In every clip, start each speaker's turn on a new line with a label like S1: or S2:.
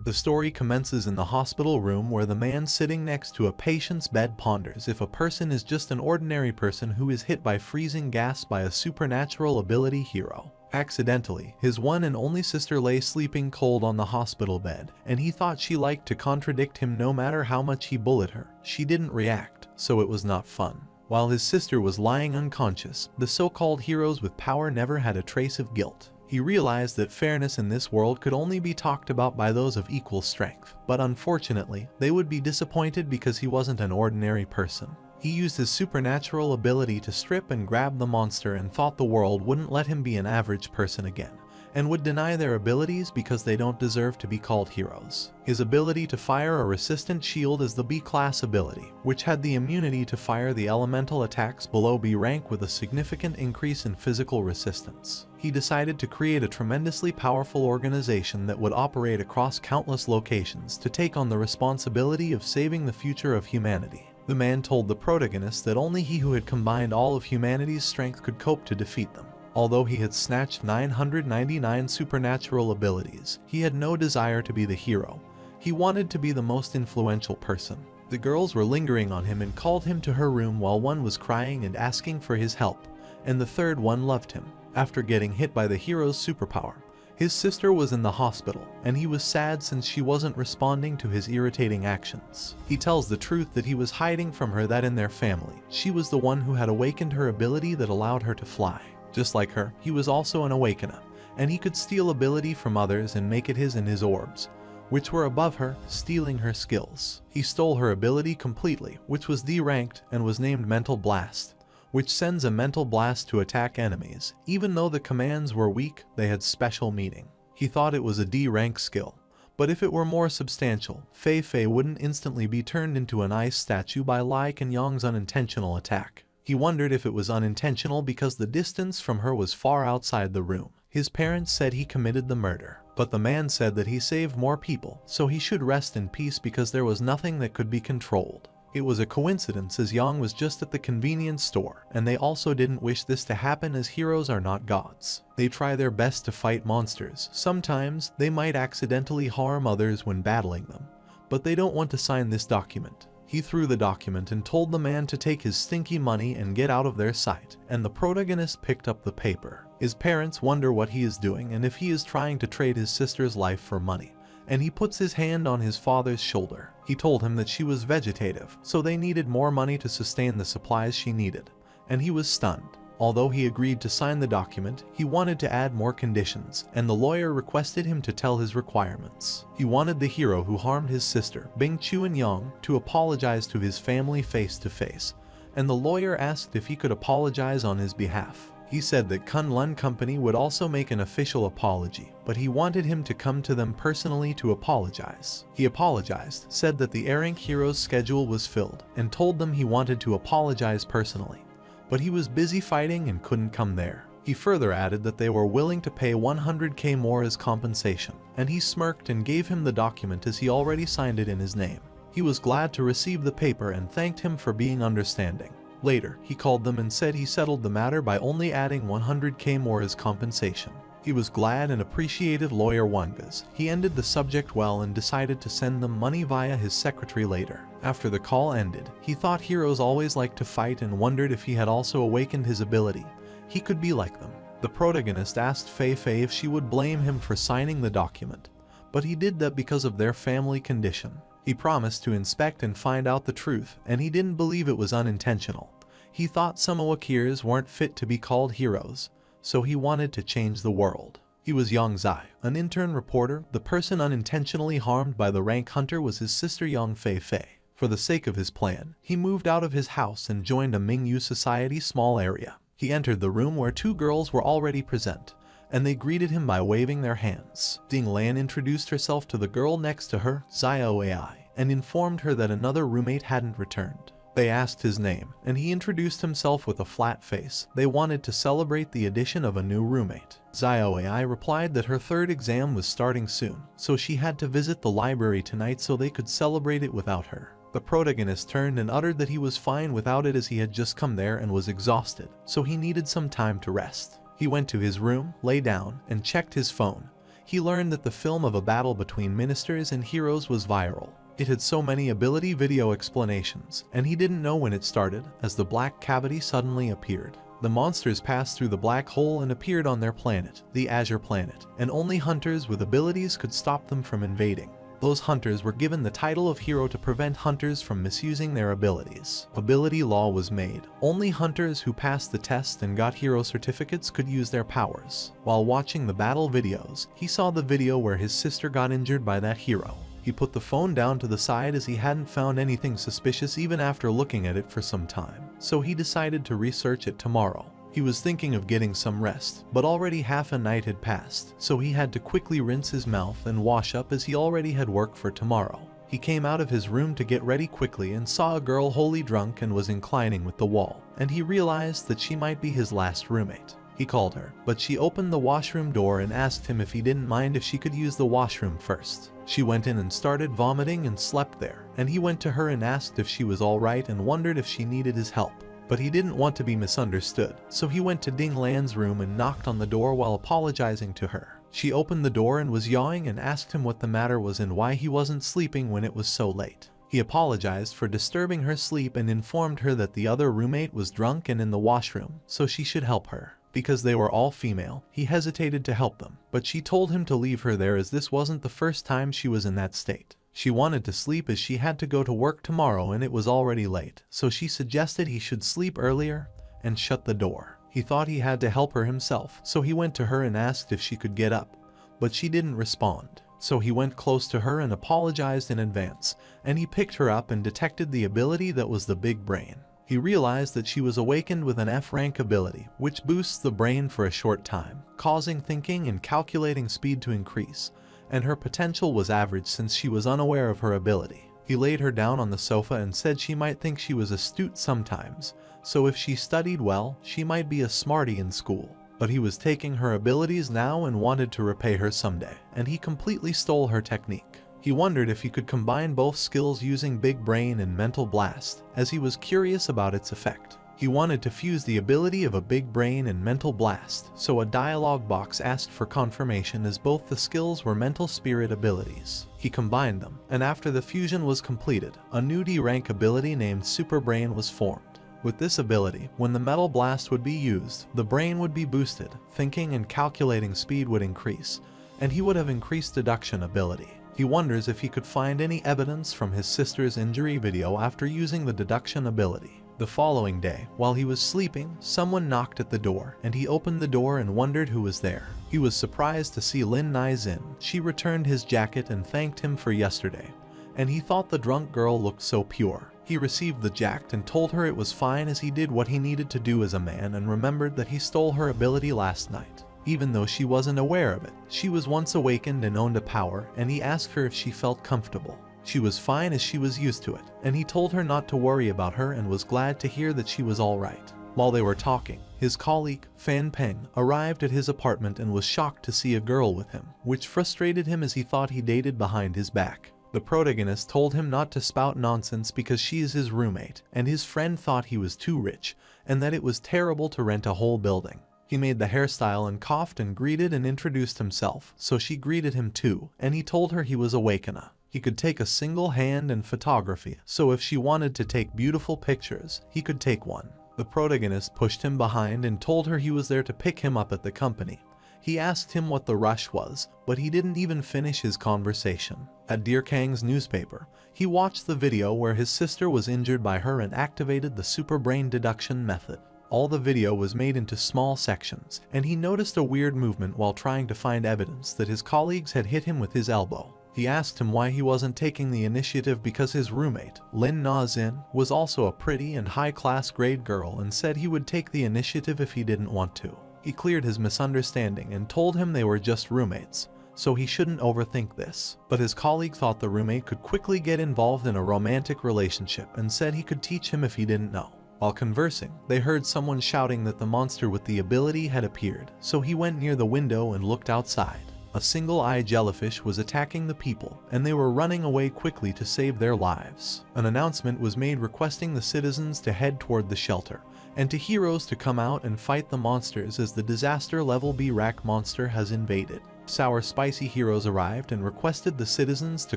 S1: The story commences in the hospital room where the man sitting next to a patient's bed ponders if a person is just an ordinary person who is hit by freezing gas by a supernatural ability hero. Accidentally, his one and only sister lay sleeping cold on the hospital bed, and he thought she liked to contradict him no matter how much he bullied her. She didn't react, so it was not fun. While his sister was lying unconscious, the so-called heroes with power never had a trace of guilt. He realized that fairness in this world could only be talked about by those of equal strength, but unfortunately, they would be disappointed because he wasn't an ordinary person. He used his supernatural ability to strip and grab the monster and thought the world wouldn't let him be an average person again, and would deny their abilities because they don't deserve to be called heroes. His ability to fire a resistant shield is the B-class ability, which had the immunity to fire the elemental attacks below B rank with a significant increase in physical resistance. He decided to create a tremendously powerful organization that would operate across countless locations to take on the responsibility of saving the future of humanity. The man told the protagonist that only he who had combined all of humanity's strength could cope to defeat them. Although he had snatched 999 supernatural abilities, he had no desire to be the hero. He wanted to be the most influential person. The girls were lingering on him and called him to her room while one was crying and asking for his help, and the third one loved him. After getting hit by the hero's superpower, his sister was in the hospital, and he was sad since she wasn't responding to his irritating actions. He tells the truth that he was hiding from her that in their family, she was the one who had awakened her ability that allowed her to fly. Just like her, he was also an awakener, and he could steal ability from others and make it his in his orbs, which were above her, stealing her skills. He stole her ability completely, which was D-ranked and was named Mental Blast, which sends a mental blast to attack enemies. Even though the commands were weak, they had special meaning. He thought it was a D-rank skill, but if it were more substantial, Fei Fei wouldn't instantly be turned into an ice statue by Lai Kenyang's unintentional attack. He wondered if it was unintentional because the distance from her was far outside the room. His parents said he committed the murder, but the man said that he saved more people, so he should rest in peace because there was nothing that could be controlled. It was a coincidence as Yang was just at the convenience store, and they also didn't wish this to happen as heroes are not gods. They try their best to fight monsters. Sometimes, they might accidentally harm others when battling them, but they don't want to sign this document. He threw the document and told the man to take his stinky money and get out of their sight, and the protagonist picked up the paper. His parents wonder what he is doing and if he is trying to trade his sister's life for money, and he puts his hand on his father's shoulder. He told him that she was vegetative, so they needed more money to sustain the supplies she needed, and he was stunned. Although he agreed to sign the document, he wanted to add more conditions, and the lawyer requested him to tell his requirements. He wanted the hero who harmed his sister, Bing Chuan Yang, to apologize to his family face to face, and the lawyer asked if he could apologize on his behalf. He said that Kunlun Company would also make an official apology, but he wanted him to come to them personally to apologize. He apologized, said that the errant hero's schedule was filled, and told them he wanted to apologize personally, but he was busy fighting and couldn't come there. He further added that they were willing to pay 100k more as compensation, and he smirked and gave him the document as he already signed it in his name. He was glad to receive the paper and thanked him for being understanding. Later, he called them and said he settled the matter by only adding 100k more as compensation. He was glad and appreciated lawyer Wanga's. He ended the subject well and decided to send them money via his secretary later. After the call ended, he thought heroes always liked to fight and wondered if he had also awakened his ability. He could be like them. The protagonist asked Fei Fei if she would blame him for signing the document, but he did that because of their family condition. He promised to inspect and find out the truth, and he didn't believe it was unintentional. He thought some Awakirs weren't fit to be called heroes, so he wanted to change the world. He was Yang Zai, an intern reporter. The person unintentionally harmed by the rank hunter was his sister Yang Fei Fei. For the sake of his plan, he moved out of his house and joined a Mingyu society small area. He entered the room where two girls were already present, and they greeted him by waving their hands. Ding Lan introduced herself to the girl next to her, Zio AI, and informed her that another roommate hadn't returned. They asked his name, and he introduced himself with a flat face. They wanted to celebrate the addition of a new roommate. Zio AI replied that her third exam was starting soon, so she had to visit the library tonight so they could celebrate it without her. The protagonist turned and uttered that he was fine without it as he had just come there and was exhausted, so he needed some time to rest. He went to his room, lay down, and checked his phone. he learned that the film of a battle between ministers and heroes was viral. It had so many ability video explanations, and he didn't know when it started, as the black cavity suddenly appeared. The monsters passed through the black hole and appeared on their planet, the Azure Planet, and only hunters with abilities could stop them from invading. Those hunters were given the title of hero to prevent hunters from misusing their abilities. Ability law was made. Only hunters who passed the test and got hero certificates could use their powers. While watching the battle videos, he saw the video where his sister got injured by that hero. He put the phone down to the side as he hadn't found anything suspicious even after looking at it for some time, so he decided to research it tomorrow. He was thinking of getting some rest, but already half a night had passed, so he had to quickly rinse his mouth and wash up as he already had work for tomorrow. He came out of his room to get ready quickly and saw a girl wholly drunk and was inclining with the wall, and he realized that she might be his last roommate. He called her, but she opened the washroom door and asked him if he didn't mind if she could use the washroom first. She went in and started vomiting and slept there, and he went to her and asked if she was alright and wondered if she needed his help. But he didn't want to be misunderstood, so he went to Ding Lan's room and knocked on the door while apologizing to her. She opened the door and was yawing and asked him what the matter was and why he wasn't sleeping when it was so late. He apologized for disturbing her sleep and informed her that the other roommate was drunk and in the washroom, so she should help her. Because they were all female, he hesitated to help them, but she told him to leave her there as this wasn't the first time she was in that state. She wanted to sleep as she had to go to work tomorrow and it was already late, so she suggested he should sleep earlier and shut the door. He thought he had to help her himself, so he went to her and asked if she could get up, but she didn't respond. So he went close to her and apologized in advance, and he picked her up and detected the ability that was the big brain. He realized that she was awakened with an F-rank ability, which boosts the brain for a short time, causing thinking and calculating speed to increase, and her potential was average since she was unaware of her ability. He laid her down on the sofa and said she might think she was astute sometimes, so if she studied well, she might be a smarty in school. But he was taking her abilities now and wanted to repay her someday, and he completely stole her technique. He wondered if he could combine both skills using Big Brain and Mental Blast, as he was curious about its effect. He wanted to fuse the ability of a Big Brain and Mental Blast, so a dialog box asked for confirmation as both the skills were Mental Spirit abilities. He combined them, and after the fusion was completed, a new D-rank ability named Super Brain was formed. With this ability, when the Metal Blast would be used, the brain would be boosted, thinking and calculating speed would increase, and he would have increased deduction ability. He wonders if he could find any evidence from his sister's injury video after using the deduction ability. The following day, while he was sleeping, someone knocked at the door, and he opened the door and wondered who was there. He was surprised to see Lin Nai's in. She returned his jacket and thanked him for yesterday, and he thought the drunk girl looked so pure. He received the jacket and told her it was fine as he did what he needed to do as a man and remembered that he stole her ability last night. Even though she wasn't aware of it, she was once awakened and owned a power, and he asked her if she felt comfortable. She was fine as she was used to it, and he told her not to worry about her and was glad to hear that she was alright. While they were talking, his colleague, Fan Peng, arrived at his apartment and was shocked to see a girl with him, which frustrated him as he thought he dated behind his back. The protagonist told him not to spout nonsense because she is his roommate, and his friend thought he was too rich, and that it was terrible to rent a whole building. He made the hairstyle and coughed and greeted and introduced himself, so she greeted him too, and he told her he was Awakener. He could take a single hand in photography, so if she wanted to take beautiful pictures, he could take one. The protagonist pushed him behind and told her he was there to pick him up at the company. He asked him what the rush was, but he didn't even finish his conversation. At Dear Kang's newspaper, he watched the video where his sister was injured by her and activated the super brain deduction method. All the video was made into small sections, and he noticed a weird movement while trying to find evidence that his colleagues had hit him with his elbow. He asked him why he wasn't taking the initiative because his roommate, Lin Na-zin, was also a pretty and high-class grade girl and said he would take the initiative if he didn't want to. He cleared his misunderstanding and told him they were just roommates, so he shouldn't overthink this. But his colleague thought the roommate could quickly get involved in a romantic relationship and said he could teach him if he didn't know. While conversing, they heard someone shouting that the monster with the ability had appeared, so he went near the window and looked outside. A single-eye jellyfish was attacking the people, and they were running away quickly to save their lives. An announcement was made requesting the citizens to head toward the shelter, and to heroes to come out and fight the monsters as the disaster level B-rank monster has invaded. Sour Spicy heroes arrived and requested the citizens to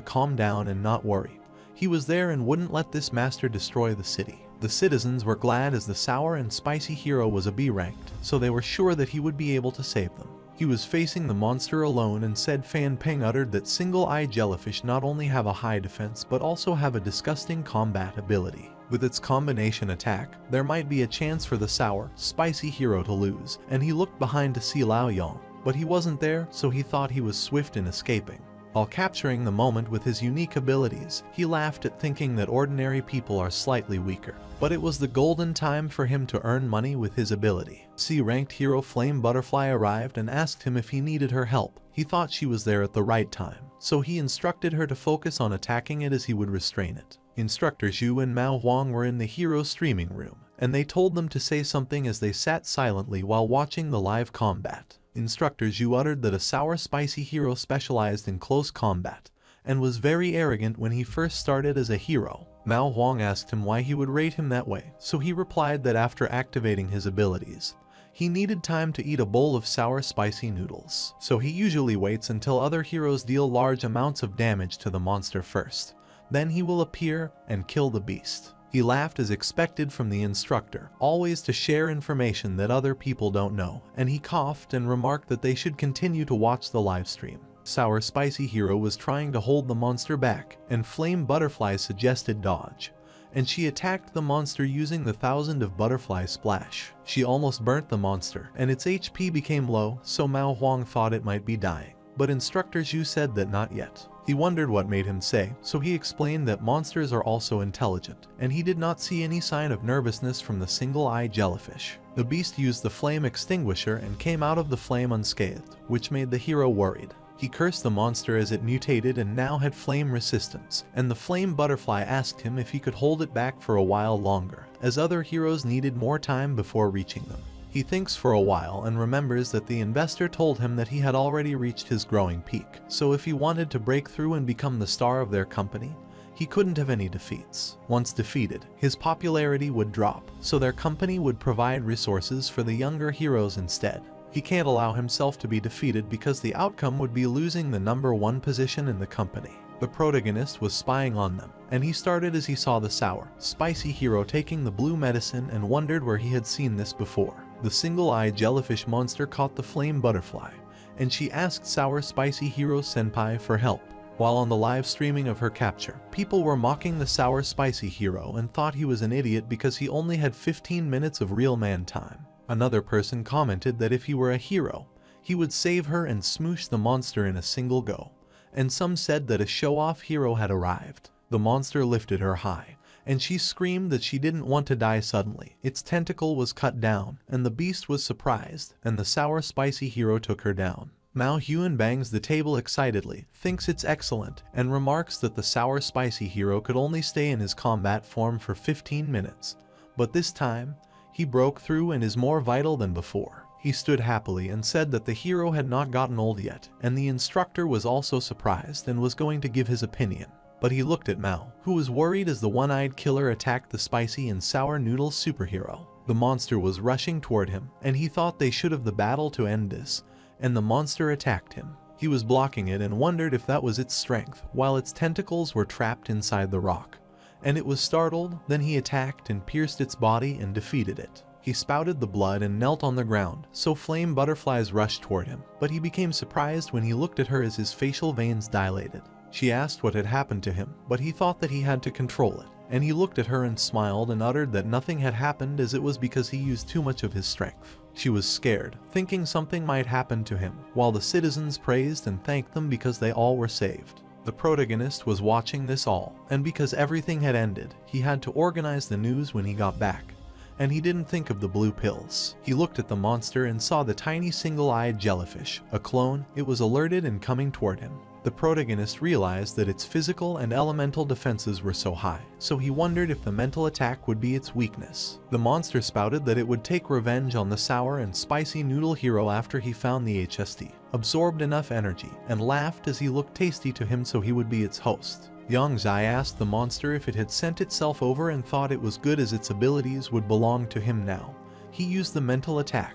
S1: calm down and not worry. He was there and wouldn't let this master destroy the city. The citizens were glad as the Sour and Spicy hero was a B-ranked, so they were sure that he would be able to save them. He was facing the monster alone and said Fan Ping uttered that single-eye jellyfish not only have a high defense but also have a disgusting combat ability. With its combination attack, there might be a chance for the Sour, Spicy hero to lose, and he looked behind to see Lao Yong, but he wasn't there, so he thought he was swift in escaping. While capturing the moment with his unique abilities, he laughed at thinking that ordinary people are slightly weaker. But it was the golden time for him to earn money with his ability. C-ranked hero Flame Butterfly arrived and asked him if he needed her help. He thought she was there at the right time, so he instructed her to focus on attacking it as he would restrain it. Instructor Zhu and Mao Huang were in the hero streaming room, and they told them to say something as they sat silently while watching the live combat. Instructor Zhu uttered that a Sour Spicy hero specialized in close combat, and was very arrogant when he first started as a hero. Mao Huang asked him why he would rate him that way, so he replied that after activating his abilities, he needed time to eat a bowl of sour spicy noodles. So he usually waits until other heroes deal large amounts of damage to the monster first. Then he will appear and kill the beast. He laughed as expected from the instructor, always to share information that other people don't know, and he coughed and remarked that they should continue to watch the live stream. Sour Spicy hero was trying to hold the monster back, and Flame Butterfly suggested dodge, and she attacked the monster using the 1000 of Butterfly Splash. She almost burnt the monster, and its HP became low, so Mao Huang thought it might be dying. But Instructor Zhu said that not yet. He wondered what made him say, so he explained that monsters are also intelligent, and he did not see any sign of nervousness from the single-eye jellyfish. The beast used the flame extinguisher and came out of the flame unscathed, which made the hero worried. He cursed the monster as it mutated and now had flame resistance, and the Flame Butterfly asked him if he could hold it back for a while longer, as other heroes needed more time before reaching them. He thinks for a while and remembers that the investor told him that he had already reached his growing peak, so if he wanted to break through and become the star of their company, he couldn't have any defeats. Once defeated, his popularity would drop, so their company would provide resources for the younger heroes instead. He can't allow himself to be defeated because the outcome would be losing the #1 position in the company. The protagonist was spying on them, and he started as he saw the Sour, Spicy hero taking the blue medicine and wondered where he had seen this before. The single-eyed jellyfish monster caught the Flame Butterfly, and she asked Sour Spicy hero Senpai for help. While on the live streaming of her capture, people were mocking the Sour Spicy hero and thought he was an idiot because he only had 15 minutes of real man time. Another person commented that if he were a hero, he would save her and smoosh the monster in a single go. And some said that a show-off hero had arrived. The monster lifted her high, and she screamed that she didn't want to die suddenly. Its tentacle was cut down, and the beast was surprised, and the Sour Spicy hero took her down. Mao Huan bangs the table excitedly, thinks it's excellent, and remarks that the Sour Spicy hero could only stay in his combat form for 15 minutes. But this time, he broke through and is more vital than before. He stood happily and said that the hero had not gotten old yet, and the instructor was also surprised and was going to give his opinion. But he looked at Mao, who was worried as the one-eyed killer attacked the spicy and sour noodles superhero. The monster was rushing toward him, and he thought they should have the battle to end this, and the monster attacked him. He was blocking it and wondered if that was its strength, while its tentacles were trapped inside the rock. And it was startled, then he attacked and pierced its body and defeated it. He spouted the blood and knelt on the ground, so flame butterflies rushed toward him, but he became surprised when he looked at her as his facial veins dilated. She asked what had happened to him, but he thought that he had to control it, and he looked at her and smiled and uttered that nothing had happened as it was because he used too much of his strength. She was scared, thinking something might happen to him, while the citizens praised and thanked them because they all were saved. The protagonist was watching this all, and because everything had ended, he had to organize the news when he got back. And he didn't think of the blue pills. He looked at the monster and saw the tiny single-eyed jellyfish, a clone. It was alerted and coming toward him. The protagonist realized that its physical and elemental defenses were so high, so he wondered if the mental attack would be its weakness. The monster spouted that it would take revenge on the sour and spicy noodle hero after he found the HST, absorbed enough energy, and laughed as he looked tasty to him so he would be its host. Yang Zai asked the monster if it had sent itself over and thought it was good as its abilities would belong to him now. He used the mental attack,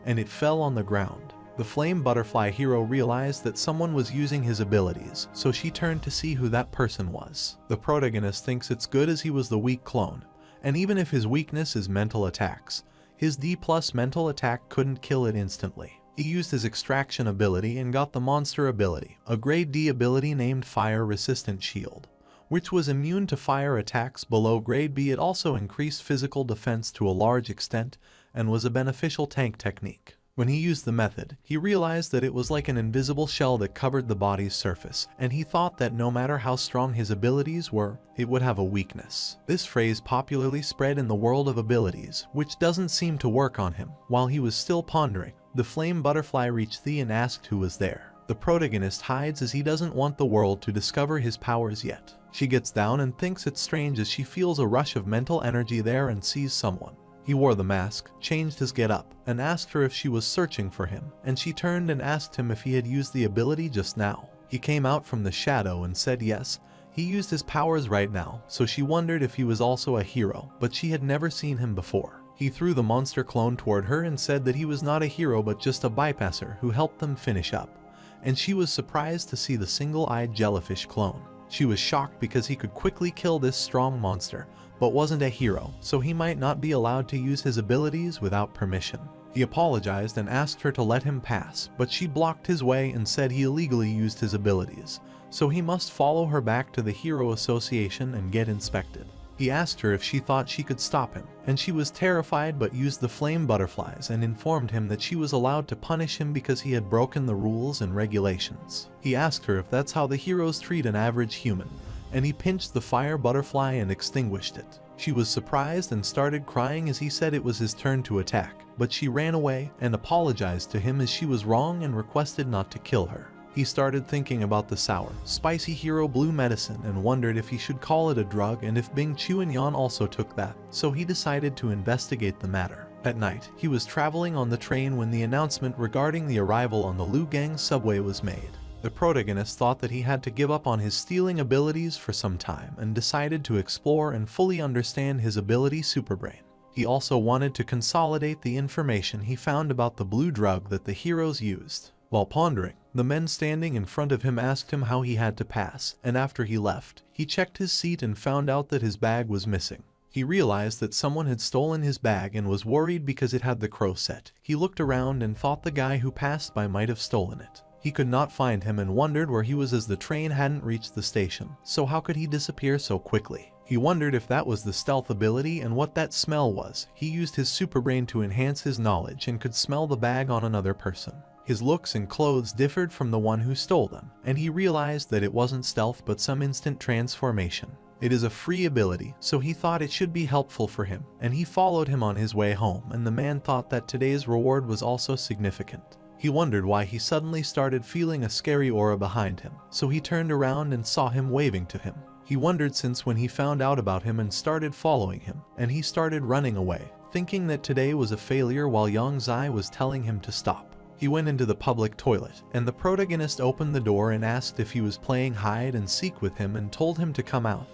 S1: and it fell on the ground. The flame butterfly hero realized that someone was using his abilities, so she turned to see who that person was. The protagonist thinks it's good as he was the weak clone, and even if his weakness is mental attacks, his D+ mental attack couldn't kill it instantly. He used his extraction ability and got the monster ability, a grade D ability named Fire Resistant Shield, which was immune to fire attacks below grade B. It also increased physical defense to a large extent and was a beneficial tank technique. When he used the method, he realized that it was like an invisible shell that covered the body's surface, and he thought that no matter how strong his abilities were, it would have a weakness. This phrase popularly spread in the world of abilities, which doesn't seem to work on him. While he was still pondering, the flame butterfly reached Thea and asked who was there. The protagonist hides as he doesn't want the world to discover his powers yet. She gets down and thinks it's strange as she feels a rush of mental energy there and sees someone. He wore the mask, changed his get-up, and asked her if she was searching for him, and she turned and asked him if he had used the ability just now. He came out from the shadow and said yes, he used his powers right now, so she wondered if he was also a hero, but she had never seen him before. He threw the monster clone toward her and said that he was not a hero but just a bypasser who helped them finish up, and she was surprised to see the single-eyed jellyfish clone. She was shocked because he could quickly kill this strong monster, but wasn't a hero, so he might not be allowed to use his abilities without permission. He apologized and asked her to let him pass, but she blocked his way and said he illegally used his abilities, so he must follow her back to the Hero Association and get inspected. He asked her if she thought she could stop him, and she was terrified but used the flame butterflies and informed him that she was allowed to punish him because he had broken the rules and regulations. He asked her if that's how the heroes treat an average human, and he pinched the fire butterfly and extinguished it. She was surprised and started crying as he said it was his turn to attack, but she ran away and apologized to him as she was wrong and requested not to kill her. He started thinking about the sour, spicy hero blue medicine and wondered if he should call it a drug and if Bing Chu and Yan also took that, so he decided to investigate the matter. At night, he was traveling on the train when the announcement regarding the arrival on the Lugang subway was made. The protagonist thought that he had to give up on his stealing abilities for some time and decided to explore and fully understand his ability Superbrain. He also wanted to consolidate the information he found about the blue drug that the heroes used. While pondering, the men standing in front of him asked him how he had to pass, and after he left, he checked his seat and found out that his bag was missing. He realized that someone had stolen his bag and was worried because it had the crow set. He looked around and thought the guy who passed by might have stolen it. He could not find him and wondered where he was as the train hadn't reached the station, so how could he disappear so quickly? He wondered if that was the stealth ability and what that smell was. He used his superbrain to enhance his knowledge and could smell the bag on another person. His looks and clothes differed from the one who stole them, and he realized that it wasn't stealth but some instant transformation. It is a free ability, so he thought it should be helpful for him, and he followed him on his way home, and the man thought that today's reward was also significant. He wondered why he suddenly started feeling a scary aura behind him, so he turned around and saw him waving to him. He wondered since when he found out about him and started following him, and he started running away, thinking that today was a failure while Yang Zai was telling him to stop. He went into the public toilet, and the protagonist opened the door and asked if he was playing hide and seek with him and told him to come out.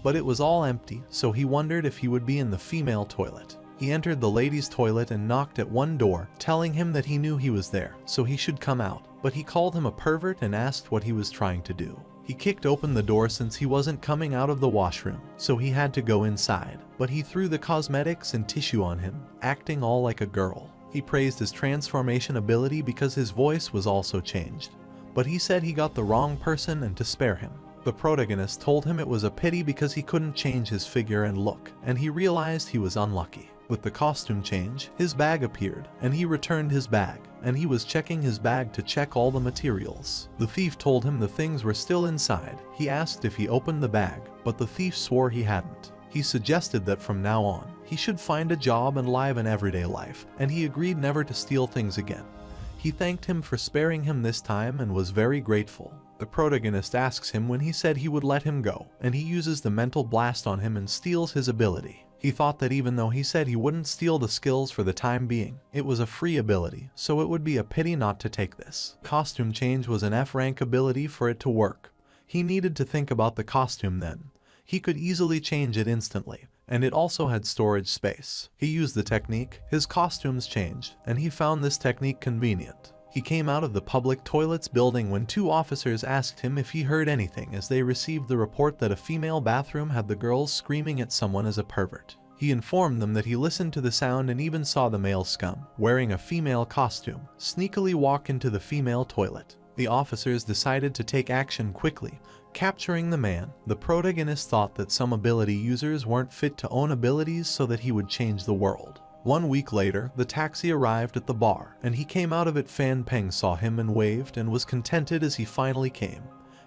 S1: But it was all empty, so he wondered if he would be in the female toilet. He entered the ladies' toilet and knocked at one door, telling him that he knew he was there, so he should come out, but he called him a pervert and asked what he was trying to do. He kicked open the door since he wasn't coming out of the washroom, so he had to go inside, but he threw the cosmetics and tissue on him, acting all like a girl. He praised his transformation ability because his voice was also changed, but he said he got the wrong person and to spare him. The protagonist told him it was a pity because he couldn't change his figure and look, and he realized he was unlucky. With the costume change, his bag appeared, and he returned his bag, and he was checking his bag to check all the materials. The thief told him the things were still inside. He asked if he opened the bag, but the thief swore he hadn't. He suggested that from now on, he should find a job and live an everyday life, and he agreed never to steal things again. He thanked him for sparing him this time and was very grateful. The protagonist asks him when he said he would let him go, and he uses the mental blast on him and steals his ability. He thought that even though he said he wouldn't steal the skills for the time being, it was a free ability, so it would be a pity not to take this. Costume change was an F-rank ability for it to work. He needed to think about the costume then. He could easily change it instantly, and it also had storage space. He used the technique, his costumes changed, and he found this technique convenient. He came out of the public toilets building when two officers asked him if he heard anything as they received the report that a female bathroom had the girls screaming at someone as a pervert. He informed them that he listened to the sound and even saw the male scum, wearing a female costume, sneakily walk into the female toilet. The officers decided to take action quickly, capturing the man. The protagonist thought that some ability users weren't fit to own abilities so that he would change the world. 1 week later, the taxi arrived at the bar, and he came out of it. Fan Peng saw him and waved and was contented as he finally came,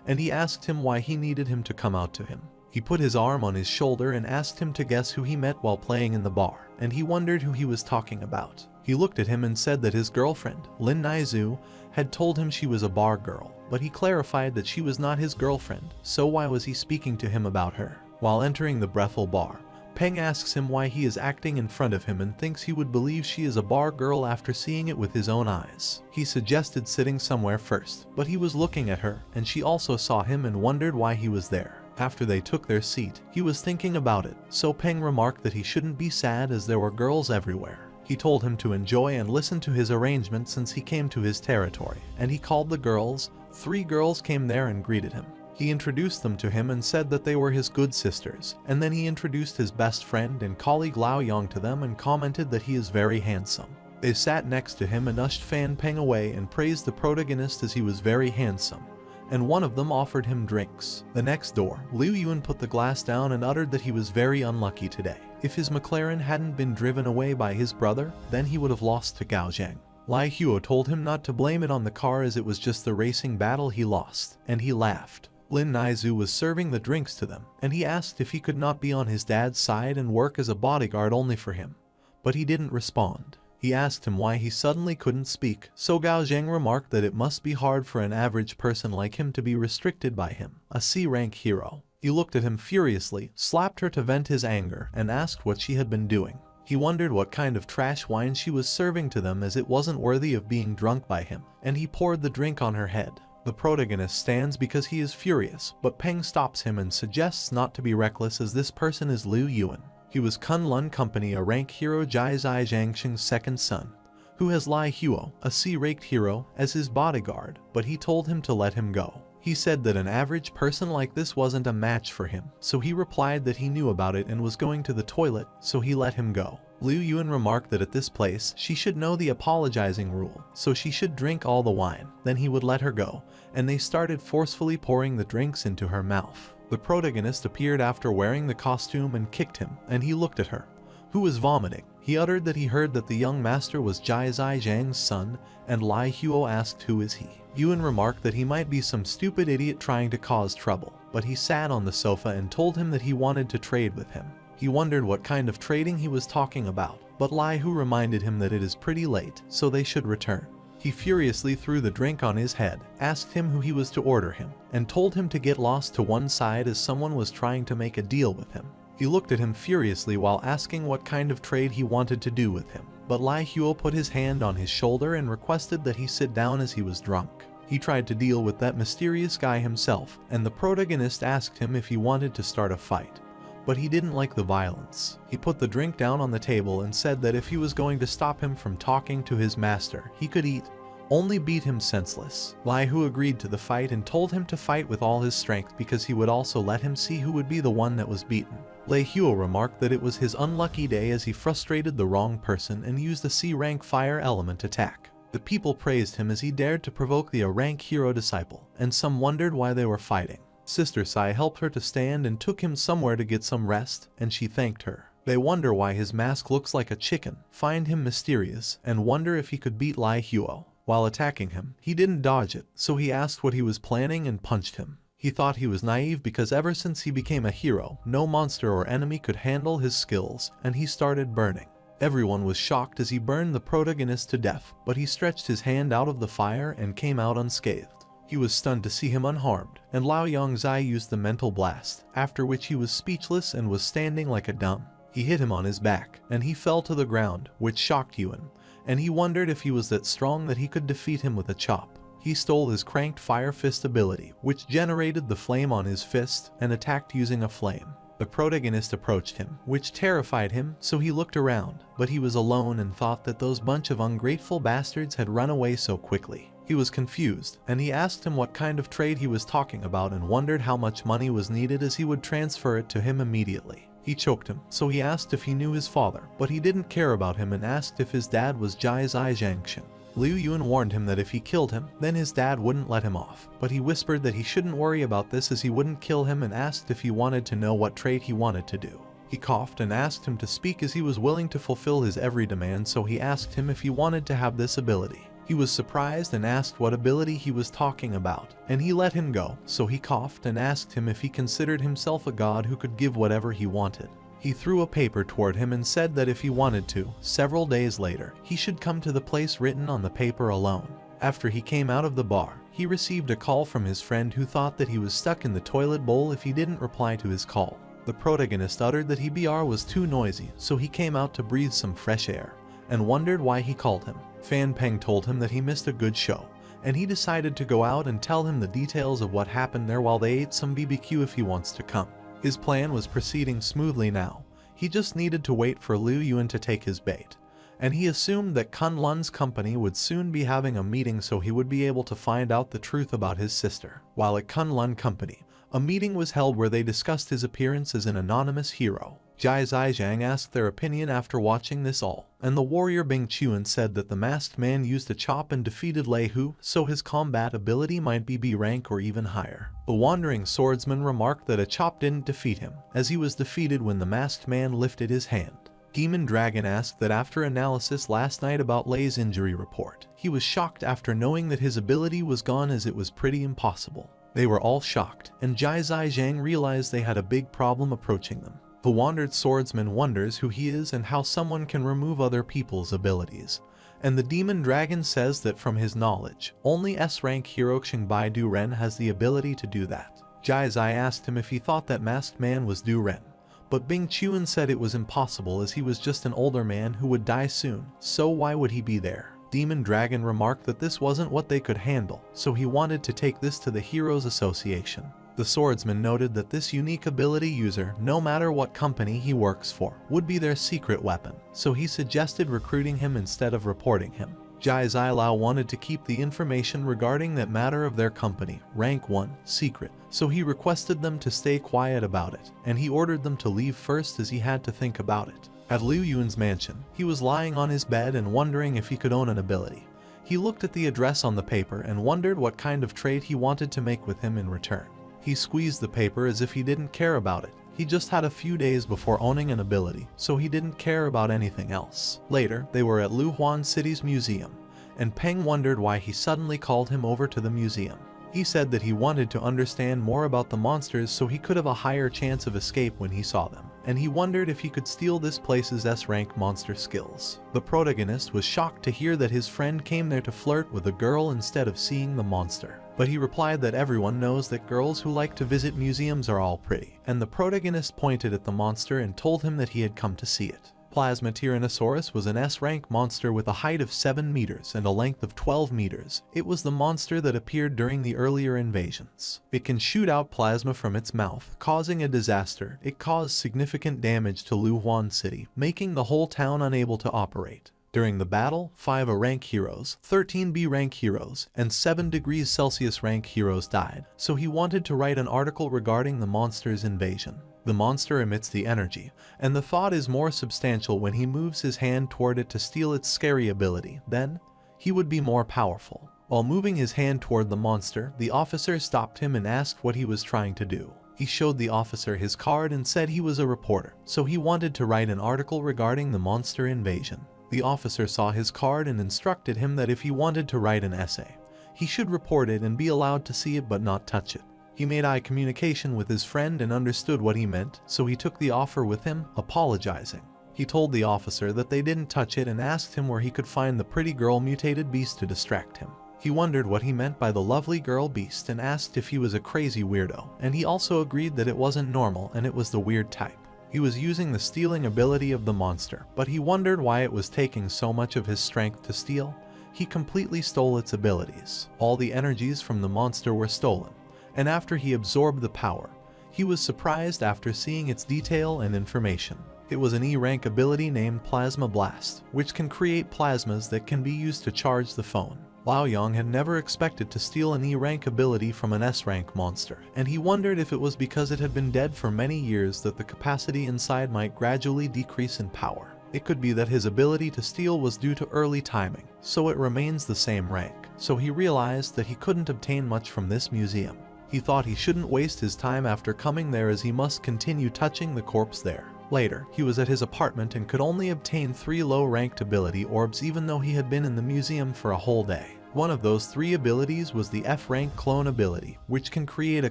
S1: and he asked him why he needed him to come out to him. He put his arm on his shoulder and asked him to guess who he met while playing in the bar, and he wondered who he was talking about. He looked at him and said that his girlfriend, Lin Naizu, had told him she was a bar girl, but he clarified that she was not his girlfriend, so why was he speaking to him about her? While entering the brothel bar, Peng asks him why he is acting in front of him and thinks he would believe she is a bar girl after seeing it with his own eyes. He suggested sitting somewhere first, but he was looking at her, and she also saw him and wondered why he was there. After they took their seat, he was thinking about it, so Peng remarked that he shouldn't be sad as there were girls everywhere. He told him to enjoy and listen to his arrangement since he came to his territory, and he called the girls. 3 girls came there and greeted him. He introduced them to him and said that they were his good sisters, and then he introduced his best friend and colleague Lao Yong to them and commented that he is very handsome. They sat next to him and ushered Fan Peng away and praised the protagonist as he was very handsome, and one of them offered him drinks. The next door, Liu Yuan put the glass down and uttered that he was very unlucky today. If his McLaren hadn't been driven away by his brother, then he would have lost to Gao Zheng. Lai Huo told him not to blame it on the car as it was just the racing battle he lost, and he laughed. Lin Naizu was serving the drinks to them, and he asked if he could not be on his dad's side and work as a bodyguard only for him, but he didn't respond. He asked him why he suddenly couldn't speak, so Gao Zheng remarked that it must be hard for an average person like him to be restricted by him, a C-rank hero. He looked at him furiously, slapped her to vent his anger, and asked what she had been doing. He wondered what kind of trash wine she was serving to them as it wasn't worthy of being drunk by him, and he poured the drink on her head. The protagonist stands because he is furious, but Peng stops him and suggests not to be reckless as this person is Liu Yuan. He was Kunlun Company, a rank hero Jai Zai Zhangxing's second son, who has Lai Huo, a C-ranked hero, as his bodyguard, but he told him to let him go. He said that an average person like this wasn't a match for him, so he replied that he knew about it and was going to the toilet, so he let him go. Liu Yuan remarked that at this place, she should know the apologizing rule, so she should drink all the wine, then he would let her go, and they started forcefully pouring the drinks into her mouth. The protagonist appeared after wearing the costume and kicked him, and he looked at her, who was vomiting. He uttered that he heard that the young master was Jai Zai Zhang's son, and Lai Huo asked who is he. Yuan remarked that he might be some stupid idiot trying to cause trouble, but he sat on the sofa and told him that he wanted to trade with him. He wondered what kind of trading he was talking about, but Lai Hu reminded him that it is pretty late, so they should return. He furiously threw the drink on his head, asked him who he was to order him, and told him to get lost to one side as someone was trying to make a deal with him. He looked at him furiously while asking what kind of trade he wanted to do with him, but Lai Huo put his hand on his shoulder and requested that he sit down as he was drunk. He tried to deal with that mysterious guy himself, and the protagonist asked him if he wanted to start a fight, but he didn't like the violence. He put the drink down on the table and said that if he was going to stop him from talking to his master, he could only beat him senseless. Lai Hu agreed to the fight and told him to fight with all his strength because he would also let him see who would be the one that was beaten. Lai Huo remarked that it was his unlucky day as he frustrated the wrong person and used a C-rank fire element attack. The people praised him as he dared to provoke the A-rank hero disciple, and some wondered why they were fighting. Sister Sai helped her to stand and took him somewhere to get some rest, and she thanked her. They wonder why his mask looks like a chicken, find him mysterious, and wonder if he could beat Lai Huo. While attacking him, he didn't dodge it, so he asked what he was planning and punched him. He thought he was naive because ever since he became a hero, no monster or enemy could handle his skills, and he started burning. Everyone was shocked as he burned the protagonist to death, but he stretched his hand out of the fire and came out unscathed. He was stunned to see him unharmed, and Lao Yongzai used the mental blast, after which he was speechless and was standing like a dumb. He hit him on his back, and he fell to the ground, which shocked Yuan, and he wondered if he was that strong that he could defeat him with a chop. He stole his cranked fire fist ability, which generated the flame on his fist, and attacked using a flame. The protagonist approached him, which terrified him, so he looked around, but he was alone and thought that those bunch of ungrateful bastards had run away so quickly. He was confused, and he asked him what kind of trade he was talking about and wondered how much money was needed as he would transfer it to him immediately. He choked him, so he asked if he knew his father, but he didn't care about him and asked if his dad was Jai Zhangshan. Liu Yuan warned him that if he killed him, then his dad wouldn't let him off, but he whispered that he shouldn't worry about this as he wouldn't kill him and asked if he wanted to know what trade he wanted to do. He coughed and asked him to speak as he was willing to fulfill his every demand, so he asked him if he wanted to have this ability. He was surprised and asked what ability he was talking about, and he let him go, so he coughed and asked him if he considered himself a god who could give whatever he wanted. He threw a paper toward him and said that if he wanted to, several days later, he should come to the place written on the paper alone. After he came out of the bar, he received a call from his friend who thought that he was stuck in the toilet bowl if he didn't reply to his call. The protagonist uttered that BR was too noisy, so he came out to breathe some fresh air, and wondered why he called him. Fan Peng told him that he missed a good show, and he decided to go out and tell him the details of what happened there while they ate some BBQ if he wants to come. His plan was proceeding smoothly now. He just needed to wait for Liu Yuan to take his bait, and he assumed that Kun Lun's company would soon be having a meeting so he would be able to find out the truth about his sister. While at Kun Lun company, a meeting was held where they discussed his appearance as an anonymous hero. Jai Zhangshan asked their opinion after watching this all, and the warrior Bing Chuan said that the masked man used a chop and defeated Lei Hu, so his combat ability might be B rank or even higher. The wandering swordsman remarked that a chop didn't defeat him, as he was defeated when the masked man lifted his hand. Demon Dragon asked that after analysis last night about Lei's injury report, he was shocked after knowing that his ability was gone as it was pretty impossible. They were all shocked, and Jai Zhangshan realized they had a big problem approaching them. The wandered swordsman wonders who he is and how someone can remove other people's abilities. And the demon dragon says that from his knowledge, only S-rank hero Xingbai Du Ren has the ability to do that. Jai Zai asked him if he thought that masked man was Du Ren, but Bing Chuan said it was impossible as he was just an older man who would die soon, so why would he be there? Demon Dragon remarked that this wasn't what they could handle, so he wanted to take this to the Heroes Association. The swordsman noted that this unique ability user, no matter what company he works for, would be their secret weapon, so he suggested recruiting him instead of reporting him. Jai Zilao wanted to keep the information regarding that matter of their company, rank 1, secret, so he requested them to stay quiet about it, and he ordered them to leave first as he had to think about it. At Liu Yuan's mansion, he was lying on his bed and wondering if he could own an ability. He looked at the address on the paper and wondered what kind of trade he wanted to make with him in return. He squeezed the paper as if he didn't care about it. He just had a few days before owning an ability, so he didn't care about anything else. Later, they were at Luhuan City's museum, and Peng wondered why he suddenly called him over to the museum. He said that he wanted to understand more about the monsters so he could have a higher chance of escape when he saw them, and he wondered if he could steal this place's S-rank monster skills. The protagonist was shocked to hear that his friend came there to flirt with a girl instead of seeing the monster. But he replied that everyone knows that girls who like to visit museums are all pretty, and the protagonist pointed at the monster and told him that he had come to see it. Plasma Tyrannosaurus was an S-rank monster with a height of 7 meters and a length of 12 meters. It was the monster that appeared during the earlier invasions. It can shoot out plasma from its mouth, causing a disaster. It caused significant damage to Luhuan City, making the whole town unable to operate. During the battle, 5 A-rank heroes, 13 B-rank heroes, and 7 degrees Celsius rank heroes died, so he wanted to write an article regarding the monster's invasion. The monster emits the energy, and the thought is more substantial when he moves his hand toward it to steal its scary ability. Then, he would be more powerful. While moving his hand toward the monster, the officer stopped him and asked what he was trying to do. He showed the officer his card and said he was a reporter, so he wanted to write an article regarding the monster invasion. The officer saw his card and instructed him that if he wanted to write an essay, he should report it and be allowed to see it but not touch it. He made eye communication with his friend and understood what he meant, so he took the offer with him, apologizing. He told the officer that they didn't touch it and asked him where he could find the pretty girl mutated beast to distract him. He wondered what he meant by the lovely girl beast and asked if he was a crazy weirdo, and he also agreed that it wasn't normal and it was the weird type. He was using the stealing ability of the monster, but he wondered why it was taking so much of his strength to steal. He completely stole its abilities. All the energies from the monster were stolen, and after he absorbed the power, He was surprised after seeing its detail and information. It was an E-rank ability named Plasma Blast, which can create plasmas that can be used to charge the phone. Lao Yang had never expected to steal an E-rank ability from an S-rank monster, and he wondered if it was because it had been dead for many years that the capacity inside might gradually decrease in power. It could be that his ability to steal was due to early timing, so it remains the same rank. So he realized that he couldn't obtain much from this museum. He thought he shouldn't waste his time after coming there, as he must continue touching the corpse there. Later, he was at his apartment and could only obtain 3 low-ranked ability orbs even though he had been in the museum for a whole day. One of those 3 abilities was the F-rank clone ability, which can create a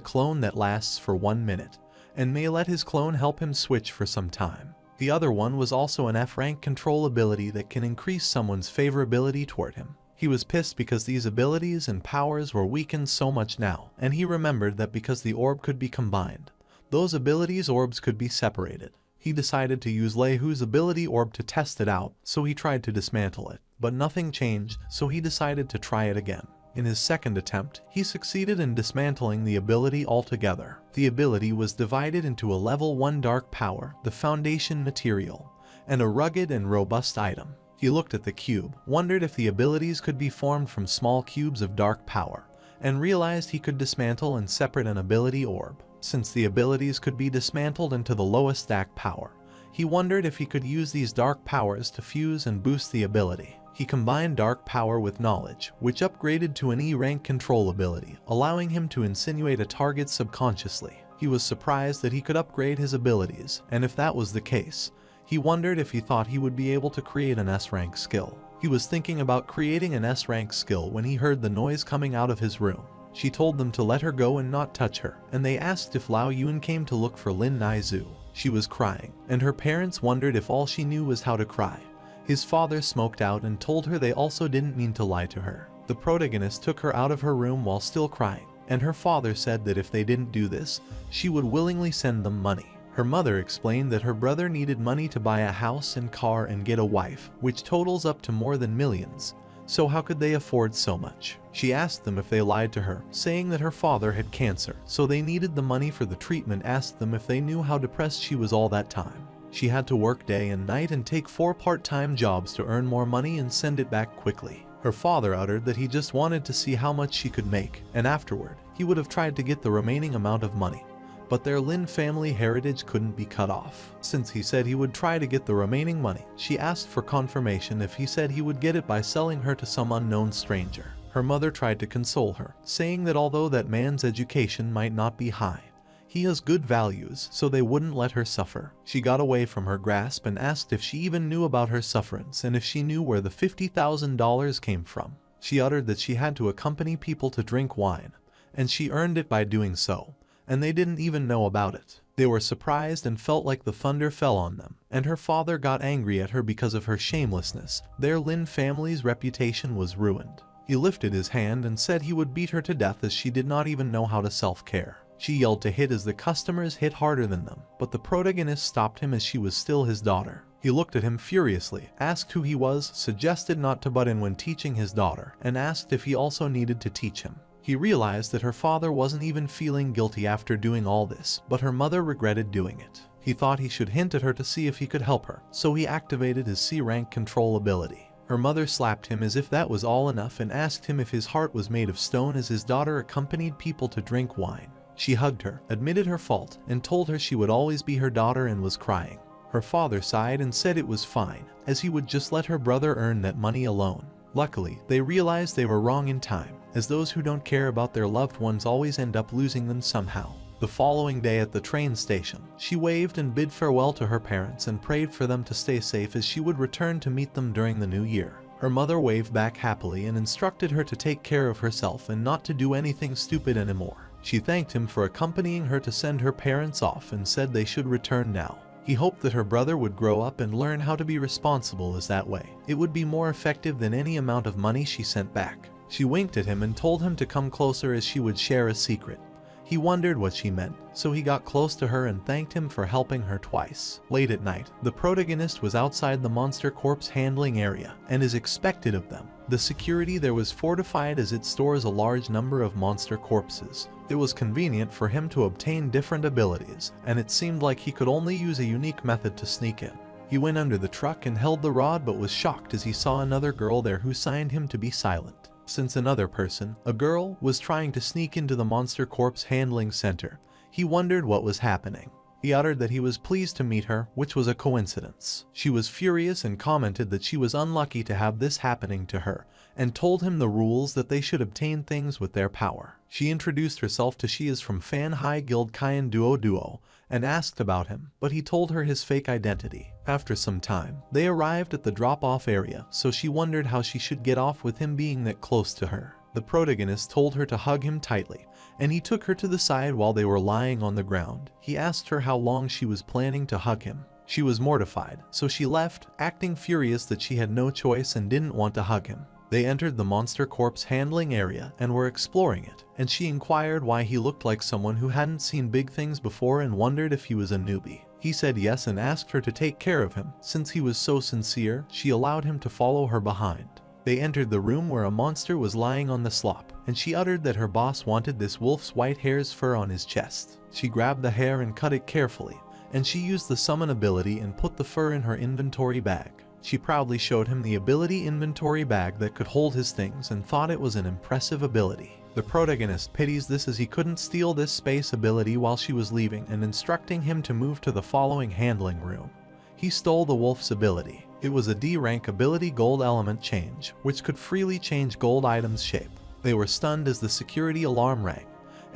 S1: clone that lasts for 1 minute, and may let his clone help him switch for some time. The other one was also an F-rank control ability that can increase someone's favorability toward him. He was pissed because these abilities and powers were weakened so much now, and he remembered that because the orb could be combined, those abilities orbs could be separated. He decided to use Leihu's ability orb to test it out, so he tried to dismantle it. But nothing changed, so he decided to try it again. In his second attempt, he succeeded in dismantling the ability altogether. The ability was divided into a level 1 dark power, the foundation material, and a rugged and robust item. He looked at the cube, wondered if the abilities could be formed from small cubes of dark power, and realized he could dismantle and separate an ability orb. Since the abilities could be dismantled into the lowest stack power, he wondered if he could use these dark powers to fuse and boost the ability. He combined dark power with knowledge, which upgraded to an E-rank control ability, allowing him to insinuate a target subconsciously. He was surprised that he could upgrade his abilities, and if that was the case, he wondered if he thought he would be able to create an S-rank skill. He was thinking about creating an S-rank skill when he heard the noise coming out of his room. She told them to let her go and not touch her, and they asked if Lao Yun came to look for Lin Naizu. She was crying, and her parents wondered if all she knew was how to cry. His father smoked out and told her they also didn't mean to lie to her. The protagonist took her out of her room while still crying, and her father said that if they didn't do this, she would willingly send them money. Her mother explained that her brother needed money to buy a house and car and get a wife, which totals up to more than millions. So how could they afford so much? She asked them if they lied to her, saying that her father had cancer, so they needed the money for the treatment. Asked them if they knew how depressed she was all that time. She had to work day and night and take 4 part-time jobs to earn more money and send it back quickly. Her father uttered that he just wanted to see how much she could make, and afterward, he would have tried to get the remaining amount of money. But their Lin family heritage couldn't be cut off. Since he said he would try to get the remaining money, she asked for confirmation if he said he would get it by selling her to some unknown stranger. Her mother tried to console her, saying that although that man's education might not be high, he has good values, so they wouldn't let her suffer. She got away from her grasp and asked if she even knew about her sufferance and if she knew where the $50,000 came from. She uttered that she had to accompany people to drink wine, and she earned it by doing so, and they didn't even know about it. They were surprised and felt like the thunder fell on them, and her father got angry at her because of her shamelessness. Their Lin family's reputation was ruined. He lifted his hand and said he would beat her to death as she did not even know how to self-care. She yelled to hit as the customers hit harder than them, but the protagonist stopped him as she was still his daughter. He looked at him furiously, asked who he was, suggested not to butt in when teaching his daughter, and asked if he also needed to teach him. He realized that her father wasn't even feeling guilty after doing all this, but her mother regretted doing it. He thought he should hint at her to see if he could help her, so he activated his C-rank control ability. Her mother slapped him as if that was all enough and asked him if his heart was made of stone as his daughter accompanied people to drink wine. She hugged her, admitted her fault, and told her she would always be her daughter and was crying. Her father sighed and said it was fine, as he would just let her brother earn that money alone. Luckily, they realized they were wrong in time, as those who don't care about their loved ones always end up losing them somehow. The following day at the train station, she waved and bid farewell to her parents and prayed for them to stay safe as she would return to meet them during the new year. Her mother waved back happily and instructed her to take care of herself and not to do anything stupid anymore. She thanked him for accompanying her to send her parents off and said they should return now. He hoped that her brother would grow up and learn how to be responsible, as that way it would be more effective than any amount of money she sent back. She winked at him and told him to come closer as she would share a secret. He wondered what she meant, so he got close to her and thanked him for helping her twice. Late at night, the protagonist was outside the monster corpse handling area, and is expected of them. The security there was fortified as it stores a large number of monster corpses. It was convenient for him to obtain different abilities, and it seemed like he could only use a unique method to sneak in. He went under the truck and held the rod, but was shocked as he saw another girl there who signed him to be silent. Since another person, a girl, was trying to sneak into the monster corpse handling center, he wondered what was happening. He uttered that he was pleased to meet her, which was a coincidence. She was furious and commented that she was unlucky to have this happening to her, and told him the rules that they should obtain things with their power. She introduced herself to she is from Fan High Guild Kyan Duo, and asked about him, but he told her his fake identity. After some time, they arrived at the drop-off area, so she wondered how she should get off with him being that close to her. The protagonist told her to hug him tightly, and he took her to the side while they were lying on the ground. He asked her how long she was planning to hug him. She was mortified, so she left, acting furious that she had no choice and didn't want to hug him. They entered the monster corpse handling area and were exploring it, and she inquired why he looked like someone who hadn't seen big things before and wondered if he was a newbie. He said yes and asked her to take care of him. Since he was so sincere, she allowed him to follow her behind. They entered the room where a monster was lying on the slop, and she uttered that her boss wanted this wolf's white hair's fur on his chest. She grabbed the hair and cut it carefully, and she used the summon ability and put the fur in her inventory bag. She proudly showed him the ability inventory bag that could hold his things and thought it was an impressive ability. The protagonist pities this as he couldn't steal this space ability while she was leaving and instructing him to move to the following handling room. He stole the wolf's ability. It was a D-rank ability gold element change, which could freely change gold items' shape. They were stunned as the security alarm rang,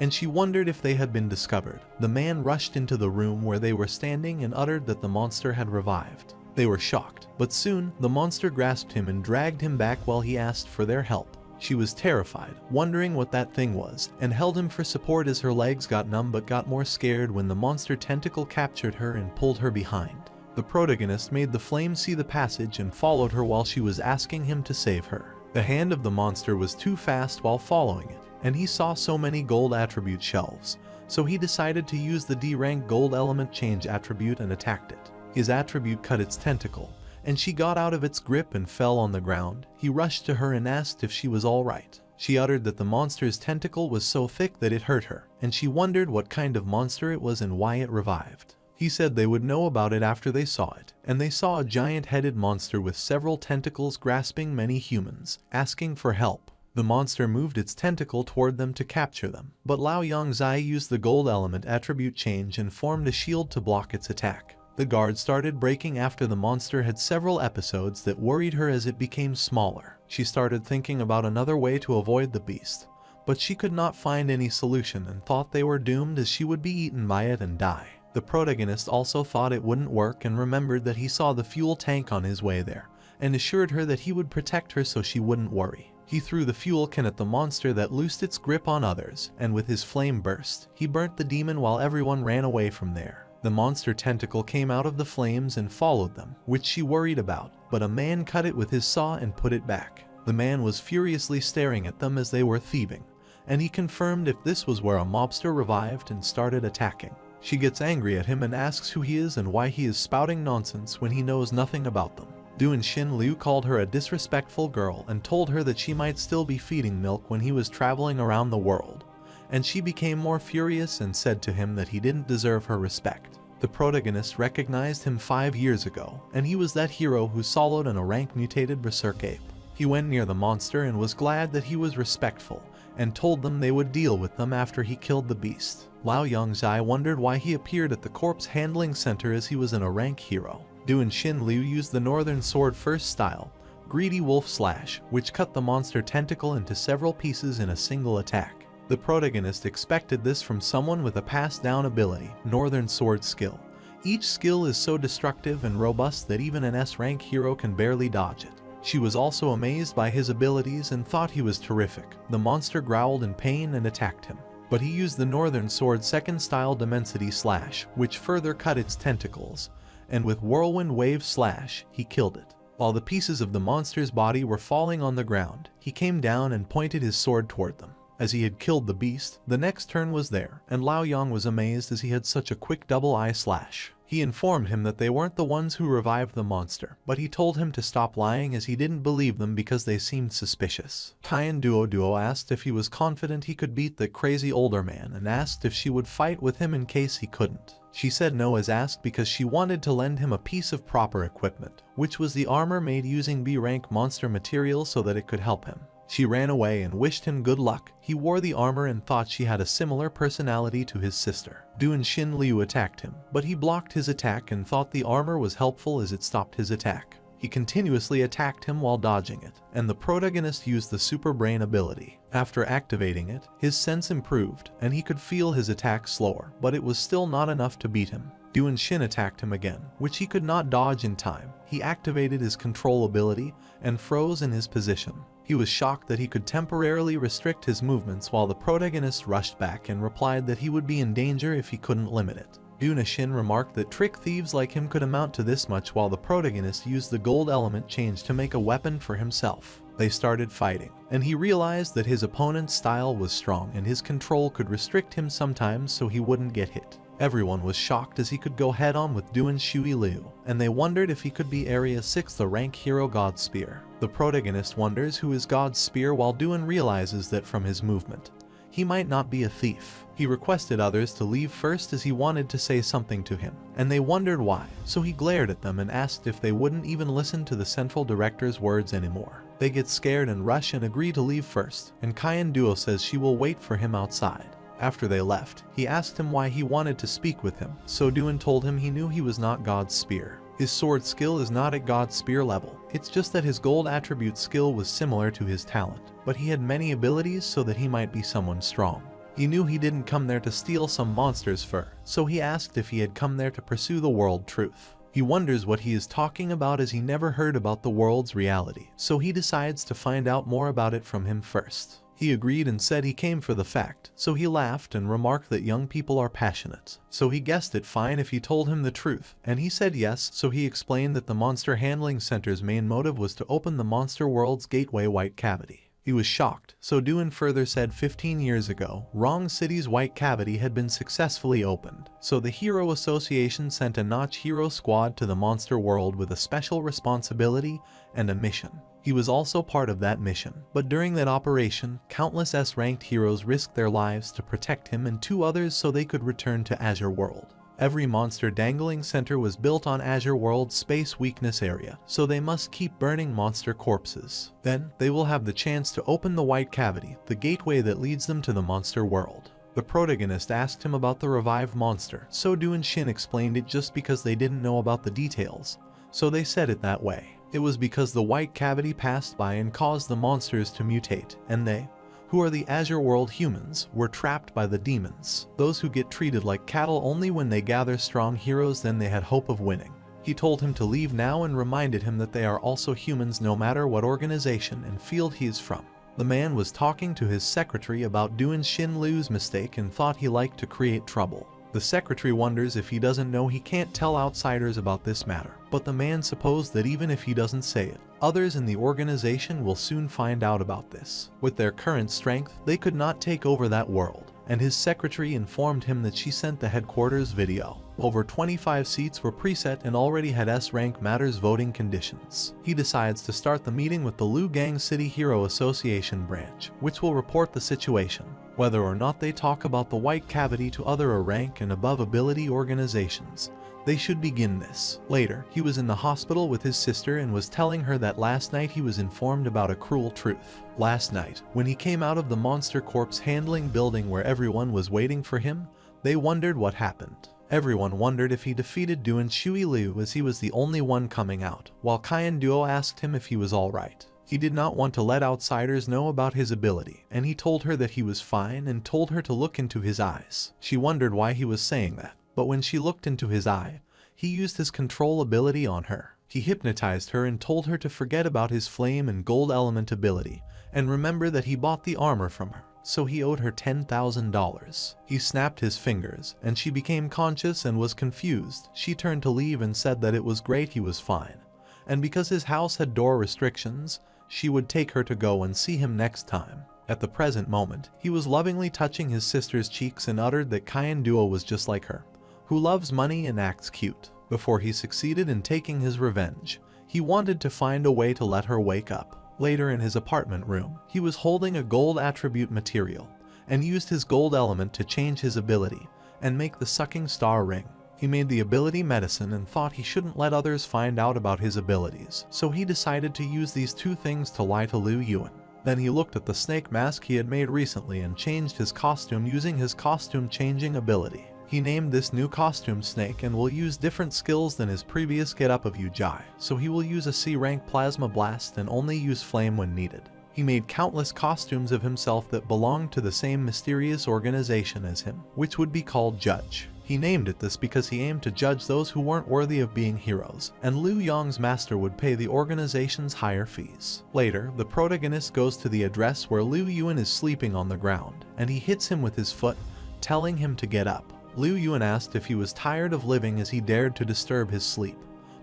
S1: and she wondered if they had been discovered. The man rushed into the room where they were standing and uttered that the monster had revived. They were shocked, but soon the monster grasped him and dragged him back while he asked for their help. She was terrified, wondering what that thing was, and held him for support as her legs got numb but got more scared when the monster tentacle captured her and pulled her behind. The protagonist made the flame see the passage and followed her while she was asking him to save her. The hand of the monster was too fast while following it, and he saw so many gold attribute shelves, so he decided to use the D-rank gold element change attribute and attacked it. His attribute cut its tentacle, and she got out of its grip and fell on the ground. He rushed to her and asked if she was all right. She uttered that the monster's tentacle was so thick that it hurt her, and she wondered what kind of monster it was and why it revived. He said they would know about it after they saw it, and they saw a giant-headed monster with several tentacles grasping many humans, asking for help. The monster moved its tentacle toward them to capture them, but Lao Yongzai used the gold element attribute change and formed a shield to block its attack. The guard started breaking after the monster had several episodes that worried her as it became smaller. She started thinking about another way to avoid the beast, but she could not find any solution and thought they were doomed as she would be eaten by it and die. The protagonist also thought it wouldn't work and remembered that he saw the fuel tank on his way there, and assured her that he would protect her so she wouldn't worry. He threw the fuel can at the monster that loosed its grip on others, and with his flame burst, he burnt the demon while everyone ran away from there. The monster tentacle came out of the flames and followed them, which she worried about, but a man cut it with his saw and put it back. The man was furiously staring at them as they were thieving, and he confirmed if this was where a mobster revived and started attacking. She gets angry at him and asks who he is and why he is spouting nonsense when he knows nothing about them. Duan Xin Liu called her a disrespectful girl and told her that she might still be feeding milk when he was traveling around the world, and she became more furious and said to him that he didn't deserve her respect. The protagonist recognized him 5 years ago, and he was that hero who swallowed a rank mutated berserk ape. He went near the monster and was glad that he was respectful, and told them they would deal with them after he killed the beast. Lao Yongzai wondered why he appeared at the corpse handling center as he was a rank hero. Duan Xin Liu used the Northern Sword first style, Greedy Wolf Slash, which cut the monster tentacle into several pieces in a single attack. The protagonist expected this from someone with a passed down ability, Northern Sword skill. Each skill is so destructive and robust that even an S-rank hero can barely dodge it. She was also amazed by his abilities and thought he was terrific. The monster growled in pain and attacked him, but he used the Northern Sword second style Dimensity Slash, which further cut its tentacles, and with Whirlwind Wave Slash, he killed it. While the pieces of the monster's body were falling on the ground, he came down and pointed his sword toward them. As he had killed the beast, the next turn was there, and Lao Yang was amazed as he had such a quick double eye slash. He informed him that they weren't the ones who revived the monster, but he told him to stop lying as he didn't believe them because they seemed suspicious. Kyan Duo asked if he was confident he could beat the crazy older man and asked if she would fight with him in case he couldn't. She said no as asked because she wanted to lend him a piece of proper equipment, which was the armor made using B-rank monster material so that it could help him. She ran away and wished him good luck. He wore the armor and thought she had a similar personality to his sister. Duan Xin Liu attacked him, but he blocked his attack and thought the armor was helpful as it stopped his attack. He continuously attacked him while dodging it, and the protagonist used the super brain ability. After activating it, his sense improved, and he could feel his attack slower, but it was still not enough to beat him. Duan Xin attacked him again, which he could not dodge in time. He activated his control ability and froze in his position. He was shocked that he could temporarily restrict his movements while the protagonist rushed back and replied that he would be in danger if he couldn't limit it. Duan Xin remarked that trick thieves like him could amount to this much while the protagonist used the gold element change to make a weapon for himself. They started fighting, and he realized that his opponent's style was strong and his control could restrict him sometimes so he wouldn't get hit. Everyone was shocked as he could go head-on with Duan Shui Liu, and they wondered if he could be Area 6 rank hero God Spear. The protagonist wonders who is God Spear while Duan realizes that from his movement, he might not be a thief. He requested others to leave first as he wanted to say something to him, and they wondered why, so he glared at them and asked if they wouldn't even listen to the central director's words anymore. They get scared and rush and agree to leave first, and Kyan Duo says she will wait for him outside. After they left, he asked him why he wanted to speak with him, so Duan told him he knew he was not God's Spear. His sword skill is not at God's Spear level, it's just that his gold attribute skill was similar to his talent, but he had many abilities so that he might be someone strong. He knew he didn't come there to steal some monster's fur, so he asked if he had come there to pursue the world truth. He wonders what he is talking about as he never heard about the world's reality, so he decides to find out more about it from him first. He agreed and said he came for the fact, so he laughed and remarked that young people are passionate. So he guessed it fine if he told him the truth, and he said yes, so he explained that the Monster Handling Center's main motive was to open the Monster World's gateway White Cavity. He was shocked, so Duan further said 15 years ago, Wrong City's White Cavity had been successfully opened, so the Hero Association sent a Notch Hero Squad to the Monster World with a special responsibility and a mission. He was also part of that mission, but during that operation, countless S-ranked heroes risked their lives to protect him and 2 others so they could return to Azure World. Every monster dangling center was built on Azure World's space weakness area, so they must keep burning monster corpses. Then, they will have the chance to open the White Cavity, the gateway that leads them to the monster world. The protagonist asked him about the revived monster, so Duan Xin explained it just because they didn't know about the details, so they said it that way. It was because the White Cavity passed by and caused the monsters to mutate, and they, who are the Azure World humans, were trapped by the demons. Those who get treated like cattle only when they gather strong heroes, then they had hope of winning. He told him to leave now and reminded him that they are also humans no matter what organization and field he is from. The man was talking to his secretary about Duan Xin Liu's mistake and thought he liked to create trouble. The secretary wonders if he doesn't know he can't tell outsiders about this matter, but the man supposed that even if he doesn't say it, others in the organization will soon find out about this. With their current strength, they could not take over that world, and his secretary informed him that she sent the headquarters video. Over 25 seats were preset and already had S-rank matters voting conditions. He decides to start the meeting with the Lugang City Hero Association branch, which will report the situation. Whether or not they talk about the White Cavity to other rank and above ability organizations, they should begin this. Later, he was in the hospital with his sister and was telling her that last night he was informed about a cruel truth. Last night, when he came out of the monster corpse handling building where everyone was waiting for him, they wondered what happened. Everyone wondered if he defeated Duan Shui Liu as he was the only one coming out, while Kyan Duo asked him if he was alright. He did not want to let outsiders know about his ability, and he told her that he was fine and told her to look into his eyes. She wondered why he was saying that, but when she looked into his eye, he used his control ability on her. He hypnotized her and told her to forget about his flame and gold element ability, and remember that he bought the armor from her, so he owed her $10,000. He snapped his fingers, and she became conscious and was confused. She turned to leave and said that it was great he was fine, and because his house had door restrictions, she would take her to go and see him next time. At the present moment, he was lovingly touching his sister's cheeks and uttered that Kyan Duo was just like her, who loves money and acts cute. Before he succeeded in taking his revenge, he wanted to find a way to let her wake up. Later in his apartment room, he was holding a gold attribute material and used his gold element to change his ability and make the sucking star ring. He made the ability medicine and thought he shouldn't let others find out about his abilities, so he decided to use these two things to lie to Liu Yuan. Then he looked at the snake mask he had made recently and changed his costume using his costume changing ability. He named this new costume Snake and will use different skills than his previous getup of Ujai, so he will use a C-rank plasma blast and only use flame when needed. He made countless costumes of himself that belonged to the same mysterious organization as him, which would be called Judge. He named it this because he aimed to judge those who weren't worthy of being heroes, and Liu Yong's master would pay the organization's higher fees. Later, the protagonist goes to the address where Liu Yuan is sleeping on the ground, and he hits him with his foot, telling him to get up. Liu Yuan asked if he was tired of living as he dared to disturb his sleep,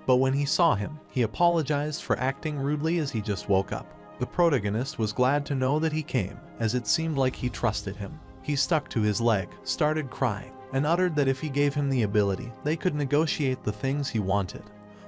S1: but when he saw him, he apologized for acting rudely as he just woke up. The protagonist was glad to know that he came, as it seemed like he trusted him. He stuck to his leg, started crying, and uttered that if he gave him the ability, they could negotiate the things he wanted.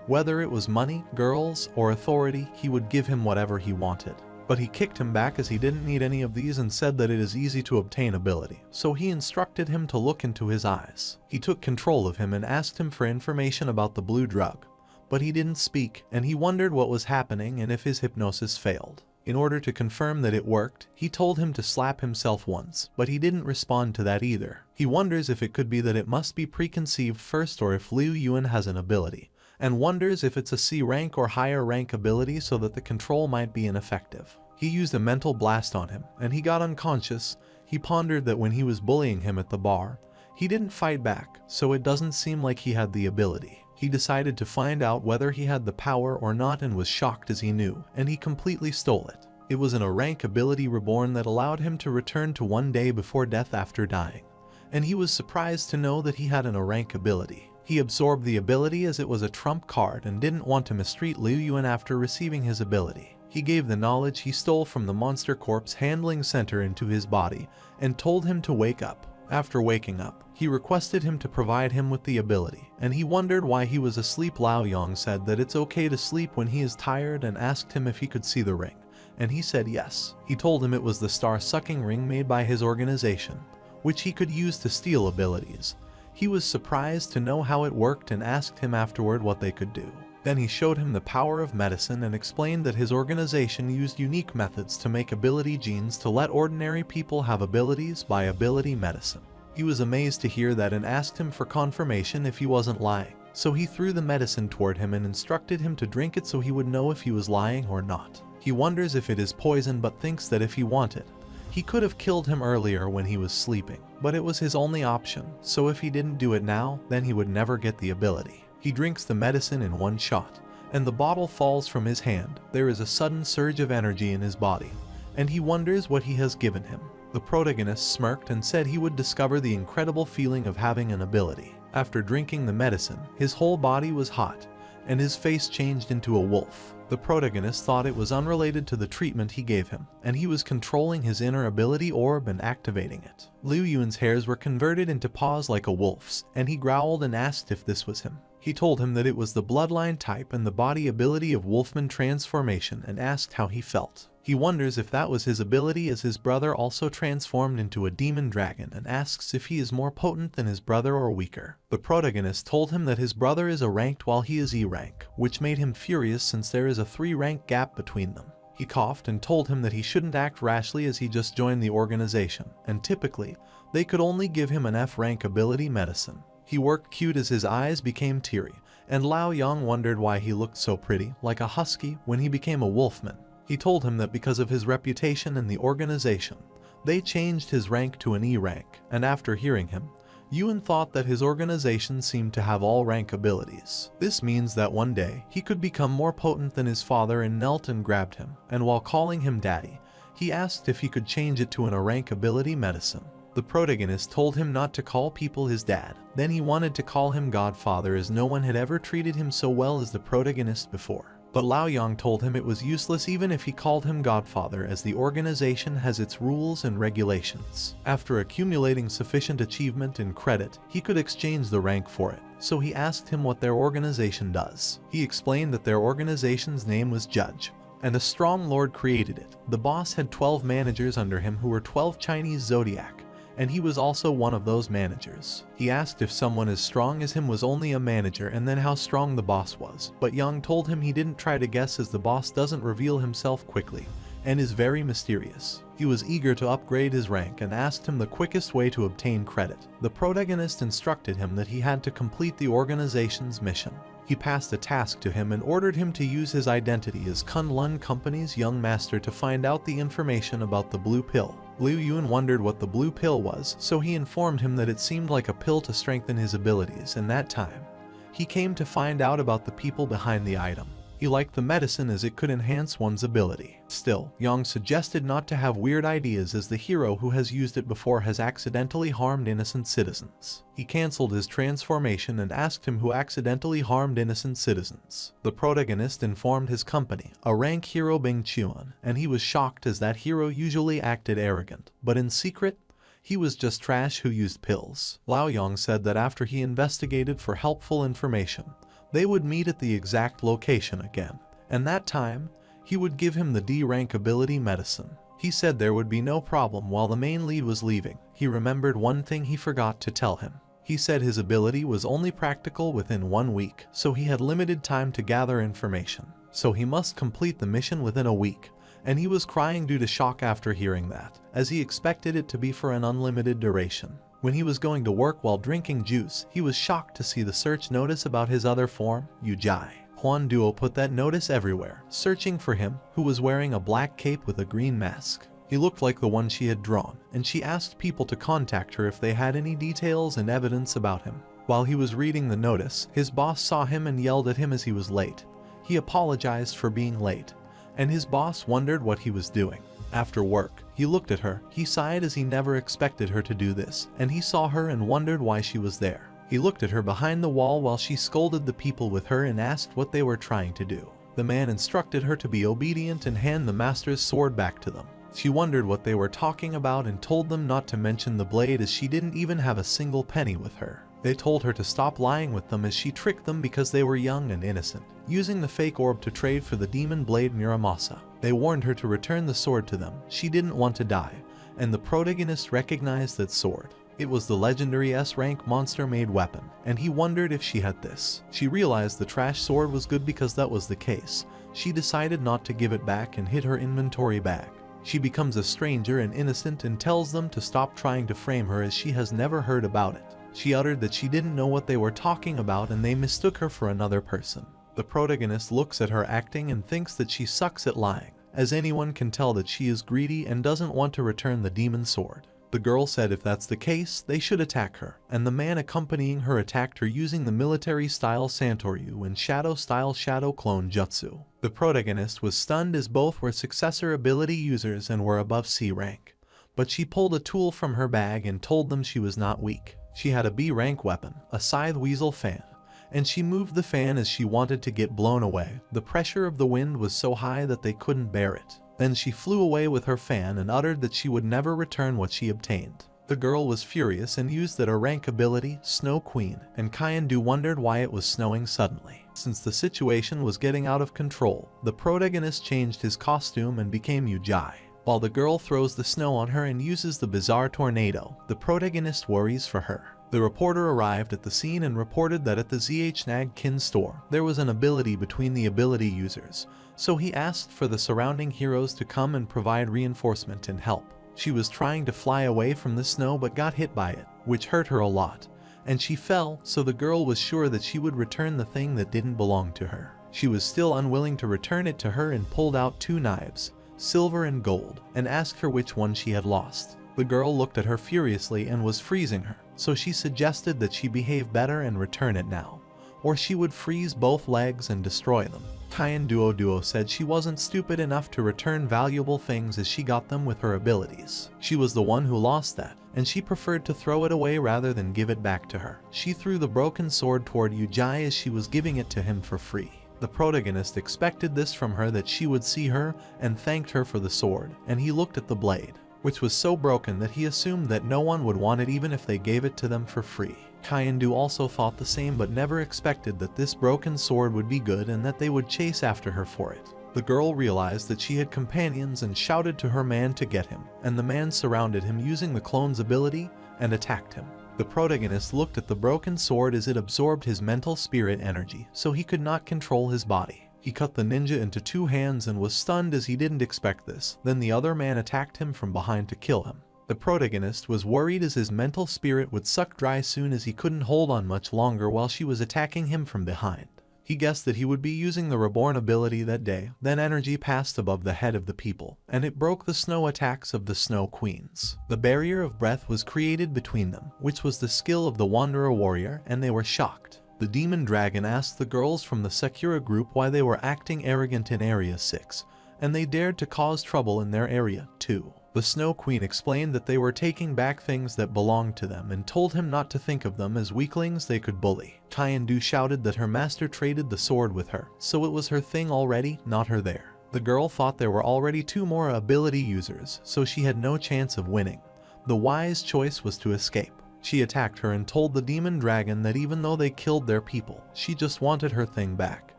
S1: Whether it was money, girls, or authority, he would give him whatever he wanted. But he kicked him back as he didn't need any of these and said that it is easy to obtain ability, so he instructed him to look into his eyes. He took control of him and asked him for information about the blue drug, but he didn't speak, and he wondered what was happening and if his hypnosis failed. In order to confirm that it worked, he told him to slap himself once, but he didn't respond to that either. He wonders if it could be that it must be preconceived first or if Liu Yuan has an ability, and wonders if it's a C rank or higher rank ability so that the control might be ineffective. He used a mental blast on him, and he got unconscious. He pondered that when he was bullying him at the bar, he didn't fight back, so it doesn't seem like he had the ability. He decided to find out whether he had the power or not and was shocked as he knew, and he completely stole it. It was an A-rank ability reborn that allowed him to return to one day before death after dying, and he was surprised to know that he had an A-rank ability. He absorbed the ability as it was a trump card and didn't want to mistreat Liu Yuan after receiving his ability. He gave the knowledge he stole from the Monster Corp's handling center into his body and told him to wake up. After waking up, he requested him to provide him with the ability, and he wondered why he was asleep. Lao Yong said that it's okay to sleep when he is tired and asked him if he could see the ring, and he said yes. He told him it was the star-sucking ring made by his organization, which he could use to steal abilities. He was surprised to know how it worked and asked him afterward what they could do. Then he showed him the power of medicine and explained that his organization used unique methods to make ability genes to let ordinary people have abilities by ability medicine. He was amazed to hear that and asked him for confirmation if he wasn't lying. So he threw the medicine toward him and instructed him to drink it so he would know if he was lying or not. He wonders if it is poison but thinks that if he wanted, he could have killed him earlier when he was sleeping, but it was his only option, so if he didn't do it now, then he would never get the ability. He drinks the medicine in one shot, and the bottle falls from his hand. There is a sudden surge of energy in his body, and he wonders what he has given him. The protagonist smirked and said he would discover the incredible feeling of having an ability. After drinking the medicine, his whole body was hot, and his face changed into a wolf. The protagonist thought it was unrelated to the treatment he gave him, and he was controlling his inner ability orb and activating it. Liu Yuan's hairs were converted into paws like a wolf's, and he growled and asked if this was him. He told him that it was the bloodline type and the body ability of Wolfman transformation and asked how he felt. He wonders if that was his ability as his brother also transformed into a demon dragon and asks if he is more potent than his brother or weaker. The protagonist told him that his brother is A-ranked while he is E-rank, which made him furious since there is a 3-rank gap between them. He coughed and told him that he shouldn't act rashly as he just joined the organization, and typically, they could only give him an F-rank ability medicine. He worked cute as his eyes became teary, and Lao Yang wondered why he looked so pretty, like a husky, when he became a wolfman. He told him that because of his reputation in the organization, they changed his rank to an E rank, and after hearing him, Yuan thought that his organization seemed to have all rank abilities. This means that one day, he could become more potent than his father and knelt and grabbed him, and while calling him daddy, he asked if he could change it to an A-rank ability medicine. The protagonist told him not to call people his dad. Then he wanted to call him Godfather as no one had ever treated him so well as the protagonist before. But Liaoyang told him it was useless even if he called him Godfather, as the organization has its rules and regulations. After accumulating sufficient achievement and credit, he could exchange the rank for it. So he asked him what their organization does. He explained that their organization's name was Judge, and a strong lord created it. The boss had 12 managers under him who were 12 Chinese zodiac, and he was also one of those managers. He asked if someone as strong as him was only a manager and then how strong the boss was, but Yang told him he didn't try to guess, as the boss doesn't reveal himself quickly and is very mysterious. He was eager to upgrade his rank and asked him the quickest way to obtain credit. The protagonist instructed him that he had to complete the organization's mission. He passed a task to him and ordered him to use his identity as Kunlun Company's young master to find out the information about the blue pill. Liu Yun wondered what the blue pill was, so he informed him that it seemed like a pill to strengthen his abilities, and that time, he came to find out about the people behind the item. He liked the medicine as it could enhance one's ability. Still, Yang suggested not to have weird ideas, as the hero who has used it before has accidentally harmed innocent citizens. He cancelled his transformation and asked him who accidentally harmed innocent citizens. The protagonist informed his company, a rank hero Bing Chuan, and he was shocked as that hero usually acted arrogant, but in secret, he was just trash who used pills. Liaoyang said that after he investigated for helpful information, they would meet at the exact location again, and that time, he would give him the D rank ability medicine. He said there would be no problem. While the main lead was leaving, he remembered one thing he forgot to tell him. He said his ability was only practical within 1 week, so he had limited time to gather information. So he must complete the mission within a week, and he was crying due to shock after hearing that, as he expected it to be for an unlimited duration. When he was going to work while drinking juice, he was shocked to see the search notice about his other form, Yujai. Huan Duo put that notice everywhere, searching for him, who was wearing a black cape with a green mask. He looked like the one she had drawn, and she asked people to contact her if they had any details and evidence about him. While he was reading the notice, his boss saw him and yelled at him as he was late. He apologized for being late, and his boss wondered what he was doing. After work, he looked at her. He sighed as he never expected her to do this, and he saw her and wondered why she was there. He looked at her behind the wall while she scolded the people with her and asked what they were trying to do. The man instructed her to be obedient and hand the master's sword back to them. She wondered what they were talking about and told them not to mention the blade, as she didn't even have a single penny with her. They told her to stop lying with them, as she tricked them because they were young and innocent, using the fake orb to trade for the demon blade Muramasa. They warned her to return the sword to them. She didn't want to die, and the protagonist recognized that sword. It was the legendary S-rank monster-made weapon, and he wondered if she had this. She realized the trash sword was good because that was the case. She decided not to give it back and hid her inventory bag. She becomes a stranger and innocent and tells them to stop trying to frame her, as she has never heard about it. She uttered that she didn't know what they were talking about, and they mistook her for another person. The protagonist looks at her acting and thinks that she sucks at lying, as anyone can tell that she is greedy and doesn't want to return the demon sword. The girl said if that's the case, they should attack her, and the man accompanying her attacked her using the military-style Santoryu and shadow-style shadow clone jutsu. The protagonist was stunned, as both were successor ability users and were above C rank. But she pulled a tool from her bag and told them she was not weak. She had a B rank weapon, a scythe weasel fan, and she moved the fan as she wanted to get blown away. The pressure of the wind was so high that they couldn't bear it. Then she flew away with her fan and uttered that she would never return what she obtained. The girl was furious and used that her rank ability, Snow Queen, and Kyan-Du wondered why it was snowing suddenly. Since the situation was getting out of control, the protagonist changed his costume and became Yujai. While the girl throws the snow on her and uses the bizarre tornado, the protagonist worries for her. The reporter arrived at the scene and reported that at the ZH Kin store, there was an ability between the ability users, so he asked for the surrounding heroes to come and provide reinforcement and help. She was trying to fly away from the snow but got hit by it, which hurt her a lot, and she fell, so the girl was sure that she would return the thing that didn't belong to her. She was still unwilling to return it to her and pulled out 2 knives, silver and gold, and asked her which one she had lost. The girl looked at her furiously and was freezing her, so she suggested that she behave better and return it now, or she would freeze both legs and destroy them. Kyan Duo said she wasn't stupid enough to return valuable things, as she got them with her abilities. She was the one who lost that, and she preferred to throw it away rather than give it back to her. She threw the broken sword toward Yujai as she was giving it to him for free. The protagonist expected this from her, that she would see her and thanked her for the sword, and he looked at the blade, which was so broken that he assumed that no one would want it even if they gave it to them for free. Kyandu also thought the same, but never expected that this broken sword would be good and that they would chase after her for it. The girl realized that she had companions and shouted to her man to get him, and the man surrounded him using the clone's ability and attacked him. The protagonist looked at the broken sword as it absorbed his mental spirit energy, so he could not control his body. He cut the ninja into 2 hands and was stunned as he didn't expect this. Then the other man attacked him from behind to kill him. The protagonist was worried as his mental spirit would suck dry soon, as he couldn't hold on much longer while she was attacking him from behind. He guessed that he would be using the reborn ability that day. Then energy passed above the head of the people, and it broke the snow attacks of the Snow Queens. The barrier of breath was created between them, which was the skill of the Wanderer Warrior, and they were shocked. The Demon Dragon asked the girls from the Sakura group why they were acting arrogant in Area 6, and they dared to cause trouble in their area, too. The Snow Queen explained that they were taking back things that belonged to them and told him not to think of them as weaklings they could bully. Kyandu shouted that her master traded the sword with her, so it was her thing already, not her there. The girl thought there were already 2 more ability users, so she had no chance of winning. The wise choice was to escape. She attacked her and told the Demon Dragon that even though they killed their people, she just wanted her thing back,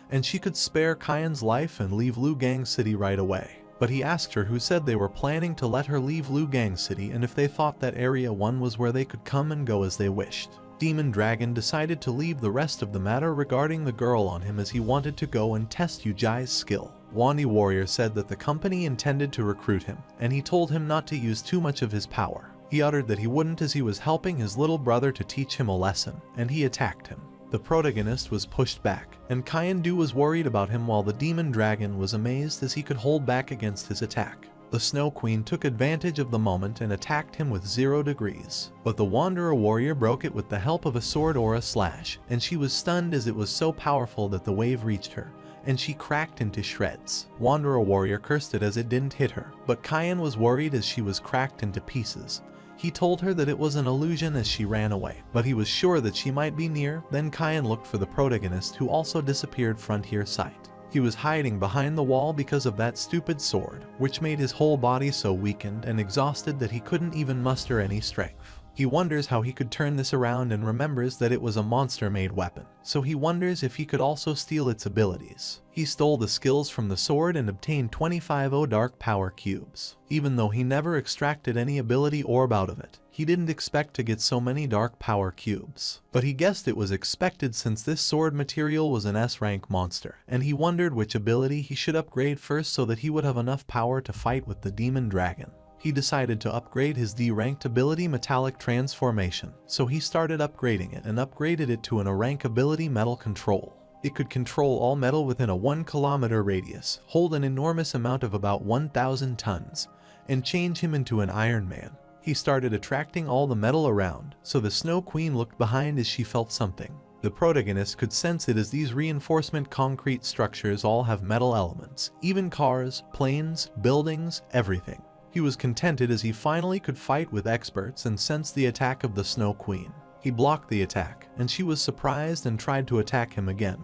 S1: and she could spare Kyan's life and leave Lugang City right away. But he asked her who said they were planning to let her leave Lugang City and if they thought that Area 1 was where they could come and go as they wished. Demon Dragon decided to leave the rest of the matter regarding the girl on him, as he wanted to go and test Ujai's skill. Wandi Warrior said that the company intended to recruit him, and he told him not to use too much of his power. He uttered that he wouldn't, as he was helping his little brother to teach him a lesson, and he attacked him. The protagonist was pushed back, and Kyandu was worried about him while the Demon Dragon was amazed as he could hold back against his attack. The Snow Queen took advantage of the moment and attacked him with 0 degrees, but the Wanderer Warrior broke it with the help of a sword or a slash, and she was stunned as it was so powerful that the wave reached her, and she cracked into shreds. Wanderer Warrior cursed it as it didn't hit her, but Kyan was worried as she was cracked into pieces. He told her that it was an illusion as she ran away, but he was sure that she might be near. Then Kyan looked for the protagonist, who also disappeared frontier sight. He was hiding behind the wall because of that stupid sword, which made his whole body so weakened and exhausted that he couldn't even muster any strength. He wonders how he could turn this around and remembers that it was a monster-made weapon, so he wonders if he could also steal its abilities. He stole the skills from the sword and obtained 25 dark power cubes. Even though he never extracted any ability orb out of it, he didn't expect to get so many dark power cubes. But he guessed it was expected since this sword material was an S-rank monster, and he wondered which ability he should upgrade first so that he would have enough power to fight with the Demon Dragon. He decided to upgrade his D-ranked ability Metallic Transformation, so he started upgrading it and upgraded it to an A-rank ability Metal Control. It could control all metal within a 1 kilometer radius, hold an enormous amount of about 1,000 tons, and change him into an Iron Man. He started attracting all the metal around, so the Snow Queen looked behind as she felt something. The protagonist could sense it, as these reinforcement concrete structures all have metal elements, even cars, planes, buildings, everything. He was contented as he finally could fight with experts and sensed the attack of the Snow Queen. He blocked the attack, and she was surprised and tried to attack him again,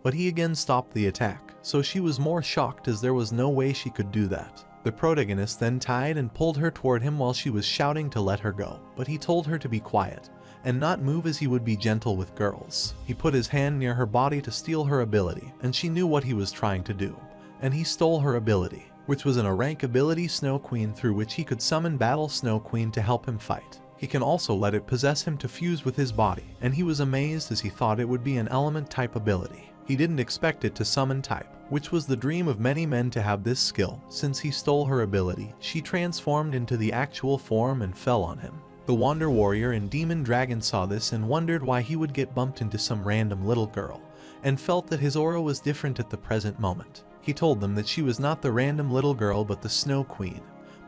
S1: but he again stopped the attack, so she was more shocked as there was no way she could do that. The protagonist then tied and pulled her toward him while she was shouting to let her go, but he told her to be quiet and not move, as he would be gentle with girls. He put his hand near her body to steal her ability, and she knew what he was trying to do, and he stole her ability, which was an A-rank ability Snow Queen, through which he could summon Battle Snow Queen to help him fight. He can also let it possess him to fuse with his body, and he was amazed as he thought it would be an element type ability. He didn't expect it to summon type, which was the dream of many men to have this skill. Since he stole her ability, she transformed into the actual form and fell on him. The Wander Warrior and Demon Dragon saw this and wondered why he would get bumped into some random little girl, and felt that his aura was different at the present moment. He told them that she was not the random little girl but the Snow Queen,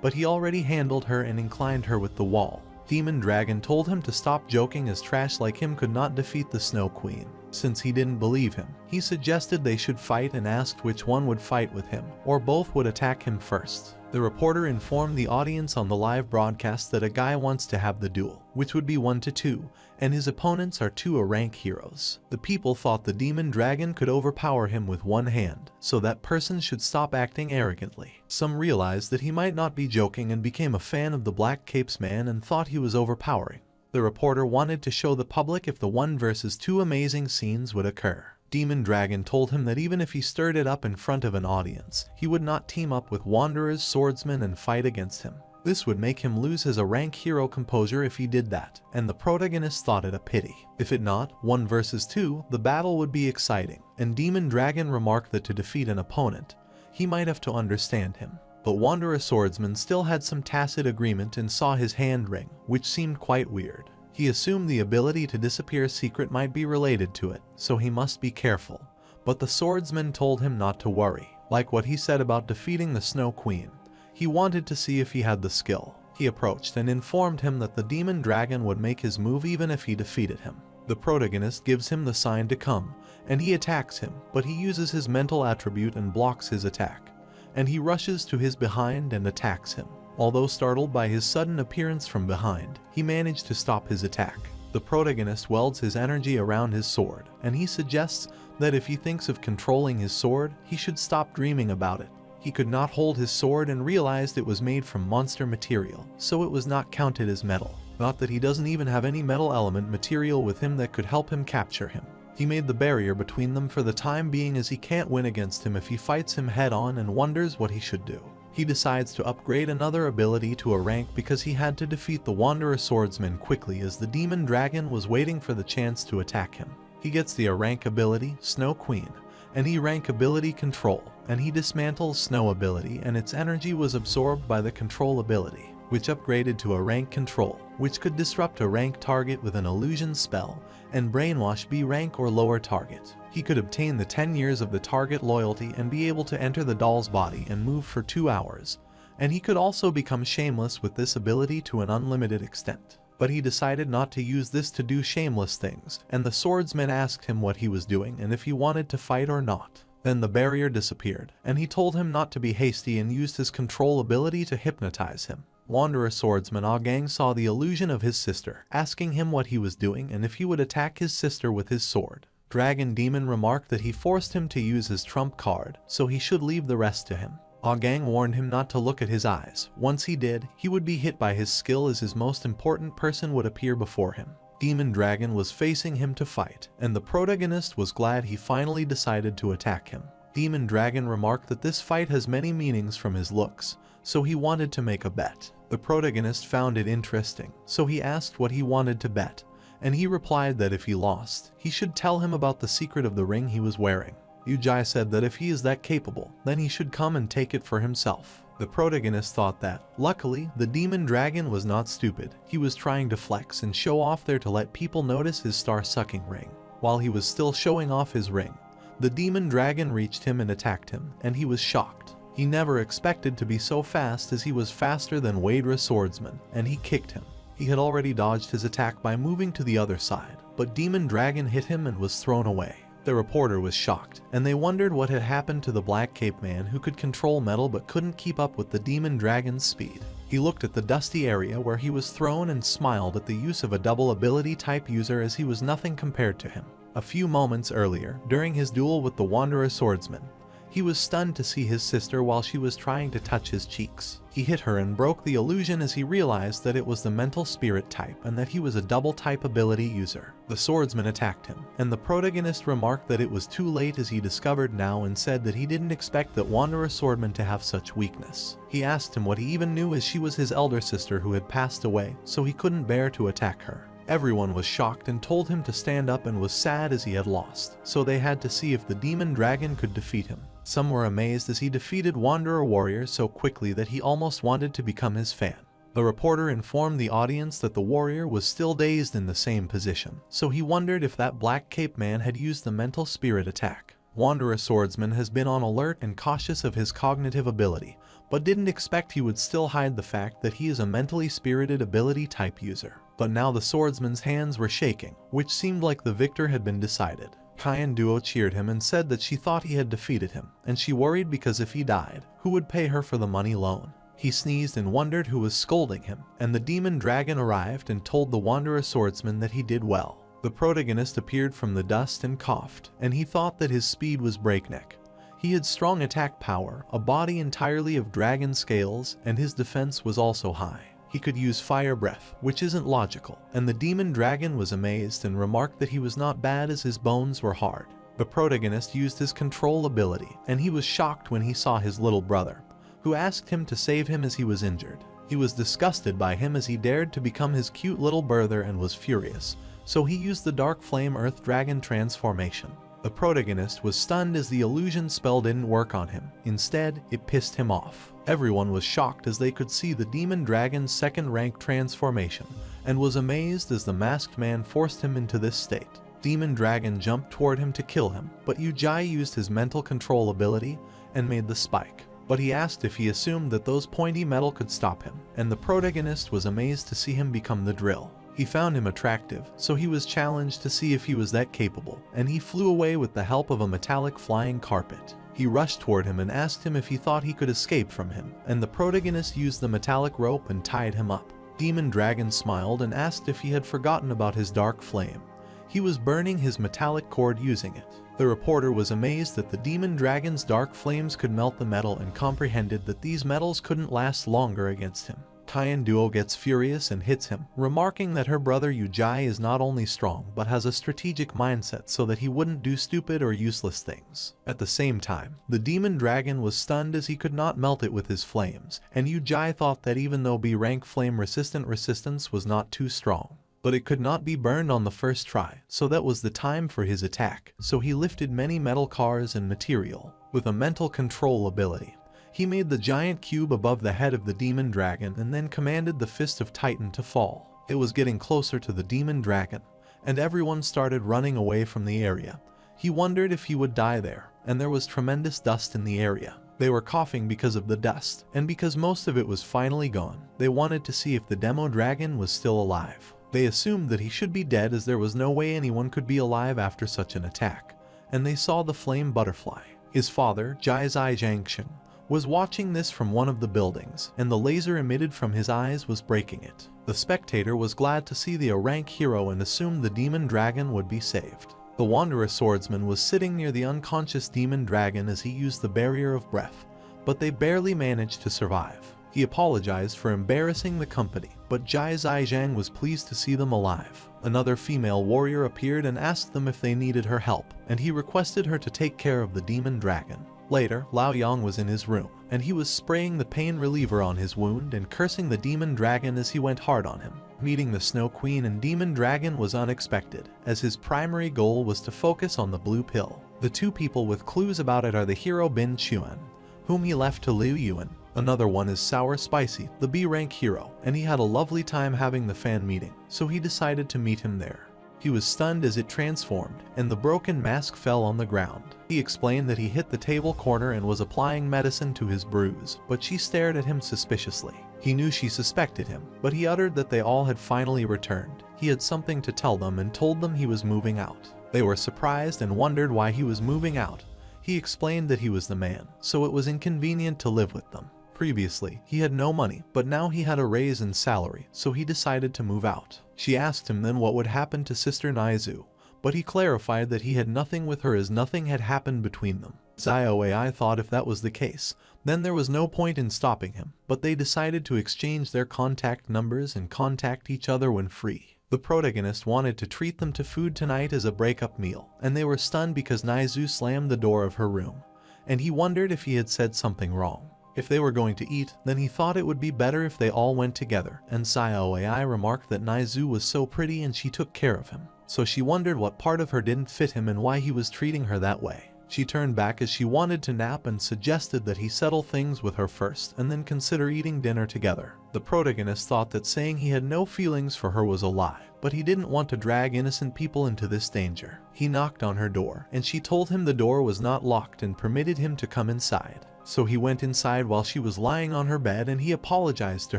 S1: but he already handled her and inclined her with the wall. Demon Dragon told him to stop joking, as trash like him could not defeat the Snow Queen. Since he didn't believe him, he suggested they should fight and asked which one would fight with him, or both would attack him first. The reporter informed the audience on the live broadcast that a guy wants to have the duel, which would be 1-2, and his opponents are 2 rank heroes. The people thought the demon dragon could overpower him with one hand, so that person should stop acting arrogantly. Some realized that he might not be joking and became a fan of the Black Capes man and thought he was overpowering. The reporter wanted to show the public if the 1 versus 2 amazing scenes would occur. Demon Dragon told him that even if he stirred it up in front of an audience, he would not team up with Wanderer's swordsman and fight against him. This would make him lose his rank hero composure if he did that, and the protagonist thought it a pity. If it not, 1 versus 2, the battle would be exciting, and Demon Dragon remarked that to defeat an opponent, he might have to understand him. But Wanderer Swordsman still had some tacit agreement and saw his hand ring, which seemed quite weird. He assumed the ability to disappear secret might be related to it, so he must be careful. But the swordsman told him not to worry, like what he said about defeating the Snow Queen. He wanted to see if he had the skill. He approached and informed him that the demon dragon would make his move even if he defeated him. The protagonist gives him the sign to come, and he attacks him, but he uses his mental attribute and blocks his attack. And he rushes to his behind and attacks him. Although startled by his sudden appearance from behind, he managed to stop his attack. The protagonist welds his energy around his sword, and he suggests that if he thinks of controlling his sword, he should stop dreaming about it. He could not hold his sword and realized it was made from monster material, so it was not counted as metal. Not that he doesn't even have any metal element material with him that could help him capture him. He made the barrier between them for the time being as he can't win against him if he fights him head on and wonders what he should do. He decides to upgrade another ability to a rank because he had to defeat the Wanderer Swordsman quickly as the Demon Dragon was waiting for the chance to attack him. He gets the rank ability, Snow Queen, and rank ability Control, and he dismantles Snow ability and its energy was absorbed by the Control ability, which upgraded to a rank Control, which could disrupt a rank target with an illusion spell and brainwash B rank or lower target. He could obtain the 10 years of the target loyalty and be able to enter the doll's body and move for 2 hours, and he could also become shameless with this ability to an unlimited extent. But he decided not to use this to do shameless things, and the swordsman asked him what he was doing and if he wanted to fight or not. Then the barrier disappeared, and he told him not to be hasty and used his control ability to hypnotize him. Wanderer Swordsman Agang saw the illusion of his sister, asking him what he was doing and if he would attack his sister with his sword. Dragon Demon remarked that he forced him to use his trump card, so he should leave the rest to him. Agang warned him not to look at his eyes. Once he did, he would be hit by his skill as his most important person would appear before him. Demon Dragon was facing him to fight, and the protagonist was glad he finally decided to attack him. Demon Dragon remarked that this fight has many meanings from his looks, so he wanted to make a bet. The protagonist found it interesting, so he asked what he wanted to bet, and he replied that if he lost, he should tell him about the secret of the ring he was wearing. Ujai said that if he is that capable, then he should come and take it for himself. The protagonist thought that, luckily, the demon dragon was not stupid. He was trying to flex and show off there to let people notice his star-sucking ring. While he was still showing off his ring, the demon dragon reached him and attacked him, and he was shocked. He never expected to be so fast as he was faster than Wadra Swordsman, and he kicked him. He had already dodged his attack by moving to the other side, but Demon Dragon hit him and was thrown away. The reporter was shocked, and they wondered what had happened to the Black Cape man who could control metal but couldn't keep up with the Demon Dragon's speed. He looked at the dusty area where he was thrown and smiled at the use of a double ability type user as he was nothing compared to him. A few moments earlier, during his duel with the Wanderer Swordsman, he was stunned to see his sister while she was trying to touch his cheeks. He hit her and broke the illusion as he realized that it was the mental spirit type and that he was a double type ability user. The swordsman attacked him, and the protagonist remarked that it was too late as he discovered now and said that he didn't expect that Wanderer Swordman to have such weakness. He asked him what he even knew as she was his elder sister who had passed away, so he couldn't bear to attack her. Everyone was shocked and told him to stand up and was sad as he had lost, so they had to see if the demon dragon could defeat him. Some were amazed as he defeated Wanderer Warrior so quickly that he almost wanted to become his fan. The reporter informed the audience that the warrior was still dazed in the same position, so he wondered if that Black Cape man had used the mental spirit attack. Wanderer Swordsman has been on alert and cautious of his cognitive ability, but didn't expect he would still hide the fact that he is a mentally spirited ability type user. But now the swordsman's hands were shaking, which seemed like the victor had been decided. Kyan Duo cheered him and said that she thought he had defeated him, and she worried because if he died, who would pay her for the money loan? He sneezed and wondered who was scolding him, and the demon dragon arrived and told the wanderer swordsman that he did well. The protagonist appeared from the dust and coughed, and he thought that his speed was breakneck. He had strong attack power, a body entirely of dragon scales, and his defense was also high. He could use fire breath, which isn't logical, and the demon dragon was amazed and remarked that he was not bad as his bones were hard. The protagonist used his control ability, and he was shocked when he saw his little brother, who asked him to save him as he was injured. He was disgusted by him as he dared to become his cute little brother and was furious, so he used the dark flame earth dragon transformation. The protagonist was stunned as the illusion spell didn't work on him. Instead, it pissed him off. Everyone was shocked as they could see the demon dragon's second rank transformation, and was amazed as the masked man forced him into this state. Demon dragon jumped toward him to kill him, but Ujai used his mental control ability and made the spike. But he asked if he assumed that those pointy metal could stop him, and the protagonist was amazed to see him become the drill. He found him attractive, so he was challenged to see if he was that capable, and he flew away with the help of a metallic flying carpet. He rushed toward him and asked him if he thought he could escape from him, and the protagonist used the metallic rope and tied him up. Demon Dragon smiled and asked if he had forgotten about his dark flame. He was burning his metallic cord using it. The reporter was amazed that the demon dragon's dark flames could melt the metal and comprehended that these metals couldn't last longer against him. Tyan Duo gets furious and hits him, remarking that her brother Ujai is not only strong but has a strategic mindset so that he wouldn't do stupid or useless things. At the same time, the demon dragon was stunned as he could not melt it with his flames, and Ujai thought that even though B-rank flame resistance was not too strong, but it could not be burned on the first try, so that was the time for his attack. So he lifted many metal cars and material. With a mental control ability, he made the giant cube above the head of the demon dragon and then commanded the fist of Titan to fall. It was getting closer to the demon dragon, and everyone started running away from the area. He wondered if he would die there, and there was tremendous dust in the area. They were coughing because of the dust, and because most of it was finally gone, they wanted to see if the demo dragon was still alive. They assumed that he should be dead as there was no way anyone could be alive after such an attack, and they saw the flame butterfly. His father, Jaizai Jiangxing, was watching this from one of the buildings, and the laser emitted from his eyes was breaking it. The spectator was glad to see the A-rank hero and assumed the demon dragon would be saved. The wanderer swordsman was sitting near the unconscious demon dragon as he used the barrier of breath, but they barely managed to survive. He apologized for embarrassing the company, but Jai Zizhang was pleased to see them alive. Another female warrior appeared and asked them if they needed her help, and he requested her to take care of the demon dragon. Later, Lao Yang was in his room, and he was spraying the pain reliever on his wound and cursing the demon dragon as he went hard on him. Meeting the Snow Queen and demon dragon was unexpected, as his primary goal was to focus on the blue pill. The two people with clues about it are the hero Bin Chuan, whom he left to Liu Yuan. Another one is Sour Spicy, the B-rank hero, and he had a lovely time having the fan meeting, so he decided to meet him there. He was stunned as it transformed, and the broken mask fell on the ground. He explained that he hit the table corner and was applying medicine to his bruise, but she stared at him suspiciously. He knew she suspected him, but he uttered that they all had finally returned. He had something to tell them and told them he was moving out. They were surprised and wondered why he was moving out. He explained that he was the man, so it was inconvenient to live with them. Previously, he had no money, but now he had a raise in salary, so he decided to move out. She asked him then what would happen to Sister Naizu, but he clarified that he had nothing with her as nothing had happened between them. Zioai thought if that was the case, then there was no point in stopping him, but they decided to exchange their contact numbers and contact each other when free. The protagonist wanted to treat them to food tonight as a breakup meal, and they were stunned because Naizu slammed the door of her room, and he wondered if he had said something wrong. If they were going to eat, then he thought it would be better if they all went together, and Xiaoai remarked that Naizu was so pretty and she took care of him. So she wondered what part of her didn't fit him and why he was treating her that way. She turned back as she wanted to nap and suggested that he settle things with her first and then consider eating dinner together. The protagonist thought that saying he had no feelings for her was a lie, but he didn't want to drag innocent people into this danger. He knocked on her door, and she told him the door was not locked and permitted him to come inside. So he went inside while she was lying on her bed and he apologized to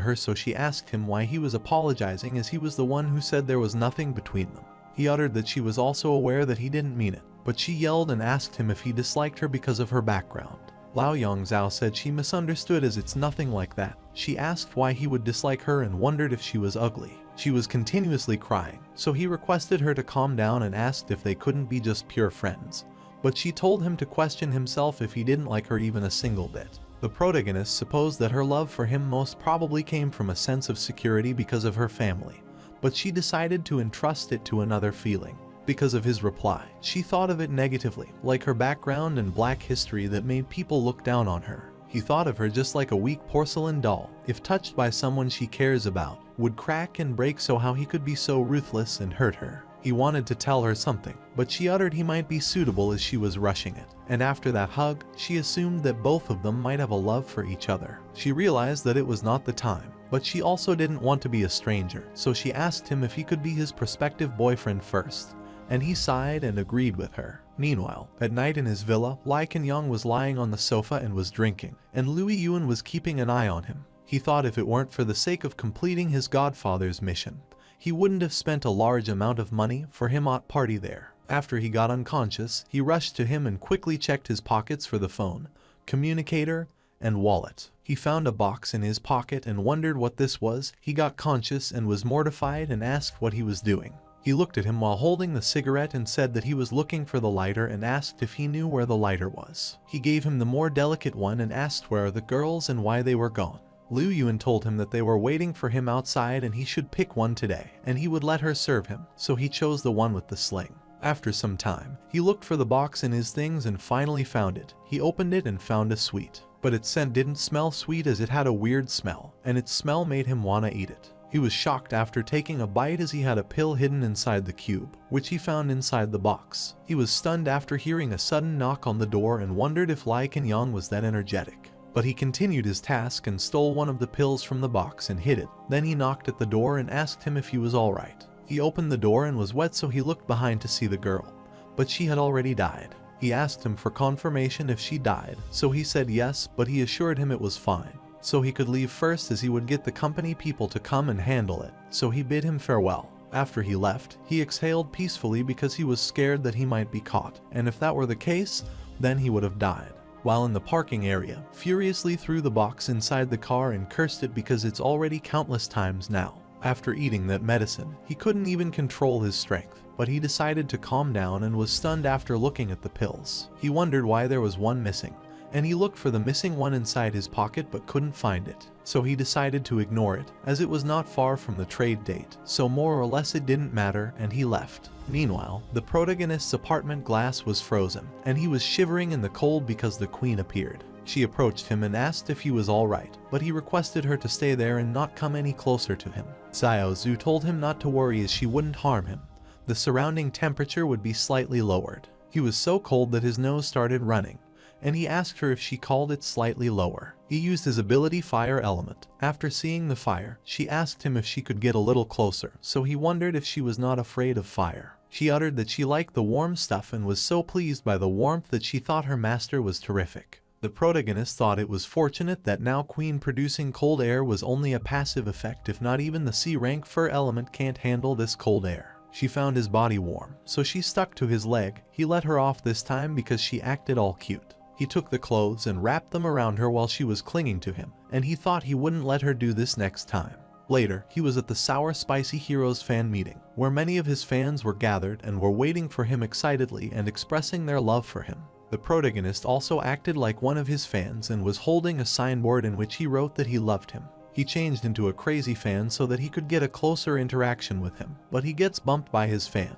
S1: her, so she asked him why he was apologizing as he was the one who said there was nothing between them. He uttered that she was also aware that he didn't mean it, but she yelled and asked him if he disliked her because of her background. Lao Yongzhao said she misunderstood as it's nothing like that. She asked why he would dislike her and wondered if she was ugly. She was continuously crying, so he requested her to calm down and asked if they couldn't be just pure friends. But she told him to question himself if he didn't like her even a single bit. The protagonist supposed that her love for him most probably came from a sense of security because of her family, but she decided to entrust it to another feeling. Because of his reply, she thought of it negatively, like her background and black history that made people look down on her. He thought of her just like a weak porcelain doll, if touched by someone she cares about, would crack and break, so how he could be so ruthless and hurt her. He wanted to tell her something, but she uttered he might be suitable as she was rushing it. And after that hug, she assumed that both of them might have a love for each other. She realized that it was not the time, but she also didn't want to be a stranger, so she asked him if he could be his prospective boyfriend first. And he sighed and agreed with her. Meanwhile, at night in his villa, Lai Kenyang was lying on the sofa and was drinking, and Louis Yuan was keeping an eye on him. He thought if it weren't for the sake of completing his godfather's mission, he wouldn't have spent a large amount of money for him at party there. After he got unconscious, he rushed to him and quickly checked his pockets for the phone, communicator, and wallet. He found a box in his pocket and wondered what this was. He got conscious and was mortified and asked what he was doing. He looked at him while holding the cigarette and said that he was looking for the lighter and asked if he knew where the lighter was. He gave him the more delicate one and asked where the girls and why they were gone. Liu Yuan told him that they were waiting for him outside and he should pick one today, and he would let her serve him, so he chose the one with the sling. After some time, he looked for the box in his things and finally found it. He opened it and found a sweet, but its scent didn't smell sweet as it had a weird smell, and its smell made him wanna eat it. He was shocked after taking a bite as he had a pill hidden inside the cube, which he found inside the box. He was stunned after hearing a sudden knock on the door and wondered if Lai Kenyang was that energetic. But he continued his task and stole one of the pills from the box and hid it. Then he knocked at the door and asked him if he was alright. He opened the door and was wet, so he looked behind to see the girl, but she had already died. He asked him for confirmation if she died, so he said yes, but he assured him it was fine, so he could leave first as he would get the company people to come and handle it, so he bid him farewell. After he left, he exhaled peacefully because he was scared that he might be caught, and if that were the case, then he would have died. While in the parking area, furiously threw the box inside the car and cursed it because it's already countless times now. After eating that medicine, he couldn't even control his strength, but he decided to calm down and was stunned after looking at the pills. He wondered why there was one missing, and he looked for the missing one inside his pocket but couldn't find it. So he decided to ignore it, as it was not far from the trade date, so more or less it didn't matter, and he left. Meanwhile, the protagonist's apartment glass was frozen, and he was shivering in the cold because the queen appeared. She approached him and asked if he was alright, but he requested her to stay there and not come any closer to him. Xiao Zhu told him not to worry as she wouldn't harm him. The surrounding temperature would be slightly lowered. He was so cold that his nose started running, and he asked her if she called it slightly lower. He used his ability Fire Element. After seeing the fire, she asked him if she could get a little closer, so he wondered if she was not afraid of fire. She uttered that she liked the warm stuff and was so pleased by the warmth that she thought her master was terrific. The protagonist thought it was fortunate that now Queen producing cold air was only a passive effect, if not even the C-rank fur element can't handle this cold air. She found his body warm, so she stuck to his leg. He let her off this time because she acted all cute. He took the clothes and wrapped them around her while she was clinging to him, and he thought he wouldn't let her do this next time. Later, he was at the Sour Spicy Heroes fan meeting, where many of his fans were gathered and were waiting for him excitedly and expressing their love for him. The protagonist also acted like one of his fans and was holding a signboard in which he wrote that he loved him. He changed into a crazy fan so that he could get a closer interaction with him, but he gets bumped by his fan,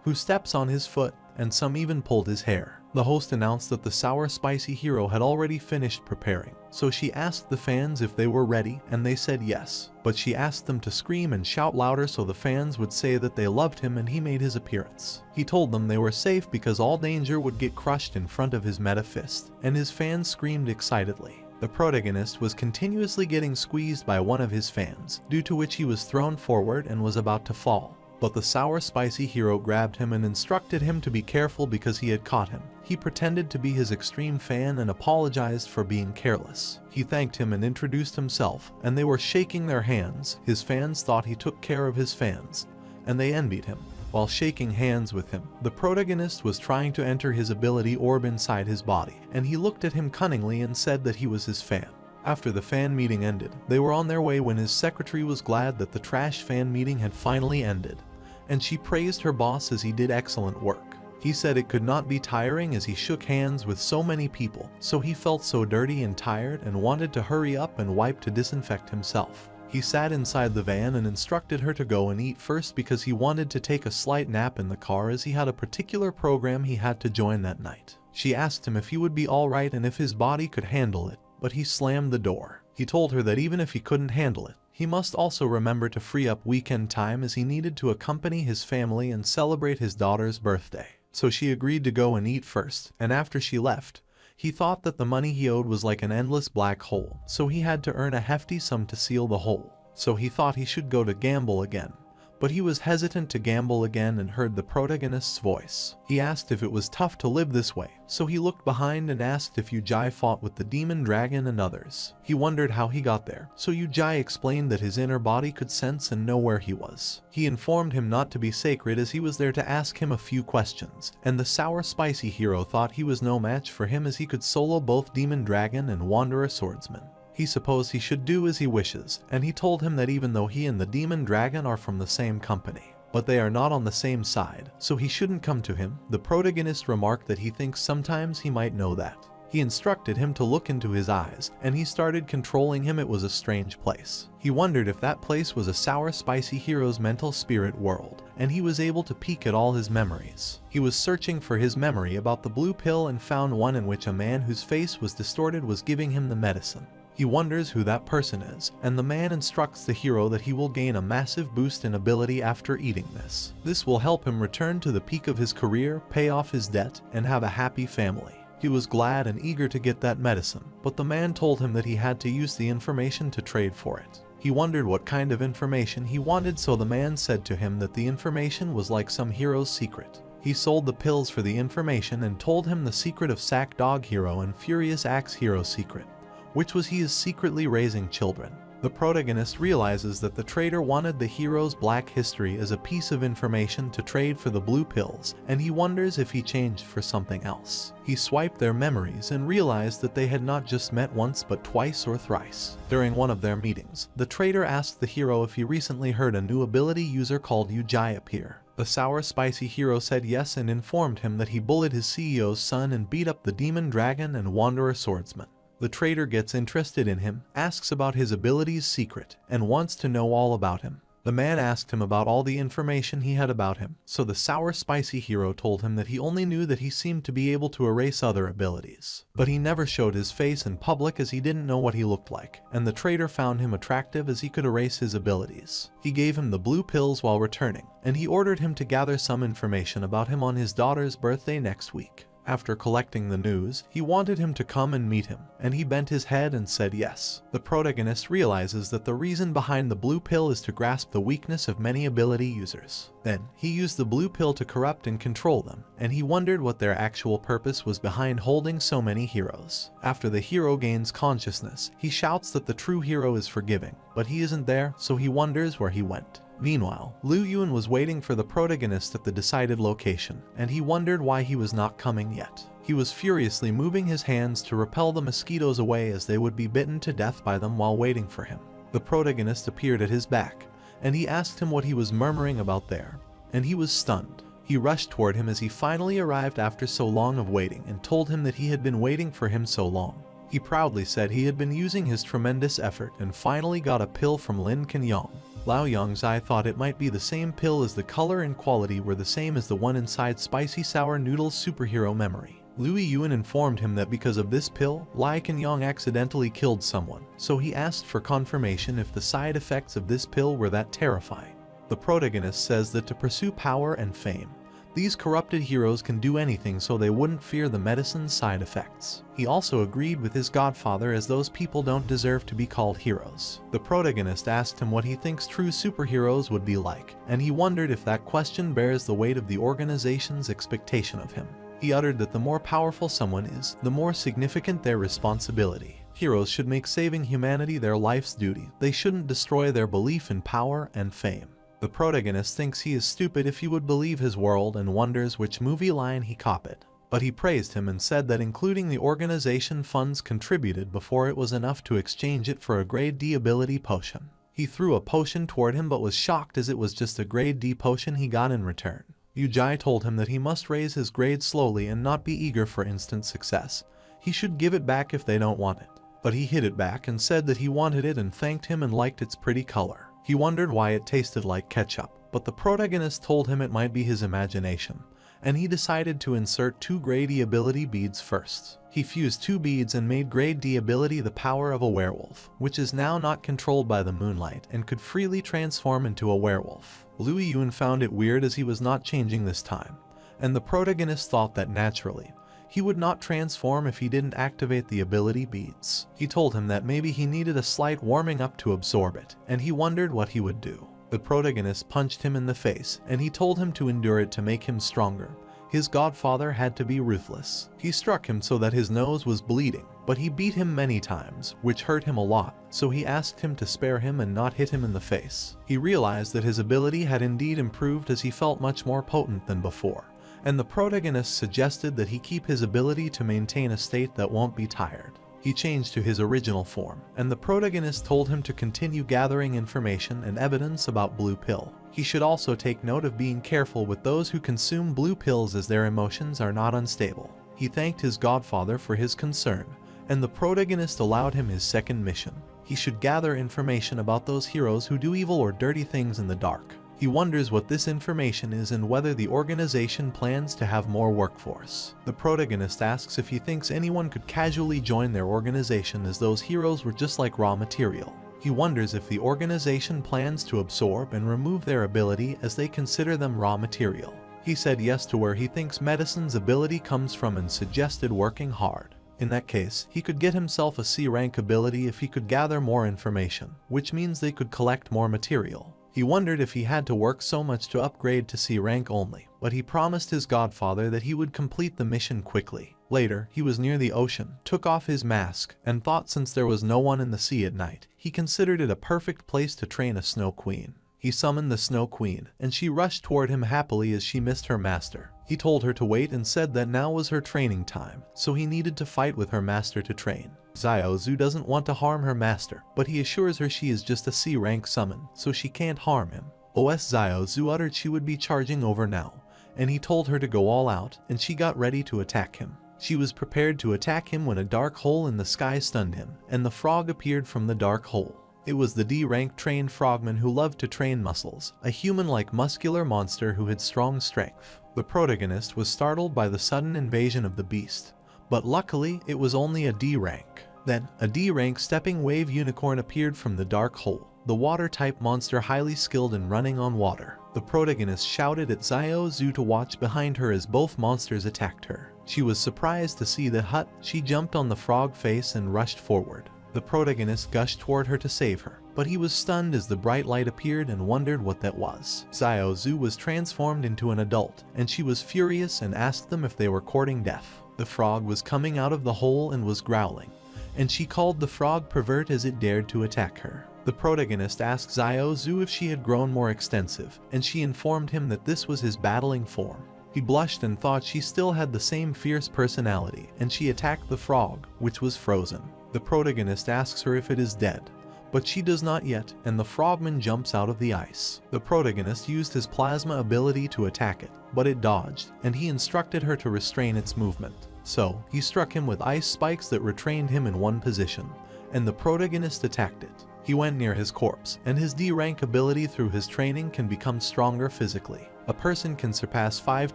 S1: who steps on his foot, and some even pulled his hair. The host announced that the Sour Spicy Hero had already finished preparing, so she asked the fans if they were ready, and they said yes, but she asked them to scream and shout louder so the fans would say that they loved him, and he made his appearance. He told them they were safe because all danger would get crushed in front of his meta fist, and his fans screamed excitedly. The protagonist was continuously getting squeezed by one of his fans, due to which he was thrown forward and was about to fall. But the Sour Spicy Hero grabbed him and instructed him to be careful because he had caught him. He pretended to be his extreme fan and apologized for being careless. He thanked him and introduced himself, and they were shaking their hands. His fans thought he took care of his fans, and they envied him. While shaking hands with him, the protagonist was trying to enter his ability orb inside his body, and he looked at him cunningly and said that he was his fan. After the fan meeting ended, they were on their way when his secretary was glad that the trash fan meeting had finally ended, and she praised her boss as he did excellent work. He said it could not be tiring as he shook hands with so many people, so he felt so dirty and tired and wanted to hurry up and wipe to disinfect himself. He sat inside the van and instructed her to go and eat first because he wanted to take a slight nap in the car as he had a particular program he had to join that night. She asked him if he would be alright and if his body could handle it, but he slammed the door. He told her that even if he couldn't handle it, he must also remember to free up weekend time as he needed to accompany his family and celebrate his daughter's birthday. So she agreed to go and eat first, and after she left, he thought that the money he owed was like an endless black hole, so he had to earn a hefty sum to seal the hole. So he thought he should go to gamble again. But he was hesitant to gamble again and heard the protagonist's voice. He asked if it was tough to live this way, so he looked behind and asked if Ujai fought with the demon dragon and others. He wondered how he got there, so Ujai explained that his inner body could sense and know where he was. He informed him not to be sacred as he was there to ask him a few questions, and the sour spicy hero thought he was no match for him as he could solo both demon dragon and wanderer swordsman. He supposed he should do as he wishes, and he told him that even though he and the demon dragon are from the same company, but they are not on the same side, so he shouldn't come to him. The protagonist remarked that he thinks sometimes he might know that. He instructed him to look into his eyes, and he started controlling him. It was a strange place. He wondered if that place was a sour spicy hero's mental spirit world, and he was able to peek at all his memories. He was searching for his memory about the blue pill and found one in which a man whose face was distorted was giving him the medicine. He wonders who that person is, and the man instructs the hero that he will gain a massive boost in ability after eating this. This will help him return to the peak of his career, pay off his debt, and have a happy family. He was glad and eager to get that medicine, but the man told him that he had to use the information to trade for it. He wondered what kind of information he wanted, so the man said to him that the information was like some hero's secret. He sold the pills for the information and told him the secret of Sack Dog Hero and Furious Axe Hero secret, which was he is secretly raising children. The protagonist realizes that the trader wanted the hero's black history as a piece of information to trade for the blue pills, and he wonders if he changed for something else. He swiped their memories and realized that they had not just met once but twice or thrice. During one of their meetings, the trader asked the hero if he recently heard a new ability user called Ujai appear. The sour spicy hero said yes and informed him that he bullied his CEO's son and beat up the demon dragon and wanderer swordsman. The trader gets interested in him, asks about his abilities' secret, and wants to know all about him. The man asked him about all the information he had about him, so the sour spicy hero told him that he only knew that he seemed to be able to erase other abilities. But he never showed his face in public as he didn't know what he looked like, and the trader found him attractive as he could erase his abilities. He gave him the blue pills while returning, and he ordered him to gather some information about him on his daughter's birthday next week. After collecting the news, he wanted him to come and meet him, and he bent his head and said yes. The protagonist realizes that the reason behind the blue pill is to grasp the weakness of many ability users. Then, he used the blue pill to corrupt and control them, and he wondered what their actual purpose was behind holding so many heroes. After the hero gains consciousness, he shouts that the true hero is forgiving, but he isn't there, so he wonders where he went. Meanwhile, Liu Yun was waiting for the protagonist at the decided location, and he wondered why he was not coming yet. He was furiously moving his hands to repel the mosquitoes away as they would be bitten to death by them while waiting for him. The protagonist appeared at his back, and he asked him what he was murmuring about there, and he was stunned. He rushed toward him as he finally arrived after so long of waiting and told him that he had been waiting for him so long. He proudly said he had been using his tremendous effort and finally got a pill from Lin Kenyang. Lao Yang's eye thought it might be the same pill as the color and quality were the same as the one inside Spicy Sour Noodle's superhero memory. Louis Yuan informed him that because of this pill, Lai Kenyang accidentally killed someone, so he asked for confirmation if the side effects of this pill were that terrifying. The protagonist says that to pursue power and fame, these corrupted heroes can do anything so they wouldn't fear the medicine's side effects. He also agreed with his godfather as those people don't deserve to be called heroes. The protagonist asked him what he thinks true superheroes would be like, and he wondered if that question bears the weight of the organization's expectation of him. He uttered that the more powerful someone is, the more significant their responsibility. Heroes should make saving humanity their life's duty. They shouldn't destroy their belief in power and fame. The protagonist thinks he is stupid if he would believe his world and wonders which movie line he copied. But he praised him and said that including the organization funds contributed before it was enough to exchange it for a grade D ability potion. He threw a potion toward him but was shocked as it was just a grade D potion he got in return. Yujai told him that he must raise his grade slowly and not be eager for instant success. He should give it back if they don't want it. But he hid it back and said that he wanted it and thanked him and liked its pretty color. He wondered why it tasted like ketchup, but the protagonist told him it might be his imagination, and he decided to insert 2 grade E ability beads first. He fused 2 beads and made grade D ability the power of a werewolf, which is now not controlled by the moonlight and could freely transform into a werewolf. Liu Yun found it weird as he was not changing this time, and the protagonist thought that naturally, he would not transform if he didn't activate the ability beads. He told him that maybe he needed a slight warming up to absorb it, and he wondered what he would do. The protagonist punched him in the face, and he told him to endure it to make him stronger. His godfather had to be ruthless. He struck him so that his nose was bleeding, but he beat him many times, which hurt him a lot, so he asked him to spare him and not hit him in the face. He realized that his ability had indeed improved as he felt much more potent than before, and the protagonist suggested that he keep his ability to maintain a state that won't be tired. He changed to his original form, and the protagonist told him to continue gathering information and evidence about blue pill. He should also take note of being careful with those who consume blue pills as their emotions are not unstable. He thanked his godfather for his concern, and the protagonist allowed him his second mission. He should gather information about those heroes who do evil or dirty things in the dark. He wonders what this information is and whether the organization plans to have more workforce. The protagonist asks if he thinks anyone could casually join their organization as those heroes were just like raw material. He wonders if the organization plans to absorb and remove their ability as they consider them raw material. He said yes to where he thinks medicine's ability comes from and suggested working hard. In that case, he could get himself a C rank ability if he could gather more information, which means they could collect more material. He wondered if he had to work so much to upgrade to C rank only, but he promised his godfather that he would complete the mission quickly. Later, he was near the ocean, took off his mask, and thought since there was no one in the sea at night, he considered it a perfect place to train a snow queen. He summoned the Snow Queen, and she rushed toward him happily as she missed her master. He told her to wait and said that now was her training time, so he needed to fight with her master to train. Xiao Zhu doesn't want to harm her master, but he assures her she is just a C-rank summon, so she can't harm him. Xiao Zhu uttered she would be charging over now, and he told her to go all out, and she got ready to attack him. She was prepared to attack him when a dark hole in the sky stunned him, and the frog appeared from the dark hole. It was the D-rank trained frogman who loved to train muscles, a human-like muscular monster who had strong strength. The protagonist was startled by the sudden invasion of the beast, but luckily it was only a D-rank. Then, a D-rank stepping wave unicorn appeared from the dark hole, the water-type monster highly skilled in running on water. The protagonist shouted at Xiao Zhu to watch behind her as both monsters attacked her. She was surprised to see the hut. She jumped on the frog face and rushed forward. The protagonist gushed toward her to save her, but he was stunned as the bright light appeared and wondered what that was. Xiao Zhu was transformed into an adult, and she was furious and asked them if they were courting death. The frog was coming out of the hole and was growling, and she called the frog pervert as it dared to attack her. The protagonist asked Xiao Zhu if she had grown more extensive, and she informed him that this was his battling form. He blushed and thought she still had the same fierce personality, and she attacked the frog, which was frozen. The protagonist asks her if it is dead, but she does not yet, and the frogman jumps out of the ice. The protagonist used his plasma ability to attack it, but it dodged, and he instructed her to restrain its movement. So, he struck him with ice spikes that retrained him in one position, and the protagonist attacked it. He went near his corpse, and his D-rank ability through his training can become stronger physically. A person can surpass 5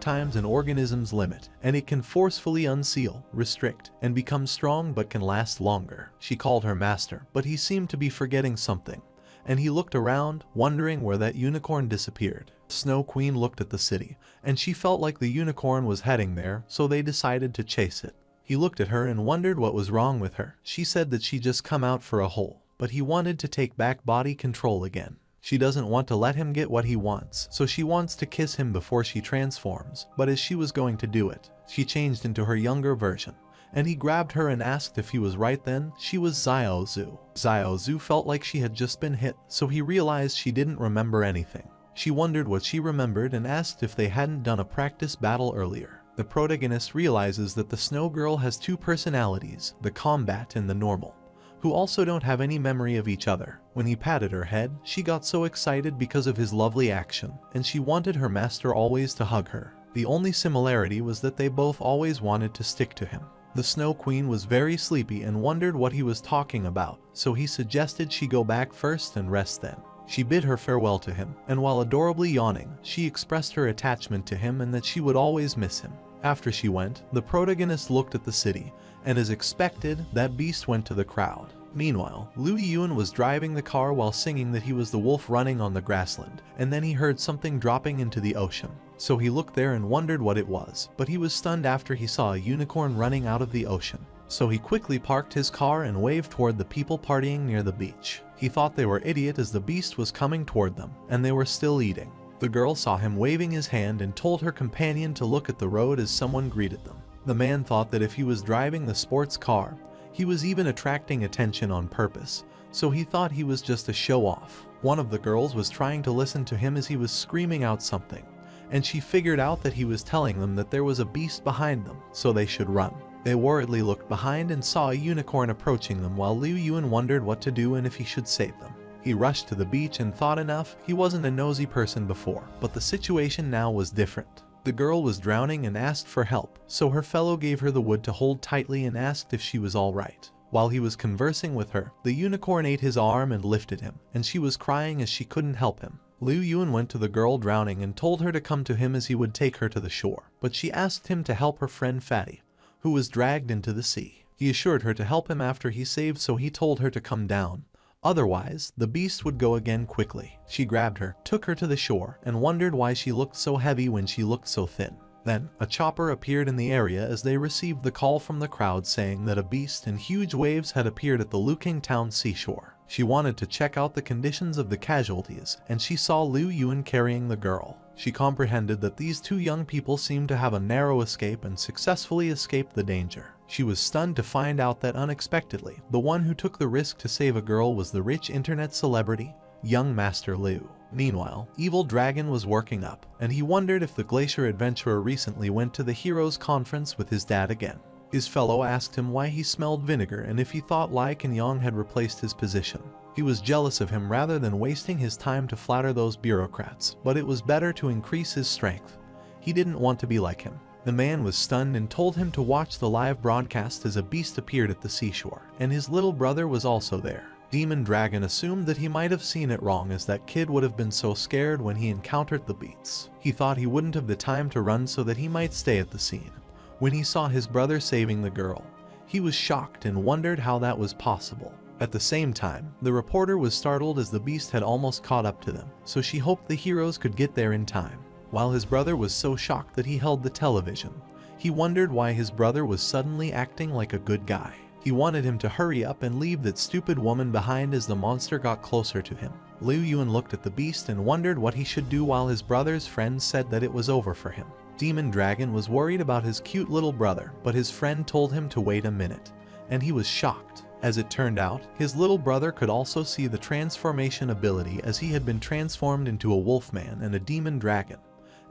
S1: times an organism's limit, and it can forcefully unseal, restrict, and become strong but can last longer. She called her master, but he seemed to be forgetting something, and he looked around, wondering where that unicorn disappeared. Snow Queen looked at the city, and she felt like the unicorn was heading there, so they decided to chase it. He looked at her and wondered what was wrong with her. She said that she just come out for a hole, but he wanted to take back body control again. She doesn't want to let him get what he wants, so she wants to kiss him before she transforms, but as she was going to do it, she changed into her younger version, and he grabbed her and asked if he was right then. She was Xiao Zhu. Xiao Zhu felt like she had just been hit, so he realized she didn't remember anything. She wondered what she remembered and asked if they hadn't done a practice battle earlier. The protagonist realizes that the snow girl has two personalities, the combat and the normal, who also don't have any memory of each other. When he patted her head, she got so excited because of his lovely action, and she wanted her master always to hug her. The only similarity was that they both always wanted to stick to him. The Snow Queen was very sleepy and wondered what he was talking about, so he suggested she go back first and rest then. She bid her farewell to him, and while adorably yawning, she expressed her attachment to him and that she would always miss him. After she went, the protagonist looked at the city, and as expected, that beast went to the crowd. Meanwhile, Liu Yuan was driving the car while singing that he was the wolf running on the grassland, and then he heard something dropping into the ocean. So he looked there and wondered what it was, but he was stunned after he saw a unicorn running out of the ocean. So he quickly parked his car and waved toward the people partying near the beach. He thought they were idiots as the beast was coming toward them, and they were still eating. The girl saw him waving his hand and told her companion to look at the road as someone greeted them. The man thought that if he was driving the sports car, he was even attracting attention on purpose, so he thought he was just a show-off. One of the girls was trying to listen to him as he was screaming out something, and she figured out that he was telling them that there was a beast behind them, so they should run. They worriedly looked behind and saw a unicorn approaching them while Liu Yuan wondered what to do and if he should save them. He rushed to the beach and thought enough, he wasn't a nosy person before, but the situation now was different. The girl was drowning and asked for help, so her fellow gave her the wood to hold tightly and asked if she was all right. While he was conversing with her, the unicorn ate his arm and lifted him, and she was crying as she couldn't help him. Liu Yuan went to the girl drowning and told her to come to him as he would take her to the shore, but she asked him to help her friend Fatty, who was dragged into the sea. He assured her to help him after he saved, so he told her to come down. Otherwise, the beast would go again quickly. She grabbed her, took her to the shore, and wondered why she looked so heavy when she looked so thin. Then, a chopper appeared in the area as they received the call from the crowd saying that a beast in huge waves had appeared at the Luking town seashore. She wanted to check out the conditions of the casualties, and she saw Liu Yuan carrying the girl. She comprehended that these two young people seemed to have a narrow escape and successfully escaped the danger. She was stunned to find out that unexpectedly, the one who took the risk to save a girl was the rich internet celebrity, young Master Liu. Meanwhile, Evil Dragon was working up, and he wondered if the glacier adventurer recently went to the heroes conference with his dad again. His fellow asked him why he smelled vinegar and if he thought Lai Kenyang had replaced his position. He was jealous of him rather than wasting his time to flatter those bureaucrats, but it was better to increase his strength. He didn't want to be like him. The man was stunned and told him to watch the live broadcast as a beast appeared at the seashore, and his little brother was also there. Demon Dragon assumed that he might have seen it wrong as that kid would have been so scared when he encountered the beasts. He thought he wouldn't have the time to run so that he might stay at the scene. When he saw his brother saving the girl, he was shocked and wondered how that was possible. At the same time, the reporter was startled as the beast had almost caught up to them, so she hoped the heroes could get there in time. While his brother was so shocked that he held the television, he wondered why his brother was suddenly acting like a good guy. He wanted him to hurry up and leave that stupid woman behind as the monster got closer to him. Liu Yuan looked at the beast and wondered what he should do while his brother's friend said that it was over for him. Demon Dragon was worried about his cute little brother, but his friend told him to wait a minute, and he was shocked. As it turned out, his little brother could also see the transformation ability as he had been transformed into a wolfman and a demon dragon,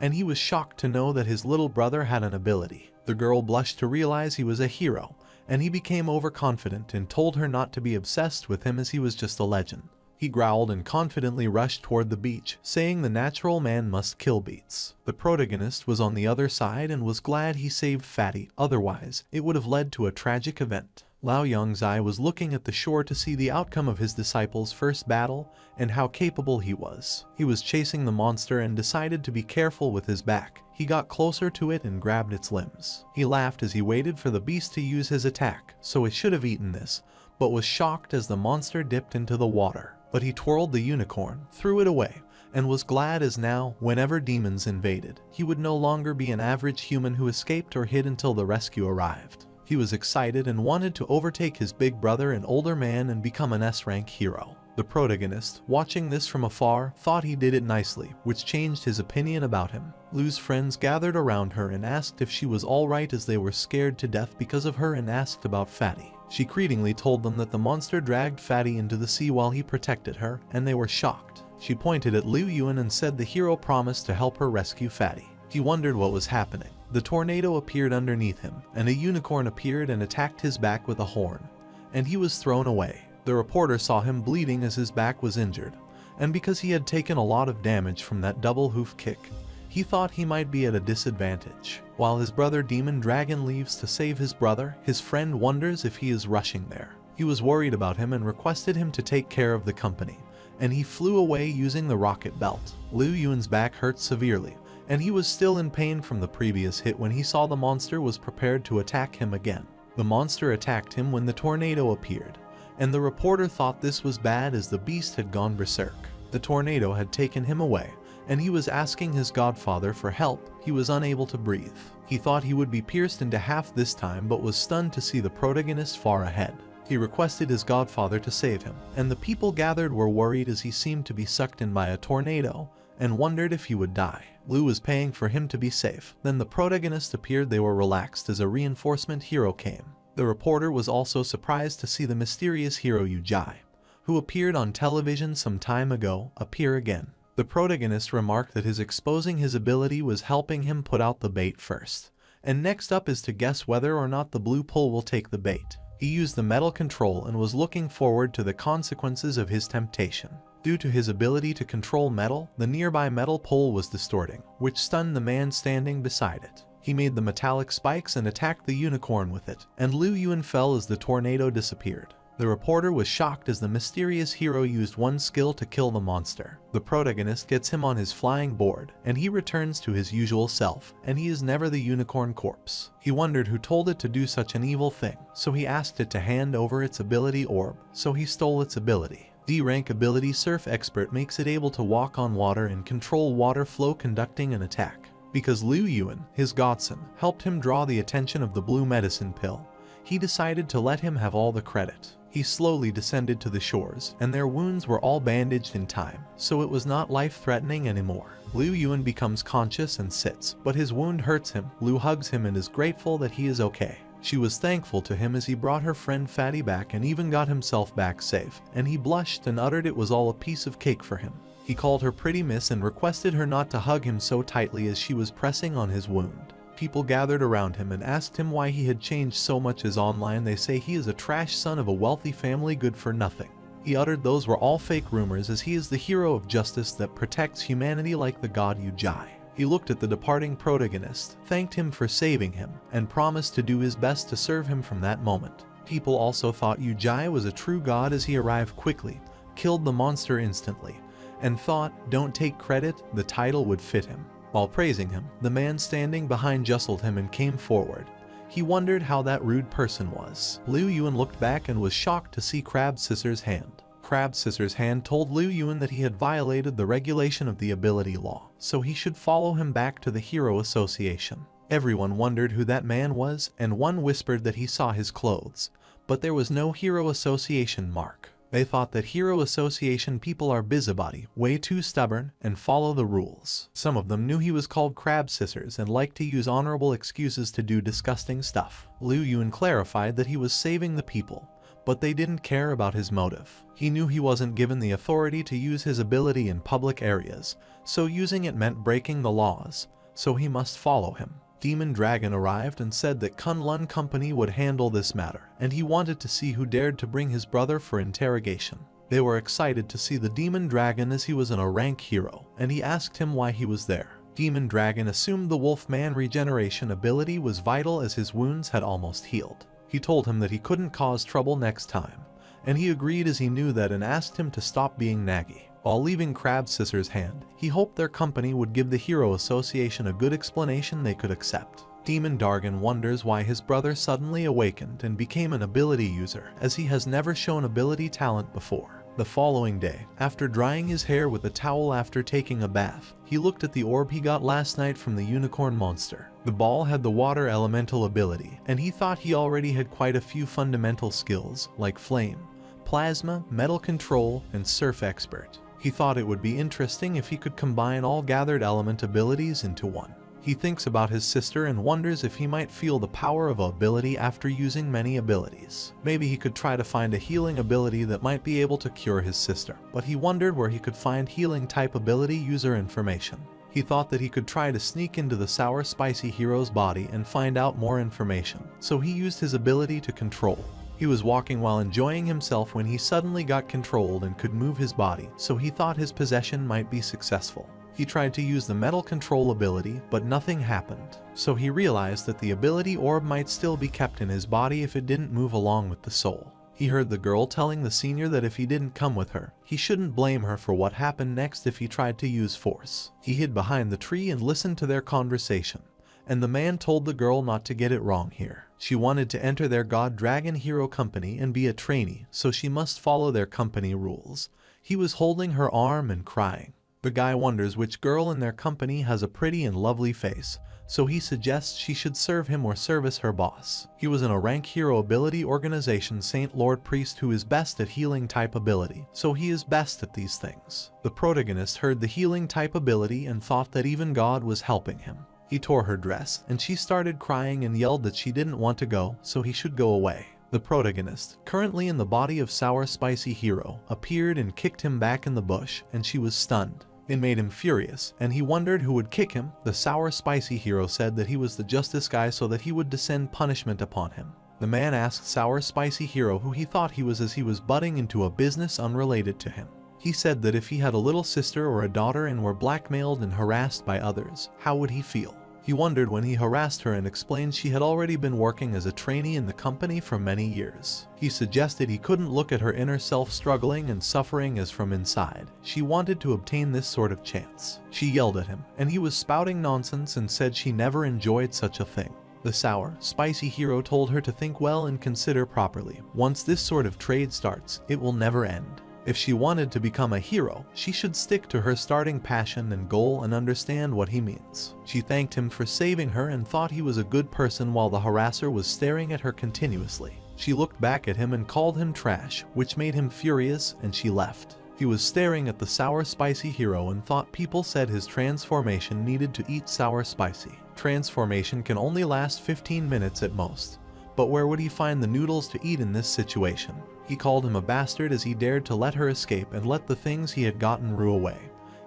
S1: and he was shocked to know that his little brother had an ability. The girl blushed to realize he was a hero, and he became overconfident and told her not to be obsessed with him as he was just a legend. He growled and confidently rushed toward the beach, saying the natural man must kill beasts. The protagonist was on the other side and was glad he saved Fatty, otherwise it would have led to a tragic event. Lao Yongzai was looking at the shore to see the outcome of his disciple's first battle and how capable he was. He was chasing the monster and decided to be careful with his back. He got closer to it and grabbed its limbs. He laughed as he waited for the beast to use his attack, so it should have eaten this, but was shocked as the monster dipped into the water. But he twirled the unicorn, threw it away, and was glad as now, whenever demons invaded, he would no longer be an average human who escaped or hid until the rescue arrived. He was excited and wanted to overtake his big brother and older man and become an S-rank hero. The protagonist, watching this from afar, thought he did it nicely, which changed his opinion about him. Liu's friends gathered around her and asked if she was alright as they were scared to death because of her and asked about Fatty. She greetingly told them that the monster dragged Fatty into the sea while he protected her, and they were shocked. She pointed at Liu Yuan and said the hero promised to help her rescue Fatty. He wondered what was happening. The tornado appeared underneath him, and a unicorn appeared and attacked his back with a horn, and he was thrown away. The reporter saw him bleeding as his back was injured, and because he had taken a lot of damage from that double hoof kick, he thought he might be at a disadvantage. While his brother Demon Dragon leaves to save his brother, his friend wonders if he is rushing there. He was worried about him and requested him to take care of the company, and he flew away using the rocket belt. Liu Yuan's back hurt severely, and he was still in pain from the previous hit when he saw the monster was prepared to attack him again. The monster attacked him when the tornado appeared, and the reporter thought this was bad as the beast had gone berserk. The tornado had taken him away, and he was asking his godfather for help. He was unable to breathe. He thought he would be pierced into half this time, but was stunned to see the protagonist far ahead. He requested his godfather to save him, and the people gathered were worried as he seemed to be sucked in by a tornado and wondered if he would die. Liu was paying for him to be safe. Then the protagonist appeared. They were relaxed as a reinforcement hero came. The reporter was also surprised to see the mysterious hero Yu Jai, who appeared on television some time ago, appear again. The protagonist remarked that his exposing his ability was helping him put out the bait first, and next up is to guess whether or not the blue pole will take the bait. He used the metal control and was looking forward to the consequences of his temptation. Due to his ability to control metal, the nearby metal pole was distorting, which stunned the man standing beside it. He made the metallic spikes and attacked the unicorn with it, and Liu Yuan fell as the tornado disappeared. The reporter was shocked as the mysterious hero used one skill to kill the monster. The protagonist gets him on his flying board, and he returns to his usual self, and he is never the unicorn corpse. He wondered who told it to do such an evil thing, so he asked it to hand over its ability orb, so he stole its ability. D-rank ability Surf Expert makes it able to walk on water and control water flow, conducting an attack. Because Liu Yuan, his godson, helped him draw the attention of the blue medicine pill, he decided to let him have all the credit. He slowly descended to the shores, and their wounds were all bandaged in time, so it was not life-threatening anymore. Liu Yuan becomes conscious and sits, but his wound hurts him. Liu hugs him and is grateful that he is okay. She was thankful to him as he brought her friend Fatty back and even got himself back safe, and he blushed and uttered it was all a piece of cake for him. He called her pretty miss and requested her not to hug him so tightly as she was pressing on his wound. People gathered around him and asked him why he had changed so much as online. They say he is a trash son of a wealthy family, good for nothing. He uttered those were all fake rumors as he is the hero of justice that protects humanity like the god Yu Jai. He looked at the departing protagonist, thanked him for saving him, and promised to do his best to serve him from that moment. People also thought Yu Jai was a true god as he arrived quickly, killed the monster instantly, and thought, don't take credit, the title would fit him. While praising him, the man standing behind jostled him and came forward. He wondered how that rude person was. Liu Yuan looked back and was shocked to see Crab Scissor's hand. Crab Scissor's hand told Liu Yuan that he had violated the regulation of the ability law, so he should follow him back to the Hero Association. Everyone wondered who that man was, and one whispered that he saw his clothes, but there was no Hero Association mark. They thought that Hero Association people are busybody, way too stubborn, and follow the rules. Some of them knew he was called Crab Scissors and liked to use honorable excuses to do disgusting stuff. Liu Yuan clarified that he was saving the people, but they didn't care about his motive. He knew he wasn't given the authority to use his ability in public areas, so using it meant breaking the laws, so he must follow him. Demon Dragon arrived and said that Kunlun Company would handle this matter, and he wanted to see who dared to bring his brother for interrogation. They were excited to see the Demon Dragon as he was a rank hero, and he asked him why he was there. Demon Dragon assumed the Wolfman regeneration ability was vital as his wounds had almost healed. He told him that he couldn't cause trouble next time, and he agreed as he knew that and asked him to stop being naggy. While leaving Crab Scissor's hand, he hoped their company would give the Hero Association a good explanation they could accept. Demon Dragon wonders why his brother suddenly awakened and became an ability user, as he has never shown ability talent before. The following day, after drying his hair with a towel after taking a bath, he looked at the orb he got last night from the unicorn monster. The ball had the water elemental ability, and he thought he already had quite a few fundamental skills, like flame, plasma, metal control, and surf expert. He thought it would be interesting if he could combine all gathered element abilities into one. He thinks about his sister and wonders if he might feel the power of an ability after using many abilities. Maybe he could try to find a healing ability that might be able to cure his sister, but he wondered where he could find healing type ability user information. He thought that he could try to sneak into the sour spicy hero's body and find out more information, so he used his ability to control. He was walking while enjoying himself when he suddenly got controlled and could move his body, so he thought his possession might be successful. He tried to use the metal control ability, but nothing happened. So he realized that the ability orb might still be kept in his body if it didn't move along with the soul. He heard the girl telling the senior that if he didn't come with her, he shouldn't blame her for what happened next if he tried to use force. He hid behind the tree and listened to their conversation, and the man told the girl not to get it wrong here. She wanted to enter their God Dragon Hero company and be a trainee, so she must follow their company rules. He was holding her arm and crying. The guy wonders which girl in their company has a pretty and lovely face, so he suggests she should serve him or service her boss. He was in a rank hero ability organization Saint Lord Priest who is best at healing type ability, so he is best at these things. The protagonist heard the healing type ability and thought that even God was helping him. He tore her dress, and she started crying and yelled that she didn't want to go, so he should go away. The protagonist, currently in the body of Sour Spicy Hero, appeared and kicked him back in the bush, and she was stunned. It made him furious, and he wondered who would kick him. The Sour Spicy Hero said that he was the justice guy so that he would descend punishment upon him. The man asked Sour Spicy Hero who he thought he was as he was butting into a business unrelated to him. He said that if he had a little sister or a daughter and were blackmailed and harassed by others, how would he feel? He wondered when he harassed her and explained she had already been working as a trainee in the company for many years. He suggested he couldn't look at her inner self struggling and suffering as from inside. She wanted to obtain this sort of chance. She yelled at him, and he was spouting nonsense and said she never enjoyed such a thing. The Sour Spicy Hero told her to think well and consider properly. Once this sort of trade starts, it will never end. If she wanted to become a hero, she should stick to her starting passion and goal and understand what he means. She thanked him for saving her and thought he was a good person while the harasser was staring at her continuously. She looked back at him and called him trash, which made him furious, and she left. He was staring at the Sour Spicy Hero and thought people said his transformation needed to eat sour spicy. Transformation can only last 15 minutes at most. But where would he find the noodles to eat in this situation? He called him a bastard as he dared to let her escape and let the things he had gotten rue away.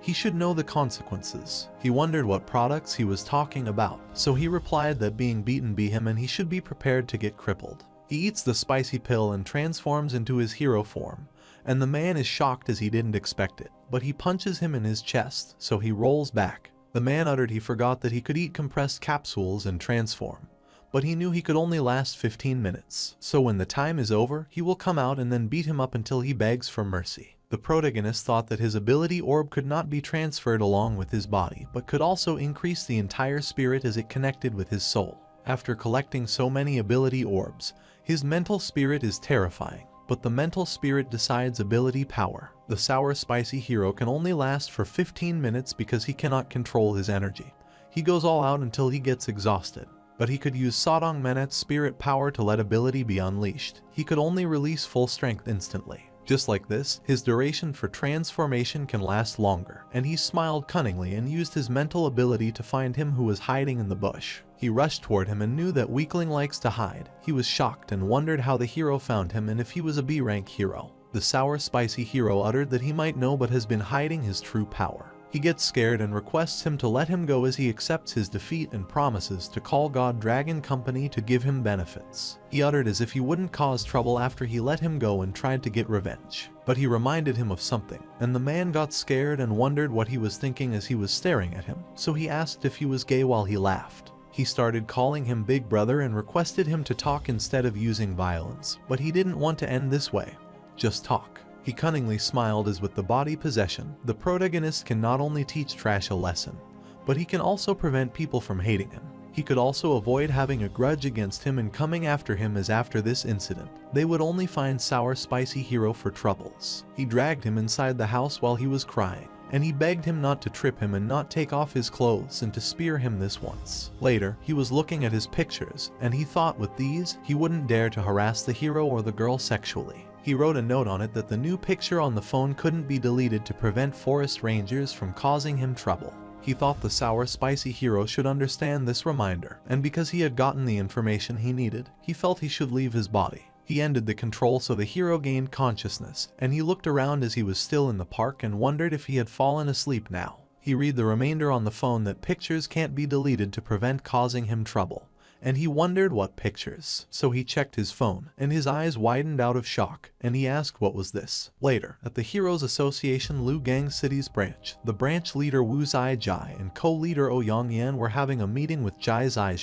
S1: He should know the consequences. He wondered what products he was talking about, so he replied that being beaten be him and he should be prepared to get crippled. He eats the spicy pill and transforms into his hero form, and the man is shocked as he didn't expect it, but he punches him in his chest, so he rolls back. The man uttered he forgot that he could eat compressed capsules and transform. But he knew he could only last 15 minutes, so when the time is over, he will come out and then beat him up until he begs for mercy. The protagonist thought that his ability orb could not be transferred along with his body, but could also increase the entire spirit as it connected with his soul. After collecting so many ability orbs, his mental spirit is terrifying, but the mental spirit decides ability power. The Sour Spicy Hero can only last for 15 minutes because he cannot control his energy. He goes all out until he gets exhausted. But he could use Sodong Menet's spirit power to let ability be unleashed. He could only release full strength instantly. Just like this, his duration for transformation can last longer, and he smiled cunningly and used his mental ability to find him who was hiding in the bush. He rushed toward him and knew that weakling likes to hide. He was shocked and wondered how the hero found him and if he was a B-rank hero. The Sour Spicy Hero uttered that he might know but has been hiding his true power. He gets scared and requests him to let him go as he accepts his defeat and promises to call God Dragon Company to give him benefits. He uttered as if he wouldn't cause trouble after he let him go and tried to get revenge. But he reminded him of something, and the man got scared and wondered what he was thinking as he was staring at him, so he asked if he was gay while he laughed. He started calling him Big Brother and requested him to talk instead of using violence, but he didn't want to end this way. Just talk. He cunningly smiled as with the body possession, the protagonist can not only teach Trash a lesson, but he can also prevent people from hating him. He could also avoid having a grudge against him and coming after him as after this incident, they would only find Sour Spicy Hero for troubles. He dragged him inside the house while he was crying, and he begged him not to trip him and not take off his clothes and to spear him this once. Later, he was looking at his pictures, and he thought with these, he wouldn't dare to harass the hero or the girl sexually. He wrote a note on it that the new picture on the phone couldn't be deleted to prevent forest rangers from causing him trouble. He thought the sour spicy hero should understand this reminder, and because he had gotten the information he needed, he felt he should leave his body. He ended the control so the hero gained consciousness, and he looked around as he was still in the park and wondered if he had fallen asleep now. He read the remainder on the phone that pictures can't be deleted to prevent causing him trouble, and he wondered what pictures. So he checked his phone, and his eyes widened out of shock, and he asked what was this. Later, at the Heroes Association Lu Gang City's branch, the branch leader Wu Zai and co-leader Oh Yang were having a meeting with Jai Zai.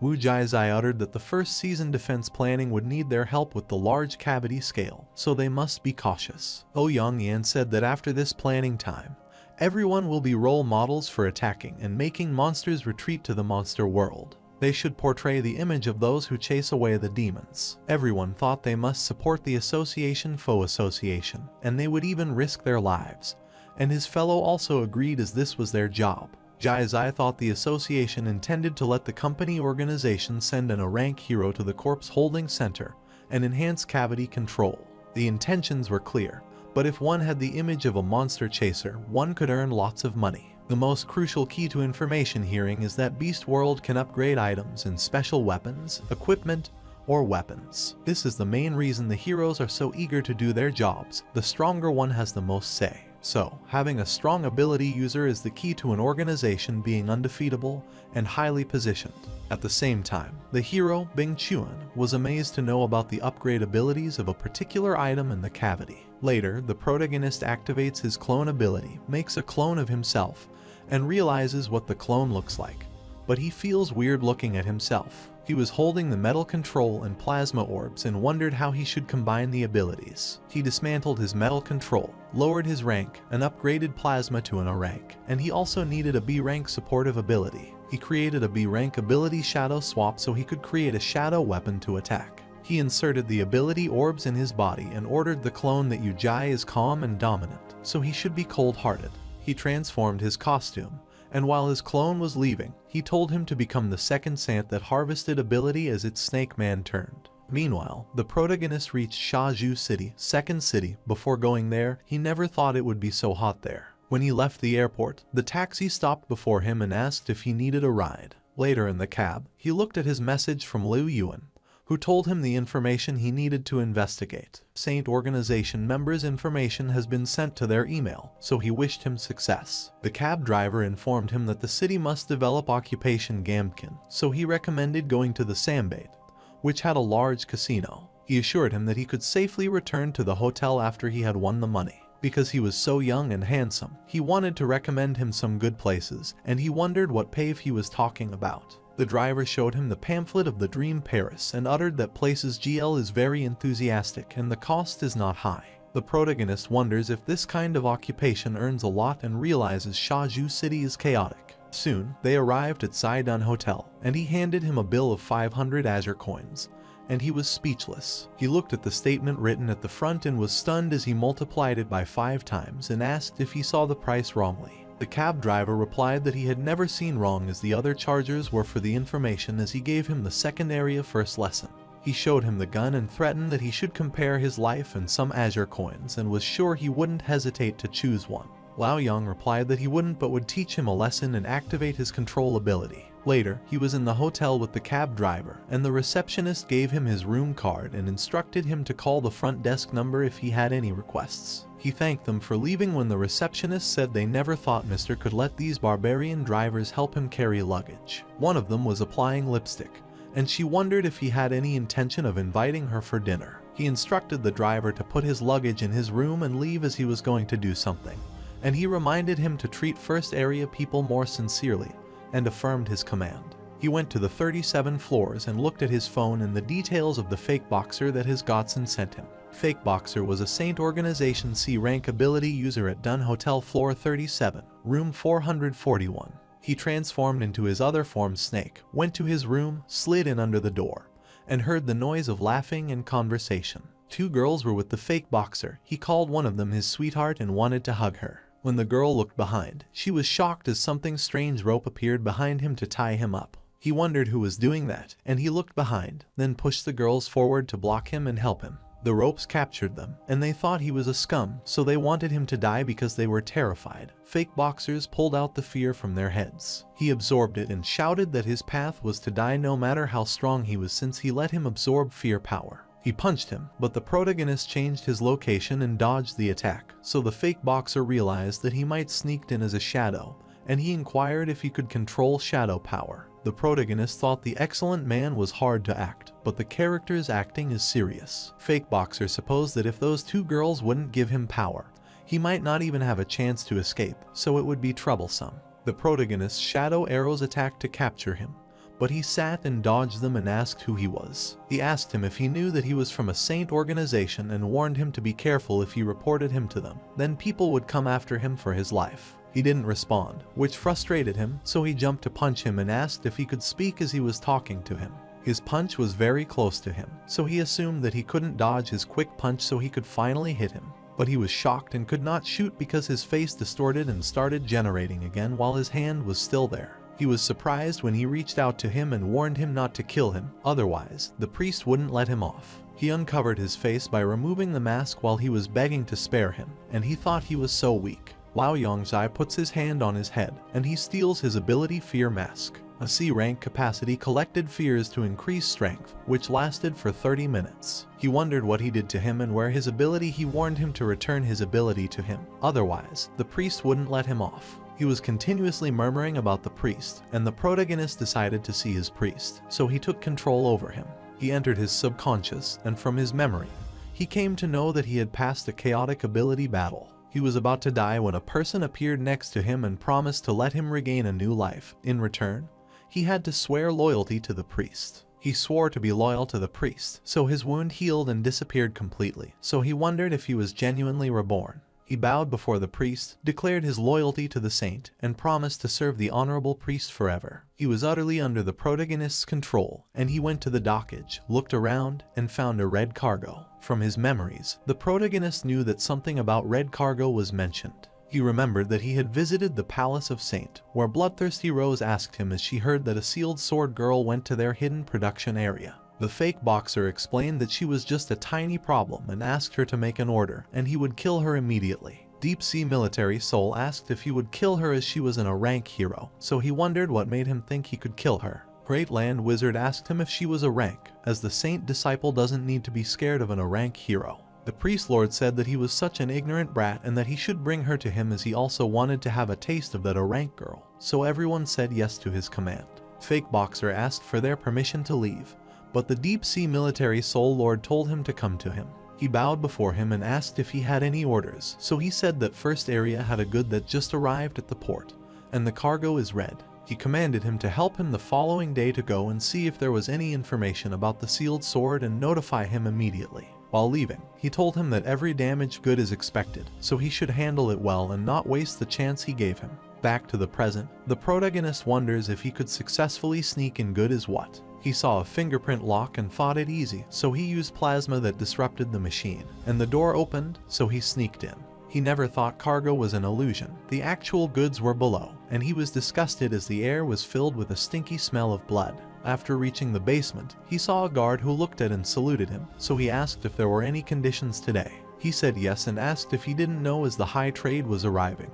S1: Wu Zai uttered that the first season defense planning would need their help with the large cavity scale, so they must be cautious. Oh Yang said that after this planning time, everyone will be role models for attacking and making monsters retreat to the monster world. They should portray the image of those who chase away the demons. Everyone thought they must support the association foe association, and they would even risk their lives. And his fellow also agreed as this was their job. Jai Zai thought the association intended to let the company organization send an A-rank hero to the corpse holding center and enhance cavity control. The intentions were clear, but if one had the image of a monster chaser, one could earn lots of money. The most crucial key to information hearing is that Beast World can upgrade items and special weapons, equipment, or weapons. This is the main reason the heroes are so eager to do their jobs. The stronger one has the most say. So, having a strong ability user is the key to an organization being undefeatable and highly positioned. At the same time, the hero, Bing Chuan, was amazed to know about the upgrade abilities of a particular item in the cavity. Later, the protagonist activates his clone ability, makes a clone of himself, and realizes what the clone looks like. But he feels weird looking at himself. He was holding the metal control and plasma orbs and wondered how he should combine the abilities. He dismantled his metal control, lowered his rank, and upgraded plasma to an A rank, and he also needed a B rank supportive ability. He created a B rank ability shadow swap so he could create a shadow weapon to attack. He inserted the ability orbs in his body and ordered the clone that Ujai is calm and dominant, so he should be cold-hearted. He transformed his costume, and while his clone was leaving, he told him to become the second Sant that harvested ability as its Snake Man turned. Meanwhile, the protagonist reached Shaju City, second city. Before going there, he never thought it would be so hot there. When he left the airport, the taxi stopped before him and asked if he needed a ride. Later in the cab, he looked at his message from Liu Yuan, who told him the information he needed to investigate. Saint organization members' information has been sent to their email, so he wished him success. The cab driver informed him that the city must develop occupation Gamkin, so he recommended going to the Sambate, which had a large casino. He assured him that he could safely return to the hotel after he had won the money. Because he was so young and handsome, he wanted to recommend him some good places, and he wondered what pave he was talking about. The driver showed him the pamphlet of the Dream Paris and uttered that places GL is very enthusiastic and the cost is not high. The protagonist wonders if this kind of occupation earns a lot and realizes Shaju City is chaotic. Soon, they arrived at Saidan Hotel, and he handed him a bill of 500 Azure coins, and he was speechless. He looked at the statement written at the front and was stunned as he multiplied it by 5 times and asked if he saw the price wrongly. The cab driver replied that he had never seen wrong as the other chargers were for the information as he gave him the second area first lesson. He showed him the gun and threatened that he should compare his life and some Azure coins and was sure he wouldn't hesitate to choose one. Lao Yang replied that he wouldn't but would teach him a lesson and activate his control ability. Later, he was in the hotel with the cab driver, and the receptionist gave him his room card and instructed him to call the front desk number if he had any requests. He thanked them for leaving when the receptionist said they never thought Mr. could let these barbarian drivers help him carry luggage. One of them was applying lipstick, and she wondered if he had any intention of inviting her for dinner. He instructed the driver to put his luggage in his room and leave as he was going to do something, and he reminded him to treat first area people more sincerely, and affirmed his command. He went to the 37 floors and looked at his phone and the details of the fake boxer that his godson sent him. Fake boxer was a Saint Organization C rank ability user at Dun Hotel floor 37, room 441. He transformed into his other form Snake, went to his room, slid in under the door, and heard the noise of laughing and conversation. 2 girls were with the fake boxer. He called one of them his sweetheart and wanted to hug her. When the girl looked behind, she was shocked as something strange rope appeared behind him to tie him up. He wondered who was doing that, and he looked behind, then pushed the girls forward to block him and help him. The ropes captured them, and they thought he was a scum, so they wanted him to die because they were terrified. Fake boxers pulled out the fear from their heads. He absorbed it and shouted that his path was to die no matter how strong he was, since he let him absorb fear power. He punched him, but the protagonist changed his location and dodged the attack, so the fake boxer realized that he might sneaked in as a shadow, and he inquired if he could control shadow power. The protagonist thought the excellent man was hard to act, but the character's acting is serious. Fake boxer supposed that if those two girls wouldn't give him power, he might not even have a chance to escape, so it would be troublesome. The protagonist's shadow arrows attacked to capture him, but he sat and dodged them and asked who he was. He asked him if he knew that he was from a saint organization and warned him to be careful if he reported him to them, then people would come after him for his life. He didn't respond, which frustrated him, so he jumped to punch him and asked if he could speak as he was talking to him. His punch was very close to him, so he assumed that he couldn't dodge his quick punch, so he could finally hit him. But he was shocked and could not shoot because his face distorted and started generating again while his hand was still there. He was surprised when he reached out to him and warned him not to kill him, otherwise the priest wouldn't let him off. He uncovered his face by removing the mask while he was begging to spare him, and he thought he was so weak. Lao Yongzai puts his hand on his head, and he steals his ability Fear Mask. A C-rank capacity collected fears to increase strength, which lasted for 30 minutes. He wondered what he did to him and where his ability. He warned him to return his ability to him, otherwise the priest wouldn't let him off. He was continuously murmuring about the priest, and the protagonist decided to see his priest, so he took control over him. He entered his subconscious, and from his memory, he came to know that he had passed a chaotic ability battle. He was about to die when a person appeared next to him and promised to let him regain a new life. In return, he had to swear loyalty to the priest. He swore to be loyal to the priest, so his wound healed and disappeared completely, so he wondered if he was genuinely reborn. He bowed before the priest, declared his loyalty to the saint, and promised to serve the honorable priest forever. He was utterly under the protagonist's control, and he went to the dockage, looked around, and found a red cargo. From his memories, the protagonist knew that something about red cargo was mentioned. He remembered that he had visited the Palace of Saint, where Bloodthirsty Rose asked him as she heard that a sealed sword girl went to their hidden production area. The fake boxer explained that she was just a tiny problem and asked her to make an order, and he would kill her immediately. Deep Sea Military Soul asked if he would kill her as she was a rank hero, so he wondered what made him think he could kill her. Great Land Wizard asked him if she was a rank, as the saint disciple doesn't need to be scared of a rank hero. The priest lord said that he was such an ignorant brat and that he should bring her to him, as he also wanted to have a taste of that a rank girl, so everyone said yes to his command. Fake boxer asked for their permission to leave, but the Deep Sea Military Soul Lord told him to come to him. He bowed before him and asked if he had any orders, so he said that First Area had a good that just arrived at the port, and the cargo is red. He commanded him to help him the following day to go and see if there was any information about the sealed sword and notify him immediately. While leaving, he told him that every damaged good is expected, so he should handle it well and not waste the chance he gave him. Back to the present, the protagonist wonders if he could successfully sneak in good as what. He saw a fingerprint lock and thought it easy, so he used plasma that disrupted the machine, and the door opened, so he sneaked in. He never thought cargo was an illusion. The actual goods were below, and he was disgusted as the air was filled with a stinky smell of blood. After reaching the basement, he saw a guard who looked at and saluted him, so he asked if there were any conditions today. He said yes and asked if he didn't know as the high trade was arriving,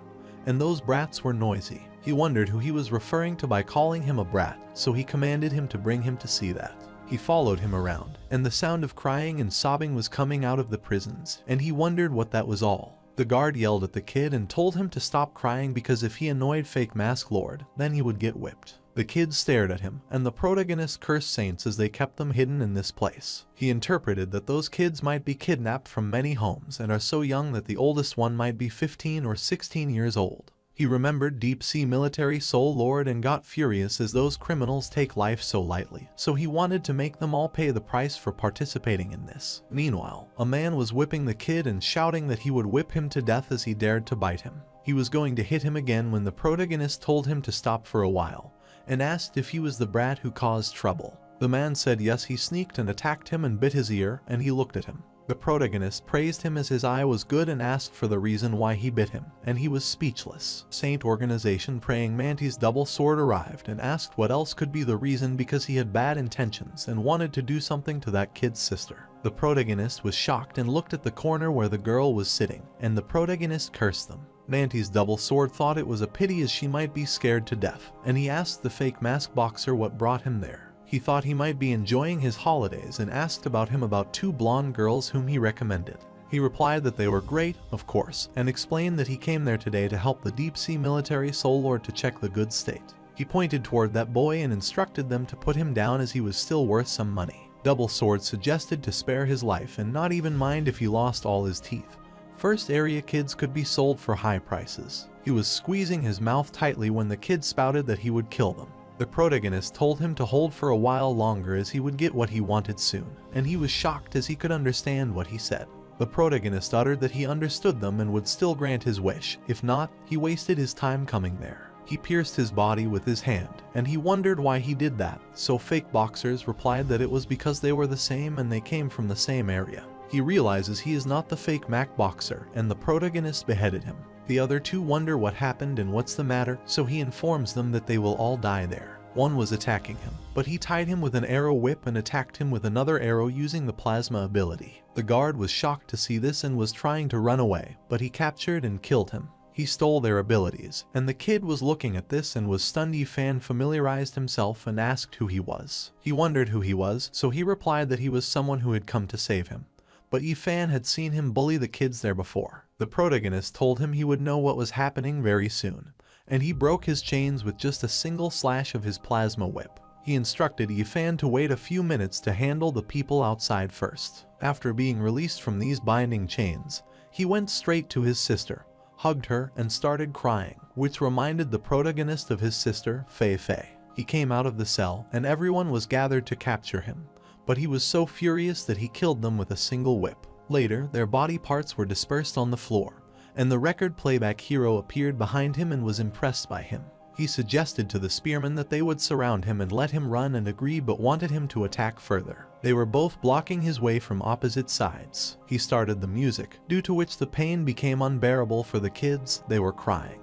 S1: and those brats were noisy. He wondered who he was referring to by calling him a brat, so he commanded him to bring him to see that. He followed him around, and the sound of crying and sobbing was coming out of the prisons, and he wondered what that was all. The guard yelled at the kid and told him to stop crying because if he annoyed Fake Mask Lord, then he would get whipped. The kids stared at him, and the protagonist cursed saints as they kept them hidden in this place. He interpreted that those kids might be kidnapped from many homes and are so young that the oldest one might be 15 or 16 years old. He remembered Deep Sea Military Soul Lord and got furious as those criminals take life so lightly, so he wanted to make them all pay the price for participating in this. Meanwhile, a man was whipping the kid and shouting that he would whip him to death as he dared to bite him. He was going to hit him again when the protagonist told him to stop for a while, and asked if he was the brat who caused trouble. The man said yes. He sneaked and attacked him and bit his ear, and he looked at him. The protagonist praised him as his eye was good and asked for the reason why he bit him, and he was speechless. Saint organization praying mantis double sword arrived and asked what else could be the reason because he had bad intentions and wanted to do something to that kid's sister. The protagonist was shocked and looked at the corner where the girl was sitting, and the protagonist cursed them. Mantis double sword thought it was a pity as she might be scared to death, and he asked the fake mask boxer what brought him there. He thought he might be enjoying his holidays and asked about two blonde girls whom he recommended. He replied that they were great, of course, and explained that he came there today to help the deep-sea military soul lord to check the good state. He pointed toward that boy and instructed them to put him down as he was still worth some money. Double sword suggested to spare his life and not even mind if he lost all his teeth. First area kids could be sold for high prices. He was squeezing his mouth tightly when the kid spouted that he would kill them. The protagonist told him to hold for a while longer as he would get what he wanted soon, and he was shocked as he could understand what he said. The protagonist uttered that he understood them and would still grant his wish. If not, he wasted his time coming there. He pierced his body with his hand, and he wondered why he did that, so fake boxers replied that it was because they were the same and they came from the same area. He realizes he is not the fake Mac boxer, and the protagonist beheaded him. The other two wonder what happened and what's the matter, so he informs them that they will all die there. One was attacking him, but he tied him with an arrow whip and attacked him with another arrow using the plasma ability. The guard was shocked to see this and was trying to run away, but he captured and killed him. He stole their abilities, and the kid was looking at this and was stunned. Yifan familiarized himself and asked who he was. He wondered who he was, so he replied that he was someone who had come to save him. But Yifan had seen him bully the kids there before. The protagonist told him he would know what was happening very soon, and he broke his chains with just a single slash of his plasma whip. He instructed Yifan to wait a few minutes to handle the people outside first. After being released from these binding chains, he went straight to his sister, hugged her, and started crying, which reminded the protagonist of his sister, Fei Fei. He came out of the cell, and everyone was gathered to capture him, but he was so furious that he killed them with a single whip. Later, their body parts were dispersed on the floor, and the record playback hero appeared behind him and was impressed by him. He suggested to the spearmen that they would surround him and let him run and agreed, but wanted him to attack further. They were both blocking his way from opposite sides. He started the music, due to which the pain became unbearable for the kids. They were crying,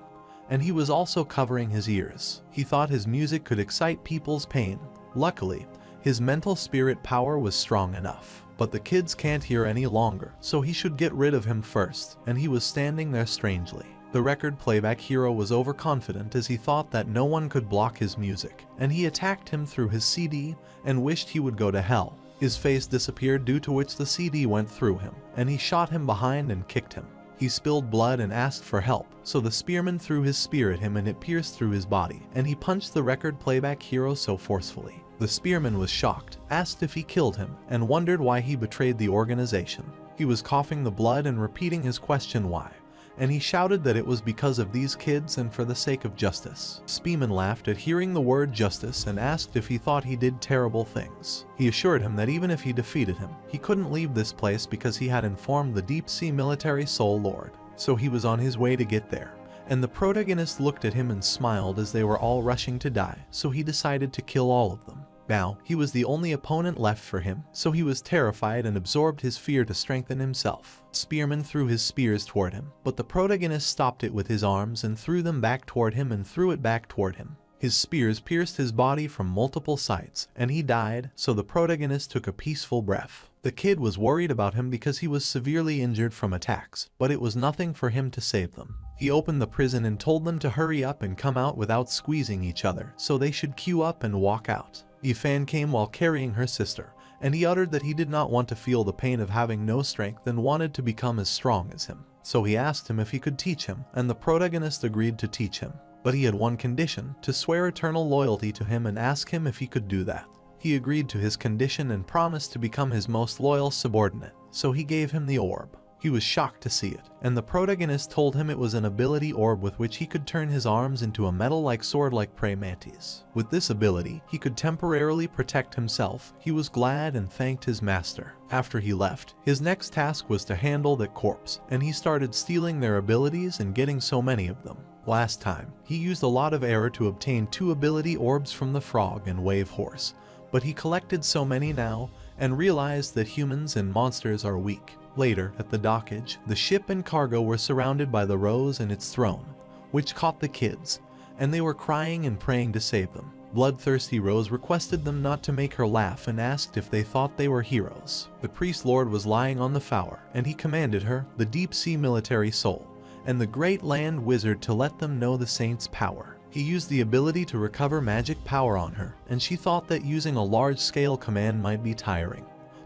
S1: and he was also covering his ears. He thought his music could excite people's pain. Luckily, his mental spirit power was strong enough. But the kids can't hear any longer, so he should get rid of him first, and he was standing there strangely. The record playback hero was overconfident as he thought that no one could block his music, and he attacked him through his CD and wished he would go to hell. His face disappeared, due to which the CD went through him, and he shot him behind and kicked him. He spilled blood and asked for help, so the spearman threw his spear at him and it pierced through his body, and he punched the record playback hero so forcefully. The spearman was shocked, asked if he killed him, and wondered why he betrayed the organization. He was coughing the blood and repeating his question why, and he shouted that it was because of these kids and for the sake of justice. Spearman laughed at hearing the word justice and asked if he thought he did terrible things. He assured him that even if he defeated him, he couldn't leave this place because he had informed the deep-sea military soul lord, so he was on his way to get there. And the protagonist looked at him and smiled as they were all rushing to die, so he decided to kill all of them. Now, he was the only opponent left for him, so he was terrified and absorbed his fear to strengthen himself. Spearman threw his spears toward him, but the protagonist stopped it with his arms and threw them back toward him and threw it back toward him. His spears pierced his body from multiple sides, and he died, so the protagonist took a peaceful breath. The kid was worried about him because he was severely injured from attacks, but it was nothing for him to save them. He opened the prison and told them to hurry up and come out without squeezing each other, so they should queue up and walk out. Yifan came while carrying her sister, and he uttered that he did not want to feel the pain of having no strength and wanted to become as strong as him. So he asked him if he could teach him, and the protagonist agreed to teach him. But he had one condition: to swear eternal loyalty to him and ask him if he could do that. He agreed to his condition and promised to become his most loyal subordinate, so he gave him the orb. He was shocked to see it, and the protagonist told him it was an ability orb with which he could turn his arms into a metal-like sword like prey mantis. With this ability, he could temporarily protect himself. He was glad and thanked his master. After he left, his next task was to handle that corpse, and he started stealing their abilities and getting so many of them. Last time, he used a lot of error to obtain 2 ability orbs from the frog and wave horse, but he collected so many now, and realized that humans and monsters are weak. Later, at the dockage, the ship and cargo were surrounded by the Rose and its throne, which caught the kids, and they were crying and praying to save them. Bloodthirsty Rose requested them not to make her laugh and asked if they thought they were heroes. The priest lord was lying on the Fower, and he commanded her, the deep-sea military soul, and the great land wizard to let them know the saint's power. He used the ability to recover magic power on her, and she thought that using a large-scale command might be tiring.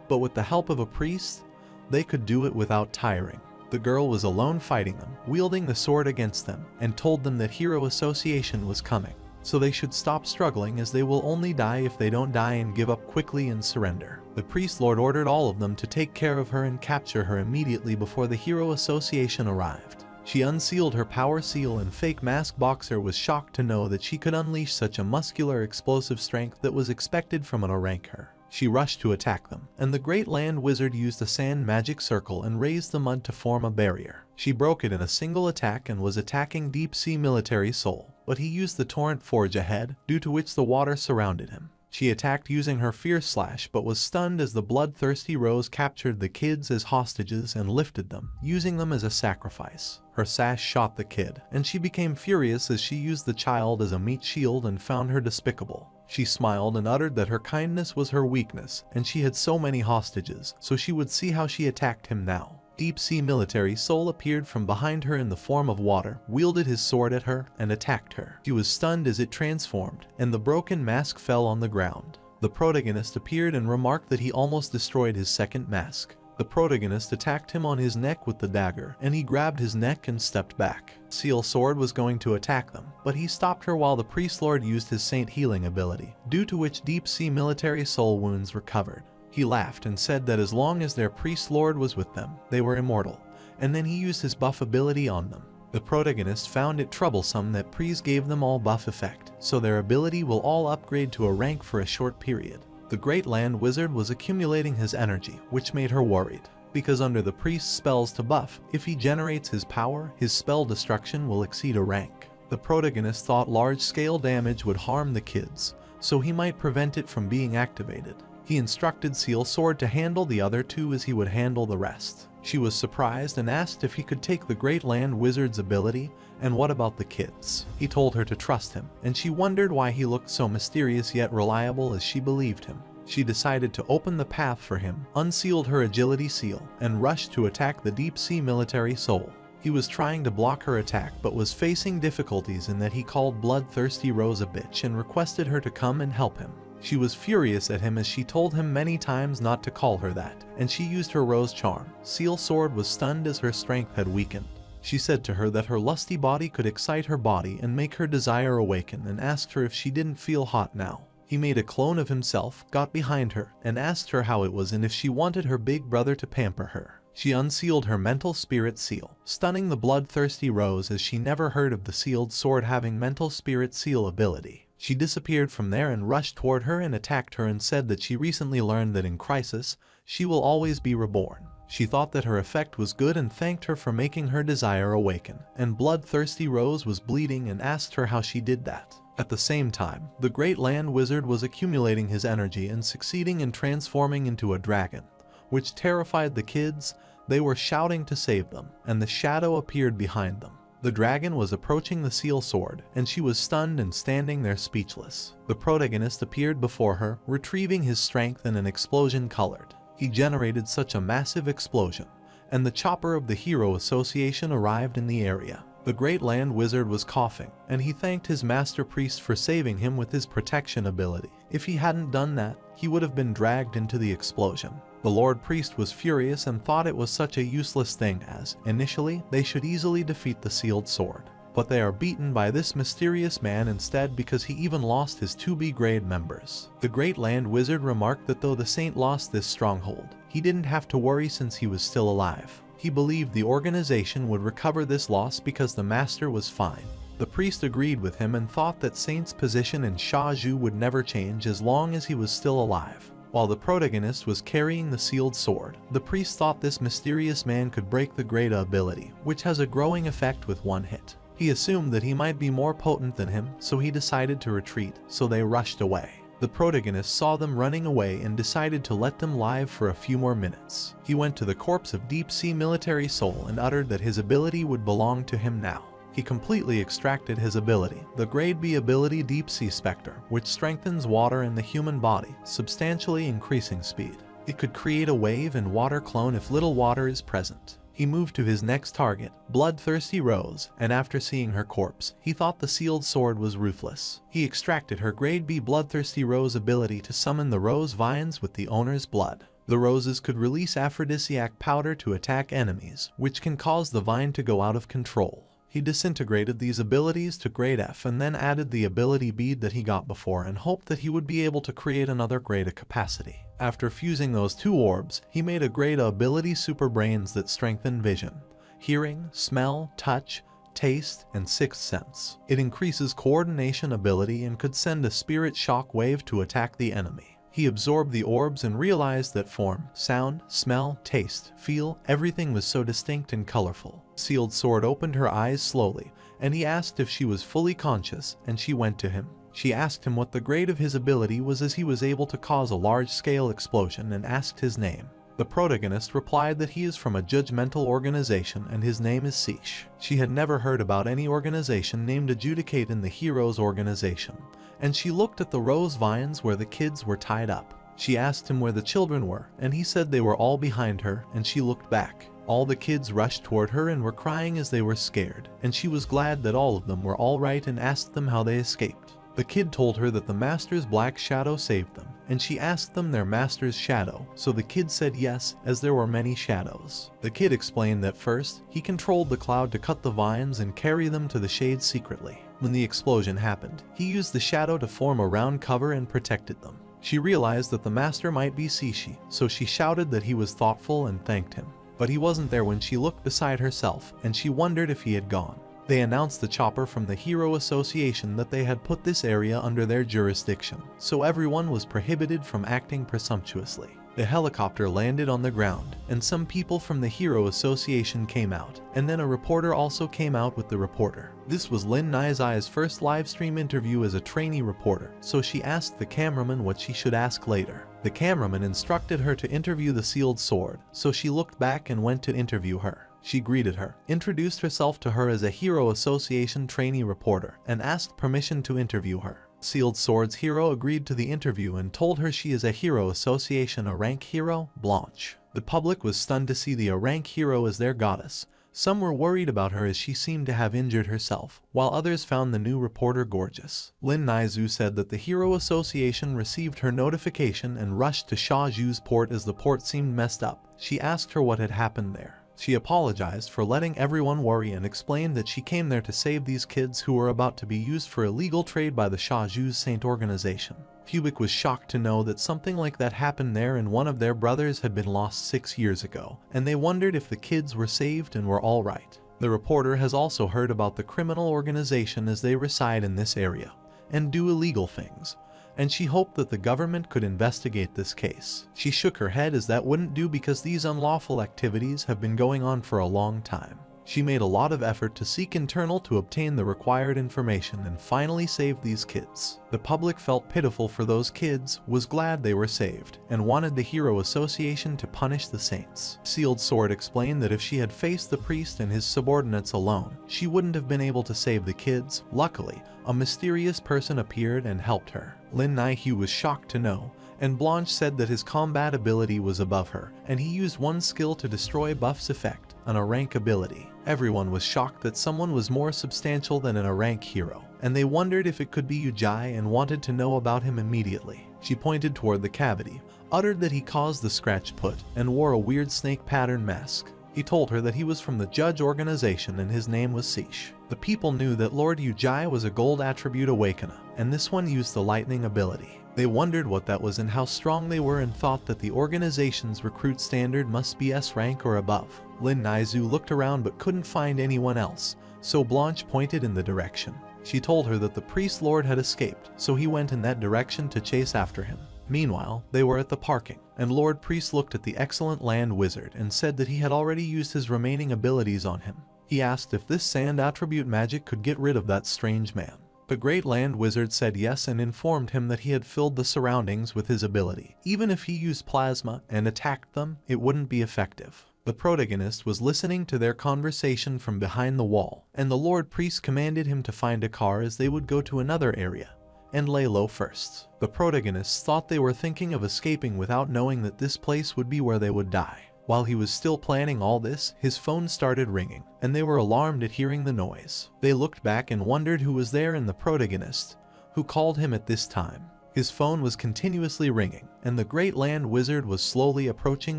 S1: But with the help of a priest, they could do it without tiring. The girl was alone fighting them, wielding the sword against them, and told them that Hero Association was coming, so they should stop struggling as they will only die if they don't die and give up quickly and surrender. The priest lord ordered all of them to take care of her and capture her immediately before the Hero Association arrived. She unsealed her power seal, and fake mask boxer was shocked to know that she could unleash such a muscular explosive strength that was expected from an Oranker. She rushed to attack them, and the great land wizard used a sand magic circle and raised the mud to form a barrier. She broke it in a single attack and was attacking Deep Sea Military Soul, but he used the Torrent Forge ahead, due to which the water surrounded him. She attacked using her Fierce Slash but was stunned as the bloodthirsty Rose captured the kids as hostages and lifted them, using them as a sacrifice. Her sash shot the kid, and she became furious as she used the child as a meat shield and found her despicable. She smiled and uttered that her kindness was her weakness, and she had so many hostages, so she would see how she attacked him now. Deep Sea Military Soul appeared from behind her in the form of water, wielded his sword at her, and attacked her. She was stunned as it transformed, and the broken mask fell on the ground. The protagonist appeared and remarked that he almost destroyed his second mask. The protagonist attacked him on his neck with the dagger, and he grabbed his neck and stepped back. Seal Sword was going to attack them, but he stopped her while the priest lord used his Saint Healing ability, due to which Deep Sea Military Soul wounds recovered. He laughed and said that as long as their priest lord was with them, they were immortal, and then he used his buff ability on them. The protagonist found it troublesome that Priest gave them all buff effect, so their ability will all upgrade to a rank for a short period. The Great Land Wizard was accumulating his energy, which made her worried, because under the priest's spells to buff, if he generates his power, his spell destruction will exceed a rank. The protagonist thought large-scale damage would harm the kids, so he might prevent it from being activated. He instructed Seal Sword to handle the other two as he would handle the rest. She was surprised and asked if he could take the Great Land Wizard's ability, and what about the kids. He told her to trust him, and she wondered why he looked so mysterious yet reliable as she believed him. She decided to open the path for him, unsealed her agility seal, and rushed to attack the Deep Sea Military Soul. He was trying to block her attack but was facing difficulties in that he called Bloodthirsty Rose a bitch and requested her to come and help him. She was furious at him as she told him many times not to call her that, and she used her Rose Charm. Seal Sword was stunned as her strength had weakened. She said to her that her lusty body could excite her body and make her desire awaken, and asked her if she didn't feel hot now. He made a clone of himself, got behind her, and asked her how it was and if she wanted her big brother to pamper her. She unsealed her mental spirit seal, stunning the bloodthirsty Rose as she never heard of the sealed sword having mental spirit seal ability. She disappeared from there and rushed toward her and attacked her and said that she recently learned that in crisis, she will always be reborn. She thought that her effect was good and thanked her for making her desire awaken, and Bloodthirsty Rose was bleeding and asked her how she did that. At the same time, the Great Land Wizard was accumulating his energy and succeeding in transforming into a dragon, which terrified the kids. They were shouting to save them, and the shadow appeared behind them. The dragon was approaching the Seal Sword, and she was stunned and standing there speechless. The protagonist appeared before her, retrieving his strength in an explosion colored. He generated such a massive explosion, and the chopper of the Hero Association arrived in the area. The Great Land Wizard was coughing, and he thanked his Master Priest for saving him with his protection ability. If he hadn't done that, he would have been dragged into the explosion. The Lord Priest was furious and thought it was such a useless thing as, initially, they should easily defeat the Sealed Sword. But they are beaten by this mysterious man instead because he even lost his 2B grade members. The Great Land Wizard remarked that though the Saint lost this stronghold, he didn't have to worry since he was still alive. He believed the organization would recover this loss because the Master was fine. The priest agreed with him and thought that Saint's position in Shaju would never change as long as he was still alive. While the protagonist was carrying the sealed sword, the priest thought this mysterious man could break the Greta ability, which has a growing effect with one hit. He assumed that he might be more potent than him, so he decided to retreat, so they rushed away. The protagonist saw them running away and decided to let them live for a few more minutes. He went to the corpse of Deep Sea Military Soul and uttered that his ability would belong to him now. He completely extracted his ability, the Grade B ability Deep Sea Spectre, which strengthens water in the human body, substantially increasing speed. It could create a wave and water clone if little water is present. He moved to his next target, Bloodthirsty Rose, and after seeing her corpse, he thought the sealed sword was ruthless. He extracted her Grade B Bloodthirsty Rose ability to summon the rose vines with the owner's blood. The roses could release aphrodisiac powder to attack enemies, which can cause the vine to go out of control. He disintegrated these abilities to Grade F and then added the ability bead that he got before and hoped that he would be able to create another Grade A capacity. After fusing those two orbs, he made a Grade A ability Super Brains that strengthen vision, hearing, smell, touch, taste, and sixth sense. It increases coordination ability and could send a spirit shock wave to attack the enemy. He absorbed the orbs and realized that form, sound, smell, taste, feel, everything was so distinct and colorful. Sealed Sword opened her eyes slowly, and he asked if she was fully conscious, and she went to him. She asked him what the grade of his ability was as he was able to cause a large-scale explosion and asked his name. The protagonist replied that he is from a judgmental organization and his name is Seish. She had never heard about any organization named Adjudicate in the Heroes organization, and she looked at the rose vines where the kids were tied up. She asked him where the children were, and he said they were all behind her, and she looked back. All the kids rushed toward her and were crying as they were scared, and she was glad that all of them were all right and asked them how they escaped. The kid told her that the master's black shadow saved them, and she asked them their master's shadow, so the kid said yes, as there were many shadows. The kid explained that first, he controlled the cloud to cut the vines and carry them to the shade secretly. When the explosion happened, he used the shadow to form a round cover and protected them. She realized that the master might be Seishi, so she shouted that he was thoughtful and thanked him. But he wasn't there when she looked beside herself, and she wondered if he had gone. They announced the chopper from the Hero Association that they had put this area under their jurisdiction, so everyone was prohibited from acting presumptuously. The helicopter landed on the ground, and some people from the Hero Association came out, and then a reporter also came out with the reporter. This was Lin Naizai's first livestream interview as a trainee reporter, so she asked the cameraman what she should ask later. The cameraman instructed her to interview the sealed sword, so she looked back and went to interview her. She greeted her, introduced herself to her as a Hero Association trainee reporter, and asked permission to interview her. Sealed Sword's hero agreed to the interview and told her she is a Hero Association A rank hero, Blanche. The public was stunned to see the A rank hero as their goddess. Some were worried about her as she seemed to have injured herself, while others found the new reporter gorgeous. Lin Naizu said that the Hero Association received her notification and rushed to Shaju's port as the port seemed messed up. She asked her what had happened there. She apologized for letting everyone worry and explained that she came there to save these kids who were about to be used for illegal trade by the Shaju's Saint organization. Kubik was shocked to know that something like that happened there and one of their brothers had been lost 6 years ago, and they wondered if the kids were saved and were all right. The reporter has also heard about the criminal organization as they reside in this area and do illegal things, and she hoped that the government could investigate this case. She shook her head as that wouldn't do because these unlawful activities have been going on for a long time. She made a lot of effort to seek internal to obtain the required information and finally saved these kids. The public felt pitiful for those kids, was glad they were saved, and wanted the Hero Association to punish the saints. Sealed Sword explained that if she had faced the priest and his subordinates alone, she wouldn't have been able to save the kids. Luckily, a mysterious person appeared and helped her. Lin Naihu was shocked to know, and Blanche said that his combat ability was above her, and he used one skill to destroy Buff's effect, an A rank ability. Everyone was shocked that someone was more substantial than an A rank hero, and they wondered if it could be Ujai and wanted to know about him immediately. She pointed toward the cavity, uttered that he caused the scratch put, and wore a weird snake pattern mask. He told her that he was from the Judge organization and his name was Seish. The people knew that Lord Ujai was a gold attribute awakener, and this one used the lightning ability. They wondered what that was and how strong they were and thought that the organization's recruit standard must be S rank or above. Lin Naizu looked around but couldn't find anyone else, so Blanche pointed in the direction. She told her that the priest lord had escaped, so he went in that direction to chase after him. Meanwhile, they were at the parking, and Lord Priest looked at the excellent land wizard and said that he had already used his remaining abilities on him. He asked if this sand attribute magic could get rid of that strange man. The Great Land Wizard said yes and informed him that he had filled the surroundings with his ability. Even if he used plasma and attacked them, it wouldn't be effective. The protagonist was listening to their conversation from behind the wall, and the Lord Priest commanded him to find a car as they would go to another area and lay low first. The protagonists thought they were thinking of escaping without knowing that this place would be where they would die. While he was still planning all this, his phone started ringing, and they were alarmed at hearing the noise. They looked back and wondered who was there, and the protagonist, who called him at this time. His phone was continuously ringing, and the Great Land Wizard was slowly approaching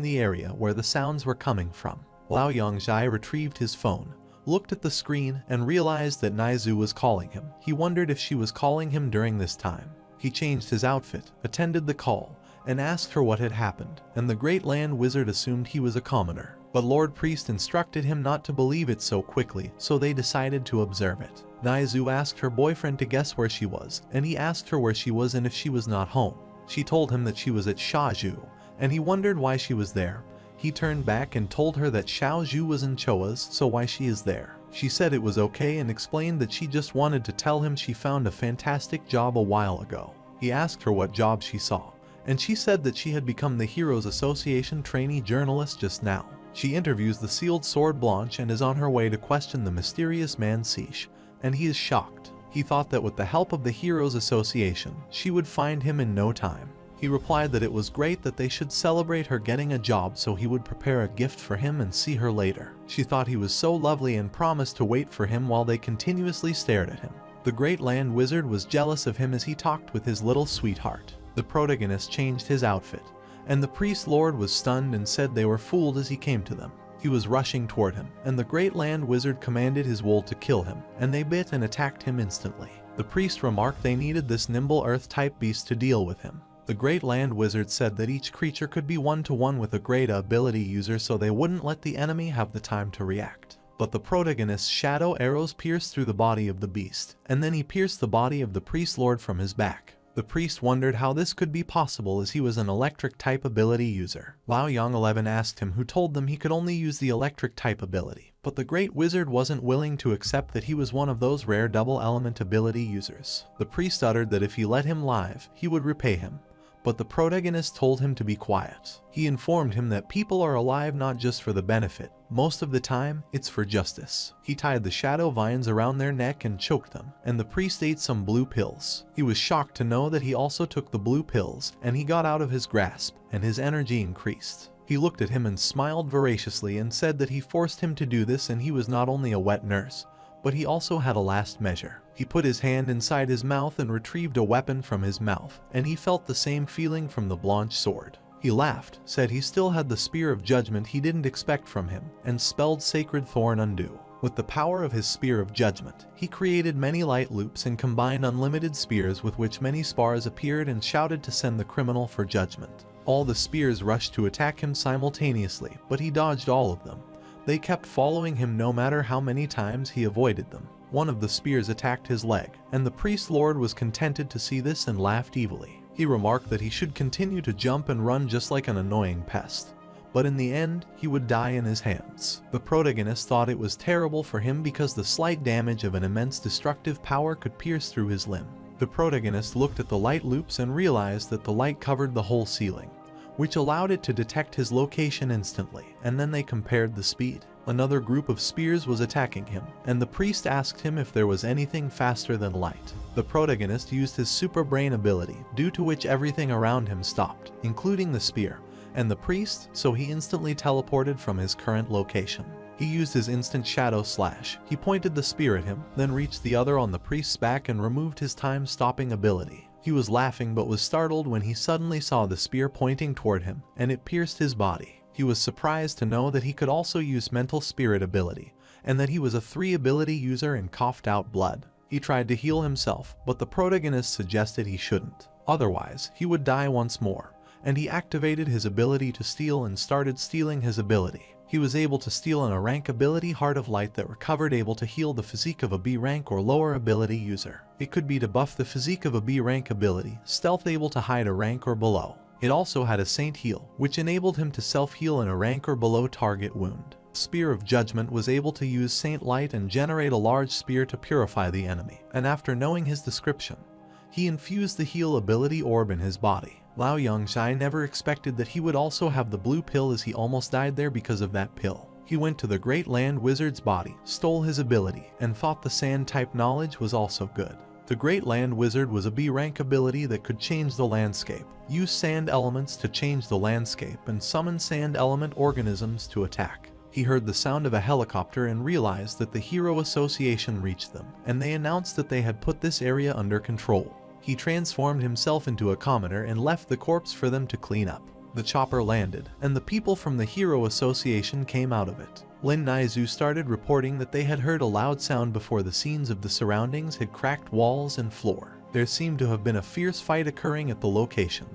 S1: the area where the sounds were coming from. Lao Yongzhai retrieved his phone, looked at the screen, and realized that Naizu was calling him. He wondered if she was calling him during this time. He changed his outfit, attended the call, and asked her what had happened, and the Great Land Wizard assumed he was a commoner. But Lord Priest instructed him not to believe it so quickly, so they decided to observe it. Naizu asked her boyfriend to guess where she was, and he asked her where she was and if she was not home. She told him that she was at Shaozhou, and he wondered why she was there. He turned back and told her that Shaozhou was in Choa's, so why she is there. She said it was okay and explained that she just wanted to tell him she found a fantastic job a while ago. He asked her what job she saw, and she said that she had become the Heroes Association trainee journalist just now. She interviews the sealed sword Blanche and is on her way to question the mysterious man Siche, and he is shocked. He thought that with the help of the Heroes Association, she would find him in no time. He replied that it was great that they should celebrate her getting a job, so he would prepare a gift for him and see her later. She thought he was so lovely and promised to wait for him while they continuously stared at him. The Great Land Wizard was jealous of him as he talked with his little sweetheart. The protagonist changed his outfit, and the priest lord was stunned and said they were fooled as he came to them. He was rushing toward him, and the Great Land Wizard commanded his wool to kill him, and they bit and attacked him instantly. The priest remarked they needed this nimble earth-type beast to deal with him. The Great Land Wizard said that each creature could be one-to-one with a great ability user, so they wouldn't let the enemy have the time to react. But the protagonist's shadow arrows pierced through the body of the beast, and then he pierced the body of the priest lord from his back. The priest wondered how this could be possible as he was an electric-type ability user. Lao Yang 11 asked him who told them he could only use the electric-type ability, but the Great Wizard wasn't willing to accept that he was one of those rare double-element ability users. The priest uttered that if he let him live, he would repay him, but the protagonist told him to be quiet. He informed him that people are alive not just for the benefit. Most of the time, it's for justice. He tied the shadow vines around their neck and choked them, and the priest ate some blue pills. He was shocked to know that he also took the blue pills, and he got out of his grasp, and his energy increased. He looked at him and smiled voraciously and said that he forced him to do this, and he was not only a wet nurse, but he also had a last measure. He put his hand inside his mouth and retrieved a weapon from his mouth, and he felt the same feeling from the Blanche sword. He laughed, said he still had the spear of judgment he didn't expect from him, and spelled Sacred Thorn Undo. With the power of his spear of judgment, he created many light loops and combined unlimited spears with which many spars appeared and shouted to send the criminal for judgment. All the spears rushed to attack him simultaneously, but he dodged all of them. They kept following him no matter how many times he avoided them. One of the spears attacked his leg, and the priest lord was contented to see this and laughed evilly. He remarked that he should continue to jump and run just like an annoying pest, but in the end, he would die in his hands. The protagonist thought it was terrible for him because the slight damage of an immense destructive power could pierce through his limb. The protagonist looked at the light loops and realized that the light covered the whole ceiling, which allowed it to detect his location instantly, and then they compared the speed. Another group of spears was attacking him, and the priest asked him if there was anything faster than light. The protagonist used his super brain ability, due to which everything around him stopped, including the spear, and the priest, so he instantly teleported from his current location. He used his instant shadow slash. He pointed the spear at him, then reached the other on the priest's back and removed his time-stopping ability. He was laughing but was startled when he suddenly saw the spear pointing toward him, and it pierced his body. He was surprised to know that he could also use mental spirit ability, and that he was a 3 ability user and coughed out blood. He tried to heal himself, but the protagonist suggested he shouldn't. Otherwise, he would die once more, and he activated his ability to steal and started stealing his ability. He was able to steal an A rank ability Heart of Light that recovered, able to heal the physique of a B rank or lower ability user. It could be to buff the physique of a B rank ability, Stealth able to hide a rank or below. It also had a Saint Heal, which enabled him to self-heal in a rank or below target wound. Spear of Judgment was able to use Saint Light and generate a large spear to purify the enemy, and after knowing his description, he infused the heal ability orb in his body. Lao Yongshai never expected that he would also have the blue pill, as he almost died there because of that pill. He went to the Great Land Wizard's body, stole his ability, and thought the sand type knowledge was also good. The Great Land Wizard was a B rank ability that could change the landscape, use sand elements to change the landscape, and summon sand element organisms to attack. He heard the sound of a helicopter and realized that the Hero Association reached them, and they announced that they had put this area under control. He transformed himself into a commoner and left the corpse for them to clean up. The chopper landed, and the people from the Hero Association came out of it. Lin Naizu started reporting that they had heard a loud sound before the scenes of the surroundings had cracked walls and floor. There seemed to have been a fierce fight occurring at the location,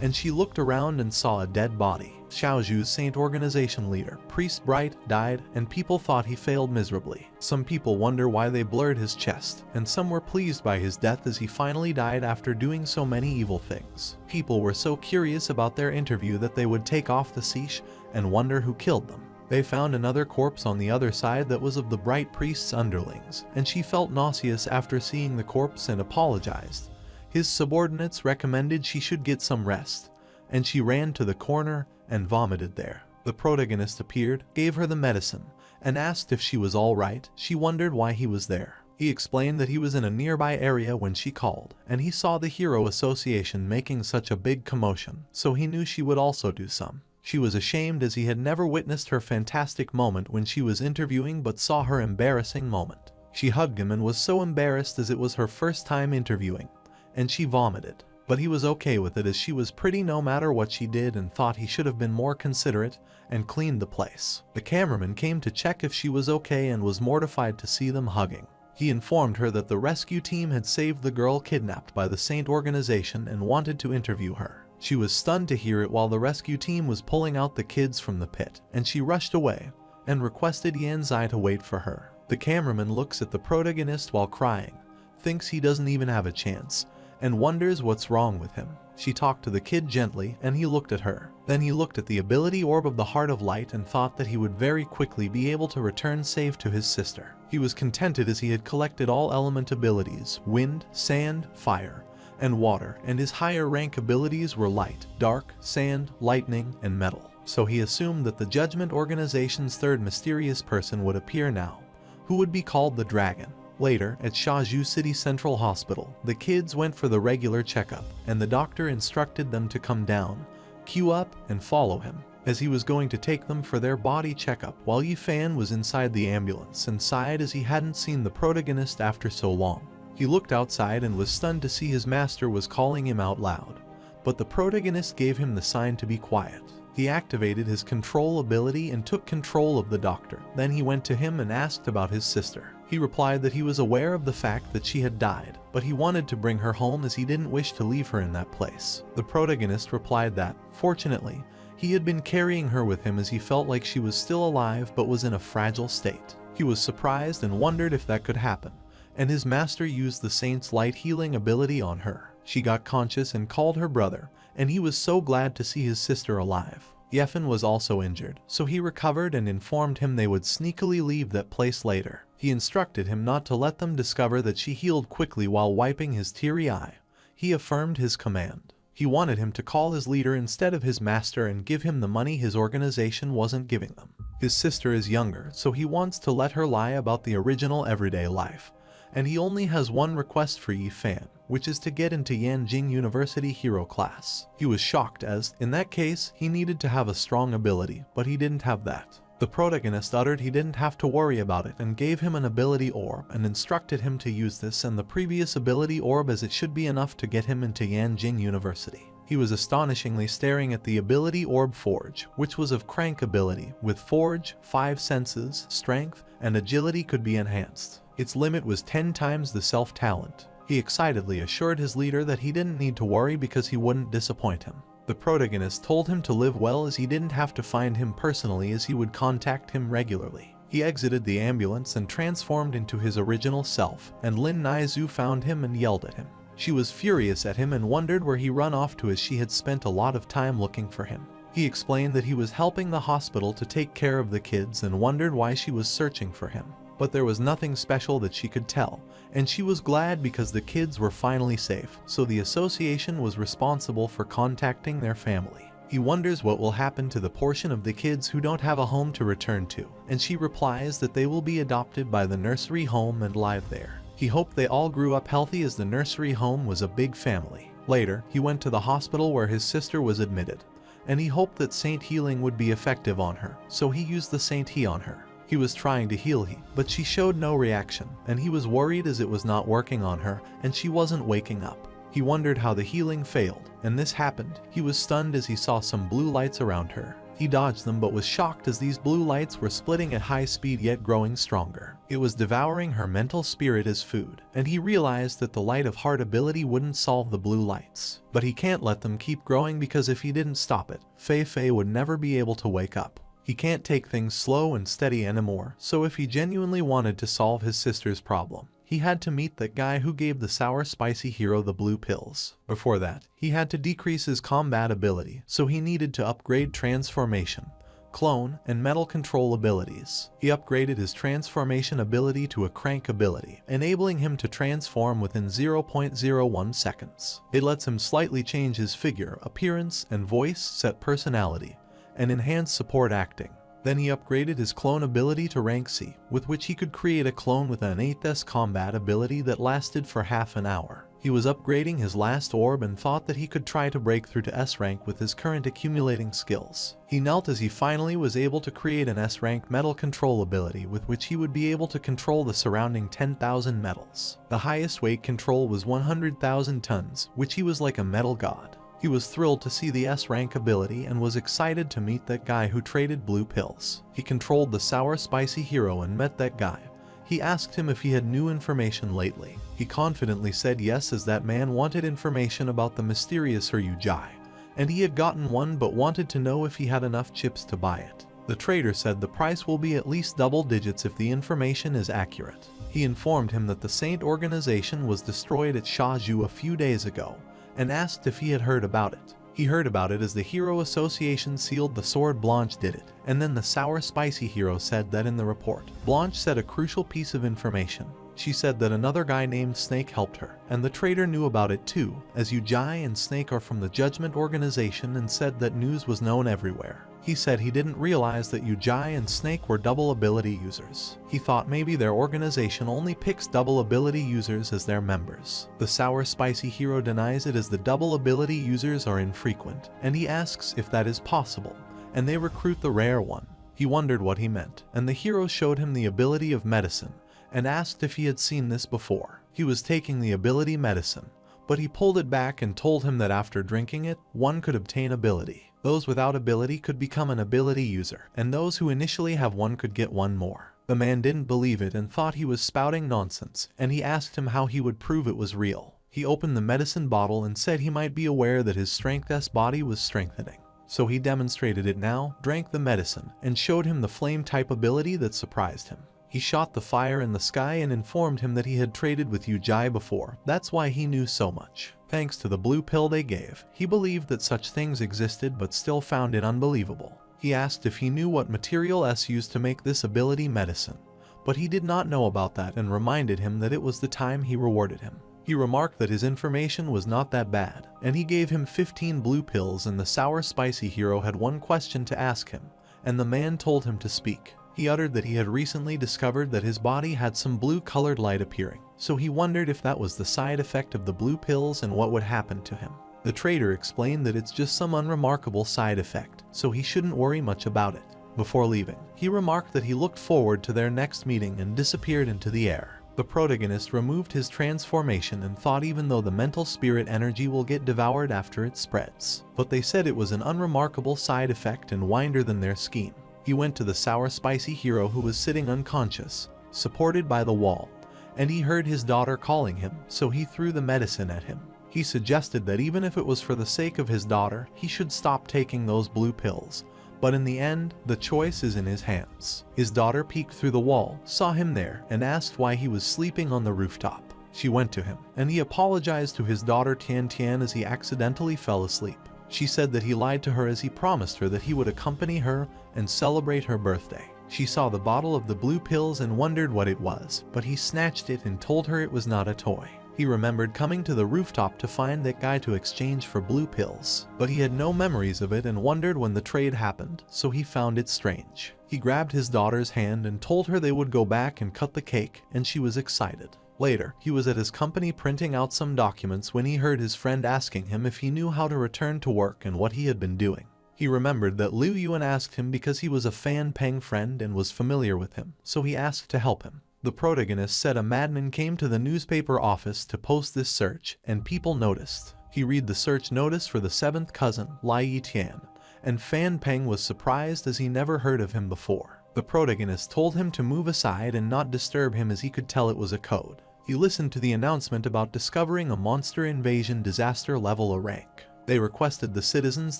S1: and she looked around and saw a dead body. Xiaozhu's Saint Organization leader, Priest Bright, died, and people thought he failed miserably. Some people wonder why they blurred his chest, and some were pleased by his death as he finally died after doing so many evil things. People were so curious about their interview that they would take off the seiche and wonder who killed them. They found another corpse on the other side that was of the Bright Priest's underlings, and she felt nauseous after seeing the corpse and apologized. His subordinates recommended she should get some rest, and she ran to the corner and vomited there. The protagonist appeared, gave her the medicine, and asked if she was all right. She wondered why he was there. He explained that he was in a nearby area when she called, and he saw the Hero Association making such a big commotion, so he knew she would also do some. She was ashamed as he had never witnessed her fantastic moment when she was interviewing but saw her embarrassing moment. She hugged him and was so embarrassed as it was her first time interviewing, and she vomited. But he was okay with it as she was pretty no matter what she did and thought he should have been more considerate and cleaned the place. The cameraman came to check if she was okay and was mortified to see them hugging. He informed her that the rescue team had saved the girl kidnapped by the Saint Organization and wanted to interview her. She was stunned to hear it while the rescue team was pulling out the kids from the pit, and she rushed away and requested Yan Zai to wait for her. The cameraman looks at the protagonist while crying, thinks he doesn't even have a chance, and wonders what's wrong with him. She talked to the kid gently, and he looked at her. Then he looked at the ability orb of the Heart of Light and thought that he would very quickly be able to return safe to his sister. He was contented as he had collected all element abilities, wind, sand, fire, and water, and his higher rank abilities were light, dark, sand, lightning, and metal. So he assumed that the Judgment Organization's third mysterious person would appear now, who would be called the Dragon. Later, at Shaju City Central Hospital, the kids went for the regular checkup, and the doctor instructed them to come down, queue up, and follow him, as he was going to take them for their body checkup while Yifan was inside the ambulance and sighed as he hadn't seen the protagonist after so long. He looked outside and was stunned to see his master was calling him out loud, but the protagonist gave him the sign to be quiet. He activated his control ability and took control of the doctor. Then he went to him and asked about his sister. He replied that he was aware of the fact that she had died, but he wanted to bring her home as he didn't wish to leave her in that place. The protagonist replied that, fortunately, he had been carrying her with him as he felt like she was still alive but was in a fragile state. He was surprised and wondered if that could happen, and his master used the Saint's light healing ability on her. She got conscious and called her brother, and he was so glad to see his sister alive. Yefan was also injured, so he recovered and informed him they would sneakily leave that place later. He instructed him not to let them discover that she healed quickly while wiping his teary eye. He affirmed his command. He wanted him to call his leader instead of his master and give him the money his organization wasn't giving them. His sister is younger, so he wants to let her lie about the original everyday life, and he only has one request for Yifan, which is to get into Yanjing University hero class. He was shocked as, in that case, he needed to have a strong ability, but he didn't have that. The protagonist uttered he didn't have to worry about it and gave him an ability orb and instructed him to use this and the previous ability orb as it should be enough to get him into Yanjing University. He was astonishingly staring at the ability orb Forge, which was of crank ability. With Forge, 5 senses, strength, and agility could be enhanced. Its limit was 10 times the self-talent. He excitedly assured his leader that he didn't need to worry because he wouldn't disappoint him. The protagonist told him to live well as he didn't have to find him personally as he would contact him regularly. He exited the ambulance and transformed into his original self, and Lin Naizu found him and yelled at him. She was furious at him and wondered where he run off to as she had spent a lot of time looking for him. He explained that he was helping the hospital to take care of the kids and wondered why she was searching for him. But there was nothing special that she could tell, and she was glad because the kids were finally safe, so the association was responsible for contacting their family. He wonders what will happen to the portion of the kids who don't have a home to return to, and she replies that they will be adopted by the nursery home and live there. He hoped they all grew up healthy as the nursery home was a big family. Later, he went to the hospital where his sister was admitted, and he hoped that Saint Healing would be effective on her, so he used the Saint He on her. He was trying to heal her, but she showed no reaction, and he was worried as it was not working on her and she wasn't waking up. He wondered how the healing failed, and this happened. He was stunned as he saw some blue lights around her. He dodged them but was shocked as these blue lights were splitting at high speed yet growing stronger. It was devouring her mental spirit as food, and he realized that the light of heart ability wouldn't solve the blue lights. But he can't let them keep growing because if he didn't stop it, Fei would never be able to wake up. He can't take things slow and steady anymore, so if he genuinely wanted to solve his sister's problem, he had to meet that guy who gave the sour spicy hero the blue pills. Before that, he had to decrease his combat ability, so he needed to upgrade transformation, clone, and metal control abilities. He upgraded his transformation ability to a crank ability, enabling him to transform within 0.01 seconds. It lets him slightly change his figure, appearance, and voice, set personality, and enhance support acting. Then he upgraded his clone ability to rank C, with which he could create a clone with an 8th combat ability that lasted for half an hour. He was upgrading his last orb and thought that he could try to break through to S rank with his current accumulating skills. He knelt as he finally was able to create an S rank metal control ability with which he would be able to control the surrounding 10,000 metals. The highest weight control was 100,000 tons, which he was like a metal god. He was thrilled to see the S-rank ability and was excited to meet that guy who traded blue pills. He controlled the sour spicy hero and met that guy. He asked him if he had new information lately. He confidently said yes, as that man wanted information about the mysterious Ryujai, and he had gotten one but wanted to know if he had enough chips to buy it. The trader said the price will be at least double digits if the information is accurate. He informed him that the Saint organization was destroyed at Shaju a few days ago, and asked if he had heard about it. He heard about it as the Hero Association sealed the sword. Blanche did it, and then the sour spicy hero said that in the report. Blanche said a crucial piece of information. She said that another guy named Snake helped her, and the trader knew about it too, as Ujai and Snake are from the Judgment organization, and said that news was known everywhere. He said he didn't realize that Ujai and Snake were double ability users. He thought maybe their organization only picks double ability users as their members. The sour spicy hero denies it as the double ability users are infrequent, and he asks if that is possible, and they recruit the rare one. He wondered what he meant, and the hero showed him the ability of medicine, and asked if he had seen this before. He was taking the ability medicine, but he pulled it back and told him that after drinking it, one could obtain ability. Those without ability could become an ability user, and those who initially have one could get one more. The man didn't believe it and thought he was spouting nonsense, and he asked him how he would prove it was real. He opened the medicine bottle and said he might be aware that his strength S body was strengthening. So he demonstrated it now, drank the medicine, and showed him the flame type ability that surprised him. He shot the fire in the sky and informed him that he had traded with Ujai before. That's why he knew so much. Thanks to the blue pill they gave, he believed that such things existed but still found it unbelievable. He asked if he knew what material S used to make this ability medicine, but he did not know about that and reminded him that it was the time he rewarded him. He remarked that his information was not that bad, and he gave him 15 blue pills, and the sour spicy hero had one question to ask him, and the man told him to speak. He uttered that he had recently discovered that his body had some blue-colored light appearing, so he wondered if that was the side effect of the blue pills and what would happen to him. The trader explained that it's just some unremarkable side effect, so he shouldn't worry much about it. Before leaving, he remarked that he looked forward to their next meeting and disappeared into the air. The protagonist removed his transformation and thought even though the mental spirit energy will get devoured after it spreads. But they said it was an unremarkable side effect and wider than their scheme. He went to the sour spicy hero who was sitting unconscious, supported by the wall, and he heard his daughter calling him, so he threw the medicine at him. He suggested that even if it was for the sake of his daughter, he should stop taking those blue pills, but in the end, the choice is in his hands. His daughter peeked through the wall, saw him there, and asked why he was sleeping on the rooftop. She went to him, and he apologized to his daughter Tian Tian as he accidentally fell asleep. She said that he lied to her as he promised her that he would accompany her and celebrate her birthday. She saw the bottle of the blue pills and wondered what it was, but he snatched it and told her it was not a toy. He remembered coming to the rooftop to find that guy to exchange for blue pills, but he had no memories of it and wondered when the trade happened, so he found it strange. He grabbed his daughter's hand and told her they would go back and cut the cake, and she was excited. Later, he was at his company printing out some documents when he heard his friend asking him if he knew how to return to work and what he had been doing. He remembered that Liu Yuan asked him because he was a Fan Peng friend and was familiar with him, so he asked to help him. The protagonist said a madman came to the newspaper office to post this search, and people noticed. He read the search notice for the seventh cousin, Lai Yitian, and Fan Peng was surprised as he never heard of him before. The protagonist told him to move aside and not disturb him as he could tell it was a code. He listened to the announcement about discovering a monster invasion disaster level A rank. They requested the citizens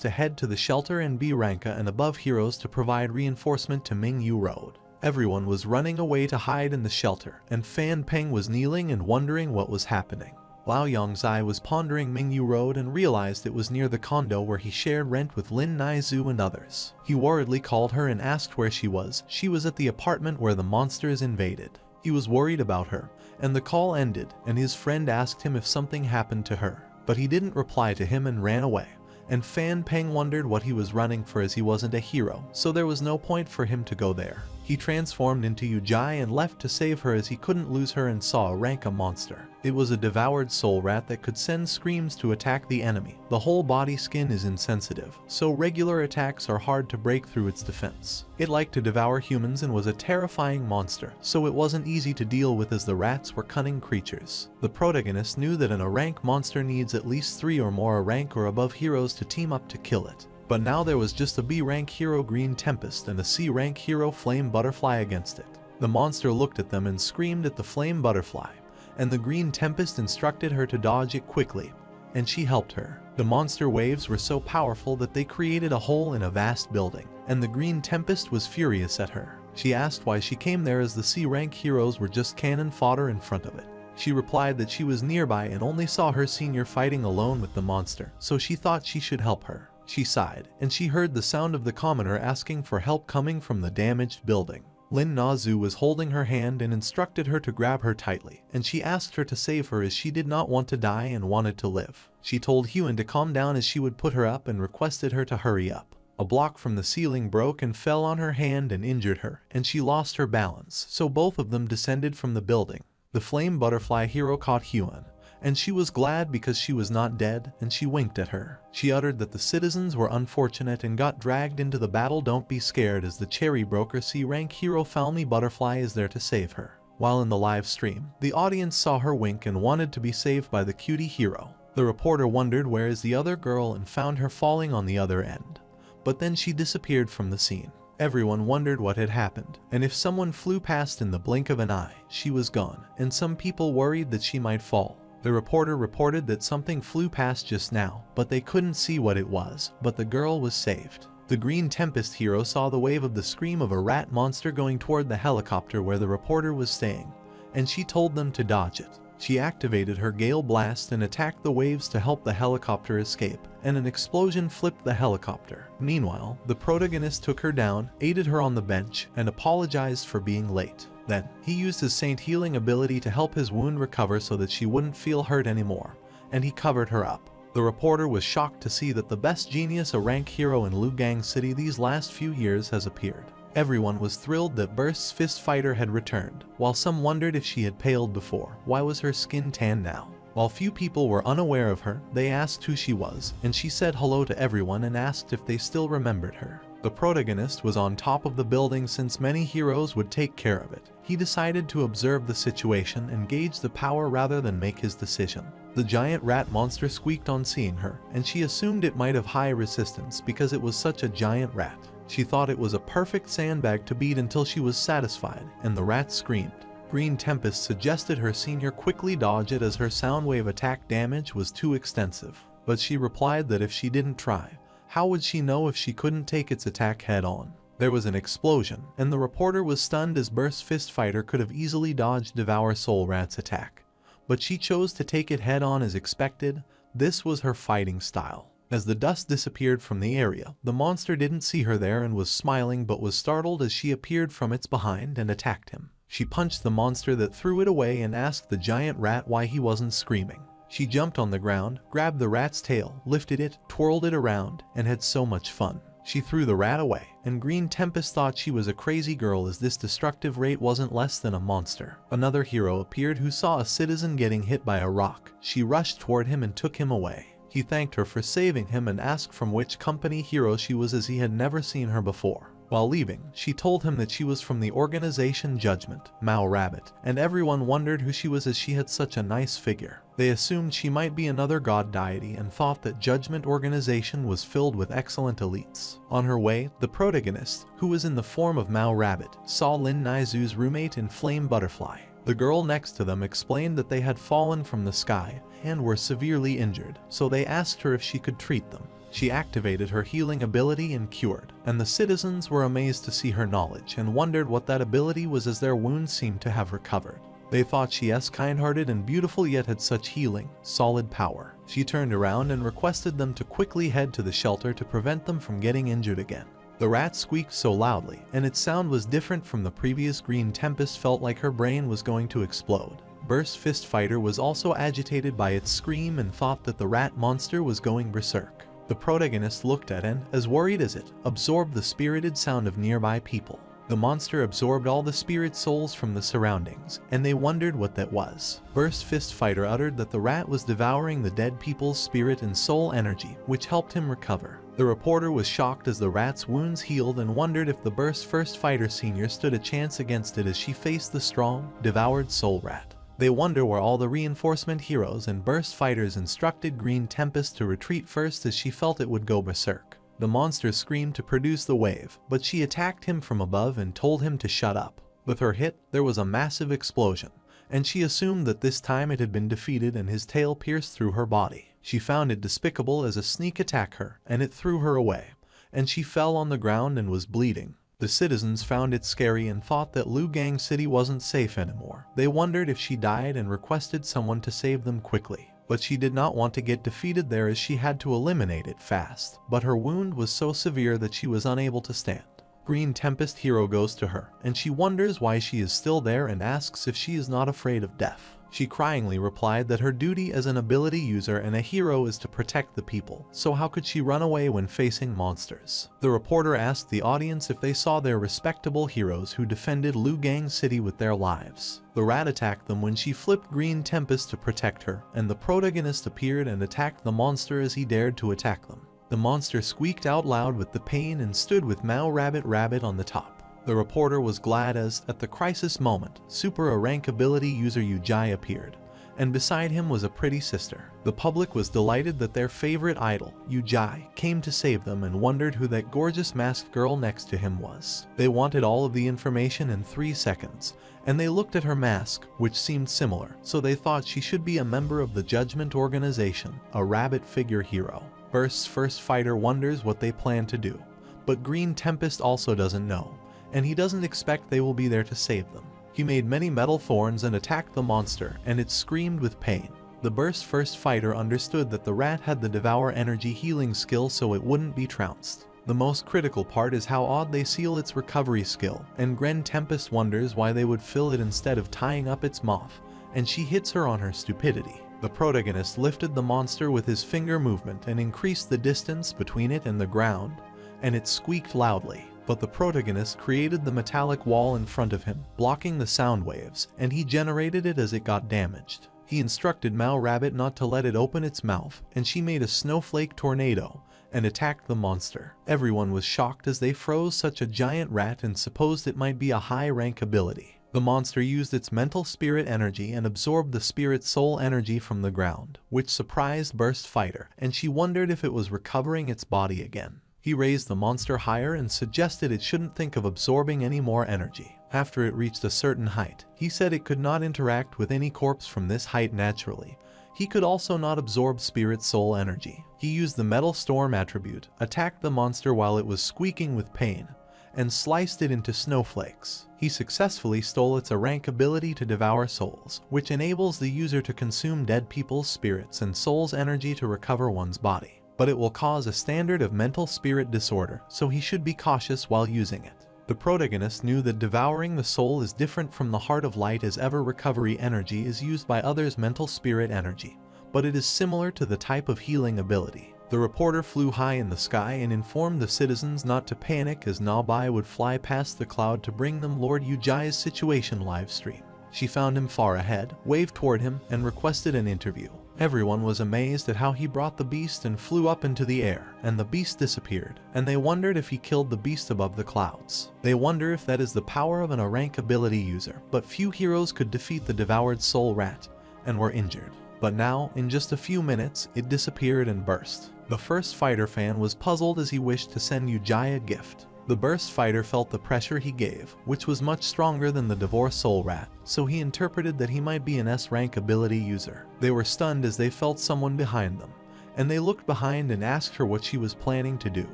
S1: to head to the shelter and B ranka and above heroes to provide reinforcement to Mingyu Road. Everyone was running away to hide in the shelter, and Fan Peng was kneeling and wondering what was happening. Lao Yongzai was pondering Mingyu Road and realized it was near the condo where he shared rent with Lin Naizu and others. He worriedly called her and asked where she was. She was at the apartment where the monsters invaded. He was worried about her, and the call ended, and his friend asked him if something happened to her. But he didn't reply to him and ran away. And Fan Peng wondered what he was running for as he wasn't a hero, so there was no point for him to go there. He transformed into Yujai and left to save her as he couldn't lose her and saw a Ranka monster. It was a devoured soul rat that could send screams to attack the enemy. The whole body skin is insensitive, so regular attacks are hard to break through its defense. It liked to devour humans and was a terrifying monster, so it wasn't easy to deal with as the rats were cunning creatures. The protagonist knew that an A rank monster needs at least 3 or more A rank or above heroes to team up to kill it. But now there was just a B rank hero Green Tempest and a C rank hero Flame Butterfly against it. The monster looked at them and screamed at the Flame Butterfly, and the Green Tempest instructed her to dodge it quickly, and she helped her. The monster waves were so powerful that they created a hole in a vast building, and the Green Tempest was furious at her. She asked why she came there as the C rank heroes were just cannon fodder in front of it. She replied that she was nearby and only saw her senior fighting alone with the monster, so she thought she should help her. She sighed, and she heard the sound of the commoner asking for help coming from the damaged building. Lin Nazu was holding her hand and instructed her to grab her tightly, and she asked her to save her as she did not want to die and wanted to live. She told Huan to calm down as she would put her up and requested her to hurry up. A block from the ceiling broke and fell on her hand and injured her, and she lost her balance, so both of them descended from the building. The Flame Butterfly hero caught Huan, and she was glad because she was not dead, and she winked at her. She uttered that the citizens were unfortunate and got dragged into the battle. Don't be scared as the cherry broker C rank hero Falmy Butterfly is there to save her. While in the live stream, the audience saw her wink and wanted to be saved by the cutie hero. The reporter wondered where is the other girl and found her falling on the other end. But then she disappeared from the scene. Everyone wondered what had happened, and if someone flew past in the blink of an eye, she was gone, and some people worried that she might fall. The reporter reported that something flew past just now, but they couldn't see what it was, but the girl was saved. The Green Tempest hero saw the wave of the scream of a rat monster going toward the helicopter where the reporter was staying, and she told them to dodge it. She activated her Gale Blast and attacked the waves to help the helicopter escape, and an explosion flipped the helicopter. Meanwhile, the protagonist took her down, aided her on the bench, and apologized for being late. Then, he used his Saint Healing ability to help his wound recover so that she wouldn't feel hurt anymore, and he covered her up. The reporter was shocked to see that the best genius A rank hero in Lugang City these last few years has appeared. Everyone was thrilled that Burst's Fist Fighter had returned, while some wondered if she had paled before. Why was her skin tan now? While few people were unaware of her, they asked who she was, and she said hello to everyone and asked if they still remembered her. The protagonist was on top of the building since many heroes would take care of it. He decided to observe the situation and gauge the power rather than make his decision. The giant rat monster squeaked on seeing her, and she assumed it might have high resistance because it was such a giant rat. She thought it was a perfect sandbag to beat until she was satisfied, and the rat screamed. Green Tempest suggested her senior quickly dodge it as her soundwave attack damage was too extensive, but she replied that if she didn't try, how would she know if she couldn't take its attack head-on? There was an explosion, and the reporter was stunned as Burst Fist Fighter could have easily dodged Devour Soul Rat's attack. But she chose to take it head-on as expected. This was her fighting style. As the dust disappeared from the area, the monster didn't see her there and was smiling but was startled as she appeared from its behind and attacked him. She punched the monster that threw it away and asked the giant rat why he wasn't screaming. She jumped on the ground, grabbed the rat's tail, lifted it, twirled it around, and had so much fun. She threw the rat away, and Green Tempest thought she was a crazy girl as this destructive rat wasn't less than a monster. Another hero appeared who saw a citizen getting hit by a rock. She rushed toward him and took him away. He thanked her for saving him and asked from which company hero she was as he had never seen her before. While leaving, she told him that she was from the organization Judgment, Mao Rabbit, and everyone wondered who she was as she had such a nice figure. They assumed she might be another god deity and thought that Judgment organization was filled with excellent elites. On her way, the protagonist, who was in the form of Mao Rabbit, saw Lin Naizu's roommate in Flame Butterfly. The girl next to them explained that they had fallen from the sky and were severely injured, so they asked her if she could treat them. She activated her healing ability and cured, and the citizens were amazed to see her knowledge and wondered what that ability was as their wounds seemed to have recovered. They thought she was kind-hearted and beautiful yet had such healing, solid power. She turned around and requested them to quickly head to the shelter to prevent them from getting injured again. The rat squeaked so loudly, and its sound was different from the previous. Green Tempest felt like her brain was going to explode. Burst Fist Fighter was also agitated by its scream and thought that the rat monster was going berserk. The protagonist looked at and, as worried as it, absorbed the spirited sound of nearby people. The monster absorbed all the spirit souls from the surroundings, and they wondered what that was. Burst Fist Fighter uttered that the rat was devouring the dead people's spirit and soul energy, which helped him recover. The reporter was shocked as the rat's wounds healed and wondered if the Burst Fist Fighter Sr. stood a chance against it as she faced the strong, devoured soul rat. They wonder where all the reinforcement heroes and burst fighters instructed Green Tempest to retreat first as she felt it would go berserk. The monster screamed to produce the wave, but she attacked him from above and told him to shut up. With her hit, there was a massive explosion, and she assumed that this time it had been defeated and his tail pierced through her body. She found it despicable as a sneak attacked her, and it threw her away, and she fell on the ground and was bleeding. The citizens found it scary and thought that Lugang City wasn't safe anymore. They wondered if she died and requested someone to save them quickly. But she did not want to get defeated there as she had to eliminate it fast. But her wound was so severe that she was unable to stand. Green Tempest hero goes to her, and she wonders why she is still there and asks if she is not afraid of death. She cryingly replied that her duty as an ability user and a hero is to protect the people, so how could she run away when facing monsters? The reporter asked the audience if they saw their respectable heroes who defended Lugang City with their lives. The rat attacked them when she flipped Green Tempest to protect her, and the protagonist appeared and attacked the monster as he dared to attack them. The monster squeaked out loud with the pain and stood with Mao Rabbit on the top. The reporter was glad as, at the crisis moment, super rank ability user Ujai appeared, and beside him was a pretty sister. The public was delighted that their favorite idol, Ujai, came to save them and wondered who that gorgeous masked girl next to him was. They wanted all of the information in 3 seconds, and they looked at her mask, which seemed similar, so they thought she should be a member of the Judgment organization, a rabbit figure hero. Burst's First Fighter wonders what they plan to do, but Green Tempest also doesn't know, and he doesn't expect they will be there to save them. He made many metal thorns and attacked the monster, and it screamed with pain. The Burst First Fighter understood that the rat had the Devour Energy healing skill so it wouldn't be trounced. The most critical part is how odd they seal its recovery skill, and Green Tempest wonders why they would fill it instead of tying up its moth, and she hits her on her stupidity. The protagonist lifted the monster with his finger movement and increased the distance between it and the ground, and it squeaked loudly. But the protagonist created the metallic wall in front of him, blocking the sound waves, and he generated it as it got damaged. He instructed Mao Rabbit not to let it open its mouth, and she made a snowflake tornado and attacked the monster. Everyone was shocked as they froze such a giant rat and supposed it might be a high-rank ability. The monster used its mental spirit energy and absorbed the spirit soul energy from the ground, which surprised Burst Fighter, and she wondered if it was recovering its body again. He raised the monster higher and suggested it shouldn't think of absorbing any more energy. After it reached a certain height, he said it could not interact with any corpse from this height naturally. He could also not absorb spirit soul energy. He used the Metal Storm attribute, attacked the monster while it was squeaking with pain, and sliced it into snowflakes. He successfully stole its rank ability to devour souls, which enables the user to consume dead people's spirits and souls energy to recover one's body. but it will cause a standard of mental spirit disorder, so he should be cautious while using it. The protagonist knew that devouring the soul is different from the heart of light, as ever recovery energy is used by others' mental spirit energy, but it is similar to the type of healing ability. The reporter flew high in the sky and informed the citizens not to panic, as Nabai would fly past the cloud to bring them Lord Ujai's situation live stream. She found him far ahead, waved toward him, and requested an interview. Everyone was amazed at how he brought the beast and flew up into the air, and the beast disappeared, and they wondered if he killed the beast above the clouds. They wonder if that is the power of an A-rank ability user, but few heroes could defeat the devoured soul rat, and were injured. But now, in just a few minutes, it disappeared and burst. The first fighter fan was puzzled as he wished to send Ujai a gift. The burst fighter felt the pressure he gave, which was much stronger than the divorced soul rat, so he interpreted that he might be an S-rank ability user. They were stunned as they felt someone behind them, and they looked behind and asked her what she was planning to do.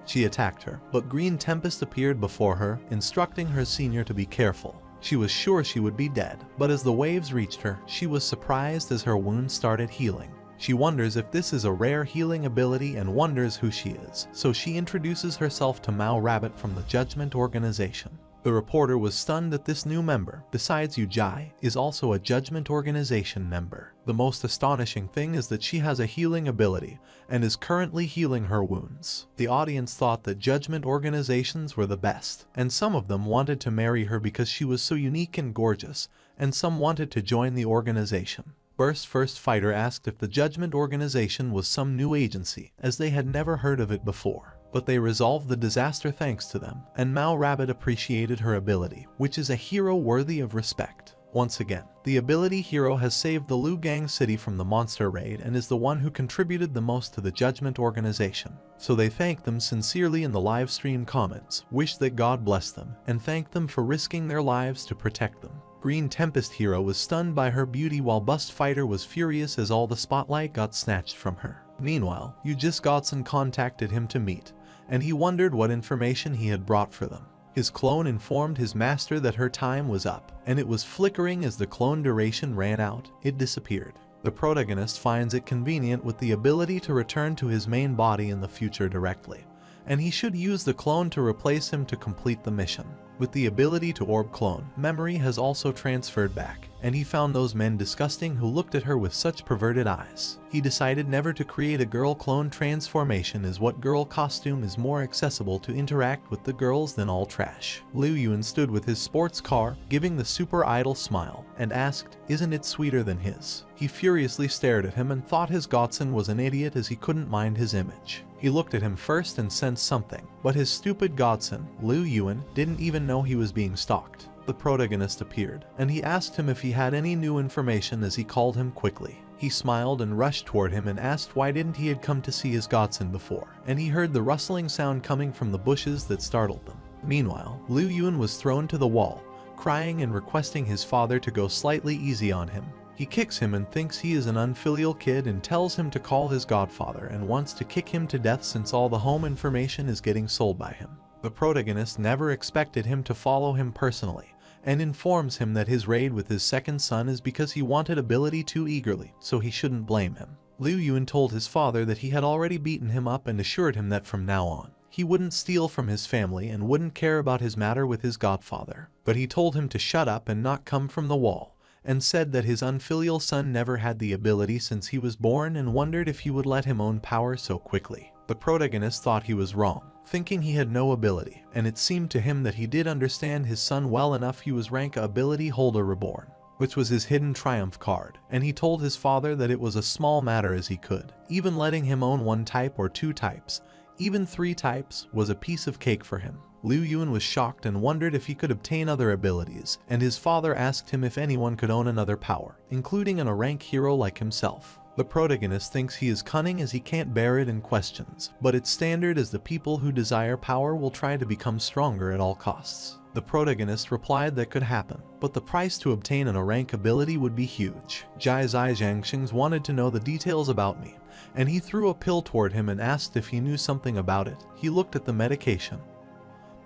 S1: She attacked her, but Green Tempest appeared before her, instructing her senior to be careful. She was sure she would be dead, but as the waves reached her, she was surprised as her wounds started healing. She wonders if this is a rare healing ability and wonders who she is, so she introduces herself to Mao Rabbit from the Judgment Organization. The reporter was stunned that this new member, besides Ujai, is also a Judgment Organization member. The most astonishing thing is that she has a healing ability and is currently healing her wounds. The audience thought that Judgment Organizations were the best, and some of them wanted to marry her because she was so unique and gorgeous, and some wanted to join the organization. Burst First Fighter asked if the Judgment Organization was some new agency, as they had never heard of it before. But they resolved the disaster thanks to them, and Mao Rabbit appreciated her ability, which is a hero worthy of respect. Once again, the ability hero has saved the Liu Gang city from the monster raid and is the one who contributed the most to the Judgment Organization. So they thanked them sincerely in the live stream comments, wished that God bless them, and thanked them for risking their lives to protect them. Green Tempest Hero was stunned by her beauty, while Bust Fighter was furious as all the spotlight got snatched from her. Meanwhile, Ujis Godson contacted him to meet, and he wondered what information he had brought for them. His clone informed his master that her time was up, and it was flickering as the clone duration ran out. It disappeared. The protagonist finds it convenient with the ability to return to his main body in the future directly, and he should use the clone to replace him to complete the mission. With the ability to orb clone, memory has also transferred back, and he found those men disgusting who looked at her with such perverted eyes. He decided never to create a girl clone transformation, as what girl costume is more accessible to interact with the girls than all trash. Liu Yuan stood with his sports car, giving the super idol smile, and asked, "Isn't it sweeter than his?" He furiously stared at him and thought his Godson was an idiot as he couldn't mind his image. He looked at him first and sensed something, but his stupid Godson, Liu Yuan, didn't even know he was being stalked. The protagonist appeared, and he asked him if he had any new information as he called him quickly. He smiled and rushed toward him and asked why didn't he had come to see his Godson before, and he heard the rustling sound coming from the bushes that startled them. Meanwhile, Liu Yuan was thrown to the wall, crying and requesting his father to go slightly easy on him. He kicks him and thinks he is an unfilial kid and tells him to call his godfather and wants to kick him to death since all the home information is getting sold by him. The protagonist never expected him to follow him personally, and informs him that his raid with his second son is because he wanted ability too eagerly, so he shouldn't blame him. Liu Yuan told his father that he had already beaten him up and assured him that from now on, he wouldn't steal from his family and wouldn't care about his matter with his godfather. But he told him to shut up and not come from the wall, and said that his unfilial son never had the ability since he was born and wondered if he would let him own power so quickly. The protagonist thought he was wrong, thinking he had no ability, and it seemed to him that he did understand his son well enough. He was rank ability holder reborn, which was his hidden triumph card, and he told his father that it was a small matter as he could. Even letting him own one type or two types, even 3 types, was a piece of cake for him. Liu Yuan was shocked and wondered if he could obtain other abilities, and his father asked him if anyone could own another power, including a rank hero like himself. The protagonist thinks he is cunning as he can't bear it and questions, but it's standard as the people who desire power will try to become stronger at all costs. The protagonist replied that could happen, but the price to obtain an A-rank ability would be huge. Jai Zai Zhangxings wanted to know the details about me, and he threw a pill toward him and asked if he knew something about it. He looked at the medication,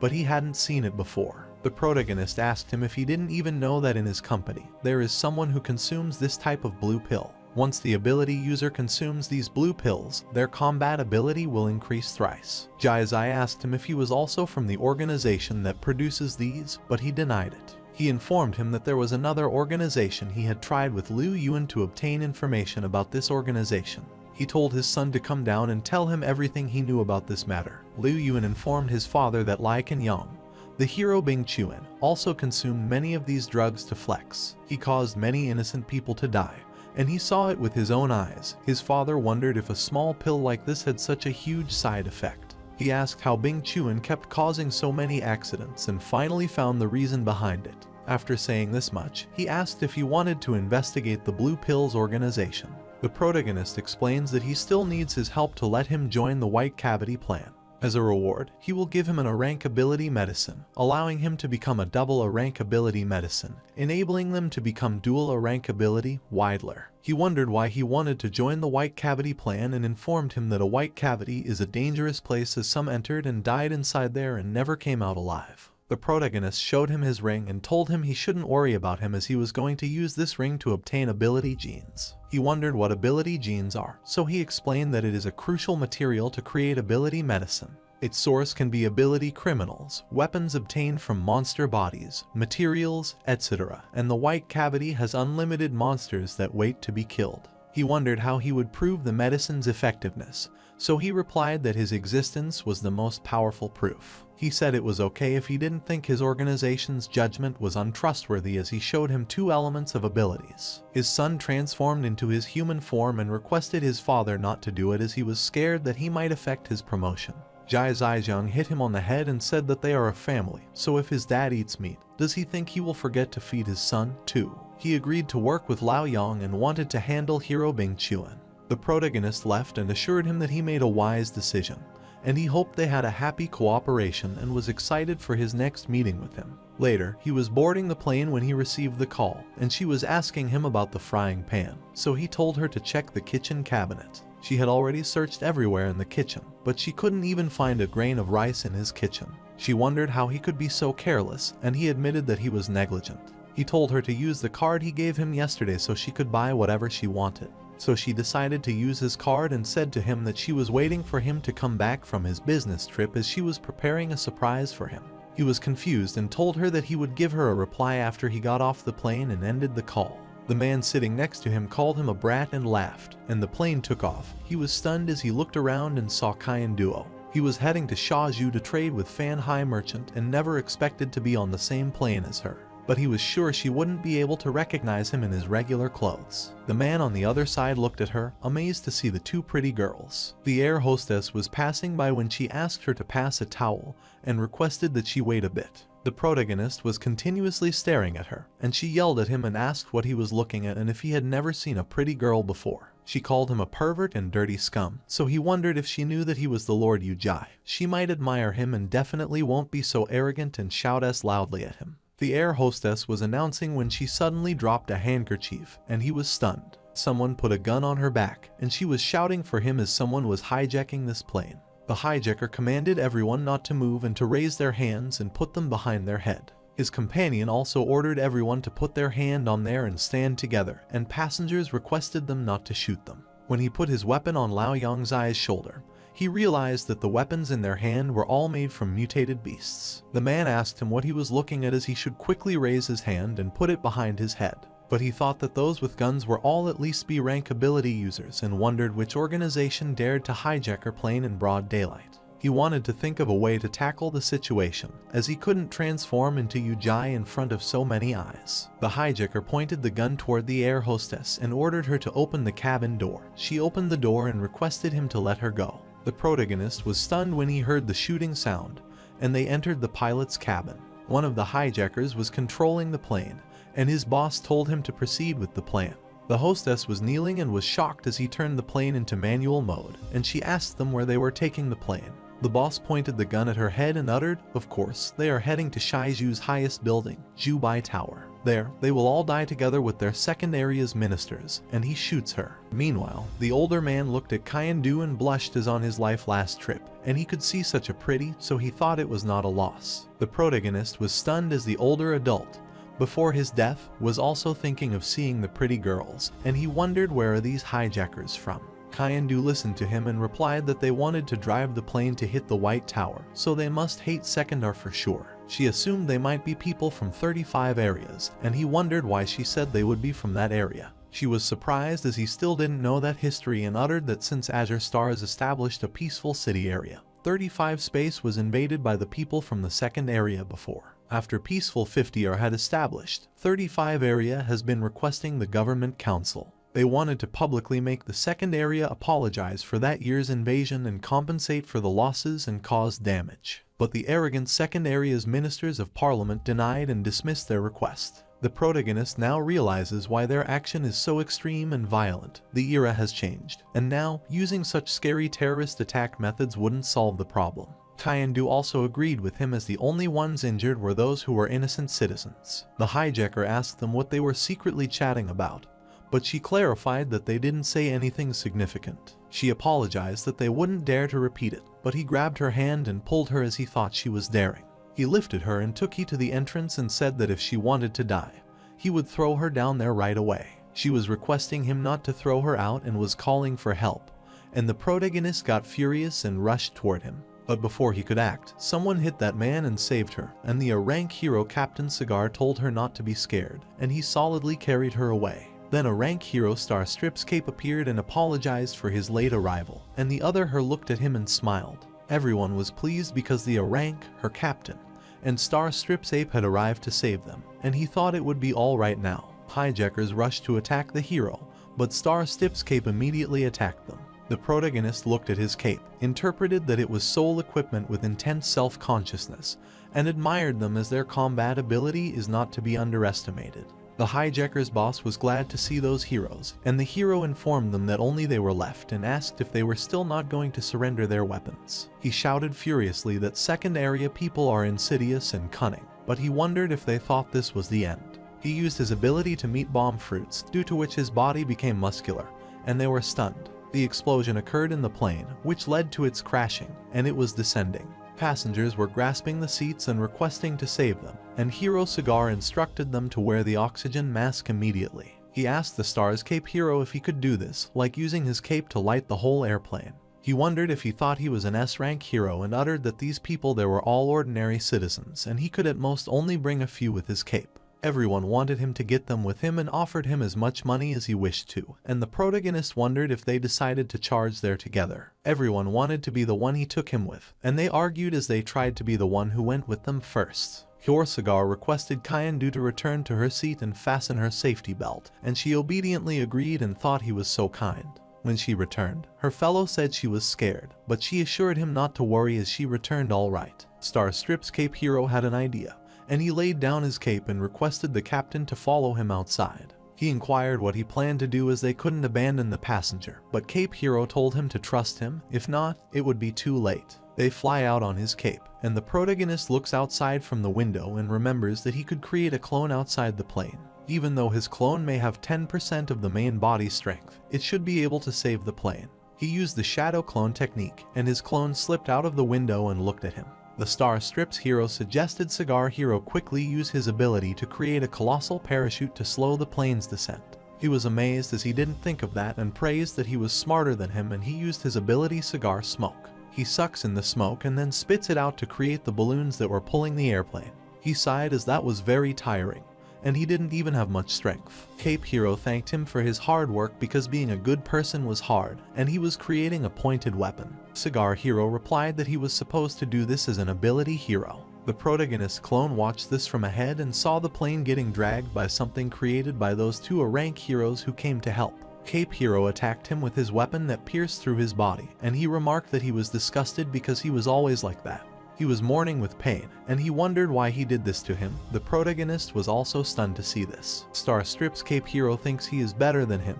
S1: but he hadn't seen it before. The protagonist asked him if he didn't even know that in his company, there is someone who consumes this type of blue pill. Once the ability user consumes these blue pills, their combat ability will increase thrice. Jai asked him if he was also from the organization that produces these, but he denied it. He informed him that there was another organization he had tried with Liu Yuan to obtain information about this organization. He told his son to come down and tell him everything he knew about this matter. Liu Yuan informed his father that Lai Kenyang, the hero Bing Chuan, also consumed many of these drugs to flex. He caused many innocent people to die, and he saw it with his own eyes. His father wondered if a small pill like this had such a huge side effect. He asked how Bing Chuan kept causing so many accidents and finally found the reason behind it. After saying this much, he asked if he wanted to investigate the Blue Pills organization. The protagonist explains that he still needs his help to let him join the White Cavity plan. As a reward, he will give him an A-rank ability medicine, allowing him to become a double A-rank ability medicine, enabling them to become dual A-rank ability Widler. He wondered why he wanted to join the White Cavity plan and informed him that a White Cavity is a dangerous place as some entered and died inside there and never came out alive. The protagonist showed him his ring and told him he shouldn't worry about him as he was going to use this ring to obtain ability genes. He wondered what ability genes are, so he explained that it is a crucial material to create ability medicine. Its source can be ability criminals, weapons obtained from monster bodies, materials, etc., and the White Cavity has unlimited monsters that wait to be killed. He wondered how he would prove the medicine's effectiveness, so he replied that his existence was the most powerful proof. He said it was okay if he didn't think his organization's judgment was untrustworthy as he showed him two elements of abilities. His son transformed into his human form and requested his father not to do it as he was scared that he might affect his promotion. Jai Zhejiang hit him on the head and said that they are a family, so if his dad eats meat, does he think he will forget to feed his son, too? He agreed to work with Lao Yang and wanted to handle hero Bing Chuan. The protagonist left and assured him that he made a wise decision, and he hoped they had a happy cooperation and was excited for his next meeting with him. Later, he was boarding the plane when he received the call, and she was asking him about the frying pan, so he told her to check the kitchen cabinet. She had already searched everywhere in the kitchen, but she couldn't even find a grain of rice in his kitchen. She wondered how he could be so careless, and he admitted that he was negligent. He told her to use the card he gave him yesterday so she could buy whatever she wanted. So she decided to use his card and said to him that she was waiting for him to come back from his business trip as she was preparing a surprise for him. He was confused and told her that he would give her a reply after he got off the plane and ended the call. The man sitting next to him called him a brat and laughed, and the plane took off. He was stunned as he looked around and saw Kyan Duo. He was heading to Shaju to trade with Fan Hai Merchant and never expected to be on the same plane as her. But he was sure she wouldn't be able to recognize him in his regular clothes. The man on the other side looked at her, amazed to see the two pretty girls. The air hostess was passing by when she asked her to pass a towel and requested that she wait a bit. The protagonist was continuously staring at her, and she yelled at him and asked what he was looking at and if he had never seen a pretty girl before. She called him a pervert and dirty scum, so he wondered if she knew that he was the Lord Yujai. She might admire him and definitely won't be so arrogant and shout as loudly at him. The air hostess was announcing when she suddenly dropped a handkerchief, and he was stunned. Someone put a gun on her back, and she was shouting for him as someone was hijacking this plane. The hijacker commanded everyone not to move and to raise their hands and put them behind their head. His companion also ordered everyone to put their hand on there and stand together, and passengers requested them not to shoot them. When he put his weapon on Lao Yangzai's shoulder, he realized that the weapons in their hand were all made from mutated beasts. The man asked him what he was looking at as he should quickly raise his hand and put it behind his head. But he thought that those with guns were all at least B-rank ability users and wondered which organization dared to hijack her plane in broad daylight. He wanted to think of a way to tackle the situation, as he couldn't transform into Yujai in front of so many eyes. The hijacker pointed the gun toward the air hostess and ordered her to open the cabin door. She opened the door and requested him to let her go. The protagonist was stunned when he heard the shooting sound, and they entered the pilot's cabin. One of the hijackers was controlling the plane, and his boss told him to proceed with the plan. The hostess was kneeling and was shocked as he turned the plane into manual mode, and she asked them where they were taking the plane. The boss pointed the gun at her head and uttered, "Of course, they are heading to Shaiju's highest building, Jubai Tower. There, they will all die together with their second area's ministers," and he shoots her. Meanwhile, the older man looked at Kyan-du and blushed as on his life last trip, and he could see such a pretty, so he thought it was not a loss. The protagonist was stunned as the older adult before his death, was also thinking of seeing the pretty girls, and he wondered where are these hijackers from. Kyandu listened to him and replied that they wanted to drive the plane to hit the White Tower, so they must hate Secondar for sure. She assumed they might be people from 35 areas, and he wondered why she said they would be from that area. She was surprised as he still didn't know that history and uttered that since Azure Stars established a peaceful city area, 35 space was invaded by the people from the second area before. After Peaceful 50 are had established, 35 area has been requesting the government council. They wanted to publicly make the second area apologize for that year's invasion and compensate for the losses and caused damage. But the arrogant second area's ministers of parliament denied and dismissed their request. The protagonist now realizes why their action is so extreme and violent. The era has changed, and now, using such scary terrorist attack methods wouldn't solve the problem. Kyandu also agreed with him as the only ones injured were those who were innocent citizens. The hijacker asked them what they were secretly chatting about, but she clarified that they didn't say anything significant. She apologized that they wouldn't dare to repeat it, but he grabbed her hand and pulled her as he thought she was daring. He lifted her and took her to the entrance and said that if she wanted to die, he would throw her down there right away. She was requesting him not to throw her out and was calling for help, and the protagonist got furious and rushed toward him. But before he could act, someone hit that man and saved her, and the rank hero Captain Cigar told her not to be scared, and he solidly carried her away. Then a rank hero Star Strip's Cape appeared and apologized for his late arrival, and the other her looked at him and smiled. Everyone was pleased because the rank, her captain, and Star Strip's ape had arrived to save them, and he thought it would be all right now. Hijackers rushed to attack the hero, but Star Strip's Cape immediately attacked them. The protagonist looked at his cape, interpreted that it was soul equipment with intense self-consciousness, and admired them as their combat ability is not to be underestimated. The hijacker's boss was glad to see those heroes, and the hero informed them that only they were left and asked if they were still not going to surrender their weapons. He shouted furiously that second area people are insidious and cunning, but he wondered if they thought this was the end. He used his ability to meet bomb fruits, due to which his body became muscular, and they were stunned. The explosion occurred in the plane, which led to its crashing, and it was descending. Passengers were grasping the seats and requesting to save them, and Hero Cigar instructed them to wear the oxygen mask immediately. He asked the Star's Cape hero if he could do this, like using his cape to light the whole airplane. He wondered if he thought he was an S-rank hero and uttered that these people there were all ordinary citizens and he could at most only bring a few with his cape. Everyone wanted him to get them with him and offered him as much money as he wished to, and the protagonist wondered if they decided to charge there together. Everyone wanted to be the one he took him with, and they argued as they tried to be the one who went with them first. Hero Cigar requested Kyandu to return to her seat and fasten her safety belt, and she obediently agreed and thought he was so kind. When she returned, her fellow said she was scared, but she assured him not to worry as she returned all right. Star Strip's Cape hero had an idea, and he laid down his cape and requested the captain to follow him outside. He inquired what he planned to do as they couldn't abandon the passenger, but Cape Hero told him to trust him, if not, it would be too late. They fly out on his cape, and the protagonist looks outside from the window and remembers that he could create a clone outside the plane. Even though his clone may have 10% of the main body strength, it should be able to save the plane. He used the shadow clone technique, and his clone slipped out of the window and looked at him. The Star Strip's hero suggested Cigar Hero quickly use his ability to create a colossal parachute to slow the plane's descent. He was amazed as he didn't think of that and praised that he was smarter than him, and he used his ability Cigar Smoke. He sucks in the smoke and then spits it out to create the balloons that were pulling the airplane. He sighed as that was very tiring, and he didn't even have much strength. Cape Hero thanked him for his hard work because being a good person was hard, and he was creating a pointed weapon. Cigar Hero replied that he was supposed to do this as an ability hero. The protagonist clone watched this from ahead and saw the plane getting dragged by something created by those two rank heroes who came to help. Cape Hero attacked him with his weapon that pierced through his body, and he remarked that he was disgusted because he was always like that. He was mourning with pain, and he wondered why he did this to him. The protagonist was also stunned to see this. Star Strip's Cape Hero thinks he is better than him,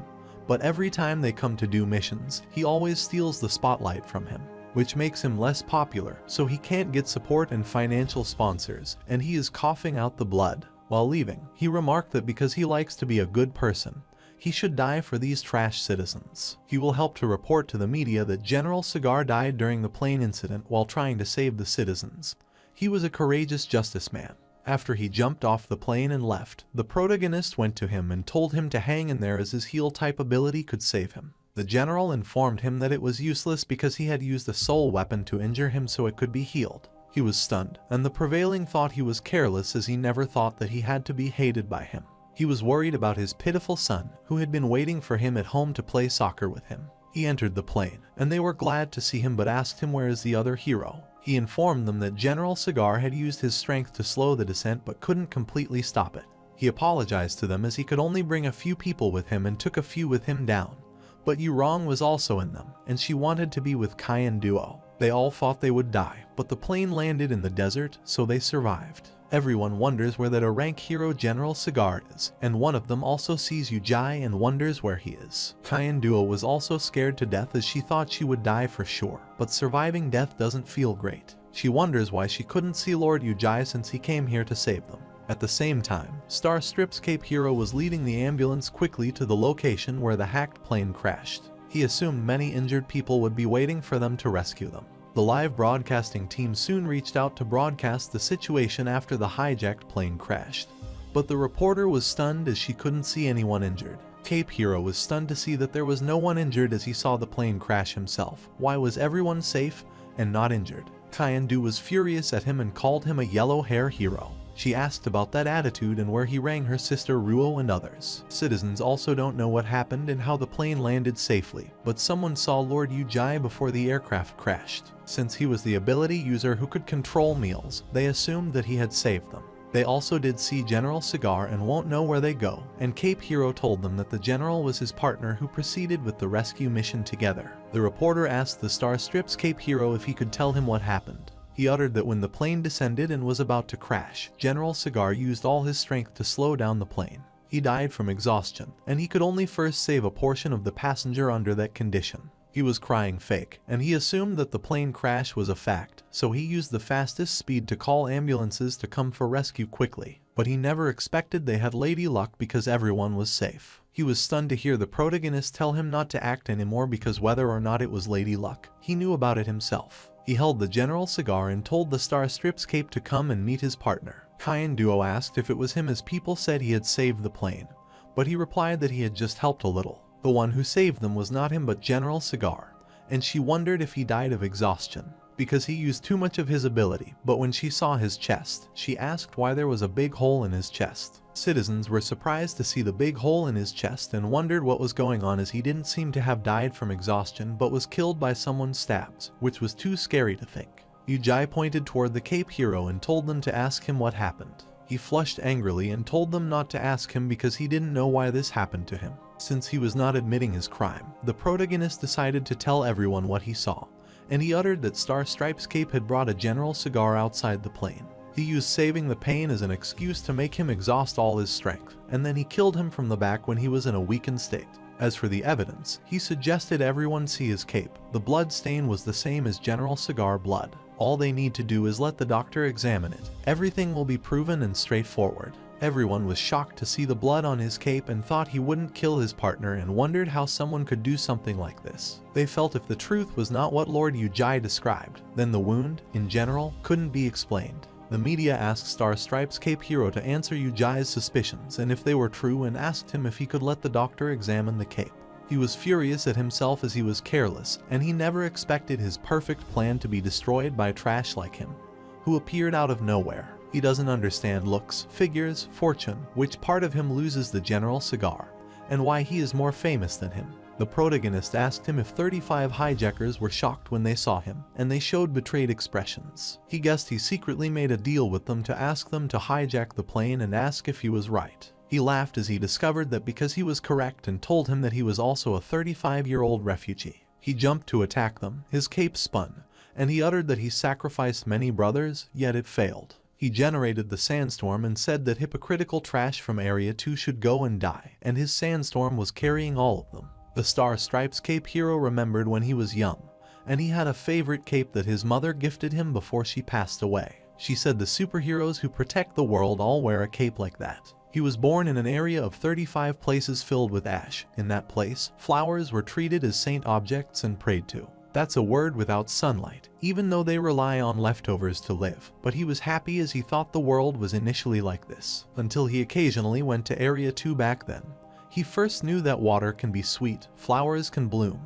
S1: but every time they come to do missions, he always steals the spotlight from him, which makes him less popular, so he can't get support and financial sponsors, and he is coughing out the blood. While leaving, he remarked that because he likes to be a good person, he should die for these trash citizens. He will help to report to the media that General Cigar died during the plane incident while trying to save the citizens. He was a courageous justice man. After he jumped off the plane and left, the protagonist went to him and told him to hang in there as his heal type ability could save him. The general informed him that it was useless because he had used a soul weapon to injure him so it could be healed. He was stunned, and the prevailing thought he was careless as he never thought that he had to be hated by him. He was worried about his pitiful son, who had been waiting for him at home to play soccer with him. He entered the plane, and they were glad to see him but asked him where is the other hero. He informed them that General Cigar had used his strength to slow the descent but couldn't completely stop it. He apologized to them as he could only bring a few people with him and took a few with him down. But Yurong was also in them, and she wanted to be with Kai and Duo. They all thought they would die, but the plane landed in the desert, so they survived. Everyone wonders where that rank hero General Cigar is, and one of them also sees Yujai and wonders where he is. Kai and Duo was also scared to death as she thought she would die for sure, but surviving death doesn't feel great. She wonders why she couldn't see Lord Yujai since he came here to save them. At the same time, Star Strip's Cape Hero was leading the ambulance quickly to the location where the hacked plane crashed. He assumed many injured people would be waiting for them to rescue them. The live broadcasting team soon reached out to broadcast the situation after the hijacked plane crashed. But the reporter was stunned as she couldn't see anyone injured. Cape Hero was stunned to see that there was no one injured as he saw the plane crash himself. Why was everyone safe and not injured? Kyandu was furious at him and called him a yellow hair hero. She asked about that attitude and where he rang her sister Ruo and others. Citizens also don't know what happened and how the plane landed safely, but someone saw Lord Yujai before the aircraft crashed. Since he was the ability user who could control meals, they assumed that he had saved them. They also did see General Cigar and won't know where they go, and Cape Hero told them that the general was his partner who proceeded with the rescue mission together. The reporter asked the Star Strip's Cape Hero if he could tell him what happened. He uttered that when the plane descended and was about to crash, General Cigar used all his strength to slow down the plane. He died from exhaustion, and he could only first save a portion of the passenger under that condition. He was crying fake, and he assumed that the plane crash was a fact, so he used the fastest speed to call ambulances to come for rescue quickly. But he never expected they had lady luck because everyone was safe. He was stunned to hear the protagonist tell him not to act anymore because whether or not it was lady luck, he knew about it himself. He held the General Cigar and told the Star Strip's Cape to come and meet his partner. Kai and Duo asked if it was him as people said he had saved the plane, but he replied that he had just helped a little. The one who saved them was not him but General Cigar, and she wondered if he died of exhaustion, because he used too much of his ability, but when she saw his chest, she asked why there was a big hole in his chest. Citizens were surprised to see the big hole in his chest and wondered what was going on as he didn't seem to have died from exhaustion but was killed by someone's stabs, which was too scary to think. Yujai pointed toward the Cape Hero and told them to ask him what happened. He flushed angrily and told them not to ask him because he didn't know why this happened to him. Since he was not admitting his crime, the protagonist decided to tell everyone what he saw, and he uttered that Star Stripes Cape had brought a General Cigar outside the plane. He used saving the pain as an excuse to make him exhaust all his strength, and then he killed him from the back when he was in a weakened state. As for the evidence, he suggested everyone see his cape. The blood stain was the same as General Cigar blood. All they need to do is let the doctor examine it. Everything will be proven and straightforward. Everyone was shocked to see the blood on his cape and thought he wouldn't kill his partner and wondered how someone could do something like this. They felt if the truth was not what Lord Yujai described, then the wound, in general, couldn't be explained. The media asked Star Stripes Cape Hero to answer Yujai's suspicions and if they were true and asked him if he could let the doctor examine the cape. He was furious at himself as he was careless, and he never expected his perfect plan to be destroyed by trash like him, who appeared out of nowhere. He doesn't understand looks, figures, fortune, which part of him loses the General Cigar, and why he is more famous than him. The protagonist asked him if 35 hijackers were shocked when they saw him, and they showed betrayed expressions. He guessed he secretly made a deal with them to ask them to hijack the plane and ask if he was right. He laughed as he discovered that because he was correct and told him that he was also a 35-year-old refugee. He jumped to attack them, his cape spun, and he uttered that he sacrificed many brothers, yet it failed. He generated the sandstorm and said that hypocritical trash from Area 2 should go and die, and his sandstorm was carrying all of them. The Star Stripes Cape Hero remembered when he was young, and he had a favorite cape that his mother gifted him before she passed away. She said the superheroes who protect the world all wear a cape like that. He was born in an area of 35 places filled with ash. In that place, flowers were treated as saint objects and prayed to. That's a word without sunlight, even though they rely on leftovers to live. But he was happy as he thought the world was initially like this, until he occasionally went to Area 2 back then. He first knew that water can be sweet, flowers can bloom,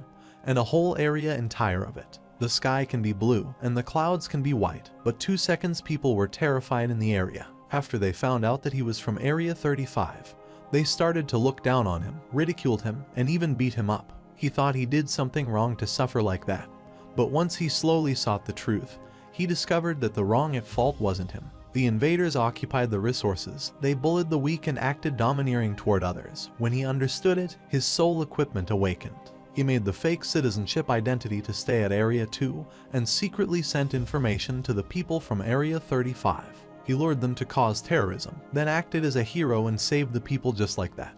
S1: and a whole area entire of it. The sky can be blue, and the clouds can be white, but 2 seconds people were terrified in the area. After they found out that he was from Area 35, they started to look down on him, ridiculed him, and even beat him up. He thought he did something wrong to suffer like that. But once he slowly sought the truth, he discovered that the wrong at fault wasn't him. The invaders occupied the resources, they bullied the weak and acted domineering toward others. When he understood it, his soul equipment awakened. He made the fake citizenship identity to stay at Area 2 and secretly sent information to the people from Area 35. He lured them to cause terrorism, then acted as a hero and saved the people just like that.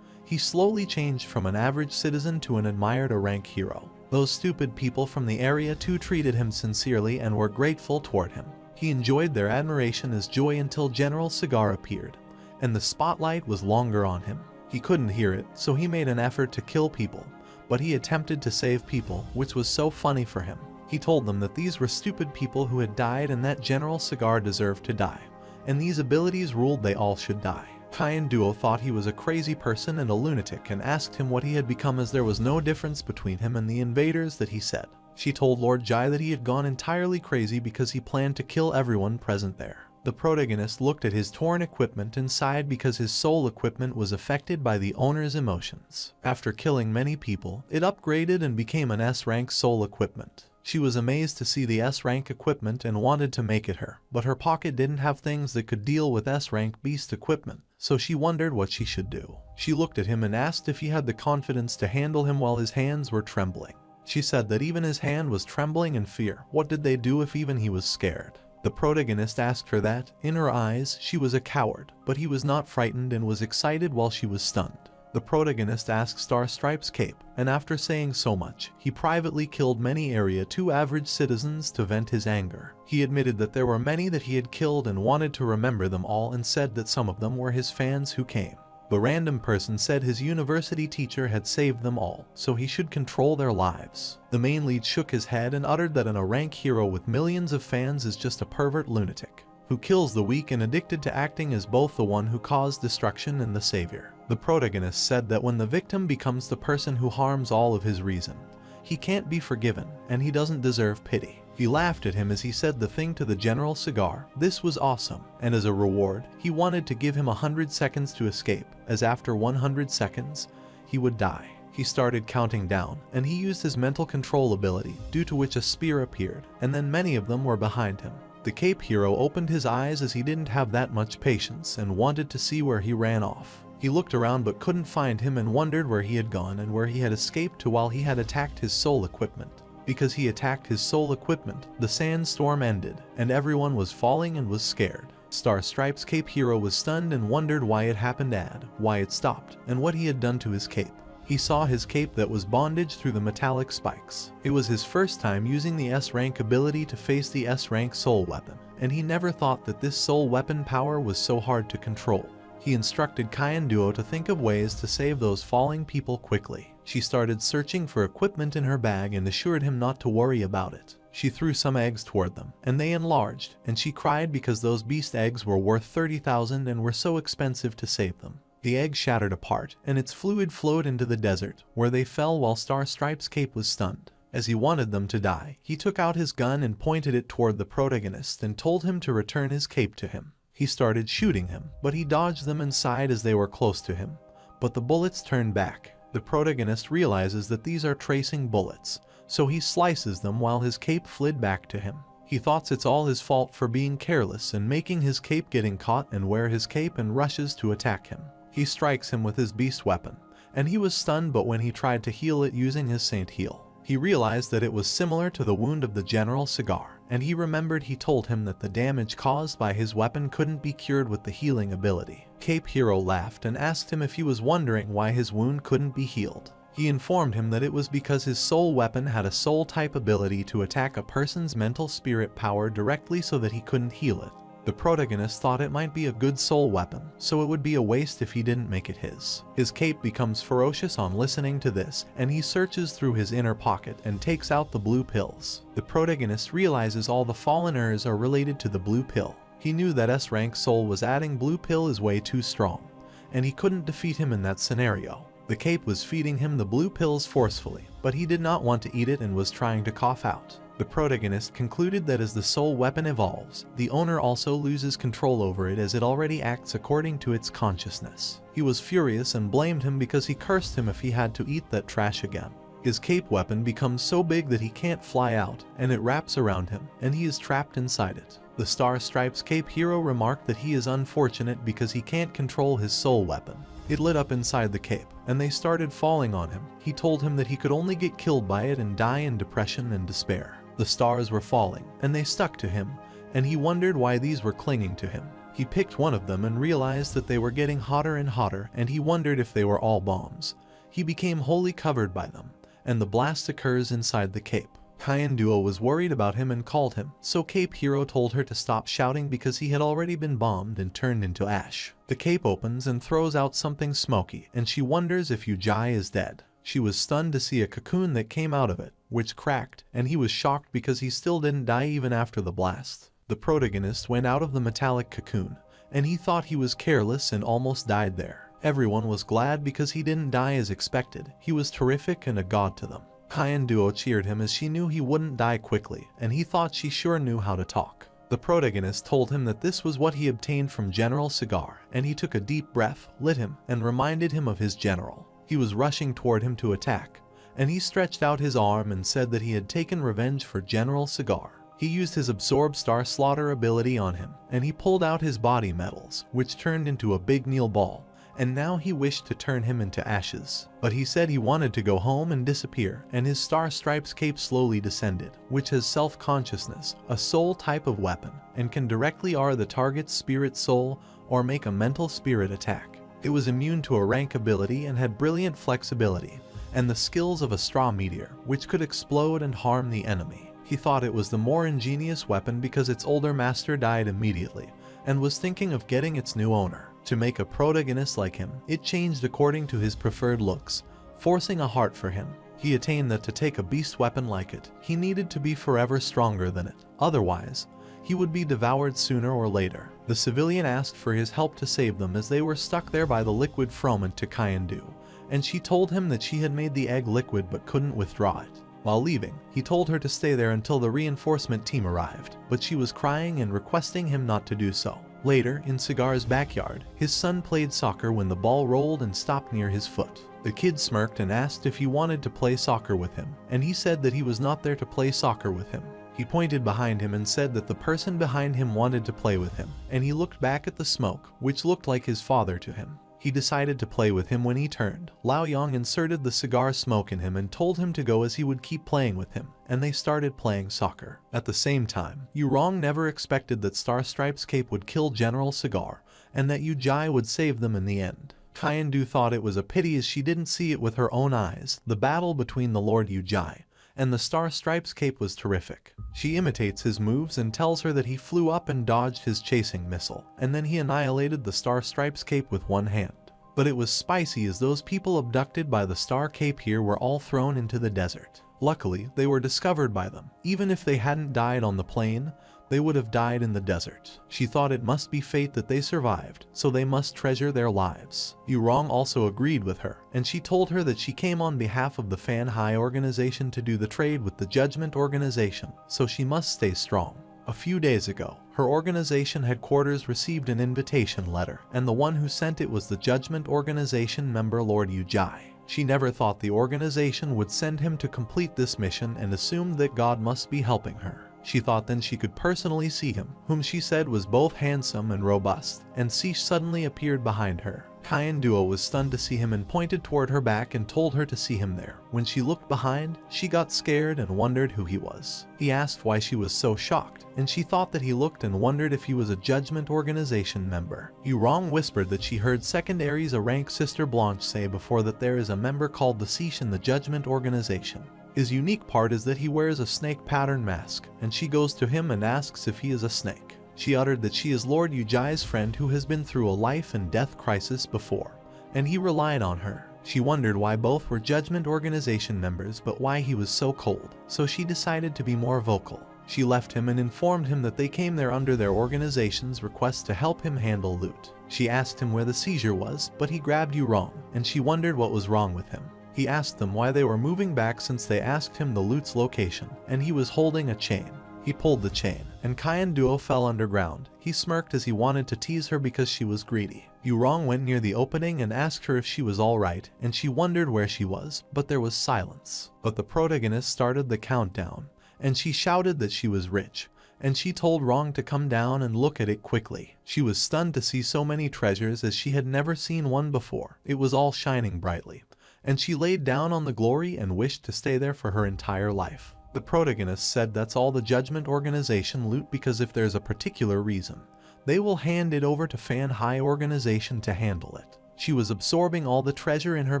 S1: He slowly changed from an average citizen to an admired rank hero. Those stupid people from the Area 2 treated him sincerely and were grateful toward him. He enjoyed their admiration as joy until General Cigar appeared, and the spotlight was longer on him. He couldn't hear it, so he made an effort to kill people, but he attempted to save people, which was so funny for him. He told them that these were stupid people who had died and that General Cigar deserved to die, and these abilities ruled they all should die. Cunning Duo thought he was a crazy person and a lunatic and asked him what he had become, as there was no difference between him and the invaders that he said. She told Lord Jai that he had gone entirely crazy because he planned to kill everyone present there. The protagonist looked at his torn equipment and sighed because his soul equipment was affected by the owner's emotions. After killing many people, it upgraded and became an S-rank soul equipment. She was amazed to see the S-rank equipment and wanted to make it her, but her pocket didn't have things that could deal with S-rank beast equipment, so she wondered what she should do. She looked at him and asked if he had the confidence to handle him while his hands were trembling. She said that even his hand was trembling in fear. What did they do if even he was scared? The protagonist asked her that. In her eyes, she was a coward, but he was not frightened and was excited while she was stunned. The protagonist asked Star Stripe's cape, and after saying so much, he privately killed many Area 2 average citizens to vent his anger. He admitted that there were many that he had killed and wanted to remember them all, and said that some of them were his fans who came. The random person said his university teacher had saved them all, so he should control their lives. The main lead shook his head and uttered that a rank hero with millions of fans is just a pervert lunatic, who kills the weak and addicted to acting as both the one who caused destruction and the savior. The protagonist said that when the victim becomes the person who harms all of his reason, he can't be forgiven, and he doesn't deserve pity. He laughed at him as he said the thing to the General Cigar. This was awesome, and as a reward, he wanted to give him 100 seconds to escape, as after 100 seconds, he would die. He started counting down, and he used his mental control ability, due to which a spear appeared, and then many of them were behind him. The Cape Hero opened his eyes as he didn't have that much patience and wanted to see where he ran off. He looked around but couldn't find him and wondered where he had gone and where he had escaped to while he had attacked his soul equipment. Because he attacked his soul equipment, the sandstorm ended, and everyone was falling and was scared. Star Stripe's Cape Hero was stunned and wondered why it happened, why it stopped, and what he had done to his cape. He saw his cape that was bondage through the metallic spikes. It was his first time using the S-rank ability to face the S-rank soul weapon, and he never thought that this soul weapon power was so hard to control. He instructed Cunning Duo to think of ways to save those falling people quickly. She started searching for equipment in her bag and assured him not to worry about it. She threw some eggs toward them, and they enlarged, and she cried because those beast eggs were worth 30,000 and were so expensive to save them. The egg shattered apart, and its fluid flowed into the desert, where they fell while Star Stripe's cape was stunned. As he wanted them to die, he took out his gun and pointed it toward the protagonist and told him to return his cape to him. He started shooting him, but he dodged them and sighed as they were close to him. But the bullets turned back. The protagonist realizes that these are tracing bullets, so he slices them while his cape fled back to him. He thought it's all his fault for being careless and making his cape getting caught and wear his cape and rushes to attack him. He strikes him with his beast weapon, and he was stunned, but when he tried to heal it using his Saint Heal, he realized that it was similar to the wound of the General Cigar, and he remembered he told him that the damage caused by his weapon couldn't be cured with the healing ability. Cape Hero laughed and asked him if he was wondering why his wound couldn't be healed. He informed him that it was because his soul weapon had a soul-type ability to attack a person's mental spirit power directly so that he couldn't heal it. The protagonist thought it might be a good soul weapon, so it would be a waste if he didn't make it his. His cape becomes ferocious on listening to this, and he searches through his inner pocket and takes out the blue pills. The protagonist realizes all the fallen Urs are related to the blue pill. He knew that S-rank soul was adding blue pill is way too strong, and he couldn't defeat him in that scenario. The cape was feeding him the blue pills forcefully, but he did not want to eat it and was trying to cough out. The protagonist concluded that as the soul weapon evolves, the owner also loses control over it as it already acts according to its consciousness. He was furious and blamed him because he cursed him if he had to eat that trash again. His cape weapon becomes so big that he can't fly out, and it wraps around him, and he is trapped inside it. The Star Stripes Cape hero remarked that he is unfortunate because he can't control his soul weapon. It lit up inside the cape, and they started falling on him. He told him that he could only get killed by it and die in depression and despair. The stars were falling, and they stuck to him, and he wondered why these were clinging to him. He picked one of them and realized that they were getting hotter and hotter, and he wondered if they were all bombs. He became wholly covered by them, and the blast occurs inside the cape. Cyan Duo was worried about him and called him, so Cape Hero told her to stop shouting because he had already been bombed and turned into ash. The cape opens and throws out something smoky, and she wonders if Ujai is dead. She was stunned to see a cocoon that came out of it, which cracked, and he was shocked because he still didn't die even after the blast. The protagonist went out of the metallic cocoon, and he thought he was careless and almost died there. Everyone was glad because he didn't die as expected. He was terrific and a god to them. Cyan Duo cheered him as she knew he wouldn't die quickly, and he thought she sure knew how to talk. The protagonist told him that this was what he obtained from General Cigar, and he took a deep breath, lit him, and reminded him of his general. He was rushing toward him to attack, and he stretched out his arm and said that he had taken revenge for General Cigar. He used his Absorb Star Slaughter ability on him, and he pulled out his body metals, which turned into a big Neil ball, and now he wished to turn him into ashes. But he said he wanted to go home and disappear, and his Star Stripes cape slowly descended, which has self-consciousness, a soul type of weapon, and can directly R the target's spirit soul or make a mental spirit attack. It was immune to a rank ability and had brilliant flexibility, and the skills of a straw meteor, which could explode and harm the enemy. He thought it was the more ingenious weapon because its older master died immediately, and was thinking of getting its new owner. To make a protagonist like him, it changed according to his preferred looks, forcing a heart for him. He attained that to take a beast weapon like it, he needed to be forever stronger than it. Otherwise, he would be devoured sooner or later. The civilian asked for his help to save them as they were stuck there by the liquid fromant to Kyandu, and she told him that she had made the egg liquid but couldn't withdraw it. While leaving, he told her to stay there until the reinforcement team arrived, but she was crying and requesting him not to do so. Later, in Cigar's backyard, his son played soccer when the ball rolled and stopped near his foot. The kid smirked and asked if he wanted to play soccer with him, and he said that he was not there to play soccer with him. He pointed behind him and said that the person behind him wanted to play with him, and he looked back at the smoke, which looked like his father to him. He decided to play with him when he turned. Lao Yang inserted the cigar smoke in him and told him to go as he would keep playing with him, and they started playing soccer. At the same time, Yurong never expected that Star Stripes Cape would kill General Cigar, and that Ujai would save them in the end. Kyandu thought it was a pity as she didn't see it with her own eyes. The battle between the Lord Ujai and the Star Stripes Cape was terrific. She imitates his moves and tells her that he flew up and dodged his chasing missile, and then he annihilated the Star Stripes Cape with one hand. But it was spicy as those people abducted by the Star Cape here were all thrown into the desert. Luckily, they were discovered by them. Even if they hadn't died on the plane, they would have died in the desert. She thought it must be fate that they survived, so they must treasure their lives. Yurong also agreed with her, and she told her that she came on behalf of the Fan Hai organization to do the trade with the Judgment organization, so she must stay strong. A few days ago, her organization headquarters received an invitation letter, and the one who sent it was the Judgment organization member Lord Ujai. She never thought the organization would send him to complete this mission and assumed that God must be helping her. She thought then she could personally see him, whom she said was both handsome and robust, and Sish suddenly appeared behind her. Kyan Duo was stunned to see him and pointed toward her back and told her to see him there. When she looked behind, she got scared and wondered who he was. He asked why she was so shocked, and she thought that he looked and wondered if he was a Judgment organization member. Yurong whispered that she heard Second Aries, a rank Sister Blanche, say before that there is a member called the Sish in the Judgment organization. His unique part is that he wears a snake pattern mask, and she goes to him and asks if he is a snake. She uttered that she is Lord Ujai's friend who has been through a life and death crisis before, and he relied on her. She wondered why both were Judgment Organization members but why he was so cold, so she decided to be more vocal. She left him and informed him that they came there under their organization's request to help him handle loot. She asked him where the seizure was, but he grabbed you wrong, and she wondered what was wrong with him. He asked them why they were moving back since they asked him the loot's location, and he was holding a chain. He pulled the chain, and Kyan Duo fell underground. He smirked as he wanted to tease her because she was greedy. Yurong went near the opening and asked her if she was alright, and she wondered where she was, but there was silence. But the protagonist started the countdown, and she shouted that she was rich, and she told Rong to come down and look at it quickly. She was stunned to see so many treasures as she had never seen one before. It was all shining brightly, and she laid down on the glory and wished to stay there for her entire life. The protagonist said that's all the Judgment Organization loot because if there's a particular reason, they will hand it over to Fan High Organization to handle it. She was absorbing all the treasure in her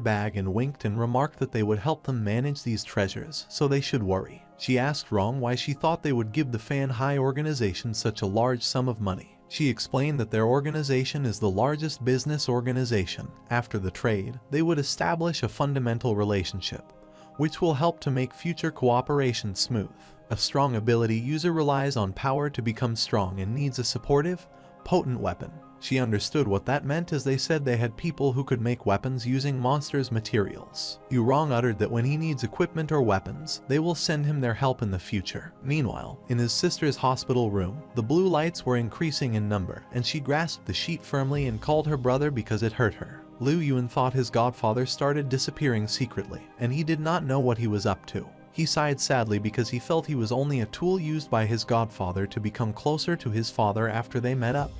S1: bag and winked and remarked that they would help them manage these treasures, so they should worry. She asked Rong why she thought they would give the Fan High Organization such a large sum of money. She explained that their organization is the largest business organization. After the trade, they would establish a fundamental relationship, which will help to make future cooperation smooth. A strong ability user relies on power to become strong and needs a supportive, potent weapon. She understood what that meant as they said they had people who could make weapons using monsters' materials. Yurong uttered that when he needs equipment or weapons, they will send him their help in the future. Meanwhile, in his sister's hospital room, the blue lights were increasing in number, and she grasped the sheet firmly and called her brother because it hurt her. Liu Yuan thought his godfather started disappearing secretly, and he did not know what he was up to. He sighed sadly because he felt he was only a tool used by his godfather to become closer to his father after they met up.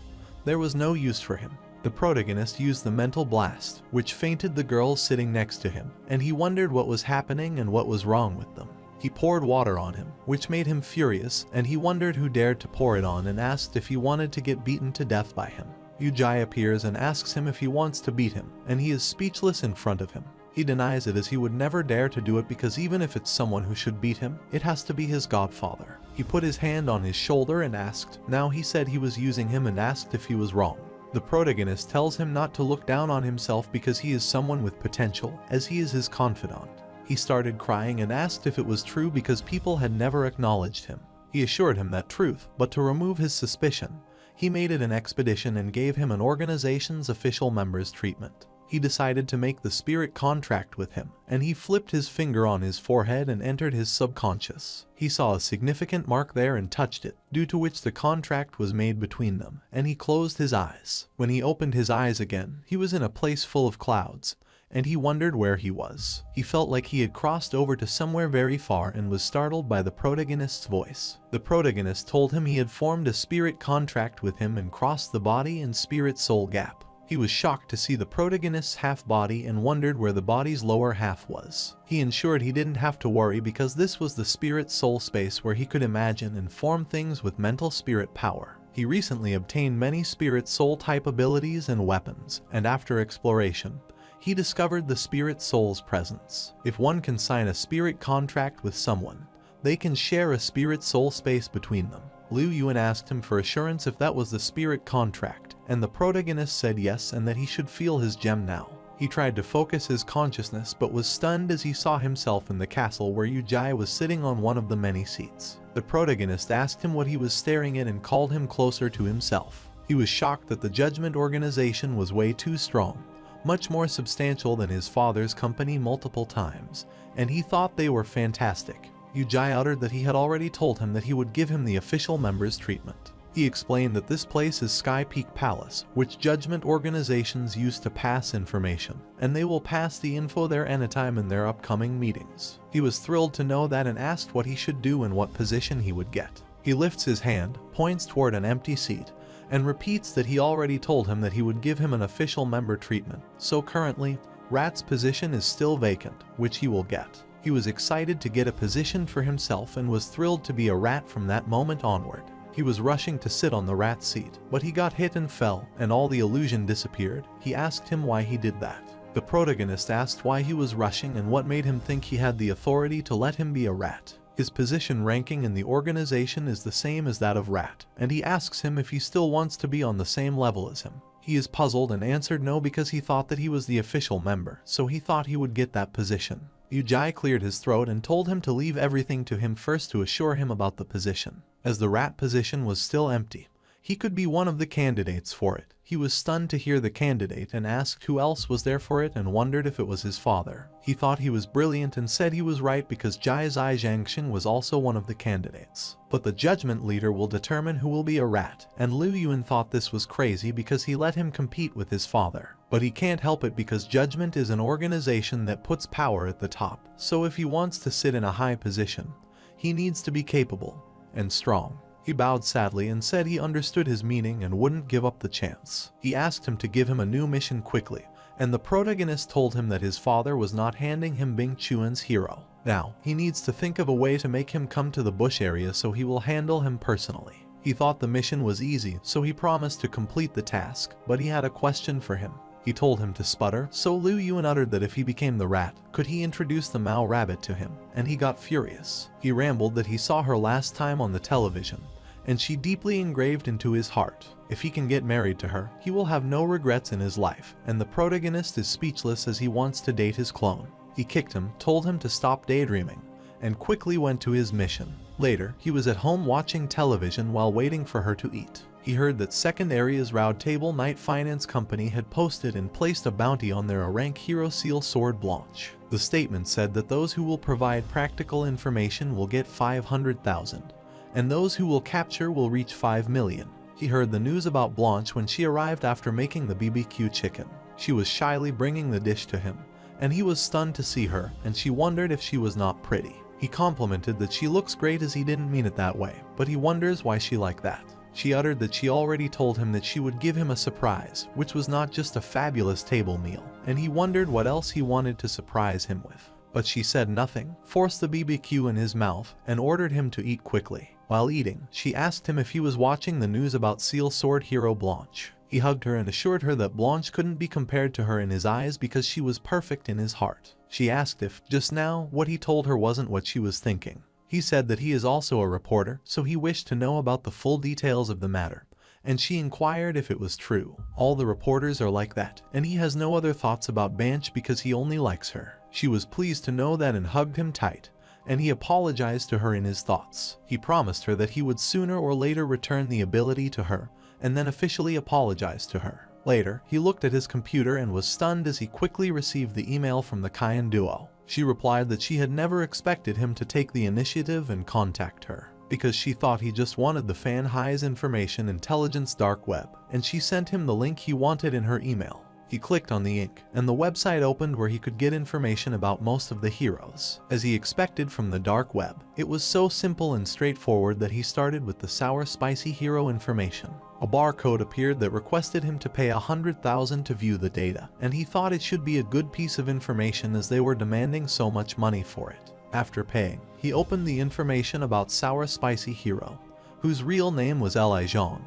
S1: There was no use for him. The protagonist used the mental blast, which fainted the girls sitting next to him, and he wondered what was happening and what was wrong with them. He poured water on him, which made him furious, and he wondered who dared to pour it on and asked if he wanted to get beaten to death by him. Ujai appears and asks him if he wants to beat him, and he is speechless in front of him. He denies it as he would never dare to do it because even if it's someone who should beat him, it has to be his godfather. He put his hand on his shoulder and asked. Now he said he was using him and asked if he was wrong. The protagonist tells him not to look down on himself because he is someone with potential, as he is his confidant. He started crying and asked if it was true because people had never acknowledged him. He assured him that truth, but to remove his suspicion, he made it an expedition and gave him an organization's official member's treatment. He decided to make the spirit contract with him, and he flipped his finger on his forehead and entered his subconscious. He saw a significant mark there and touched it, due to which the contract was made between them, and he closed his eyes. When he opened his eyes again, he was in a place full of clouds, and he wondered where he was. He felt like he had crossed over to somewhere very far and was startled by the protagonist's voice. The protagonist told him he had formed a spirit contract with him and crossed the body and spirit soul gap. He was shocked to see the protagonist's half-body and wondered where the body's lower half was. He ensured he didn't have to worry because this was the spirit soul space where he could imagine and form things with mental spirit power. He recently obtained many spirit soul type abilities and weapons, and after exploration, he discovered the spirit soul's presence. If one can sign a spirit contract with someone, they can share a spirit soul space between them. Liu Yuan asked him for assurance if that was the spirit contract, and the protagonist said yes and that he should feel his gem now. He tried to focus his consciousness but was stunned as he saw himself in the castle where Ujai was sitting on one of the many seats. The protagonist asked him what he was staring at and called him closer to himself. He was shocked that the Judgment Organization was way too strong, much more substantial than his father's company multiple times, and he thought they were fantastic. Ujai uttered that he had already told him that he would give him the official member's treatment. He explained that this place is Sky Peak Palace, which Judgment Organizations use to pass information, and they will pass the info there anytime in their upcoming meetings. He was thrilled to know that and asked what he should do and what position he would get. He lifts his hand, points toward an empty seat, and repeats that he already told him that he would give him an official member treatment, so currently, Rat's position is still vacant, which he will get. He was excited to get a position for himself and was thrilled to be a rat from that moment onward. He was rushing to sit on the rat seat, but he got hit and fell, and all the illusion disappeared. He asked him why he did that. The protagonist asked why he was rushing and what made him think he had the authority to let him be a rat. His position ranking in the organization is the same as that of Rat, and he asks him if he still wants to be on the same level as him. He is puzzled and answered no because he thought that he was the official member, so he thought he would get that position. Ujai cleared his throat and told him to leave everything to him first to assure him about the position. As the Rat position was still empty, he could be one of the candidates for it. He was stunned to hear the candidate and asked who else was there for it and wondered if it was his father. He thought he was brilliant and said he was right because Jai Zai Zhangxing was also one of the candidates. But the judgment leader will determine who will be a rat, and Liu Yuan thought this was crazy because he let him compete with his father. But he can't help it because judgment is an organization that puts power at the top, so if he wants to sit in a high position, he needs to be capable and strong. He bowed sadly and said he understood his meaning and wouldn't give up the chance. He asked him to give him a new mission quickly, and the protagonist told him that his father was not handing him Bing Chuan's hero. Now, he needs to think of a way to make him come to the bush area so he will handle him personally. He thought the mission was easy, so he promised to complete the task, but he had a question for him. He told him to sputter, so Liu Yuan uttered that if he became the rat, could he introduce the Mao rabbit to him, and he got furious. He rambled that he saw her last time on the television, and she deeply engraved into his heart. If he can get married to her, he will have no regrets in his life, and the protagonist is speechless as he wants to date his clone. He kicked him, told him to stop daydreaming, and quickly went to his mission. Later, he was at home watching television while waiting for her to eat. He heard that Second Area's Round Table Night Finance Company had posted and placed a bounty on their rank hero Seal Sword Blanche. The statement said that those who will provide practical information will get 500,000, and those who will capture will reach 5 million. He heard the news about Blanche when she arrived after making the BBQ chicken. She was shyly bringing the dish to him, and he was stunned to see her, and she wondered if she was not pretty. He complimented that she looks great as he didn't mean it that way, but he wonders why she liked that. She uttered that she already told him that she would give him a surprise, which was not just a fabulous table meal, and he wondered what else he wanted to surprise him with. But she said nothing, forced the BBQ in his mouth, and ordered him to eat quickly. While eating, she asked him if he was watching the news about Seal Sword hero Blanche. He hugged her and assured her that Blanche couldn't be compared to her in his eyes because she was perfect in his heart. She asked if, just now, what he told her wasn't what she was thinking. He said that he is also a reporter, so he wished to know about the full details of the matter, and she inquired if it was true. All the reporters are like that, and he has no other thoughts about Blanche because he only likes her. She was pleased to know that and hugged him tight, and he apologized to her in his thoughts. He promised her that he would sooner or later return the ability to her, and then officially apologize to her. Later, he looked at his computer and was stunned as he quickly received the email from the Cayenne duo. She replied that she had never expected him to take the initiative and contact her, because she thought he just wanted the Fan Hai's information intelligence dark web, and she sent him the link he wanted in her email. He clicked on the ink, and the website opened where he could get information about most of the heroes. As he expected from the dark web, it was so simple and straightforward that he started with the sour spicy hero information. A barcode appeared that requested him to pay 100,000 to view the data, and he thought it should be a good piece of information as they were demanding so much money for it. After paying, he opened the information about sour spicy hero, whose real name was Li Zhang,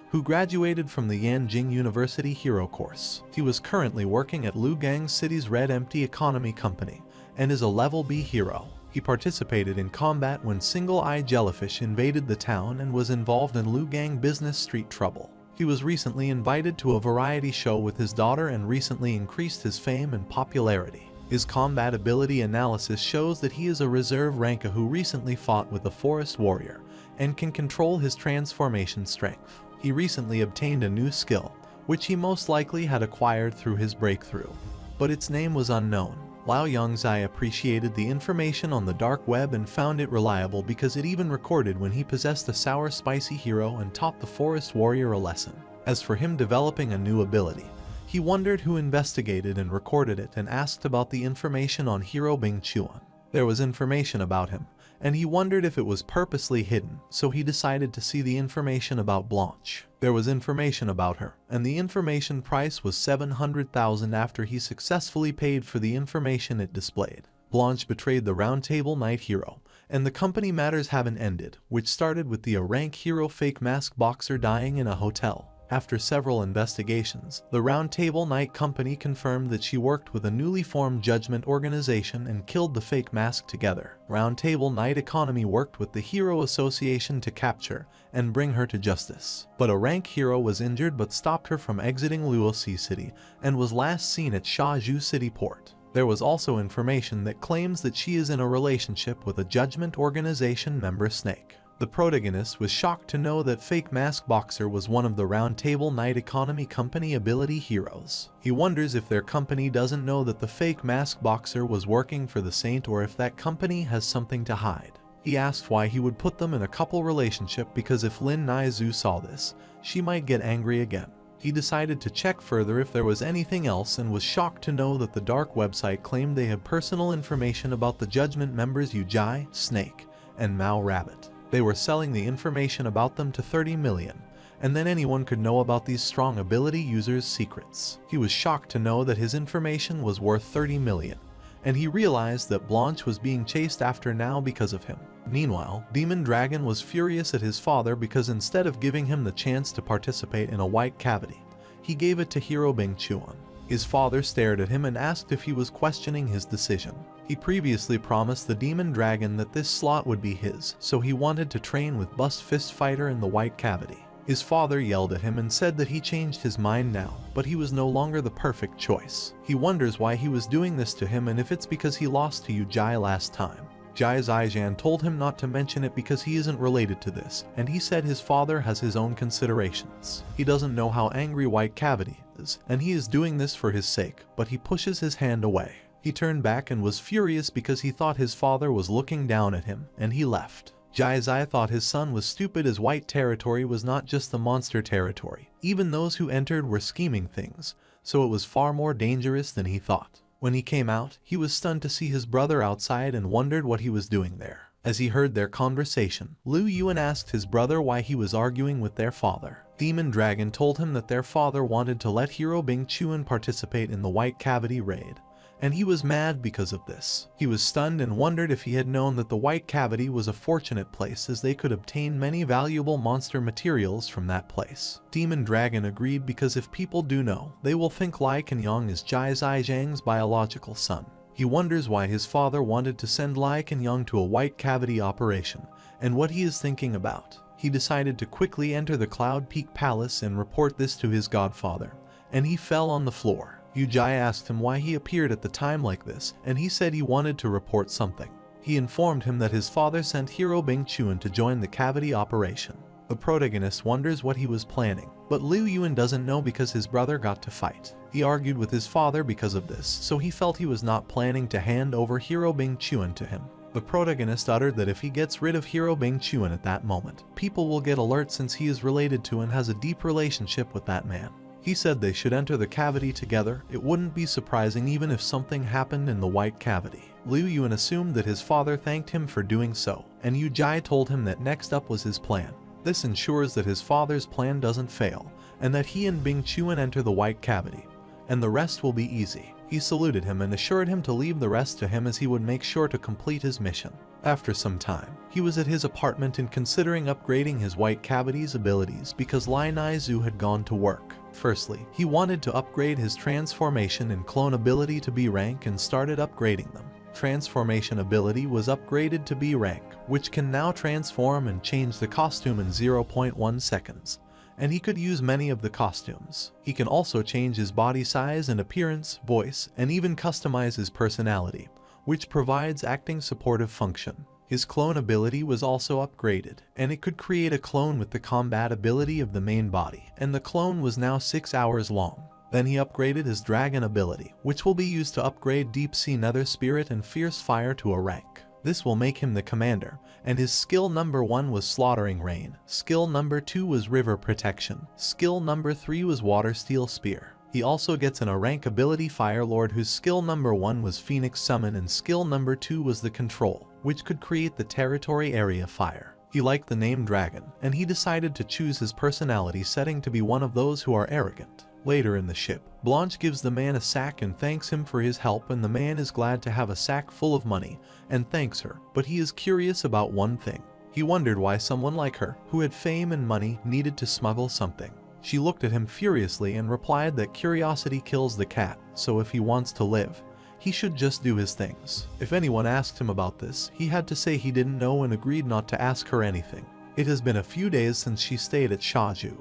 S1: who graduated from the Yanjing University Hero course. He was currently working at Lugang City's Red Empty Economy Company and is a level B hero. He participated in combat when Single-Eye Jellyfish invaded the town and was involved in Lugang business street trouble. He was recently invited to a variety show with his daughter and recently increased his fame and popularity. His combat ability analysis shows that he is a reserve ranker who recently fought with a forest warrior and can control his transformation strength. He recently obtained a new skill, which he most likely had acquired through his breakthrough, but its name was unknown. Lao Yangzai appreciated the information on the dark web and found it reliable because it even recorded when he possessed a sour spicy hero and taught the forest warrior a lesson. As for him developing a new ability, he wondered who investigated and recorded it and asked about the information on hero Bing Chuan. There was information about him, and he wondered if it was purposely hidden, so he decided to see the information about Blanche. There was information about her, and the information price was 700,000 after he successfully paid for the information it displayed. Blanche betrayed the Round Table Night hero, and the company matters haven't ended, which started with the rank hero fake mask boxer dying in a hotel. After several investigations, the Round Table Night Company confirmed that she worked with a newly formed judgment organization and killed the fake mask together. Round Table Night Economy worked with the Hero Association to capture and bring her to justice. But a rank hero was injured but stopped her from exiting Luosi City and was last seen at Shaju City Port. There was also information that claims that she is in a relationship with a judgment organization member Snake. The protagonist was shocked to know that Fake Mask Boxer was one of the Round Table Night Economy Company ability heroes. He wonders if their company doesn't know that the Fake Mask Boxer was working for the Saint or if that company has something to hide. He asked why he would put them in a couple relationship because if Lin Naizu saw this, she might get angry again. He decided to check further if there was anything else and was shocked to know that the dark website claimed they had personal information about the Judgment members Ujai, Snake, and Mao Rabbit. They were selling the information about them to 30 million, and then anyone could know about these strong ability users' secrets. He was shocked to know that his information was worth 30 million, and he realized that Blanche was being chased after now because of him. Meanwhile, Demon Dragon was furious at his father because instead of giving him the chance to participate in a white cavity, he gave it to Hero Bing Chuan. His father stared at him and asked if he was questioning his decision. He previously promised the Demon Dragon that this slot would be his, so he wanted to train with Bust Fist Fighter in the White Cavity. His father yelled at him and said that he changed his mind now, but he was no longer the perfect choice. He wonders why he was doing this to him and if it's because he lost to Ujai last time. Jai Zaijian told him not to mention it because he isn't related to this, and he said his father has his own considerations. He doesn't know how angry White Cavity is, and he is doing this for his sake, but he pushes his hand away. He turned back and was furious because he thought his father was looking down at him, and he left. Jai Zai thought his son was stupid as white territory was not just the monster territory. Even those who entered were scheming things, so it was far more dangerous than he thought. When he came out, he was stunned to see his brother outside and wondered what he was doing there. As he heard their conversation, Liu Yuan asked his brother why he was arguing with their father. Demon Dragon told him that their father wanted to let Hero Bing Chuan participate in the White Cavity raid, and he was mad because of this. He was stunned and wondered if he had known that the White Cavity was a fortunate place as they could obtain many valuable monster materials from that place. Demon Dragon agreed because if people do know, they will think Lai Kenyang is Jai Zaijiang's biological son. He wonders why his father wanted to send Lai Kenyang to a White Cavity operation and what he is thinking about. He decided to quickly enter the Cloud Peak Palace and report this to his godfather, and he fell on the floor. Ujai asked him why he appeared at the time like this, and he said he wanted to report something. He informed him that his father sent Hero Bing Chuan to join the cavity operation. The protagonist wonders what he was planning, but Liu Yuan doesn't know because his brother got to fight. He argued with his father because of this, so he felt he was not planning to hand over Hero Bing Chuan to him. The protagonist uttered that if he gets rid of Hero Bing Chuan at that moment, people will get alert since he is related to and has a deep relationship with that man. He said they should enter the cavity together. It wouldn't be surprising even if something happened in the White Cavity. Liu Yuan assumed that his father thanked him for doing so, and Ujai told him that next up was his plan. This ensures that his father's plan doesn't fail, and that he and Bing Chuan enter the White Cavity, and the rest will be easy. He saluted him and assured him to leave the rest to him as he would make sure to complete his mission. After some time, he was at his apartment and considering upgrading his White Cavity's abilities because Lai Naizu had gone to work. Firstly, he wanted to upgrade his transformation and clone ability to B rank and started upgrading them. Transformation ability was upgraded to B rank, which can now transform and change the costume in 0.1 seconds, and he could use many of the costumes. He can also change his body size and appearance, voice, and even customize his personality, which provides acting supportive function. His clone ability was also upgraded, and it could create a clone with the combat ability of the main body, and the clone was now 6 hours long. Then he upgraded his dragon ability, which will be used to upgrade Deep Sea Nether Spirit and Fierce Fire to a rank. This will make him the commander, and his skill number 1 was Slaughtering Rain, skill number 2 was River Protection, skill number 3 was Water Steel Spear. He also gets an A rank ability Fire Lord whose skill number 1 was Phoenix Summon and skill number 2 was the Control, which could create the territory area fire. He liked the name Dragon, and he decided to choose his personality setting to be one of those who are arrogant. Later in the ship, Blanche gives the man a sack and thanks him for his help, and the man is glad to have a sack full of money and thanks her, but he is curious about one thing. He wondered why someone like her, who had fame and money, needed to smuggle something. She looked at him furiously and replied that curiosity kills the cat, so if he wants to live, he should just do his things. If anyone asked him about this, he had to say he didn't know and agreed not to ask her anything. It has been a few days since she stayed at Shaju,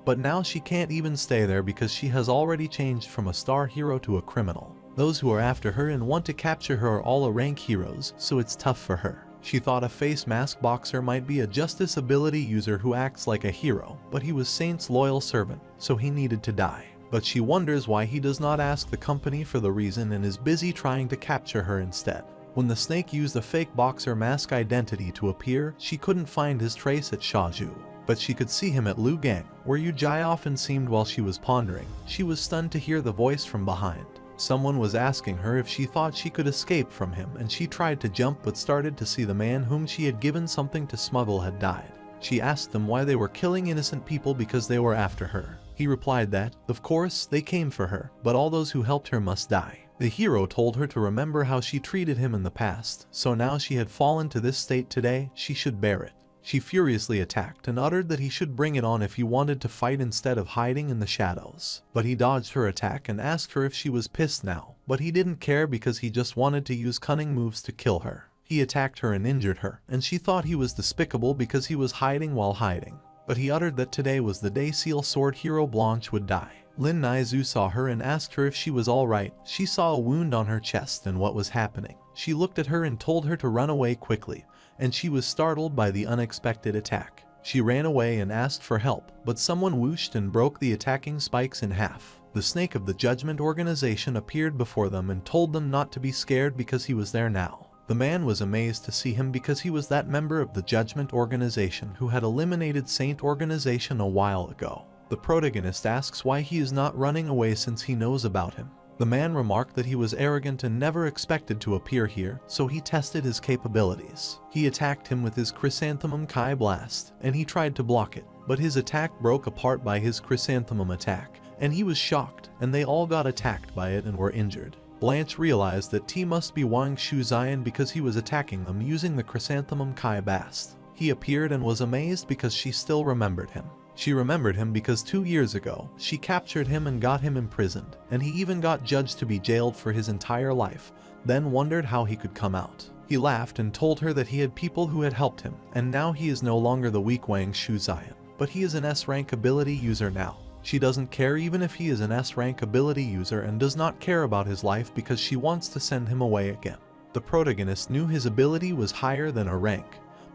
S1: but now she can't even stay there because she has already changed from a star hero to a criminal. Those who are after her and want to capture her are all rank heroes, so it's tough for her. She thought a face mask boxer might be a justice ability user who acts like a hero, but he was Saint's loyal servant, so he needed to die. But she wonders why he does not ask the company for the reason and is busy trying to capture her instead. When the snake used a fake boxer mask identity to appear, she couldn't find his trace at Shaju, but she could see him at Lugang, where Yujai often seemed while she was pondering. She was stunned to hear the voice from behind. Someone was asking her if she thought she could escape from him, and she tried to jump but started to see the man whom she had given something to smuggle had died. She asked them why they were killing innocent people because they were after her. He replied that, of course, they came for her, but all those who helped her must die. The hero told her to remember how she treated him in the past, so now she had fallen to this state today, she should bear it. She furiously attacked and uttered that he should bring it on if he wanted to fight instead of hiding in the shadows. But he dodged her attack and asked her if she was pissed now, but he didn't care because he just wanted to use cunning moves to kill her. He attacked her and injured her, and she thought he was despicable because he was hiding while hiding. But he uttered that today was the day Seal Sword hero Blanche would die. Lin Naizu saw her and asked her if she was alright. She saw a wound on her chest and what was happening. She looked at her and told her to run away quickly, and she was startled by the unexpected attack. She ran away and asked for help, but someone whooshed and broke the attacking spikes in half. The snake of the Judgment Organization appeared before them and told them not to be scared because he was there now. The man was amazed to see him because he was that member of the Judgment Organization who had eliminated Saint Organization a while ago. The protagonist asks why he is not running away since he knows about him. The man remarked that he was arrogant and never expected to appear here, so he tested his capabilities. He attacked him with his Chrysanthemum Kai Blast, and he tried to block it, but his attack broke apart by his Chrysanthemum attack, and he was shocked, and they all got attacked by it and were injured. Blanche realized that T must be Wang Shuzian because he was attacking them using the Chrysanthemum Kai Blast. He appeared and was amazed because she still remembered him. She remembered him because 2 years ago, she captured him and got him imprisoned, and he even got judged to be jailed for his entire life, then wondered how he could come out. He laughed and told her that he had people who had helped him, and now he is no longer the weak Wang Shuzian, but he is an S-rank ability user now. She doesn't care even if he is an S-rank ability user and does not care about his life because she wants to send him away again. The protagonist knew his ability was higher than a rank,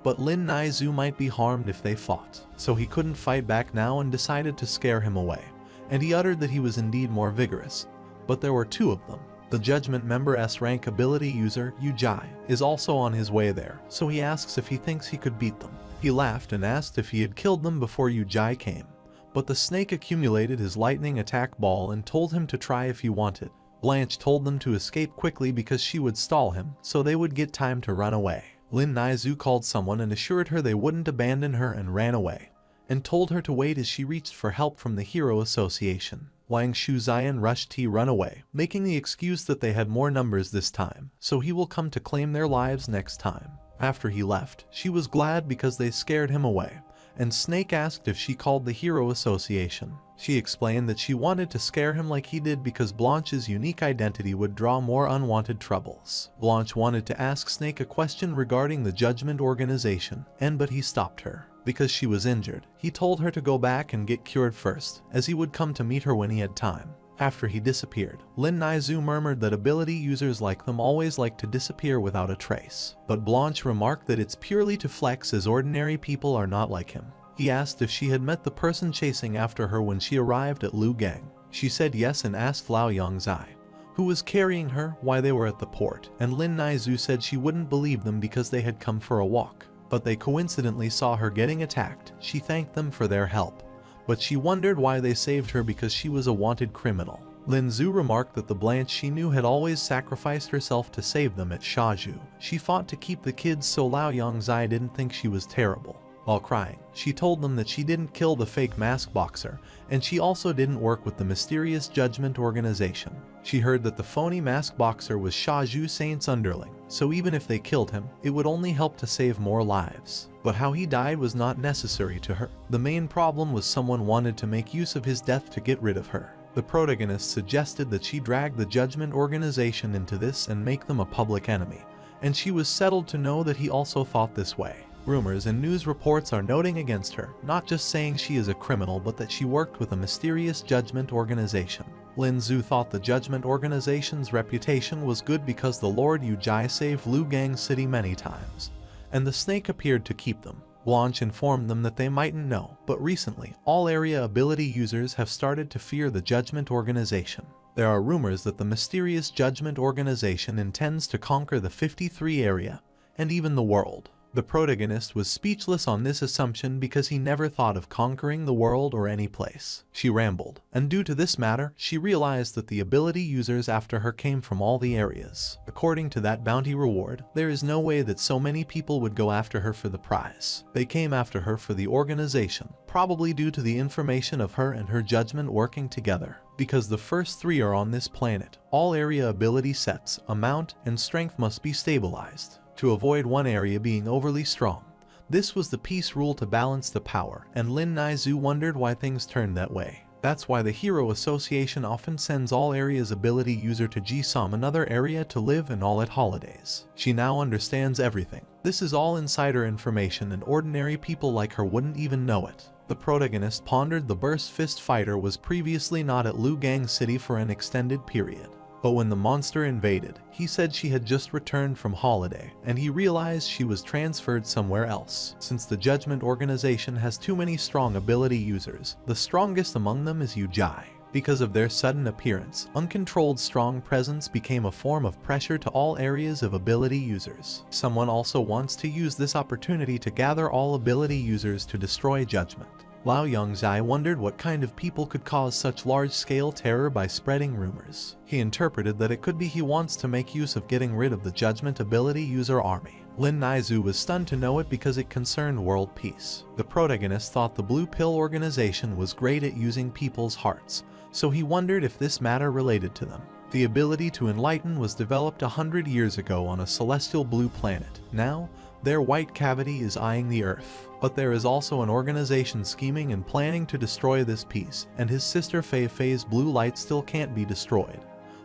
S1: but Lin Naizu might be harmed if they fought, so he couldn't fight back now and decided to scare him away, and he uttered that he was indeed more vigorous, but there were 2 of them. The Judgment member S-rank ability user, Yujai, is also on his way there, so he asks if he thinks he could beat them. He laughed and asked if he had killed them before Yujai came, but the snake accumulated his lightning attack ball and told him to try if he wanted. Blanche told them to escape quickly because she would stall him, so they would get time to run away. Lin Naizu called someone and assured her they wouldn't abandon her and ran away, and told her to wait as she reached for help from the Hero Association. Wang Shuzian rushed to run away, making the excuse that they had more numbers this time, so he will come to claim their lives next time. After he left, she was glad because they scared him away, and Snake asked if she called the Hero Association. She explained that she wanted to scare him like he did because Blanche's unique identity would draw more unwanted troubles. Blanche wanted to ask Snake a question regarding the Judgment Organization, but he stopped her. Because she was injured, he told her to go back and get cured first, as he would come to meet her when he had time. After he disappeared, Lin Naizu murmured that ability users like them always like to disappear without a trace. But Blanche remarked that it's purely to flex as ordinary people are not like him. He asked if she had met the person chasing after her when she arrived at Lugang. She said yes and asked Lao Yongzai, who was carrying her, why they were at the port, and Lin Naizu said she wouldn't believe them because they had come for a walk. But they coincidentally saw her getting attacked. She thanked them for their help, but she wondered why they saved her because she was a wanted criminal. Lin Zhu remarked that the Blanche she knew had always sacrificed herself to save them at Shaju. She fought to keep the kids so Lao Yongzai didn't think she was terrible. While crying, she told them that she didn't kill the fake mask boxer, and she also didn't work with the mysterious Judgment Organization. She heard that the phony mask boxer was Shaju Saint's underling, so even if they killed him, it would only help to save more lives. But how he died was not necessary to her. The main problem was someone wanted to make use of his death to get rid of her. The protagonist suggested that she drag the Judgment Organization into this and make them a public enemy, and she was settled to know that he also thought this way. Rumors and news reports are noting against her, not just saying she is a criminal but that she worked with a mysterious Judgment Organization. Lin Zhu thought the Judgment Organization's reputation was good because the Lord Yujai saved Lugang City many times, and the snake appeared to keep them. Blanche informed them that they mightn't know, but recently, all area ability users have started to fear the Judgment Organization. There are rumors that the mysterious Judgment Organization intends to conquer the 53 area, and even the world. The protagonist was speechless on this assumption because he never thought of conquering the world or any place. She rambled, and due to this matter, she realized that the ability users after her came from all the areas. According to that bounty reward, there is no way that so many people would go after her for the prize. They came after her for the organization, probably due to the information of her and her judgment working together. Because the first three are on this planet, all area ability sets, amount, and strength must be stabilized to avoid one area being overly strong. This was the peace rule to balance the power, and Lin Naizu wondered why things turned that way. That's why the Hero Association often sends all areas ability user to Jisam, another area to live and all at holidays. She now understands everything. This is all insider information and ordinary people like her wouldn't even know it. The protagonist pondered the burst fist fighter was previously not at Lugang City for an extended period. But when the monster invaded, he said she had just returned from holiday, and he realized she was transferred somewhere else. Since the Judgment Organization has too many strong ability users, the strongest among them is Yujai. Because of their sudden appearance, uncontrolled strong presence became a form of pressure to all areas of ability users. Someone also wants to use this opportunity to gather all ability users to destroy Judgment. Lao Yongzai wondered what kind of people could cause such large-scale terror by spreading rumors. He interpreted that it could be he wants to make use of getting rid of the Judgment ability user army. Lin Naizu was stunned to know it because it concerned world peace. The protagonist thought the Blue Pill organization was great at using people's hearts, so he wondered if this matter related to them. The ability to enlighten was developed 100 years ago on a celestial blue planet. Now, their white cavity is eyeing the Earth. But there is also an organization scheming and planning to destroy this piece, and his sister Fei Fei's blue light still can't be destroyed,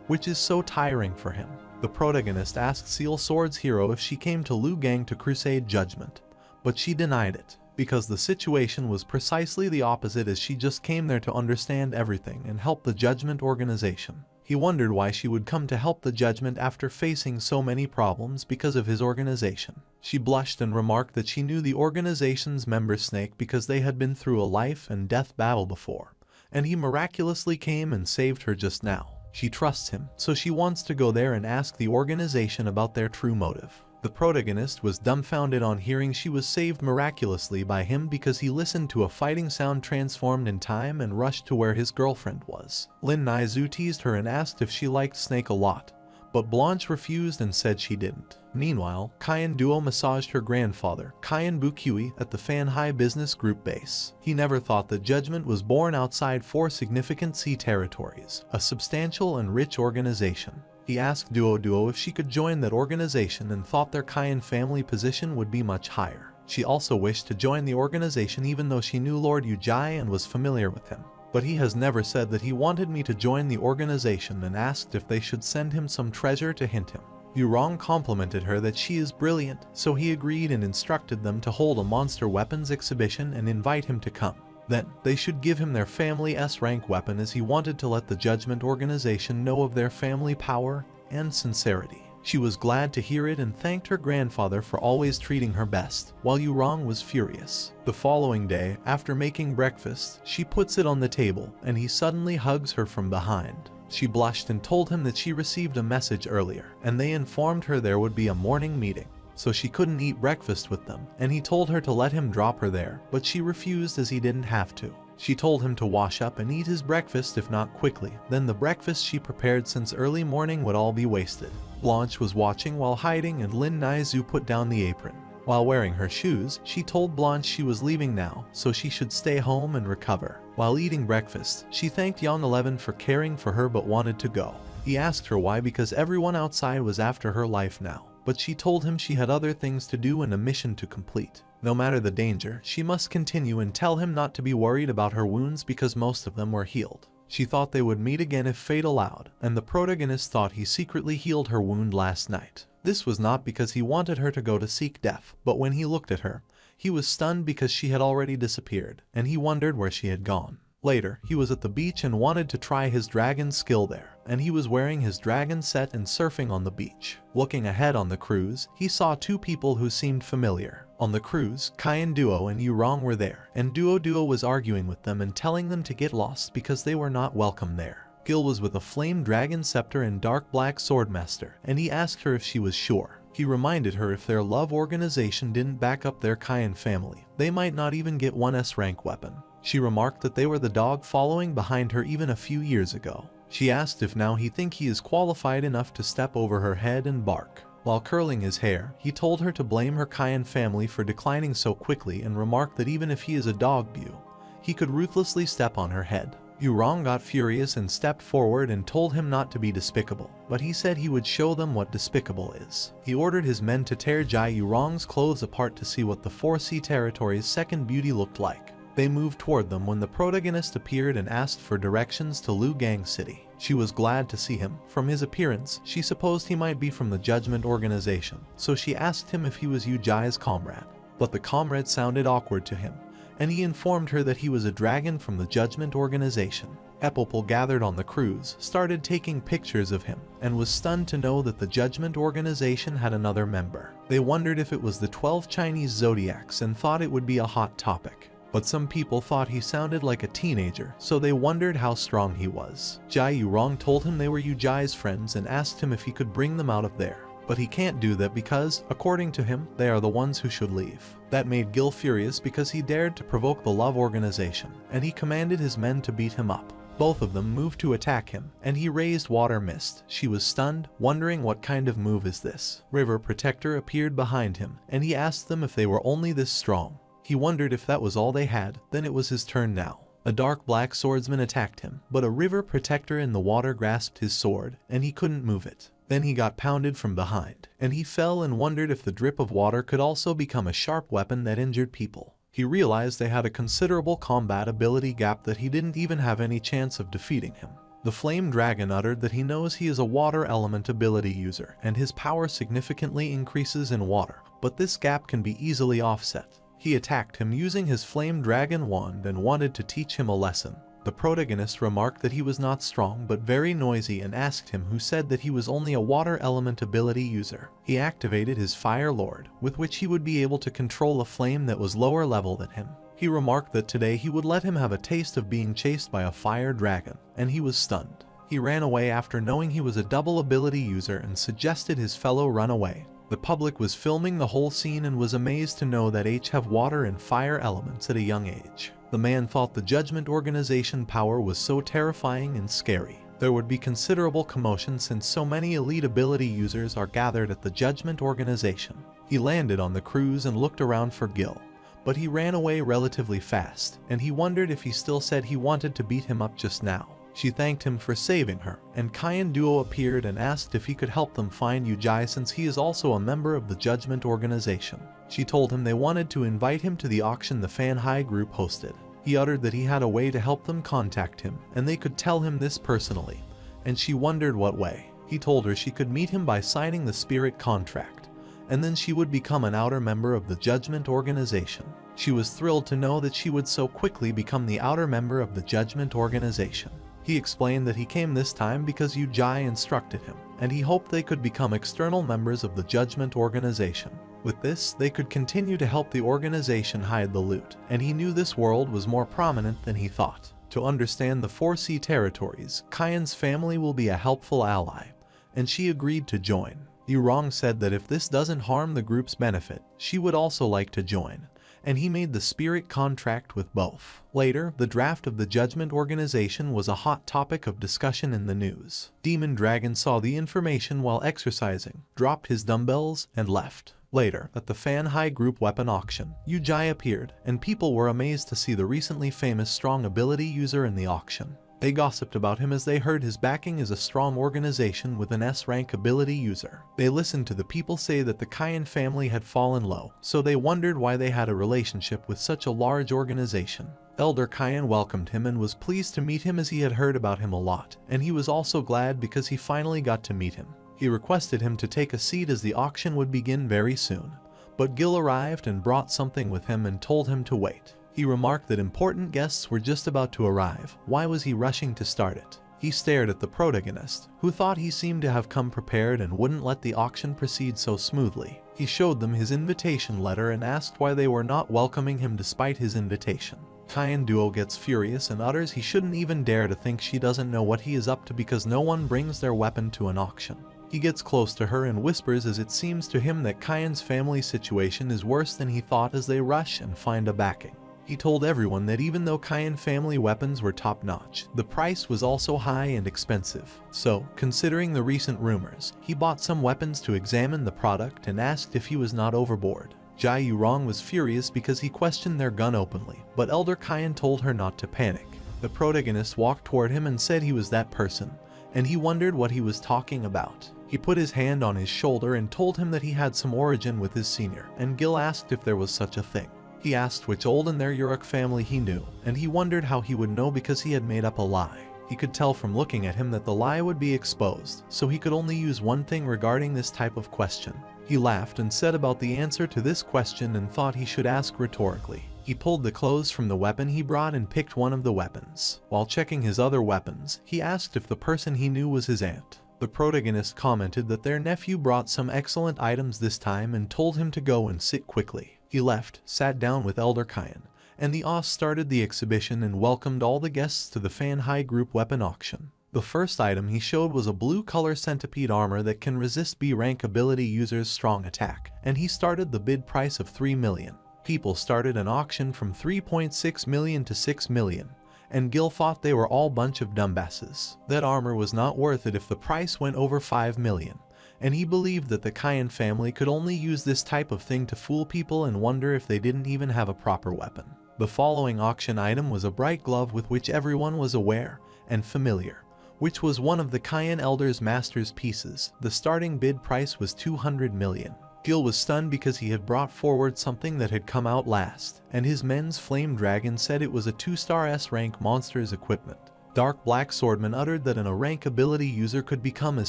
S1: which is so tiring for him. The protagonist asked Seal Sword's hero if she came to Lugang to crusade Judgment, but she denied it, because the situation was precisely the opposite, as she just came there to understand everything and help the Judgment Organization. He wondered why she would come to help the Judgment after facing so many problems because of his organization. She blushed and remarked that she knew the organization's member Snake because they had been through a life and death battle before, and he miraculously came and saved her just now. She trusts him, so she wants to go there and ask the organization about their true motive. The protagonist was dumbfounded on hearing she was saved miraculously by him because he listened to a fighting sound transformed in time and rushed to where his girlfriend was. Lin Naizu teased her and asked if she liked Snake a lot, but Blanche refused and said she didn't. Meanwhile, Kyan Duo massaged her grandfather, Kyan Bukui, at the Fan High Business Group base. He never thought that Judgment was born outside 4 significant sea territories, a substantial and rich organization. He asked Duo if she could join that organization and thought their Kyan family position would be much higher. She also wished to join the organization even though she knew Lord Yujai and was familiar with him. But he has never said that he wanted me to join the organization and asked if they should send him some treasure to hint him. Yurong complimented her that she is brilliant, so he agreed and instructed them to hold a monster weapons exhibition and invite him to come. Then, they should give him their family S-rank weapon, as he wanted to let the Judgment Organization know of their family power and sincerity. She was glad to hear it and thanked her grandfather for always treating her best, while Yurong was furious. The following day, after making breakfast, she puts it on the table, and he suddenly hugs her from behind. She blushed and told him that she received a message earlier, and they informed her there would be a morning meeting, so she couldn't eat breakfast with them, and he told her to let him drop her there, but she refused as he didn't have to. She told him to wash up and eat his breakfast, if not quickly, then the breakfast she prepared since early morning would all be wasted. Blanche was watching while hiding, and Lin Naizu put down the apron. While wearing her shoes, she told Blanche she was leaving now, so she should stay home and recover. While eating breakfast, she thanked Young 11 for caring for her but wanted to go. He asked her why, because everyone outside was after her life now, but she told him she had other things to do and a mission to complete. No matter the danger, she must continue and tell him not to be worried about her wounds because most of them were healed. She thought they would meet again if fate allowed, and the protagonist thought he secretly healed her wound last night. This was not because he wanted her to go to seek death, but when he looked at her, he was stunned because she had already disappeared, and he wondered where she had gone. Later, he was at the beach and wanted to try his dragon skill there, and he was wearing his dragon set and surfing on the beach. Looking ahead on the cruise, he saw two people who seemed familiar. On the cruise, Cunning Duo and Yurong were there, and Duo was arguing with them and telling them to get lost because they were not welcome there. Gil was with a flame dragon scepter and dark black swordmaster, and he asked her if she was sure. He reminded her if their love organization didn't back up their Cunning family, they might not even get 1S rank weapon. She remarked that they were the dog following behind her even a few years ago. She asked if now he think he is qualified enough to step over her head and bark. While curling his hair, he told her to blame her Cunning family for declining so quickly and remarked that even if he is a dog bu, he could ruthlessly step on her head. Yurong got furious and stepped forward and told him not to be despicable, but he said he would show them what despicable is. He ordered his men to tear Jai Yurong's clothes apart to see what the 4C territory's second beauty looked like. They moved toward them when the protagonist appeared and asked for directions to Liu Gang City. She was glad to see him. From his appearance, she supposed he might be from the Judgment Organization, so she asked him if he was Yu Jai's comrade. But the comrade sounded awkward to him, and he informed her that he was a dragon from the Judgment Organization. Epopol gathered on the cruise, started taking pictures of him, and was stunned to know that the Judgment Organization had another member. They wondered if it was the 12 Chinese zodiacs and thought it would be a hot topic. But some people thought he sounded like a teenager, so they wondered how strong he was. Jai Yurong told him they were Yu Jai's friends and asked him if he could bring them out of there. But he can't do that because, according to him, they are the ones who should leave. That made Gil furious because he dared to provoke the Love Organization, and he commanded his men to beat him up. Both of them moved to attack him, and he raised water mist. She was stunned, wondering what kind of move is this. River Protector appeared behind him, and he asked them if they were only this strong. He wondered if that was all they had, then it was his turn now. A dark black swordsman attacked him, but a river protector in the water grasped his sword, and he couldn't move it. Then he got pounded from behind, and he fell and wondered if the drip of water could also become a sharp weapon that injured people. He realized they had a considerable combat ability gap that he didn't even have any chance of defeating him. The flame dragon uttered that he knows he is a water element ability user, and his power significantly increases in water, but this gap can be easily offset. He attacked him using his flame dragon wand and wanted to teach him a lesson. The protagonist remarked that he was not strong but very noisy and asked him who said that he was only a water element ability user. He activated his Fire Lord, with which he would be able to control a flame that was lower level than him. He remarked that today he would let him have a taste of being chased by a fire dragon, and he was stunned. He ran away after knowing he was a double ability user and suggested his fellow run away. The public was filming the whole scene and was amazed to know that H have water and fire elements at a young age. The man thought the Judgment Organization power was so terrifying and scary. There would be considerable commotion since so many elite ability users are gathered at the Judgment Organization. He landed on the cruise and looked around for Gil, but he ran away relatively fast, and he wondered if he still said he wanted to beat him up just now. She thanked him for saving her, and Cunning Duo appeared and asked if he could help them find Yu Jai since he is also a member of the Judgment Organization. She told him they wanted to invite him to the auction the Fan High group hosted. He uttered that he had a way to help them contact him, and they could tell him this personally, and she wondered what way. He told her she could meet him by signing the spirit contract, and then she would become an outer member of the Judgment Organization. She was thrilled to know that she would so quickly become the outer member of the Judgment Organization. He explained that he came this time because Yu Jai instructed him, and he hoped they could become external members of the Judgment Organization. With this, they could continue to help the organization hide the loot, and he knew this world was more prominent than he thought. To understand the 4C territories, Kyan's family will be a helpful ally, and she agreed to join. Yurong said that if this doesn't harm the group's benefit, she would also like to join, and he made the spirit contract with both. Later, the draft of the Judgment Organization was a hot topic of discussion in the news. Demon Dragon saw the information while exercising, dropped his dumbbells, and left. Later, at the Fan High Group weapon auction, Ujai appeared, and people were amazed to see the recently famous strong ability user in the auction. They gossiped about him as they heard his backing is a strong organization with an S-rank ability user. They listened to the people say that the Cayenne family had fallen low, so they wondered why they had a relationship with such a large organization. Elder Cayenne welcomed him and was pleased to meet him as he had heard about him a lot, and he was also glad because he finally got to meet him. He requested him to take a seat as the auction would begin very soon, but Gil arrived and brought something with him and told him to wait. He remarked that important guests were just about to arrive. Why was he rushing to start it? He stared at the protagonist, who thought he seemed to have come prepared and wouldn't let the auction proceed so smoothly. He showed them his invitation letter and asked why they were not welcoming him despite his invitation. Cayenne Duo gets furious and utters he shouldn't even dare to think she doesn't know what he is up to because no one brings their weapon to an auction. He gets close to her and whispers as it seems to him that Cayenne's family situation is worse than he thought as they rush and find a backing. He told everyone that even though Cayenne family weapons were top-notch, the price was also high and expensive. So, considering the recent rumors, he bought some weapons to examine the product and asked if he was not overboard. Jai Yurong was furious because he questioned their gun openly, but Elder Cayenne told her not to panic. The protagonist walked toward him and said he was that person, and he wondered what he was talking about. He put his hand on his shoulder and told him that he had some origin with his senior, and Gil asked if there was such a thing. He asked which old in their Uruk family he knew, and he wondered how he would know because he had made up a lie. He could tell from looking at him that the lie would be exposed, so he could only use one thing regarding this type of question. He laughed and said about the answer to this question and thought he should ask rhetorically. He pulled the clothes from the weapon he brought and picked one of the weapons. While checking his other weapons, he asked if the person he knew was his aunt. The protagonist commented that their nephew brought some excellent items this time and told him to go and sit quickly. He left, sat down with Elder Cayenne, and the Oz started the exhibition and welcomed all the guests to the Fan High Group weapon auction. The first item he showed was a blue color centipede armor that can resist B-rank ability users' strong attack, and he started the bid price of 3 million. People started an auction from 3.6 million to 6 million, and Gil thought they were all bunch of dumbasses. That armor was not worth it if the price went over 5 million. And he believed that the Cayenne family could only use this type of thing to fool people and wonder if they didn't even have a proper weapon. The following auction item was a bright glove with which everyone was aware and familiar, which was one of the Cayenne Elder's master's pieces. The starting bid price was 200 million. Gil was stunned because he had brought forward something that had come out last, and his men's flame dragon said it was a 2-star S-rank monster's equipment. Dark Black Swordman uttered that an A-rank ability user could become as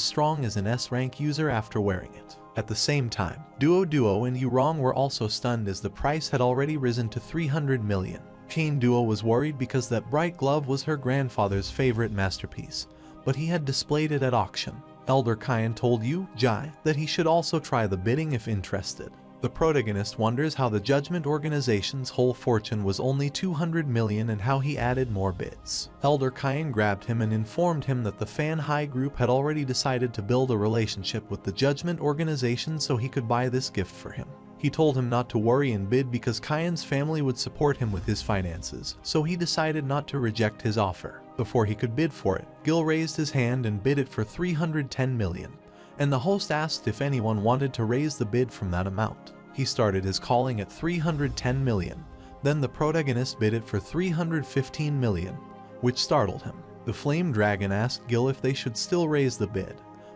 S1: strong as an S-rank user after wearing it. At the same time, Duo and Yurong were also stunned as the price had already risen to 300 million. Chain Duo was worried because that bright glove was her grandfather's favorite masterpiece, but he had displayed it at auction. Elder Cayenne told Jai that he should also try the bidding if interested. The protagonist wonders how the Judgment Organization's whole fortune was only 200 million and how he added more bids. Elder Cayenne grabbed him and informed him that the Fan High Group had already decided to build a relationship with the Judgment Organization so he could buy this gift for him. He told him not to worry and bid because Cayenne's family would support him with his finances, so he decided not to reject his offer. Before he could bid for it, Gil raised his hand and bid it for 310 million. And the host asked if anyone wanted to raise the bid from that amount. He started his calling at 310 million. Then the protagonist bid it for 315 million, which startled him. The Flame Dragon asked Gil if they should still raise the bid,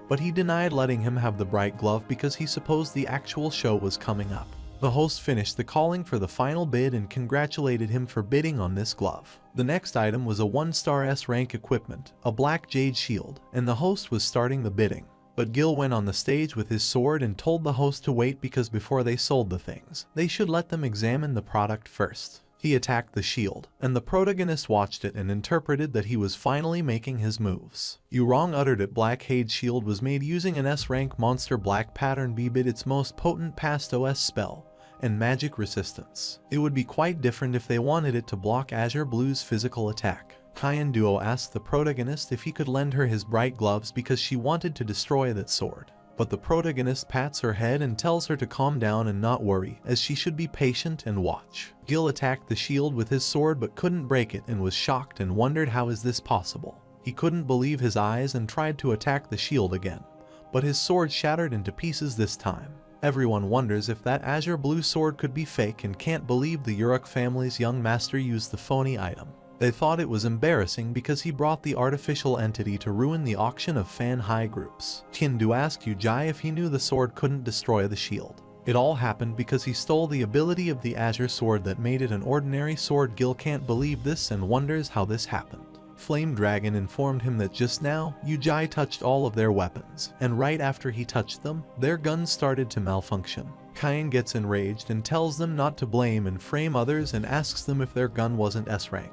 S1: but he denied letting him have the bright glove because he supposed the actual show was coming up. The host finished the calling for the final bid and congratulated him for bidding on this glove. The next item was a 1-star S-rank equipment, a black jade shield, and the host was starting the bidding. But Gil went on the stage with his sword and told the host to wait because before they sold the things, they should let them examine the product first. He attacked the shield, and the protagonist watched it and interpreted that he was finally making his moves. Yurong uttered that Black Hade Shield was made using an S-rank monster Black Pattern B bid its most potent past OS spell, and magic resistance. It would be quite different if they wanted it to block Azure Blue's physical attack. Cayenne Duo asked the protagonist if he could lend her his bright gloves because she wanted to destroy that sword. But the protagonist pats her head and tells her to calm down and not worry, as she should be patient and watch. Gil attacked the shield with his sword but couldn't break it and was shocked and wondered how is this possible. He couldn't believe his eyes and tried to attack the shield again, but his sword shattered into pieces this time. Everyone wonders if that azure blue sword could be fake and can't believe the Uruk family's young master used the phony item. They thought it was embarrassing because he brought the artificial entity to ruin the auction of fan high groups. Tiandu asked Yujai if he knew the sword couldn't destroy the shield. It all happened because he stole the ability of the azure sword that made it an ordinary sword. Gil can't believe this and wonders how this happened. Flame Dragon informed him that just now, Yujai touched all of their weapons, and right after he touched them, their guns started to malfunction. Kyan gets enraged and tells them not to blame and frame others and asks them if their gun wasn't S rank.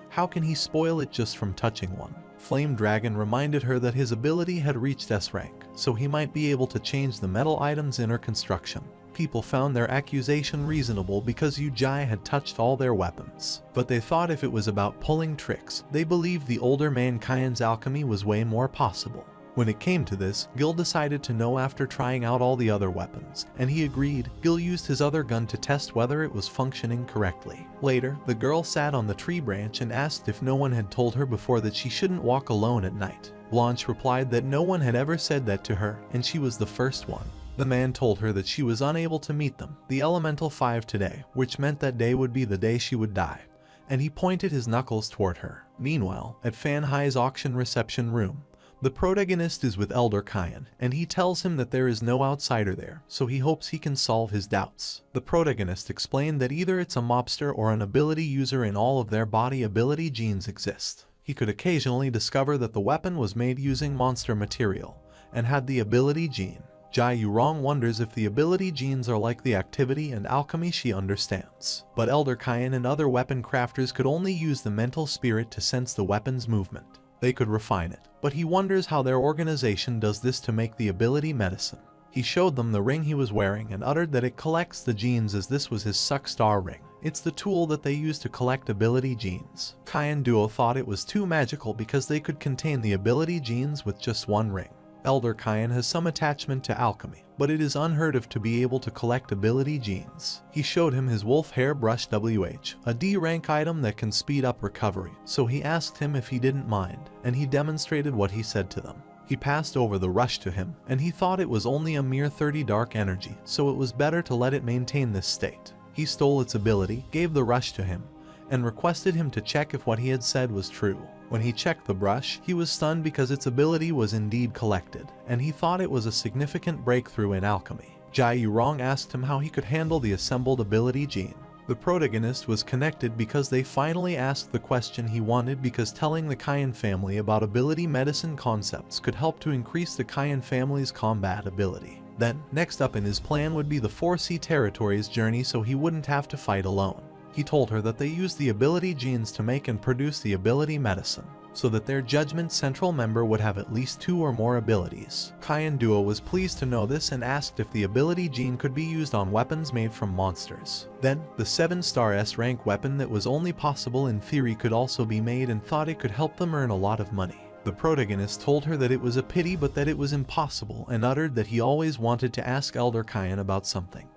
S1: How can he spoil it just from touching one? Flame Dragon reminded her that his ability had reached S rank, so he might be able to change the metal item's inner construction. People found their accusation reasonable because Yujai had touched all their weapons. But they thought if it was about pulling tricks, they believed the older man Kyan's alchemy was way more possible. When it came to this, Gil decided to know after trying out all the other weapons, and he agreed. Gil used his other gun to test whether it was functioning correctly. Later, the girl sat on the tree branch and asked if no one had told her before that she shouldn't walk alone at night. Blanche replied that no one had ever said that to her, and she was the first one. The man told her that she was unable to meet them, the Elemental 5 today, which meant that day would be the day she would die, and he pointed his knuckles toward her. Meanwhile, at Fan Hai's auction reception room, the protagonist is with Elder Kyan, and he tells him that there is no outsider there, so he hopes he can solve his doubts. The protagonist explained that either it's a mobster or an ability user and all of their body ability genes exist. He could occasionally discover that the weapon was made using monster material, and had the ability gene. Jai Yurong wonders if the ability genes are like the activity and alchemy she understands. But Elder Kyan and other weapon crafters could only use the mental spirit to sense the weapon's movement. They could refine it, but he wonders how their organization does this to make the ability medicine. He showed them the ring he was wearing and uttered that it collects the genes as this was his Suck Star ring. It's the tool that they use to collect ability genes. Kyan Duo thought it was too magical because they could contain the ability genes with just one ring. Elder Kyan has some attachment to alchemy, but it is unheard of to be able to collect ability genes. He showed him his wolf hair brush WH, a D rank item that can speed up recovery, so he asked him if he didn't mind, and he demonstrated what he said to them. He passed over the rush to him, and he thought it was only a mere 30 dark energy, so it was better to let it maintain this state. He stole its ability, gave the rush to him, and requested him to check if what he had said was true. When he checked the brush, he was stunned because its ability was indeed collected, and he thought it was a significant breakthrough in alchemy. Jai Yurong asked him how he could handle the assembled ability gene. The protagonist was connected because they finally asked the question he wanted, because telling the Kyan family about ability medicine concepts could help to increase the Kyan family's combat ability. Then, next up in his plan would be the 4C territories journey so he wouldn't have to fight alone. He told her that they used the ability genes to make and produce the ability medicine, so that their Judgment Central member would have at least 2 or more abilities. Kyan Duo was pleased to know this and asked if the ability gene could be used on weapons made from monsters. Then, the 7-star S-rank weapon that was only possible in theory could also be made, and thought it could help them earn a lot of money. The protagonist told her that it was a pity but that it was impossible, and uttered that he always wanted to ask Elder Kyan about something,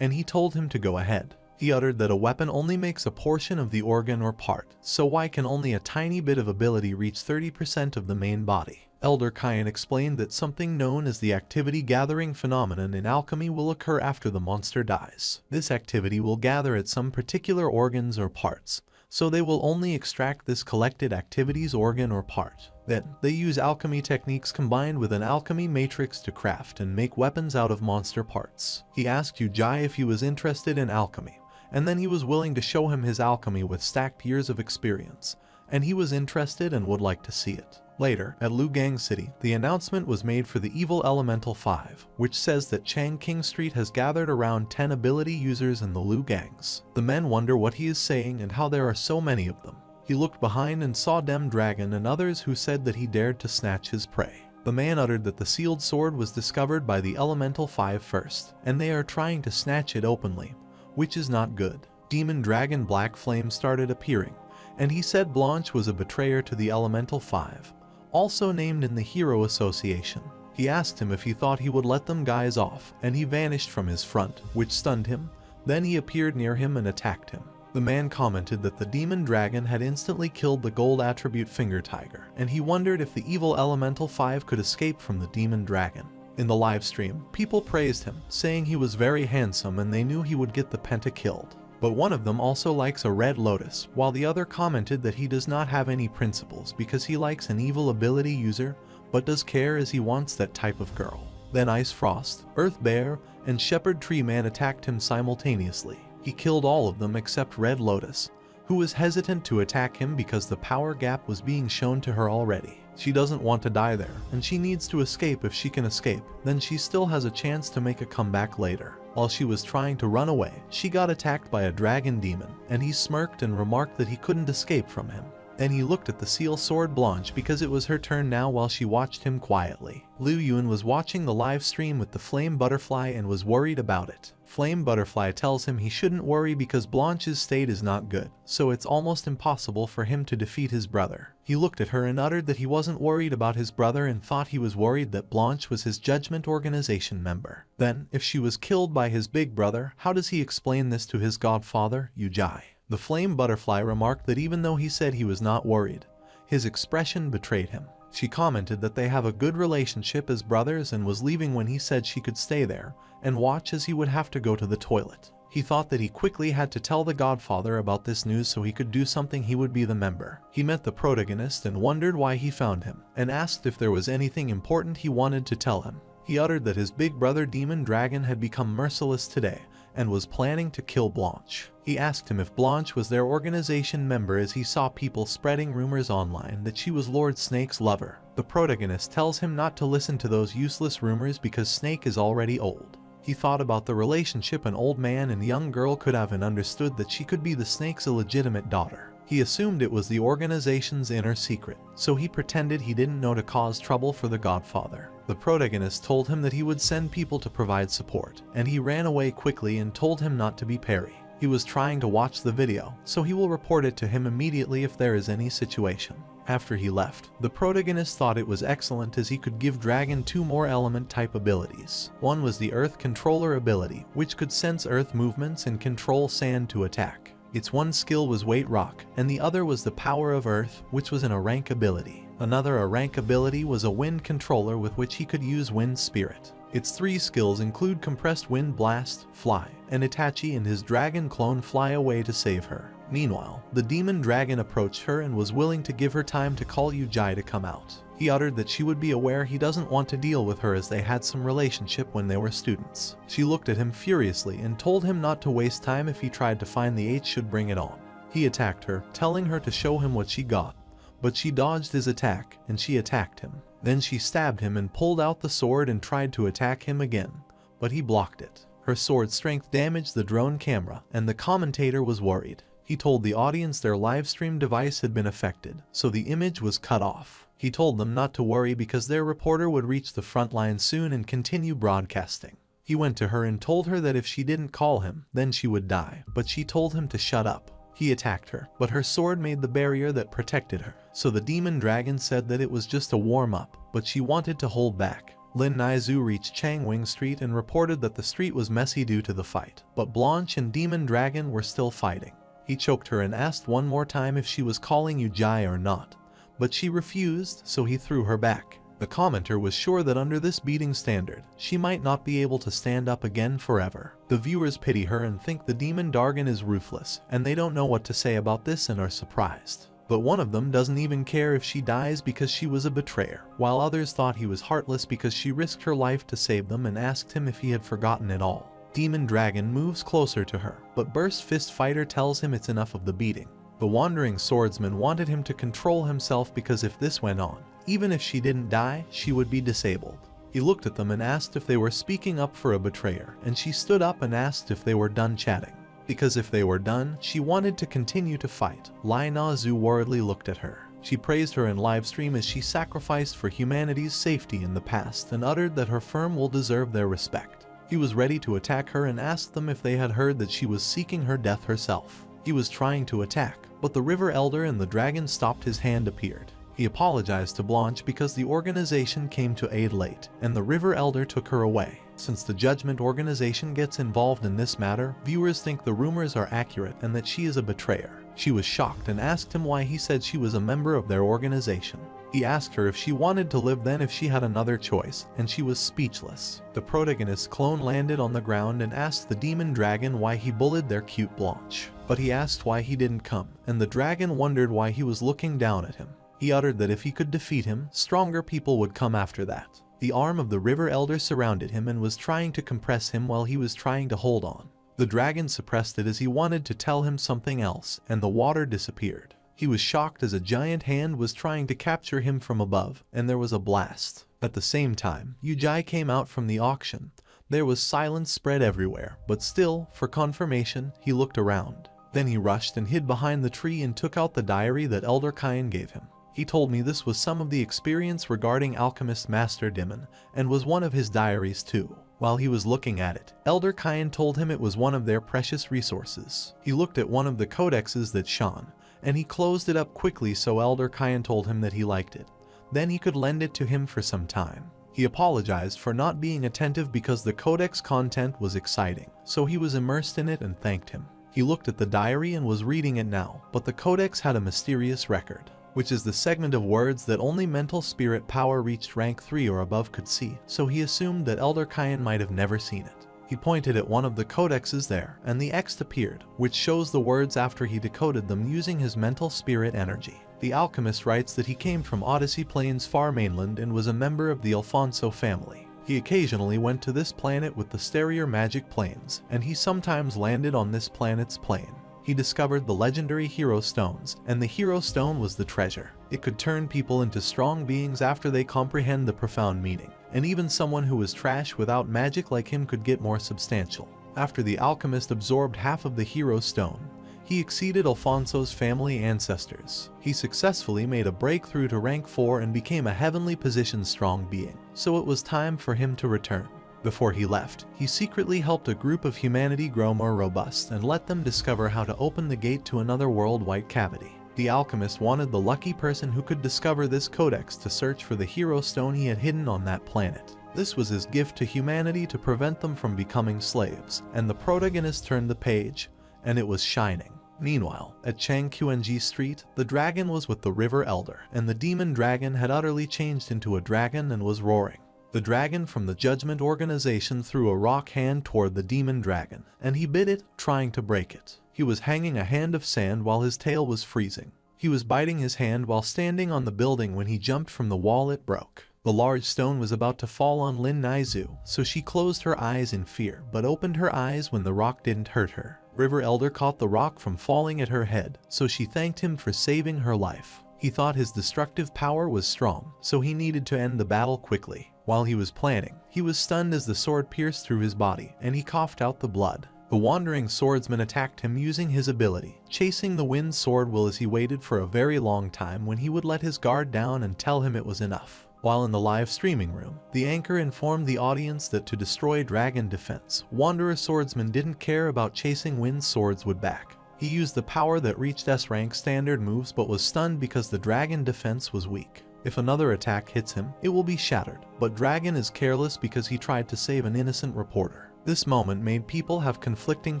S1: and he told him to go ahead. He uttered that a weapon only makes a portion of the organ or part, so why can only a tiny bit of ability reach 30% of the main body? Elder Kyan explained that something known as the activity gathering phenomenon in alchemy will occur after the monster dies. This activity will gather at some particular organs or parts, so they will only extract this collected activity's organ or part. Then, they use alchemy techniques combined with an alchemy matrix to craft and make weapons out of monster parts. He asked Yujai if he was interested in alchemy, and then he was willing to show him his alchemy with stacked years of experience, and he was interested and would like to see it. Later, at Lugang City, the announcement was made for the Evil Elemental 5, which says that Chang King Street has gathered around 10 ability users in the Lugangs. The men wonder what he is saying and how there are so many of them. He looked behind and saw Dem Dragon and others who said that he dared to snatch his prey. The man uttered that the sealed sword was discovered by the Elemental 5 first, and they are trying to snatch it openly, which is not good. Demon Dragon Black Flame started appearing, and he said Blanche was a betrayer to the Elemental 5, also named in the Hero Association. He asked him if he thought he would let them guys off, and he vanished from his front, which stunned him. Then he appeared near him and attacked him. The man commented that the demon dragon had instantly killed the gold attribute finger tiger, and he wondered if the evil elemental 5 could escape from the demon dragon. In the live stream, people praised him, saying he was very handsome and they knew he would get the penta killed. But one of them also likes a red lotus, while the other commented that he does not have any principles because he likes an evil ability user, but does care as he wants that type of girl. Then Ice Frost, Earth Bear, and Shepherd Tree Man attacked him simultaneously. He killed all of them except Red Lotus, who was hesitant to attack him because the power gap was being shown to her already. She doesn't want to die there, and she needs to escape. If she can escape, then she still has a chance to make a comeback later. While she was trying to run away, she got attacked by a dragon demon, and he smirked and remarked that he couldn't escape from him. Then he looked at the seal sword Blanche because it was her turn now while she watched him quietly. Liu Yun was watching the live stream with the flame butterfly and was worried about it. Flame butterfly tells him he shouldn't worry because Blanche's state is not good, so it's almost impossible for him to defeat his brother. He looked at her and uttered that he wasn't worried about his brother and thought he was worried that Blanche was his judgment organization member. Then, if she was killed by his big brother, how does he explain this to his godfather, Yujai? The flame butterfly remarked that even though he said he was not worried, his expression betrayed him. She commented that they have a good relationship as brothers and was leaving when he said she could stay there and watch as he would have to go to the toilet. He thought that he quickly had to tell the godfather about this news so he could do something. He would be the member. He met the protagonist and wondered why he found him, and asked if there was anything important he wanted to tell him. He uttered that his big brother Demon Dragon had become merciless today and was planning to kill Blanche. He asked him if Blanche was their organization member as he saw people spreading rumors online that she was Lord Snake's lover. The protagonist tells him not to listen to those useless rumors because Snake is already old. He thought about the relationship an old man and young girl could have and understood that she could be the Snake's illegitimate daughter. He assumed it was the organization's inner secret, so he pretended he didn't know to cause trouble for the godfather. The protagonist told him that he would send people to provide support, and he ran away quickly and told him not to be Perry. He was trying to watch the video, so he will report it to him immediately if there is any situation. After he left, the protagonist thought it was excellent as he could give Dragon 2 more element type abilities. One was the Earth Controller ability, which could sense Earth movements and control sand to attack. Its one skill was Weight Rock, and the other was the Power of Earth, which was a rank ability. Another rank ability was a Wind Controller with which he could use Wind Spirit. Its 3 skills include Compressed Wind Blast, Fly, and Itachi and his dragon clone fly away to save her. Meanwhile, the demon dragon approached her and was willing to give her time to call Yujai to come out. He uttered that she would be aware he doesn't want to deal with her as they had some relationship when they were students. She looked at him furiously and told him not to waste time. If he tried to find the H, should bring it on. He attacked her, telling her to show him what she got, but she dodged his attack and she attacked him. Then she stabbed him and pulled out the sword and tried to attack him again, but he blocked it. Her sword strength damaged the drone camera and the commentator was worried. He told the audience their live stream device had been affected, so the image was cut off. He told them not to worry because their reporter would reach the front line soon and continue broadcasting. He went to her and told her that if she didn't call him, then she would die, but she told him to shut up. He attacked her, but her sword made the barrier that protected her, so the demon dragon said that it was just a warm-up, but she wanted to hold back. Lin Naizu reached Changwing Street and reported that the street was messy due to the fight, but Blanche and Demon Dragon were still fighting. He choked her and asked one more time if she was calling Yujai or not, but she refused, so he threw her back. The commenter was sure that under this beating standard, she might not be able to stand up again forever. The viewers pity her and think the demon dragon is ruthless, and they don't know what to say about this and are surprised. But one of them doesn't even care if she dies because she was a betrayer, while others thought he was heartless because she risked her life to save them and asked him if he had forgotten it all. Demon Dragon moves closer to her, but Burst Fist Fighter tells him it's enough of the beating. The Wandering Swordsman wanted him to control himself because if this went on, even if she didn't die, she would be disabled. He looked at them and asked if they were speaking up for a betrayer, and she stood up and asked if they were done chatting. Because if they were done, she wanted to continue to fight. Lai Na Zu worriedly looked at her. She praised her in livestream as she sacrificed for humanity's safety in the past and uttered that her firm will deserve their respect. He was ready to attack her and asked them if they had heard that she was seeking her death herself. He was trying to attack, but the River Elder and the dragon stopped. His hand appeared. He apologized to Blanche because the organization came to aid late, and the River Elder took her away. Since the Judgment Organization gets involved in this matter, viewers think the rumors are accurate and that she is a betrayer. She was shocked and asked him why he said she was a member of their organization. He asked her if she wanted to live then if she had another choice, and she was speechless. The protagonist's clone landed on the ground and asked the demon dragon why he bullied their cute Blanche. But he asked why he didn't come, and the dragon wondered why he was looking down at him. He uttered that if he could defeat him, stronger people would come after that. The arm of the River Elder surrounded him and was trying to compress him while he was trying to hold on. The dragon suppressed it as he wanted to tell him something else, and the water disappeared. He was shocked as a giant hand was trying to capture him from above, and there was a blast. At the same time, Yujai came out from the auction. There was silence spread everywhere, but still, for confirmation, he looked around. Then he rushed and hid behind the tree and took out the diary that Elder Kain gave him. He told me this was some of the experience regarding Alchemist Master Dimon, and was one of his diaries too. While he was looking at it, Elder Kain told him it was one of their precious resources. He looked at one of the codexes that shone, and he closed it up quickly so Elder Kain told him that he liked it. Then he could lend it to him for some time. He apologized for not being attentive because the codex content was exciting, so he was immersed in it and thanked him. He looked at the diary and was reading it now, but the codex had a mysterious record, which is the segment of words that only mental spirit power reached rank 3 or above could see, so he assumed that Elder Kain might have never seen it. He pointed at one of the codexes there, and the X appeared, which shows the words after he decoded them using his mental spirit energy. The alchemist writes that he came from Odyssey Plains' far mainland and was a member of the Alfonso family. He occasionally went to this planet with the Stereo Magic Planes, and he sometimes landed on this planet's plane. He discovered the legendary Hero Stones, and the Hero Stone was the treasure. It could turn people into strong beings after they comprehend the profound meaning, and even someone who was trash without magic like him could get more substantial. After the alchemist absorbed half of the Hero Stone, he exceeded Alfonso's family ancestors. He successfully made a breakthrough to rank 4 and became a heavenly positioned strong being, so it was time for him to return. Before he left, he secretly helped a group of humanity grow more robust and let them discover how to open the gate to another world white cavity. The alchemist wanted the lucky person who could discover this codex to search for the Hero Stone he had hidden on that planet. This was his gift to humanity to prevent them from becoming slaves, and the protagonist turned the page, and it was shining. Meanwhile, at Changquanji Street, the dragon was with the River Elder, and the demon dragon had utterly changed into a dragon and was roaring. The dragon from the Judgment Organization threw a rock hand toward the demon dragon, and he bit it, trying to break it. He was hanging a hand of sand while his tail was freezing. He was biting his hand while standing on the building when he jumped from the wall. It broke. The large stone was about to fall on Lin Naizu, so she closed her eyes in fear, but opened her eyes when the rock didn't hurt her. River Elder caught the rock from falling at her head, so she thanked him for saving her life. He thought his destructive power was strong, so he needed to end the battle quickly. While he was planning, he was stunned as the sword pierced through his body, and he coughed out the blood. The wandering swordsman attacked him using his ability, chasing the wind sword will as he waited for a very long time when he would let his guard down and tell him it was enough. While in the live streaming room, the anchor informed the audience that to destroy dragon defense, Wanderer Swordsman didn't care about chasing wind swords would back. He used the power that reached S-rank standard moves but was stunned because the dragon defense was weak. If another attack hits him, it will be shattered, but Dragon is careless because he tried to save an innocent reporter. This moment made people have conflicting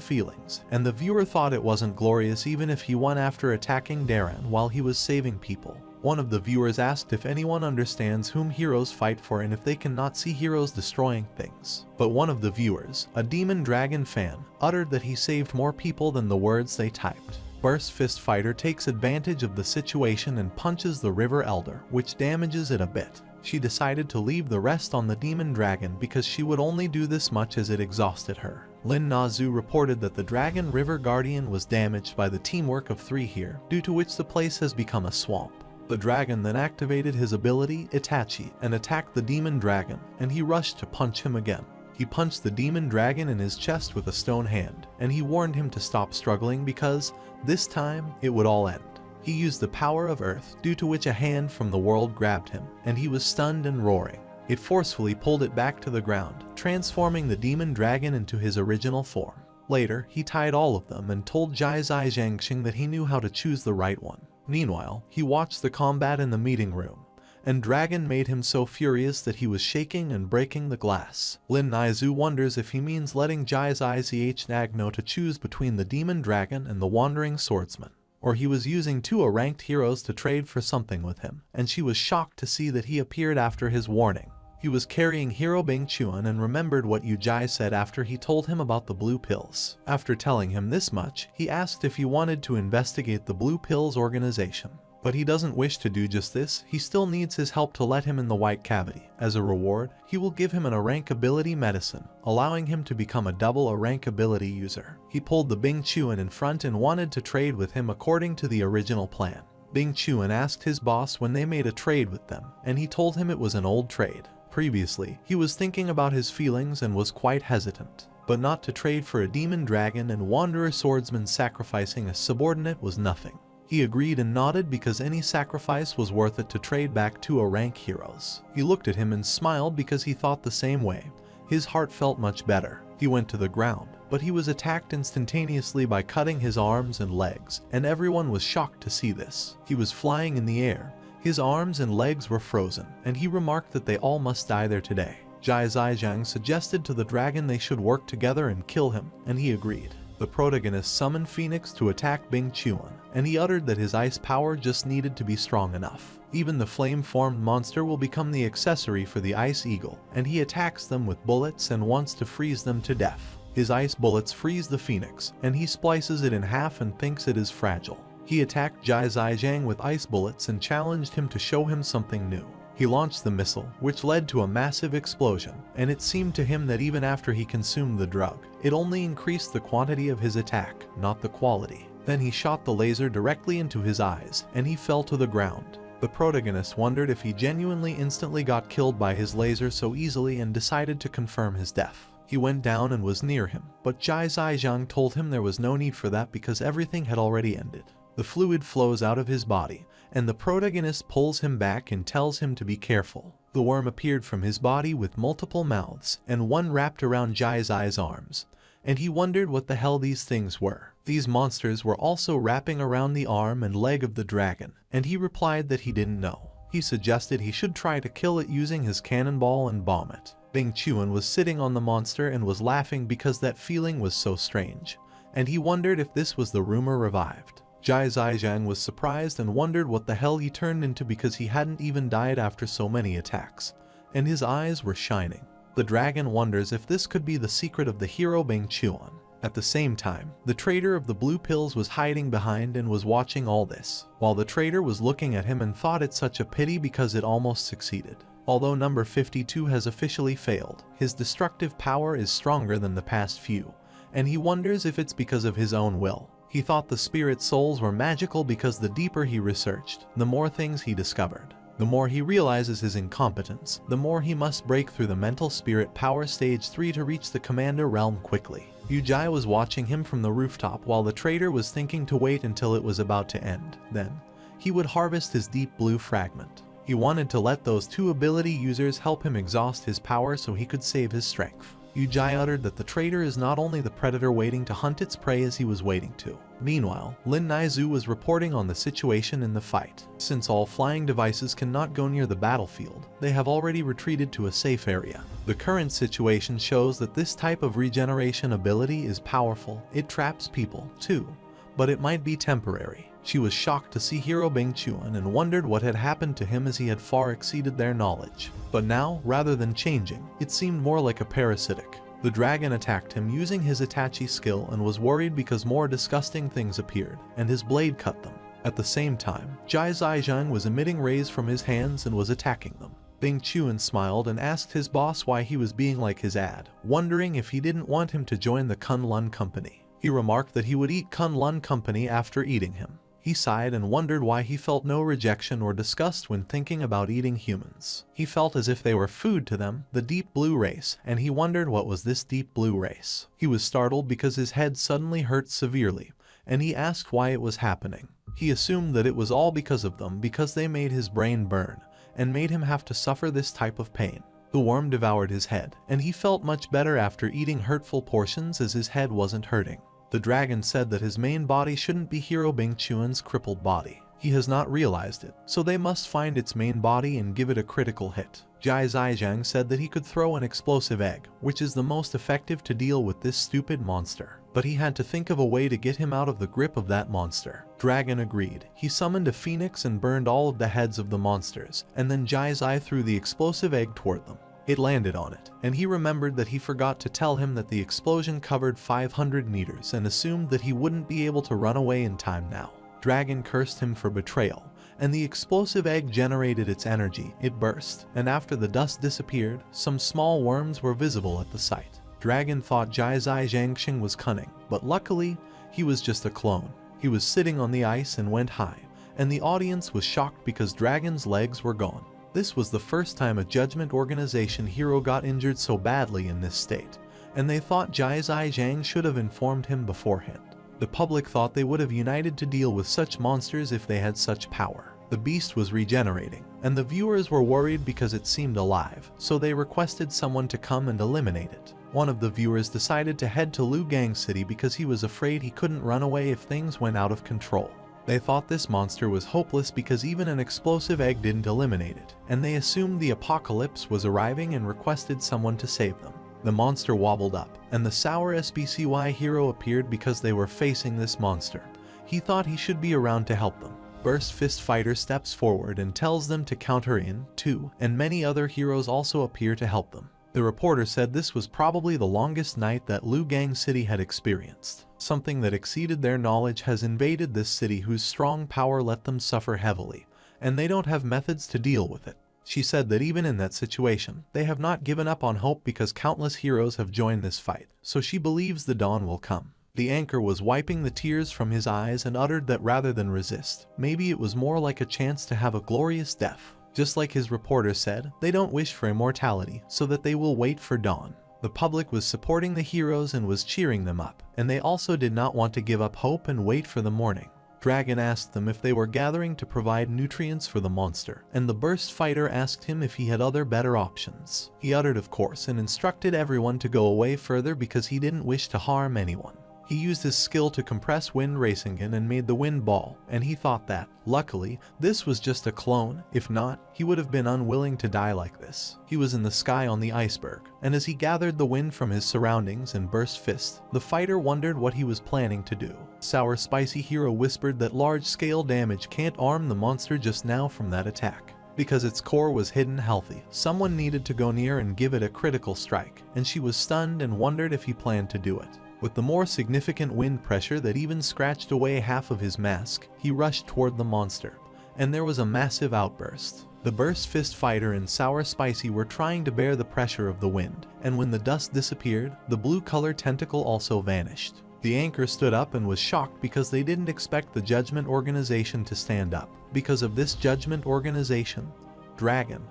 S1: feelings, and the viewer thought it wasn't glorious even if he won after attacking Darren while he was saving people. One of the viewers asked if anyone understands whom heroes fight for and if they cannot see heroes destroying things. But one of the viewers, a Demon Dragon fan, uttered that he saved more people than the words they typed. Burst Fist Fighter takes advantage of the situation and punches the River Elder, which damages it a bit. She decided to leave the rest on the Demon Dragon because she would only do this much as it exhausted her. Lin Nazu reported that the Dragon River Guardian was damaged by the teamwork of 3 here, due to which the place has become a swamp. The dragon then activated his ability, Itachi, and attacked the Demon Dragon, and he rushed to punch him again. He punched the Demon Dragon in his chest with a stone hand, and he warned him to stop struggling because, this time, it would all end. He used the power of Earth, due to which a hand from the world grabbed him, and he was stunned and roaring. It forcefully pulled it back to the ground, transforming the Demon Dragon into his original form. Later, he tied all of them and told Jai Zai Zhangxing that he knew how to choose the right one. Meanwhile, he watched the combat in the meeting room, and Dragon made him so furious that he was shaking and breaking the glass. Lin Naizu wonders if he means letting Jai Zai Zh know to choose between the demon dragon and the wandering swordsman, or he was using two ranked heroes to trade for something with him, and she was shocked to see that he appeared after his warning. He was carrying Hero Bing Chuan and remembered what Yu Jai said after he told him about the blue pills. After telling him this much, he asked if he wanted to investigate the blue pills organization. But he doesn't wish to do just this. He still needs his help to let him in the white cavity. As a reward, he will give him an rank ability medicine, allowing him to become a double rank ability user. He pulled the Bing Chuan in front and wanted to trade with him according to the original plan. Bing Chuan asked his boss when they made a trade with them, and he told him it was an old trade. Previously, he was thinking about his feelings and was quite hesitant, but not to trade for a demon dragon and wanderer swordsman. Sacrificing a subordinate was nothing. He agreed and nodded because any sacrifice was worth it to trade back two rank heroes. He looked at him and smiled because he thought the same way. His heart felt much better. He went to the ground, but he was attacked instantaneously by cutting his arms and legs, and everyone was shocked to see this. He was flying in the air. His arms and legs were frozen, and he remarked that they all must die there today. Jai Zai suggested to the dragon they should work together and kill him, and he agreed. The protagonist summoned Phoenix to attack Bing Chuan, and he uttered that his ice power just needed to be strong enough. Even the flame-formed monster will become the accessory for the Ice Eagle, and he attacks them with bullets and wants to freeze them to death. His ice bullets freeze the Phoenix, and he splices it in half and thinks it is fragile. He attacked Jai Zai with ice bullets and challenged him to show him something new. He launched the missile, which led to a massive explosion, and it seemed to him that even after he consumed the drug, it only increased the quantity of his attack, not the quality. Then he shot the laser directly into his eyes, and he fell to the ground. The protagonist wondered if he genuinely instantly got killed by his laser so easily and decided to confirm his death. He went down and was near him, but Jai Zai told him there was no need for that because everything had already ended. The fluid flows out of his body, and the protagonist pulls him back and tells him to be careful. The worm appeared from his body with multiple mouths, and one wrapped around Jai Zai's arms, and he wondered what the hell these things were. These monsters were also wrapping around the arm and leg of the dragon, and he replied that he didn't know. He suggested he should try to kill it using his cannonball and bomb it. Bing Chuan was sitting on the monster and was laughing because that feeling was so strange, and he wondered if this was the rumor revived. Jai Zai was surprised and wondered what the hell he turned into because he hadn't even died after so many attacks, and his eyes were shining. The dragon wonders if this could be the secret of the hero Bing Chuan. At the same time, the trader of the blue pills was hiding behind and was watching all this, while the trader was looking at him and thought it such a pity because it almost succeeded. Although number 52 has officially failed, his destructive power is stronger than the past few, and he wonders if it's because of his own will. He thought the spirit souls were magical because the deeper he researched, the more things he discovered. The more he realizes his incompetence, the more he must break through the mental spirit power stage 3 to reach the commander realm quickly. Yu Jai was watching him from the rooftop while the trader was thinking to wait until it was about to end. Then, he would harvest his deep blue fragment. He wanted to let those two ability users help him exhaust his power so he could save his strength. Yu Jai uttered that the traitor is not only the predator waiting to hunt its prey as he was waiting to. Meanwhile, Lin Naizu was reporting on the situation in the fight. Since all flying devices cannot go near the battlefield, they have already retreated to a safe area. The current situation shows that this type of regeneration ability is powerful. It traps people, too, but it might be temporary. She was shocked to see Hero Bing Chuan and wondered what had happened to him as he had far exceeded their knowledge. But now, rather than changing, it seemed more like a parasitic. The dragon attacked him using his Itachi skill and was worried because more disgusting things appeared, and his blade cut them. At the same time, Jai Zai was emitting rays from his hands and was attacking them. Bing Chuan smiled and asked his boss why he was being like his ad, wondering if he didn't want him to join the Kunlun Company. He remarked that he would eat Kunlun Company after eating him. He sighed and wondered why he felt no rejection or disgust when thinking about eating humans. He felt as if they were food to them, the deep blue race, and he wondered what was this deep blue race. He was startled because his head suddenly hurt severely, and he asked why it was happening. He assumed that it was all because of them because they made his brain burn, and made him have to suffer this type of pain. The worm devoured his head, and he felt much better after eating hurtful portions as his head wasn't hurting. The dragon said that his main body shouldn't be Hero Bing Chuan's crippled body. He has not realized it, so they must find its main body and give it a critical hit. Jai Zizhang said that he could throw an explosive egg, which is the most effective to deal with this stupid monster. But he had to think of a way to get him out of the grip of that monster. Dragon agreed. He summoned a phoenix and burned all of the heads of the monsters, and then Jai Zai threw the explosive egg toward them. It landed on it, and he remembered that he forgot to tell him that the explosion covered 500 meters and assumed that he wouldn't be able to run away in time now. Dragon cursed him for betrayal, and the explosive egg generated its energy. It burst, and after the dust disappeared, some small worms were visible at the site. Dragon thought Jai Zai Zhangxing was cunning, but luckily, he was just a clone. He was sitting on the ice and went high, and the audience was shocked because Dragon's legs were gone. This was the first time a Judgment Organization hero got injured so badly in this state, and they thought Jai Zai Zhang should have informed him beforehand. The public thought they would have united to deal with such monsters if they had such power. The beast was regenerating, and the viewers were worried because it seemed alive, so they requested someone to come and eliminate it. One of the viewers decided to head to Lugang City because he was afraid he couldn't run away if things went out of control. They thought this monster was hopeless because even an explosive egg didn't eliminate it, and they assumed the apocalypse was arriving and requested someone to save them. The monster wobbled up, and the sour SBCY hero appeared because they were facing this monster. He thought he should be around to help them. Burst Fist Fighter steps forward and tells them to counter in, too, and many other heroes also appear to help them. The reporter said this was probably the longest night that Lugang City had experienced. Something that exceeded their knowledge has invaded this city whose strong power let them suffer heavily, and they don't have methods to deal with it. She said that even in that situation, they have not given up on hope because countless heroes have joined this fight, so she believes the dawn will come. The anchor was wiping the tears from his eyes and uttered that rather than resist, maybe it was more like a chance to have a glorious death. Just like his reporter said, they don't wish for immortality, so that they will wait for dawn. The public was supporting the heroes and was cheering them up, and they also did not want to give up hope and wait for the morning. Dragon asked them if they were gathering to provide nutrients for the monster, and the Burst Fighter asked him if he had other better options. He uttered of course and instructed everyone to go away further because he didn't wish to harm anyone. He used his skill to compress Wind Racingen and made the wind ball, and he thought that, luckily, this was just a clone. If not, he would have been unwilling to die like this. He was in the sky on the iceberg, and as he gathered the wind from his surroundings and burst fist, the fighter wondered what he was planning to do. Sour Spicy Hero whispered that large-scale damage can't arm the monster just now from that attack. Because its core was hidden healthy, someone needed to go near and give it a critical strike, and she was stunned and wondered if he planned to do it. With the more significant wind pressure that even scratched away half of his mask, he rushed toward the monster, and there was a massive outburst. The Burst Fist Fighter and Sour Spicy were trying to bear the pressure of the wind, and when the dust disappeared, the blue-colored tentacle also vanished. The anchor stood up and was shocked because they didn't expect the Judgment Organization to stand up. Because of this Judgment Organization, Dragon,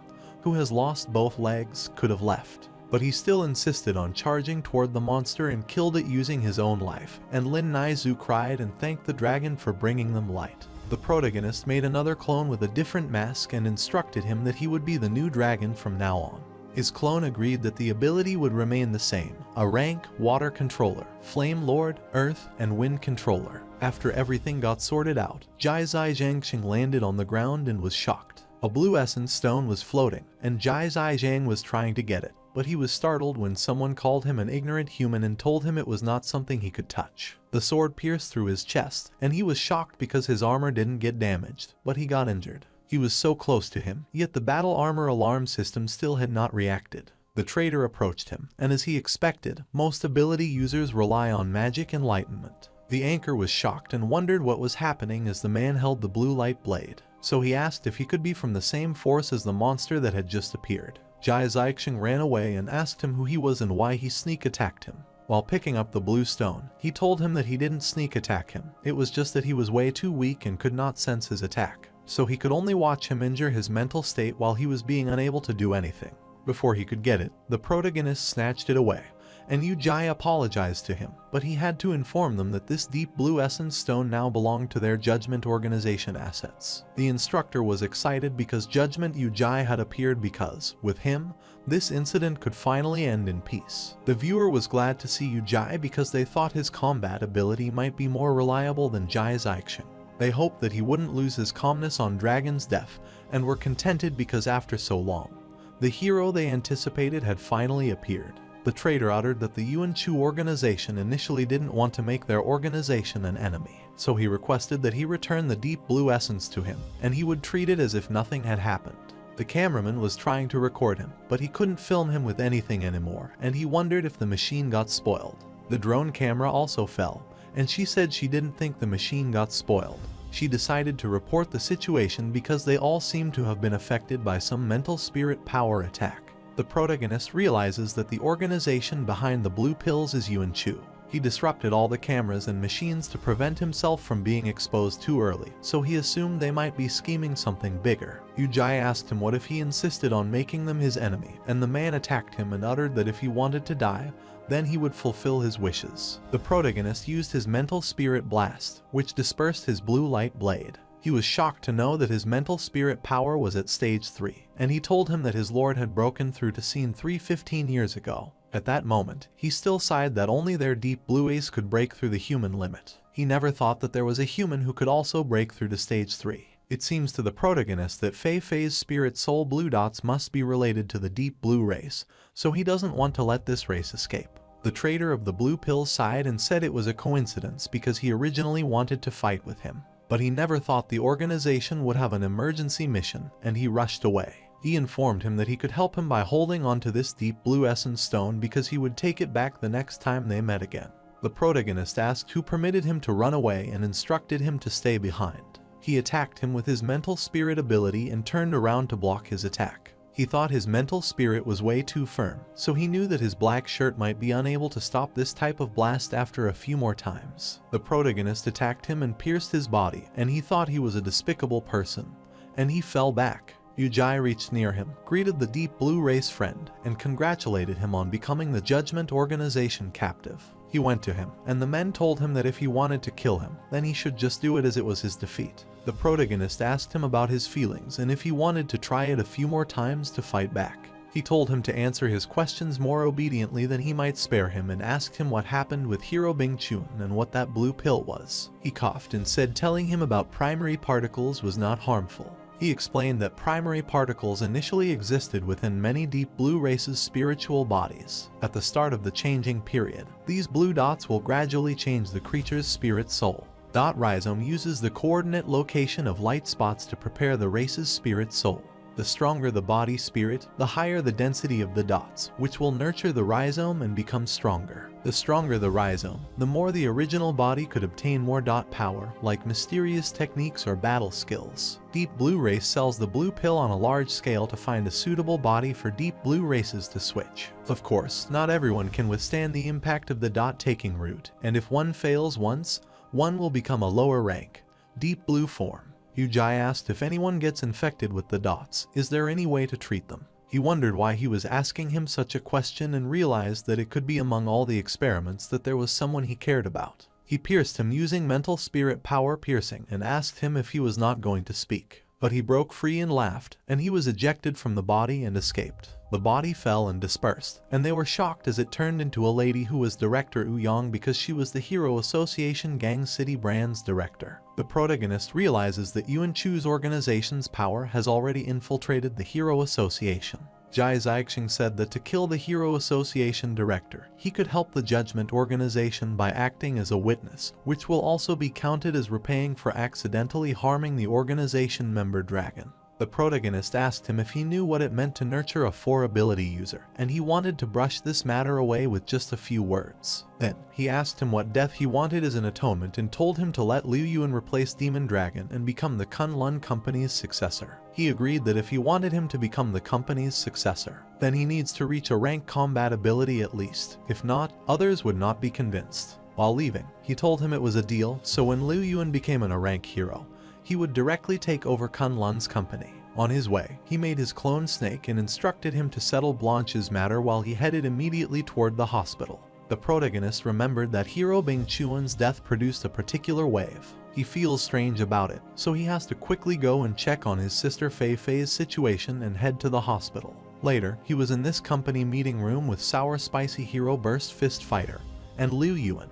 S1: who has lost both legs, could have left. But he still insisted on charging toward the monster and killed it using his own life, and Lin Naizu cried and thanked the dragon for bringing them light. The protagonist made another clone with a different mask and instructed him that he would be the new dragon from now on. His clone agreed that the ability would remain the same, a rank, water controller, flame lord, earth, and wind controller. After everything got sorted out, Jai Zai Zhangxing landed on the ground and was shocked. A blue essence stone was floating, and Jai Zai Zhang was trying to get it. But he was startled when someone called him an ignorant human and told him it was not something he could touch. The sword pierced through his chest, and he was shocked because his armor didn't get damaged, but he got injured. He was so close to him, yet the battle armor alarm system still had not reacted. The traitor approached him, and as he expected, most ability users rely on magic enlightenment. The anchor was shocked and wondered what was happening as the man held the blue light blade, so he asked if he could be from the same force as the monster that had just appeared. Jai Zixing ran away and asked him who he was and why he sneak attacked him. While picking up the blue stone, he told him that he didn't sneak attack him, it was just that he was way too weak and could not sense his attack, so he could only watch him injure his mental state while he was being unable to do anything. Before he could get it, the protagonist snatched it away, and Yu Jai apologized to him, but he had to inform them that this deep blue essence stone now belonged to their Judgment Organization assets. The instructor was excited because Judgment Yu Jai had appeared because, with him, this incident could finally end in peace. The viewer was glad to see Yu Jai because they thought his combat ability might be more reliable than Jai Zixing. They hoped that he wouldn't lose his calmness on Dragon's death, and were contented because after so long, the hero they anticipated had finally appeared. The traitor uttered that the Yuan Chu organization initially didn't want to make their organization an enemy, so he requested that he return the deep blue essence to him, and he would treat it as if nothing had happened. The cameraman was trying to record him, but he couldn't film him with anything anymore, and he wondered if the machine got spoiled. The drone camera also fell, and she said she didn't think the machine got spoiled. She decided to report the situation because they all seemed to have been affected by some mental spirit power attack. The protagonist realizes that the organization behind the blue pills is Yuan Chu. He disrupted all the cameras and machines to prevent himself from being exposed too early, so he assumed they might be scheming something bigger. Yu Jai asked him what if he insisted on making them his enemy, and the man attacked him and uttered that if he wanted to die, then he would fulfill his wishes. The protagonist used his mental spirit blast, which dispersed his blue light blade. He was shocked to know that his mental spirit power was at stage 3, and he told him that his lord had broken through to scene 3 15 years ago. At that moment, he still sighed that only their deep blue ace could break through the human limit. He never thought that there was a human who could also break through to stage 3. It seems to the protagonist that Fei Fei's spirit soul blue dots must be related to the deep blue race, so he doesn't want to let this race escape. The traitor of the blue pill sighed and said it was a coincidence because he originally wanted to fight with him. But he never thought the organization would have an emergency mission, and he rushed away. He informed him that he could help him by holding onto this deep blue essence stone because he would take it back the next time they met again. The protagonist asked who permitted him to run away and instructed him to stay behind. He attacked him with his mental spirit ability and turned around to block his attack. He thought his mental spirit was way too firm, so he knew that his black shirt might be unable to stop this type of blast after a few more times. The protagonist attacked him and pierced his body, and he thought he was a despicable person, and he fell back. Yu Jai reached near him, greeted the deep blue race friend, and congratulated him on becoming the Judgment Organization captive. He went to him, and the men told him that if he wanted to kill him, then he should just do it as it was his defeat. The protagonist asked him about his feelings and if he wanted to try it a few more times to fight back. He told him to answer his questions more obediently than he might spare him and asked him what happened with Hero Bing Chun and what that blue pill was. He coughed and said telling him about primary particles was not harmful. He explained that primary particles initially existed within many deep blue races' spiritual bodies. At the start of the changing period, these blue dots will gradually change the creature's spirit soul. Dot rhizome uses the coordinate location of light spots to prepare the race's spirit soul. The stronger the body spirit, the higher the density of the dots, which will nurture the rhizome and become stronger. The stronger the rhizome, the more the original body could obtain more dot power, like mysterious techniques or battle skills. Deep Blue Race sells the blue pill on a large scale to find a suitable body for Deep Blue races to switch. Of course, not everyone can withstand the impact of the dot taking route, and if one fails once, one will become a lower rank, Deep Blue form. Yu Jai asked if anyone gets infected with the dots, is there any way to treat them? He wondered why he was asking him such a question and realized that it could be among all the experiments that there was someone he cared about. He pierced him using mental spirit power piercing and asked him if he was not going to speak. But he broke free and laughed, and he was ejected from the body and escaped. The body fell and dispersed, and they were shocked as it turned into a lady who was Director Ouyang because she was the Hero Association Gang City Brand's director. The protagonist realizes that Yuan Chu's organization's power has already infiltrated the Hero Association. Jai Zixing said that to kill the Hero Association director, he could help the Judgment Organization by acting as a witness, which will also be counted as repaying for accidentally harming the organization member Dragon. The protagonist asked him if he knew what it meant to nurture a 4-ability user, and he wanted to brush this matter away with just a few words. Then, he asked him what death he wanted as an atonement and told him to let Liu Yuan replace Demon Dragon and become the Kunlun Company's successor. He agreed that if he wanted him to become the company's successor, then he needs to reach a rank combat ability at least. If not, others would not be convinced. While leaving, he told him it was a deal, so when Liu Yuan became a rank hero, he would directly take over Kunlun's company. On his way, he made his clone Snake and instructed him to settle Blanche's matter while he headed immediately toward the hospital. The protagonist remembered that Hero Bing Chuan's death produced a particular wave. He feels strange about it, so he has to quickly go and check on his sister Fei Fei's situation and head to the hospital. Later, he was in this company meeting room with Sour Spicy Hero Burst Fist Fighter and Liu Yuan,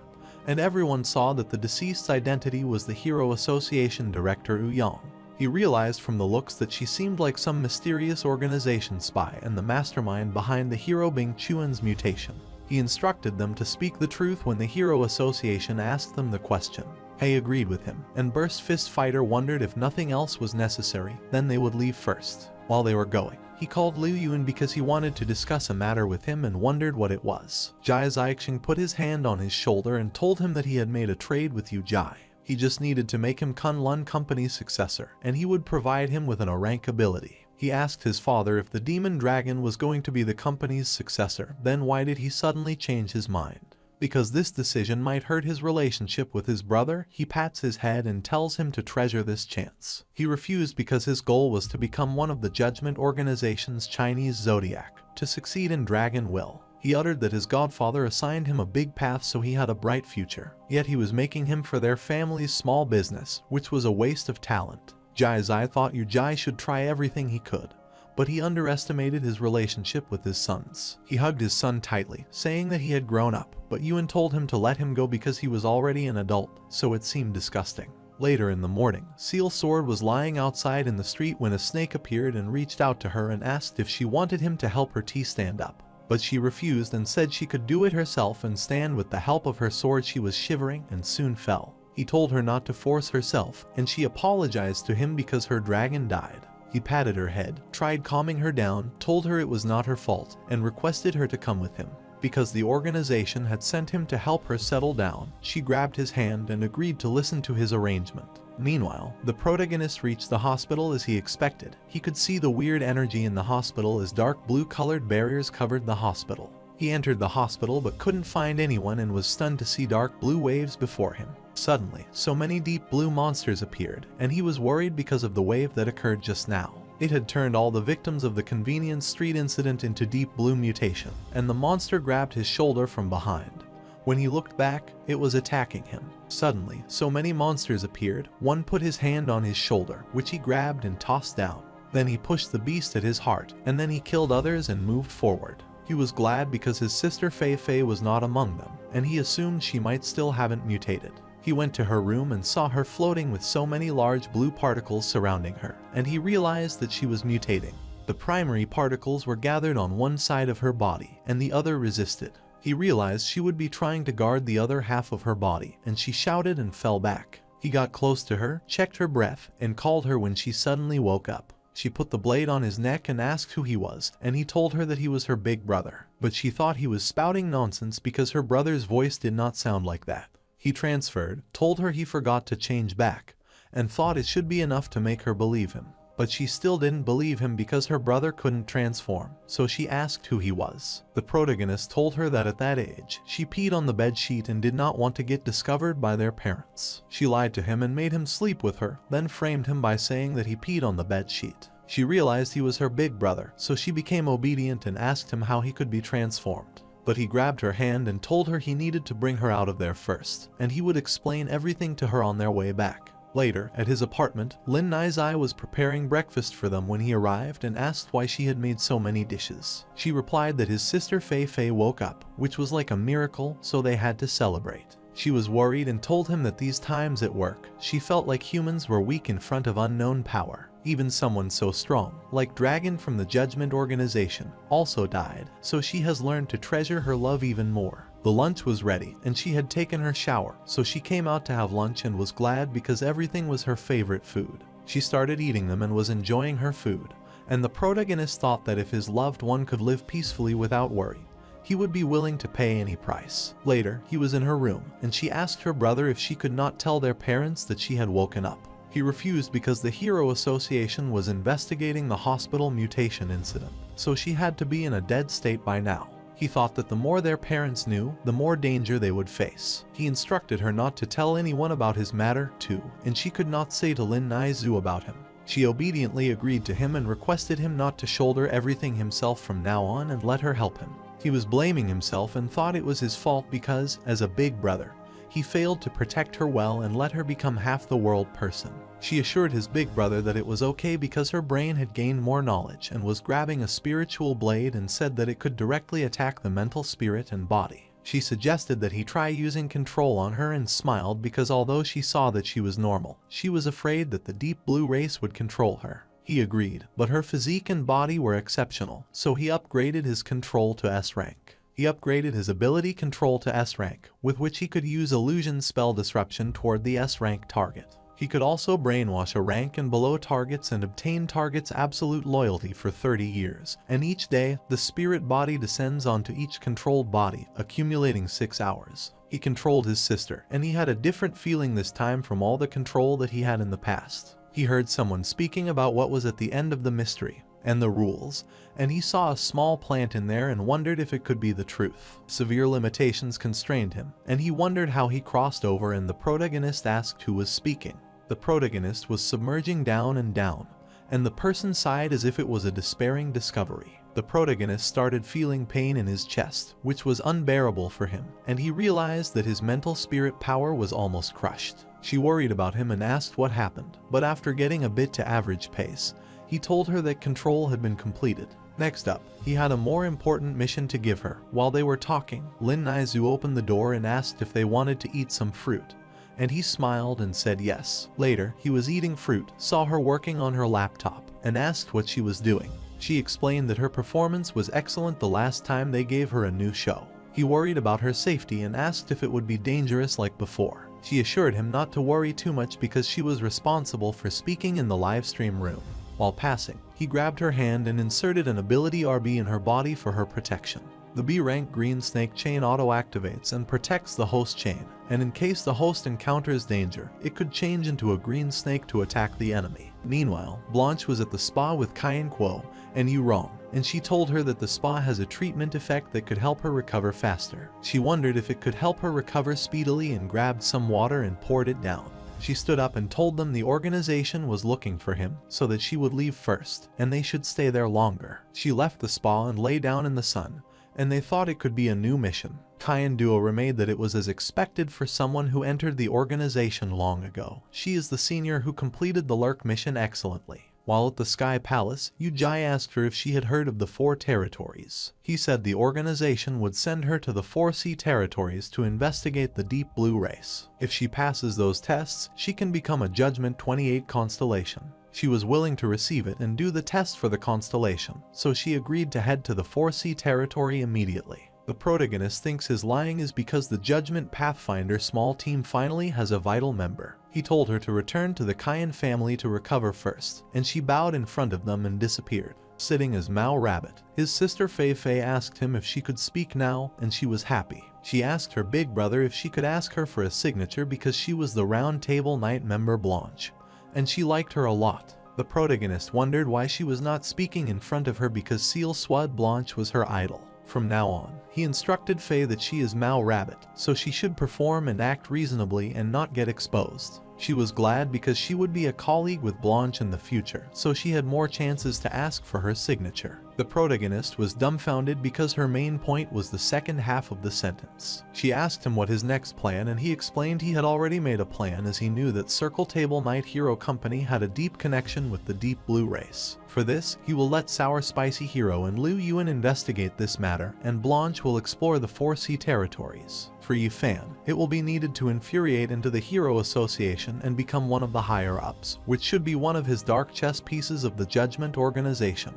S1: and everyone saw that the deceased's identity was the Hero Association director Yang. He realized from the looks that she seemed like some mysterious organization spy and the mastermind behind the Hero Bing Chuan's mutation. He instructed them to speak the truth when the Hero Association asked them the question. He agreed with him, and Burst Fist Fighter wondered if nothing else was necessary, then they would leave first. While they were going, he called Liu Yun because he wanted to discuss a matter with him and wondered what it was. Jai Ziqing put his hand on his shoulder and told him that he had made a trade with Yu Jai. He just needed to make him Kunlun Company's successor, and he would provide him with an rank ability. He asked his father if the demon dragon was going to be the company's successor, then why did he suddenly change his mind? Because this decision might hurt his relationship with his brother, he pats his head and tells him to treasure this chance. He refused because his goal was to become one of the Judgment Organization's Chinese Zodiac, to succeed in Dragon Will. He uttered that his godfather assigned him a big path so he had a bright future, yet he was making him for their family's small business, which was a waste of talent. Jai Zai thought Yu Jai should try everything he could, but he underestimated his relationship with his sons. He hugged his son tightly, saying that he had grown up, but Yuan told him to let him go because he was already an adult, so it seemed disgusting. Later in the morning, Seal Sword was lying outside in the street when a snake appeared and reached out to her and asked if she wanted him to help her tea stand up. But she refused and said she could do it herself and stand with the help of her sword. She was shivering and soon fell. He told her not to force herself, and she apologized to him because her dragon died. He patted her head, tried calming her down, told her it was not her fault, and requested her to come with him. Because the organization had sent him to help her settle down, she grabbed his hand and agreed to listen to his arrangement. Meanwhile, the protagonist reached the hospital as he expected. He could see the weird energy in the hospital as dark blue-colored barriers covered the hospital. He entered the hospital but couldn't find anyone and was stunned to see dark blue waves before him. Suddenly, so many deep blue monsters appeared, and he was worried because of the wave that occurred just now. It had turned all the victims of the convenience street incident into deep blue mutation, and the monster grabbed his shoulder from behind. When he looked back, it was attacking him. Suddenly, so many monsters appeared. One put his hand on his shoulder, which he grabbed and tossed down. Then he pushed the beast at his heart, and then he killed others and moved forward. He was glad because his sister Fei Fei was not among them, and he assumed she might still haven't mutated. He went to her room and saw her floating with so many large blue particles surrounding her, and he realized that she was mutating. The primary particles were gathered on one side of her body, and the other resisted. He realized she would be trying to guard the other half of her body, and she shouted and fell back. He got close to her, checked her breath, and called her when she suddenly woke up. She put the blade on his neck and asked who he was, and he told her that he was her big brother. But she thought he was spouting nonsense because her brother's voice did not sound like that. He transferred, told her he forgot to change back, and thought it should be enough to make her believe him. But she still didn't believe him because her brother couldn't transform, so she asked who he was. The protagonist told her that at that age, she peed on the bed sheet and did not want to get discovered by their parents. She lied to him and made him sleep with her, then framed him by saying that he peed on the bed sheet. She realized he was her big brother, so she became obedient and asked him how he could be transformed. But he grabbed her hand and told her he needed to bring her out of there first, and he would explain everything to her on their way back. Later, at his apartment, Lin Nizai was preparing breakfast for them when he arrived and asked why she had made so many dishes. She replied that his sister Fei Fei woke up, which was like a miracle, so they had to celebrate. She was worried and told him that these times at work, she felt like humans were weak in front of unknown power. Even someone so strong, like Dragon from the Judgment Organization, also died, so she has learned to treasure her love even more. The lunch was ready, and she had taken her shower, so she came out to have lunch and was glad because everything was her favorite food. She started eating them and was enjoying her food, and the protagonist thought that if his loved one could live peacefully without worry, he would be willing to pay any price. Later, he was in her room, and she asked her brother if she could not tell their parents that she had woken up. He refused because the Hero Association was investigating the hospital mutation incident, so she had to be in a dead state by now. He thought that the more their parents knew, the more danger they would face. He instructed her not to tell anyone about his matter, too, and she could not say to Lin Nizai about him. She obediently agreed to him and requested him not to shoulder everything himself from now on and let her help him. He was blaming himself and thought it was his fault because, as a big brother, he failed to protect her well and let her become half the world person. She assured his big brother that it was okay because her brain had gained more knowledge and was grabbing a spiritual blade and said that it could directly attack the mental spirit and body. She suggested that he try using control on her and smiled because although she saw that she was normal, she was afraid that the deep blue race would control her. He agreed, but her physique and body were exceptional, so he upgraded his control to S rank. He upgraded his ability control to S rank, with which he could use illusion spell disruption toward the S rank target. He could also brainwash a rank and below targets and obtain targets' absolute loyalty for 30 years, and each day, the spirit body descends onto each controlled body, accumulating 6 hours. He controlled his sister, and he had a different feeling this time from all the control that he had in the past. He heard someone speaking about what was at the end of the mystery and the rules, and he saw a small plant in there and wondered if it could be the truth. Severe limitations constrained him, and he wondered how he crossed over, and the protagonist asked who was speaking. The protagonist was submerging down and down, and the person sighed as if it was a despairing discovery. The protagonist started feeling pain in his chest, which was unbearable for him, and he realized that his mental spirit power was almost crushed. She worried about him and asked what happened, but after getting a bit to average pace, he told her that control had been completed. Next up, he had a more important mission to give her. While they were talking, Lin Naizu opened the door and asked if they wanted to eat some fruit, and he smiled and said yes. Later, he was eating fruit, saw her working on her laptop, and asked what she was doing. She explained that her performance was excellent the last time they gave her a new show. He worried about her safety and asked if it would be dangerous like before. She assured him not to worry too much because she was responsible for speaking in the live stream room. While passing, he grabbed her hand and inserted an ability RB in her body for her protection. The B-rank green snake chain auto-activates and protects the host chain, and in case the host encounters danger, it could change into a green snake to attack the enemy. Meanwhile, Blanche was at the spa with Cayenne Kuo and Yurong, and she told her that the spa has a treatment effect that could help her recover faster. She wondered if it could help her recover speedily and grabbed some water and poured it down. She stood up and told them the organization was looking for him, so that she would leave first, and they should stay there longer. She left the spa and lay down in the sun, and they thought it could be a new mission. Cayenne Duo remade that it was as expected for someone who entered the organization long ago. She is the senior who completed the Lurk mission excellently. While at the Sky Palace, Yu Jai asked her if she had heard of the 4 territories. He said the organization would send her to the 4 sea territories to investigate the Deep Blue race. If she passes those tests, she can become a Judgment 28 constellation. She was willing to receive it and do the test for the constellation, so she agreed to head to the 4 sea territory immediately. The protagonist thinks his lying is because the Judgment Pathfinder small team finally has a vital member. He told her to return to the Cayenne family to recover first, and she bowed in front of them and disappeared. Sitting as Mao Rabbit, his sister Fei Fei asked him if she could speak now, and she was happy. She asked her big brother if she could ask her for a signature because she was the Round Table Night member Blanche, and she liked her a lot. The protagonist wondered why she was not speaking in front of her because Seal Swad Blanche was her idol. From now on, he instructed Faye that she is Mao Rabbit, so she should perform and act reasonably and not get exposed. She was glad because she would be a colleague with Blanche in the future, so she had more chances to ask for her signature. The protagonist was dumbfounded because her main point was the second half of the sentence. She asked him what his next plan, and he explained he had already made a plan as he knew that Circle Table Night Hero Company had a deep connection with the Deep Blue race. For this, he will let Sour Spicy Hero and Liu Yuan investigate this matter, and Blanche will explore the 4 sea territories. For Yifan, it will be needed to infuriate into the Hero Association and become one of the higher-ups, which should be one of his dark chess pieces of the Judgment Organization.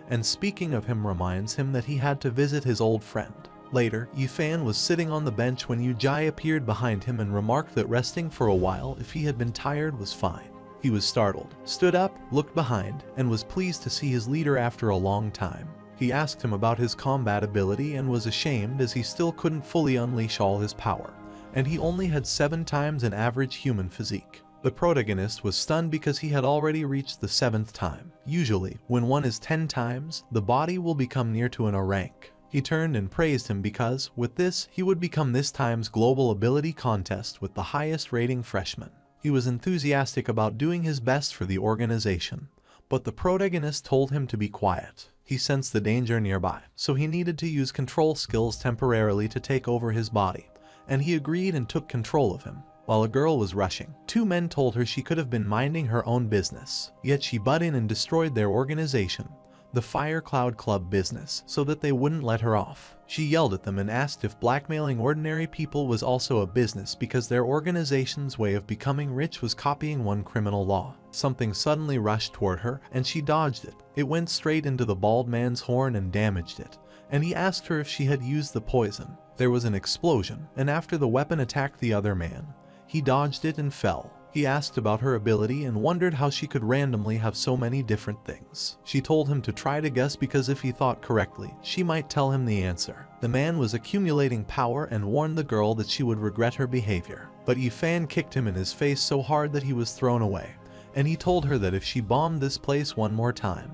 S1: And speaking of him reminds him that he had to visit his old friend. Later, Yifan was sitting on the bench when Yu Jai appeared behind him and remarked that resting for a while if he had been tired was fine. He was startled, stood up, looked behind, and was pleased to see his leader after a long time. He asked him about his combat ability and was ashamed as he still couldn't fully unleash all his power, and he only had 7 times an average human physique. The protagonist was stunned because he had already reached the 7th time. Usually, when one is 10 times, the body will become near to an A rank. He turned and praised him because, with this, he would become this time's global ability contest with the highest rating freshman. He was enthusiastic about doing his best for the organization, but the protagonist told him to be quiet. He sensed the danger nearby, so he needed to use control skills temporarily to take over his body, and he agreed and took control of him. While a girl was rushing, 2 men told her she could have been minding her own business, yet she butt in and destroyed their organization. the Fire Cloud Club business, so that they wouldn't let her off. She yelled at them and asked if blackmailing ordinary people was also a business because their organization's way of becoming rich was copying one criminal law. Something suddenly rushed toward her, and she dodged it. It went straight into the bald man's horn and damaged it, and he asked her if she had used the poison. There was an explosion, and after the weapon attacked the other man, he dodged it and fell. He asked about her ability and wondered how she could randomly have so many different things. She told him to try to guess because if he thought correctly, she might tell him the answer. The man was accumulating power and warned the girl that she would regret her behavior. But Yifan kicked him in his face so hard that he was thrown away, and he told her that if she bombed this place one more time,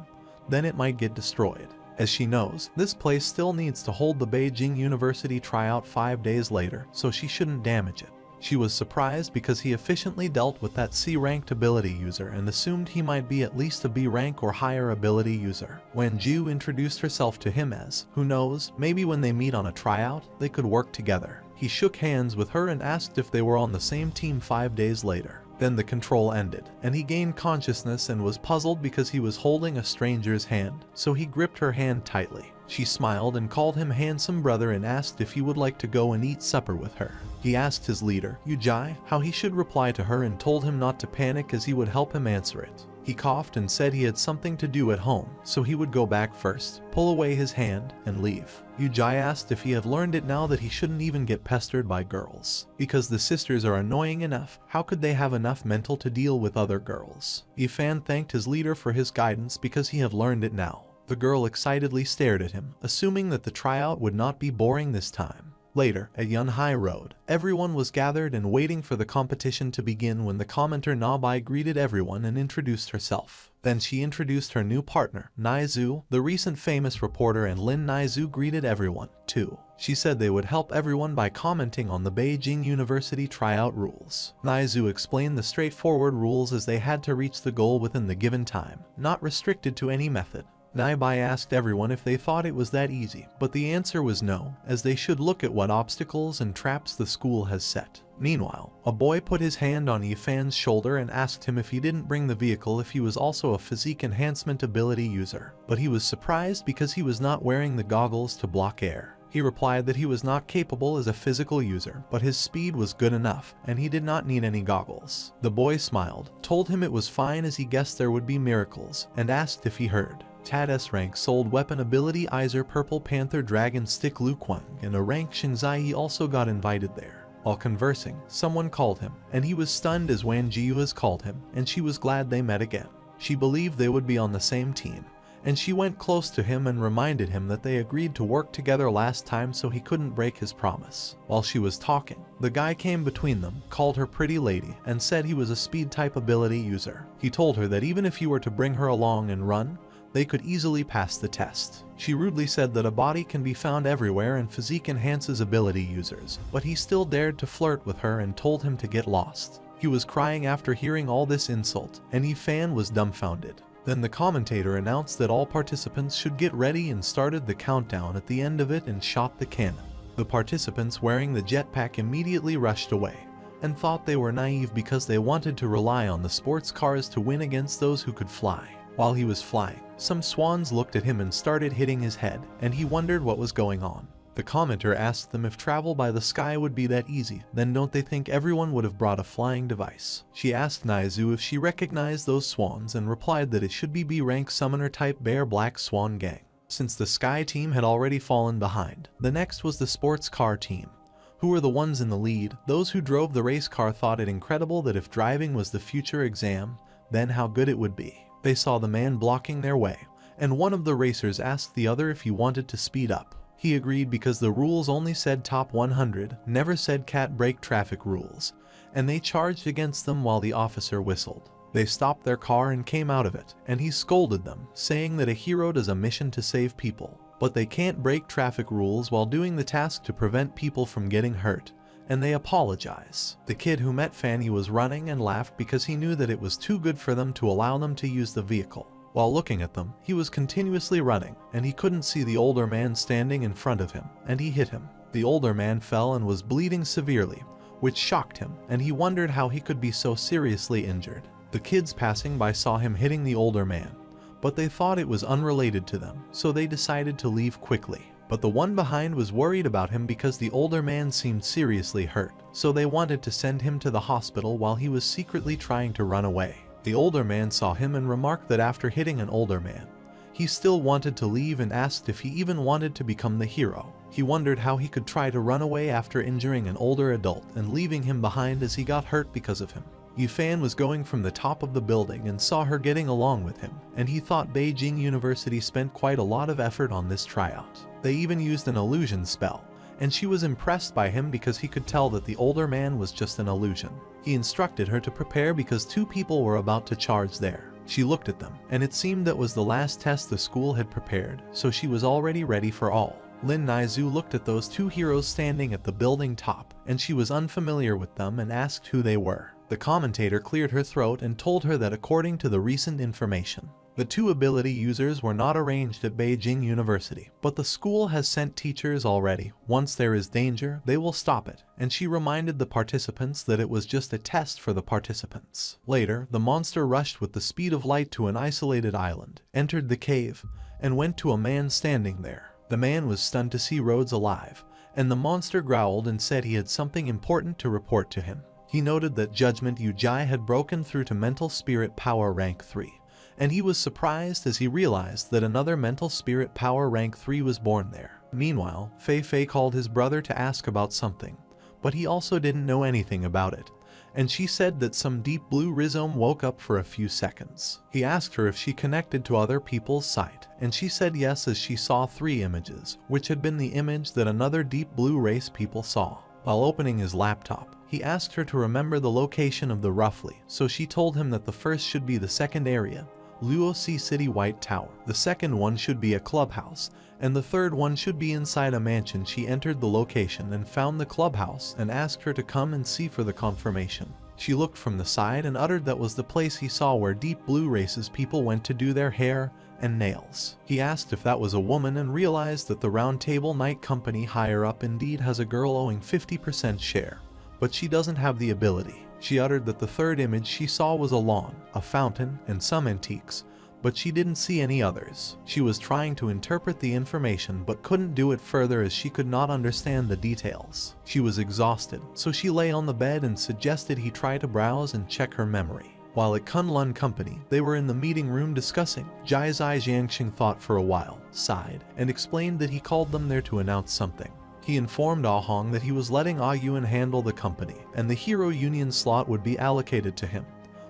S1: then it might get destroyed. As she knows, this place still needs to hold the Beijing University tryout 5 days later, so she shouldn't damage it. She was surprised because he efficiently dealt with that C-ranked ability user and assumed he might be at least a B-rank or higher ability user. When Ju introduced herself to him as, who knows, maybe when they meet on a tryout, they could work together. He shook hands with her and asked if they were on the same team 5 days later. Then the control ended, and he gained consciousness and was puzzled because he was holding a stranger's hand, so he gripped her hand tightly. She smiled and called him handsome brother and asked if he would like to go and eat supper with her. He asked his leader, Yujai, how he should reply to her and told him not to panic as he would help him answer it. He coughed and said he had something to do at home, so he would go back first, pull away his hand, and leave. Yujai asked if he had learned it now that he shouldn't even get pestered by girls. Because the sisters are annoying enough, how could they have enough mental to deal with other girls? Yifan thanked his leader for his guidance because he had learned it now. The girl excitedly stared at him, assuming that the tryout would not be boring this time. Later, at Yunhai Road, everyone was gathered and waiting for the competition to begin when the commenter Nabai greeted everyone and introduced herself. Then she introduced her new partner, Naizu. The recent famous reporter and Lin Naizu greeted everyone, too. She said they would help everyone by commenting on the Beijing University tryout rules. Naizu explained the straightforward rules as they had to reach the goal within the given time, not restricted to any method. Naibai asked everyone if they thought it was that easy, but the answer was no, as they should look at what obstacles and traps the school has set. Meanwhile, a boy put his hand on Yifan's shoulder and asked him if he didn't bring the vehicle if he was also a physique enhancement ability user, but he was surprised because he was not wearing the goggles to block air. He replied that he was not capable as a physical user, but his speed was good enough, and he did not need any goggles. The boy smiled, told him it was fine as he guessed there would be miracles, and asked if he heard. Tad S rank sold weapon ability Iser Purple Panther Dragon Stick Lu Kuang, and a rank Xingzai also got invited there. While conversing, someone called him, and he was stunned as Wan Jiuhas called him, and she was glad they met again. She believed they would be on the same team, and she went close to him and reminded him that they agreed to work together last time so he couldn't break his promise. While she was talking, the guy came between them, called her pretty lady, and said he was a speed type ability user. He told her that even if he were to bring her along and run, they could easily pass the test. She rudely said that a body can be found everywhere and physique enhances ability users, but he still dared to flirt with her and told him to get lost. He was crying after hearing all this insult, and Yifan was dumbfounded. Then the commentator announced that all participants should get ready and started the countdown at the end of it and shot the cannon. The participants wearing the jetpack immediately rushed away, and thought they were naive because they wanted to rely on the sports cars to win against those who could fly. While he was flying, some swans looked at him and started hitting his head, and he wondered what was going on. The commenter asked them if travel by the sky would be that easy, then don't they think everyone would have brought a flying device? She asked Naizu if she recognized those swans and replied that it should be B-rank summoner type Bear Black Swan Gang. Since the Sky team had already fallen behind, the next was the sports car team. Who were the ones in the lead? Those who drove the race car thought it incredible that if driving was the future exam, then how good it would be. They saw the man blocking their way, and one of the racers asked the other if he wanted to speed up. He agreed because the rules only said top 100, never said cat break traffic rules, and they charged against them while the officer whistled. They stopped their car and came out of it, and he scolded them, saying that a hero does a mission to save people, but they can't break traffic rules while doing the task to prevent people from getting hurt, and they apologize. The kid who met Fanny was running and laughed because he knew that it was too good for them to allow them to use the vehicle. While looking at them, he was continuously running, and he couldn't see the older man standing in front of him, and he hit him. The older man fell and was bleeding severely, which shocked him, and he wondered how he could be so seriously injured. The kids passing by saw him hitting the older man, but they thought it was unrelated to them, so they decided to leave quickly. But the one behind was worried about him because the older man seemed seriously hurt, so they wanted to send him to the hospital while he was secretly trying to run away. The older man saw him and remarked that after hitting an older man, he still wanted to leave and asked if he even wanted to become the hero. He wondered how he could try to run away after injuring an older adult and leaving him behind as he got hurt because of him. Yifan was going from the top of the building and saw her getting along with him, and he thought Beijing University spent quite a lot of effort on this tryout. They even used an illusion spell, and she was impressed by him because he could tell that the older man was just an illusion. He instructed her to prepare because 2 people were about to charge there. She looked at them, and it seemed that was the last test the school had prepared, so she was already ready for all. Lin Naizu looked at those 2 heroes standing at the building top, and she was unfamiliar with them and asked who they were. The commentator cleared her throat and told her that according to the recent information, the 2 ability users were not arranged at Beijing University, but the school has sent teachers already. Once there is danger, they will stop it, and she reminded the participants that it was just a test for the participants. Later, the monster rushed with the speed of light to an isolated island, entered the cave, and went to a man standing there. The man was stunned to see Rhodes alive, and the monster growled and said he had something important to report to him. He noted that Judgment Yujai had broken through to mental spirit power rank 3. And he was surprised as he realized that another mental spirit power rank 3 was born there. Meanwhile, Fei Fei called his brother to ask about something, but he also didn't know anything about it, and she said that some deep blue rhizome woke up for a few seconds. He asked her if she connected to other people's sight, and she said yes as she saw 3 images, which had been the image that another deep blue race people saw. While opening his laptop, he asked her to remember the location of the roughly, so she told him that the first should be the second area, Luosi City White Tower. The second one should be a clubhouse, and the third one should be inside a mansion. She entered the location and found the clubhouse and asked her to come and see for the confirmation. She looked from the side and uttered that was the place he saw where deep blue races people went to do their hair and nails. He asked if that was a woman and realized that the Round Table Night Company higher up indeed has a girl owing 50% share, but she doesn't have the ability. She uttered that the third image she saw was a lawn, a fountain, and some antiques, but she didn't see any others. She was trying to interpret the information but couldn't do it further as she could not understand the details. She was exhausted, so she lay on the bed and suggested he try to browse and check her memory. While at Kunlun Company, they were in the meeting room discussing. Jai Zai Jiangxing thought for a while, sighed, and explained that he called them there to announce something. He informed Ah Hong that he was letting Ah Yuan handle the company, and the Hero Union slot would be allocated to him.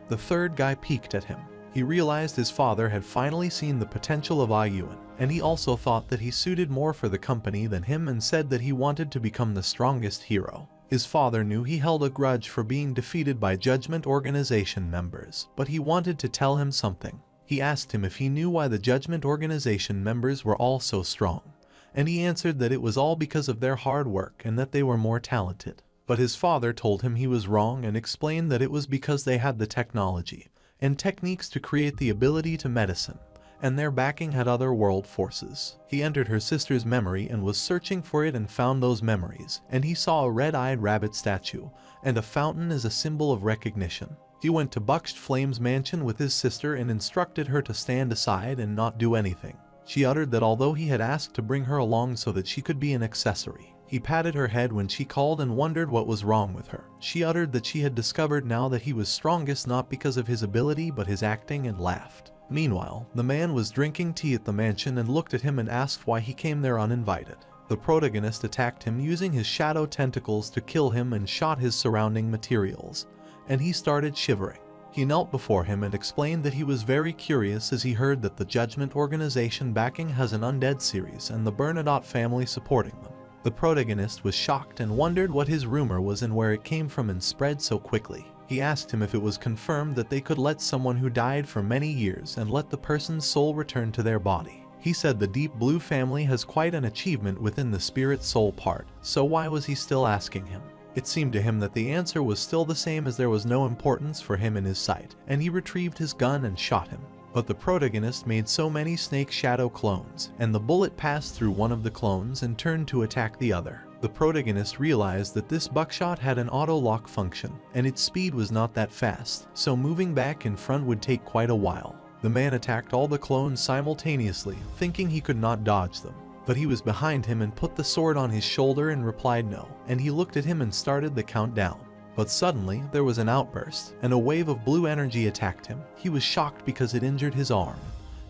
S1: The third guy peeked at him. He realized his father had finally seen the potential of Ah Yuan, and he also thought that he suited more for the company than him and said that he wanted to become the strongest hero. His father knew he held a grudge for being defeated by Judgment Organization members, but he wanted to tell him something. He asked him if he knew why the Judgment Organization members were all so strong, and he answered that it was all because of their hard work and that they were more talented. But his father told him he was wrong and explained that it was because they had the technology and techniques to create the ability to medicine, and their backing had other world forces. He entered her sister's memory and was searching for it and found those memories, and he saw a red-eyed rabbit statue and a fountain as a symbol of recognition. He went to Buxed Flame's mansion with his sister and instructed her to stand aside and not do anything. She uttered that although he had asked to bring her along so that she could be an accessory, he patted her head when she called and wondered what was wrong with her. She uttered that she had discovered now that he was strongest not because of his ability but his acting, and laughed. Meanwhile, the man was drinking tea at the mansion and looked at him and asked why he came there uninvited. The protagonist attacked him using his shadow tentacles to kill him and shot his surrounding materials, and he started shivering. He knelt before him and explained that he was very curious as he heard that the Judgment Organization backing has an undead series and the Bernadotte family supporting them. The protagonist was shocked and wondered what his rumor was and where it came from and spread so quickly. He asked him if it was confirmed that they could let someone who died for many years and let the person's soul return to their body. He said the Deep Blue family has quite an achievement within the spirit soul part, so why was he still asking him? It seemed to him that the answer was still the same, as there was no importance for him in his sight, and he retrieved his gun and shot him. But the protagonist made so many snake shadow clones, and the bullet passed through one of the clones and turned to attack the other. The protagonist realized that this buckshot had an auto-lock function, and its speed was not that fast, so moving back in front would take quite a while. The man attacked all the clones simultaneously, thinking he could not dodge them. But he was behind him and put the sword on his shoulder and replied no, and he looked at him and started the countdown. But suddenly, there was an outburst, and a wave of blue energy attacked him. He was shocked because it injured his arm.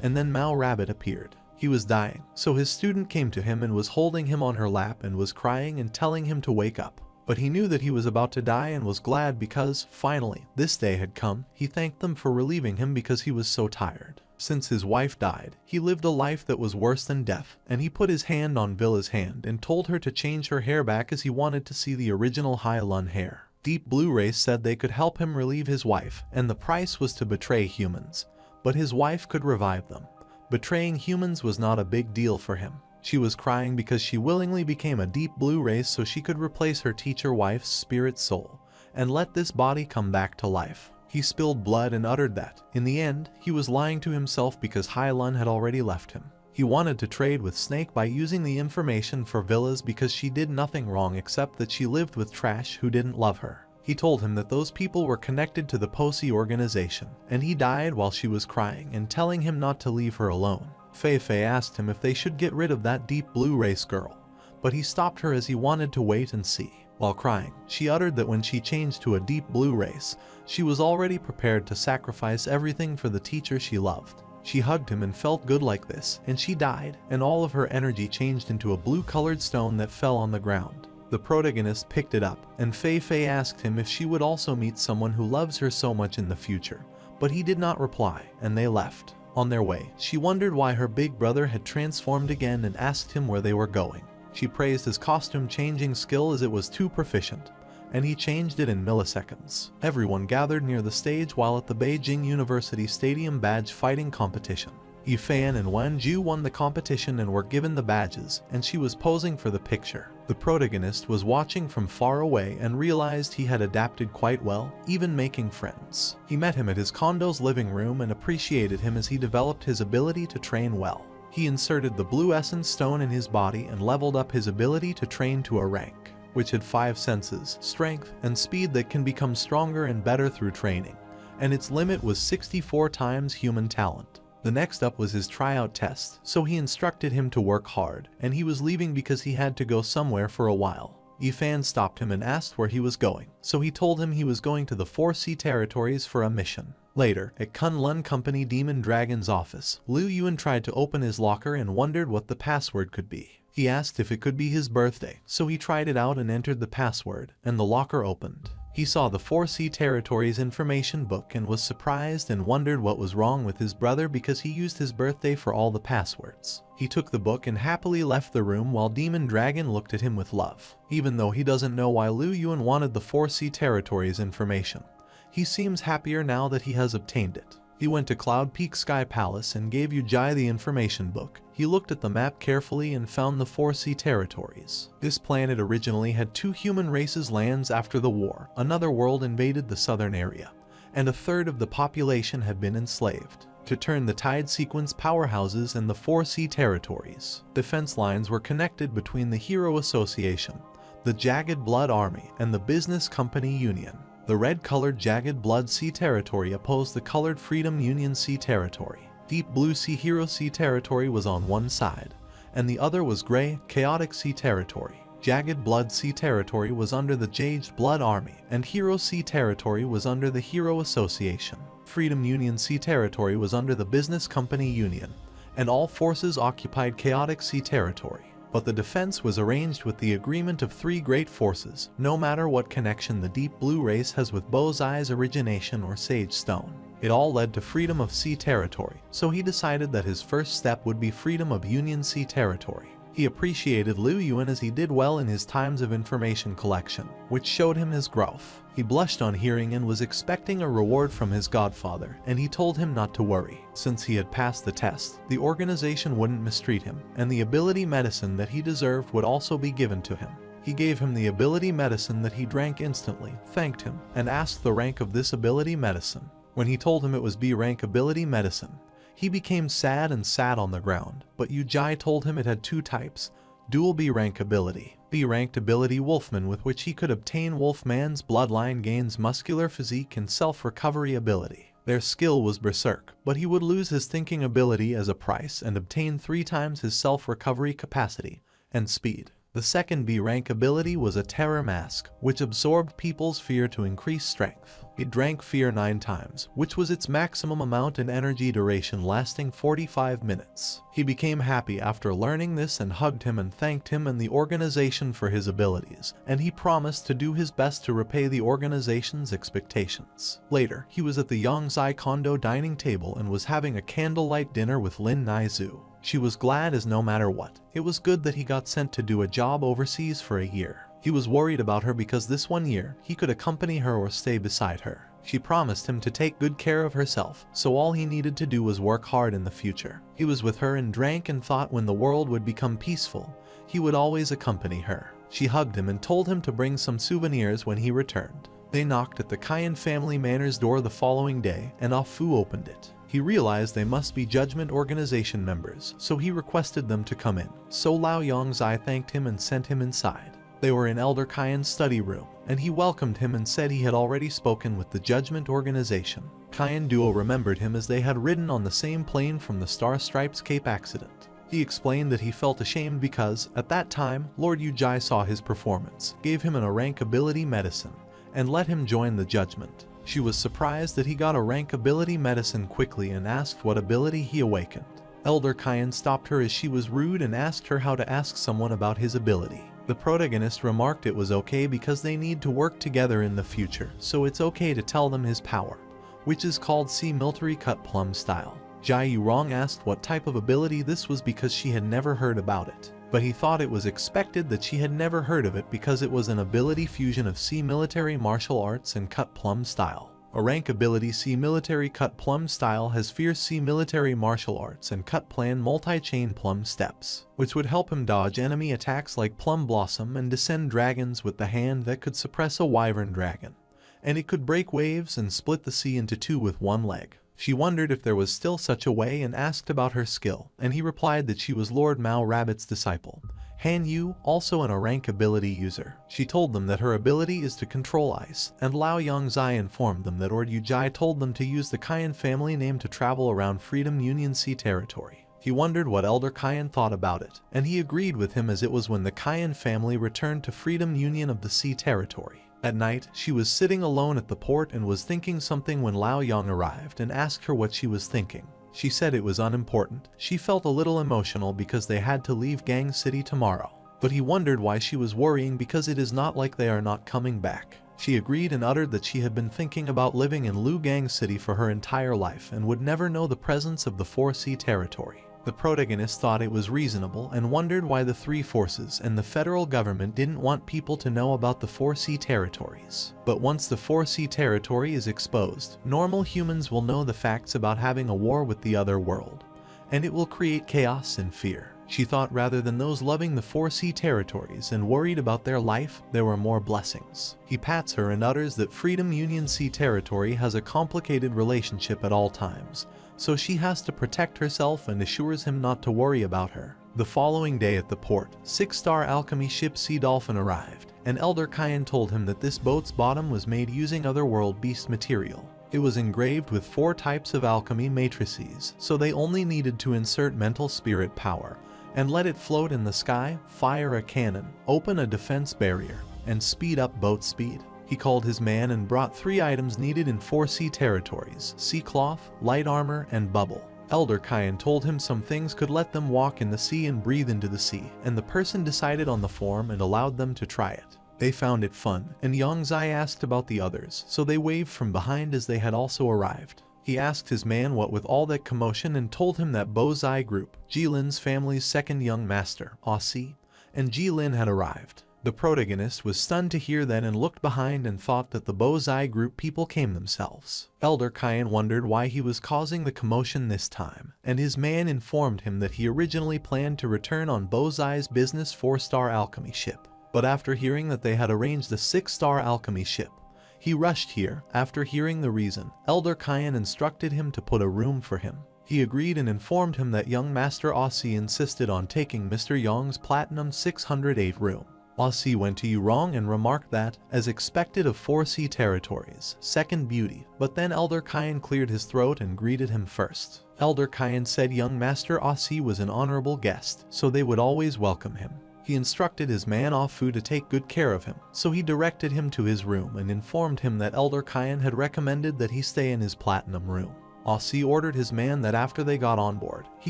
S1: And then Mao Rabbit appeared. He was dying, so his student came to him and was holding him on her lap and was crying and telling him to wake up. But he knew that he was about to die and was glad because, finally, this day had come. He thanked them for relieving him because he was so tired. Since his wife died, he lived a life that was worse than death, and he put his hand on Villa's hand and told her to change her hair back as he wanted to see the original Hyalun hair. Deep Blue Race said they could help him relieve his wife, and the price was to betray humans. But his wife could revive them. Betraying humans was not a big deal for him. She was crying because she willingly became a Deep Blue Race so she could replace her teacher wife's spirit soul, and let this body come back to life. He spilled blood and uttered that, in the end, he was lying to himself because Hyalun had already left him. He wanted to trade with Snake by using the information for Villas because she did nothing wrong except that she lived with trash who didn't love her. He told him that those people were connected to the Posse organization, and he died while she was crying and telling him not to leave her alone. Fei Fei asked him if they should get rid of that Deep Blue Race girl, but he stopped her as he wanted to wait and see. While crying, she uttered that when she changed to a Deep Blue Race, she was already prepared to sacrifice everything for the teacher she loved. She hugged him and felt good like this, and she died, and all of her energy changed into a blue-colored stone that fell on the ground. The protagonist picked it up, and Fei Fei asked him if she would also meet someone who loves her so much in the future, but he did not reply, and they left. On their way, she wondered why her big brother had transformed again and asked him where they were going. She praised his costume-changing skill as it was too proficient, and he changed it in milliseconds. Everyone gathered near the stage while at the Beijing University Stadium badge fighting competition. Yifan and Wanju won the competition and were given the badges, and she was posing for the picture. The protagonist was watching from far away and realized he had adapted quite well, even making friends. He met him at his condo's living room and appreciated him as he developed his ability to train well. He inserted the blue essence stone in his body and leveled up his ability to train to a rank, which had 5 senses, strength, and speed that can become stronger and better through training, and its limit was 64 times human talent. The next up was his tryout test, so he instructed him to work hard, and he was leaving because he had to go somewhere for a while. Yifan stopped him and asked where he was going, so he told him he was going to the 4C territories for a mission. Later, at Kunlun Company Demon Dragon's office, Liu Yuan tried to open his locker and wondered what the password could be. He asked if it could be his birthday, so he tried it out and entered the password, and the locker opened. He saw the 4C territories information book and was surprised and wondered what was wrong with his brother because he used his birthday for all the passwords. He took the book and happily left the room while Demon Dragon looked at him with love. Even though he doesn't know why Liu Yuan wanted the 4C territories information, he seems happier now that he has obtained it. He went to Cloud Peak Sky Palace and gave Yujai the information book. He looked at the map carefully and found the 4C territories. This planet originally had 2 human races lands after the war. Another world invaded the southern area, and a third of the population had been enslaved. To turn the tide sequence powerhouses and the 4C territories, defense lines were connected between the Hero Association, the Jagged Blood Army, and the Business Company Union. The red-colored Jagged Blood Sea Territory opposed the colored Freedom Union Sea Territory. Deep Blue Sea Hero Sea Territory was on one side, and the other was gray, Chaotic Sea Territory. Jagged Blood Sea Territory was under the Jade Blood Army, and Hero Sea Territory was under the Hero Association. Freedom Union Sea Territory was under the Business Company Union, and all forces occupied Chaotic Sea Territory. But the defense was arranged with the agreement of 3 great forces, no matter what connection the Deep Blue Race has with Bozai's origination or Sage Stone. It all led to freedom of sea territory, so he decided that his first step would be freedom of Union Sea Territory. He appreciated Liu Yuan as he did well in his times of information collection, which showed him his growth. He blushed on hearing and was expecting a reward from his godfather, and he told him not to worry. Since he had passed the test, the organization wouldn't mistreat him, and the ability medicine that he deserved would also be given to him. He gave him the ability medicine that he drank instantly, thanked him, and asked the rank of this ability medicine. When he told him it was B rank ability medicine, he became sad and sat on the ground, but Yujai told him it had 2 types, dual B rank ability. B ranked ability Wolfman, with which he could obtain Wolfman's bloodline, gains muscular physique and self-recovery ability. Their skill was berserk, but he would lose his thinking ability as a price and obtain 3 times his self-recovery capacity and speed. The second B rank ability was a terror mask, which absorbed people's fear to increase strength. It drank fear 9 times, which was its maximum amount in energy duration, lasting 45 minutes. He became happy after learning this and hugged him and thanked him and the organization for his abilities, and he promised to do his best to repay the organization's expectations. Later, he was at the Yongzai condo dining table and was having a candlelight dinner with Lin Naizu. She was glad as no matter what, it was good that he got sent to do a job overseas for a year. He was worried about her because this 1 year, he could accompany her or stay beside her. She promised him to take good care of herself, so all he needed to do was work hard in the future. He was with her and drank and thought when the world would become peaceful, he would always accompany her. She hugged him and told him to bring some souvenirs when he returned. They knocked at the Cayenne family manor's door the following day, and Ah Fu opened it. He realized they must be Judgment Organization members, so he requested them to come in. So Lao Yongzai thanked him and sent him inside. They were in Elder Cayenne's study room, and he welcomed him and said he had already spoken with the Judgment Organization. Cayenne Duo remembered him as they had ridden on the same plane from the Star Stripes Cape accident. He explained that he felt ashamed because, at that time, Lord Yujai saw his performance, gave him a rank ability medicine, and let him join the Judgment. She was surprised that he got a rank ability medicine quickly and asked what ability he awakened. Elder Cayenne stopped her as she was rude and asked her how to ask someone about his ability. The protagonist remarked it was okay because they need to work together in the future, so it's okay to tell them his power, which is called C military cut plum style. Jai Yurong asked what type of ability this was because she had never heard about it, but he thought it was expected that she had never heard of it because it was an ability fusion of C military martial arts and cut plum style. A rank ability C military cut plum style has fierce C military martial arts and cut plan multi-chain plum steps, which would help him dodge enemy attacks like plum blossom and descend dragons with the hand that could suppress a wyvern dragon, and it could break waves and split the sea into 2 with 1 leg. She wondered if there was still such a way and asked about her skill, and he replied that she was Lord Mao Rabbit's disciple, Han Yu, also an rank ability user. She told them that her ability is to control ice, and Lao Yongzai informed them that Lord Yujai told them to use the Cayenne family name to travel around Freedom Union Sea territory. He wondered what Elder Cayenne thought about it, and he agreed with him as it was when the Cayenne family returned to Freedom Union of the Sea territory. At night, she was sitting alone at the port and was thinking something when Lao Yang arrived and asked her what she was thinking. She said it was unimportant. She felt a little emotional because they had to leave Gang City tomorrow. But he wondered why she was worrying because it is not like they are not coming back. She agreed and uttered that she had been thinking about living in Lu Gang City for her entire life and would never know the presence of the 4C territory. The protagonist thought it was reasonable and wondered why the 3 forces and the federal government didn't want people to know about the 4C territories. But once the 4C territory is exposed, normal humans will know the facts about having a war with the other world, and it will create chaos and fear. She thought rather than those loving the 4C territories and worried about their life, there were more blessings. He pats her and utters that Freedom Union Sea territory has a complicated relationship at all times, so she has to protect herself and assures him not to worry about her. The following day at the port, 6-star alchemy ship Sea Dolphin arrived, and Elder Cayenne told him that this boat's bottom was made using otherworld beast material. It was engraved with 4 types of alchemy matrices, so they only needed to insert mental spirit power, and let it float in the sky, fire a cannon, open a defense barrier, and speed up boat speed. He called his man and brought 3 items needed in 4C territories: sea cloth, light armor, and bubble. Elder Cayenne told him some things could let them walk in the sea and breathe into the sea, and the person decided on the form and allowed them to try it. They found it fun, and Yongzai asked about the others, so they waved from behind as they had also arrived. He asked his man what with all that commotion and told him that Bo-Zai group, Jilin's family's second young master, Aussie, and Jilin had arrived. The protagonist was stunned to hear that and looked behind and thought that the Bo-Zai group people came themselves. Elder Cayenne wondered why he was causing the commotion this time, and his man informed him that he originally planned to return on Bo-Zai's business 4-star alchemy ship. But after hearing that they had arranged a 6-star alchemy ship, he rushed here. After hearing the reason, Elder Cayenne instructed him to put a room for him. He agreed and informed him that young Master Aussie insisted on taking Mr. Yong's Platinum 608 room. Aussie went to Yurong and remarked that, as expected of 4C territories, second beauty, but then Elder Kyan cleared his throat and greeted him first. Elder Kyan said young Master Aussie was an honorable guest, so they would always welcome him. He instructed his man Afu to take good care of him, so he directed him to his room and informed him that Elder Kyan had recommended that he stay in his platinum room. Aussie ordered his man that after they got on board, he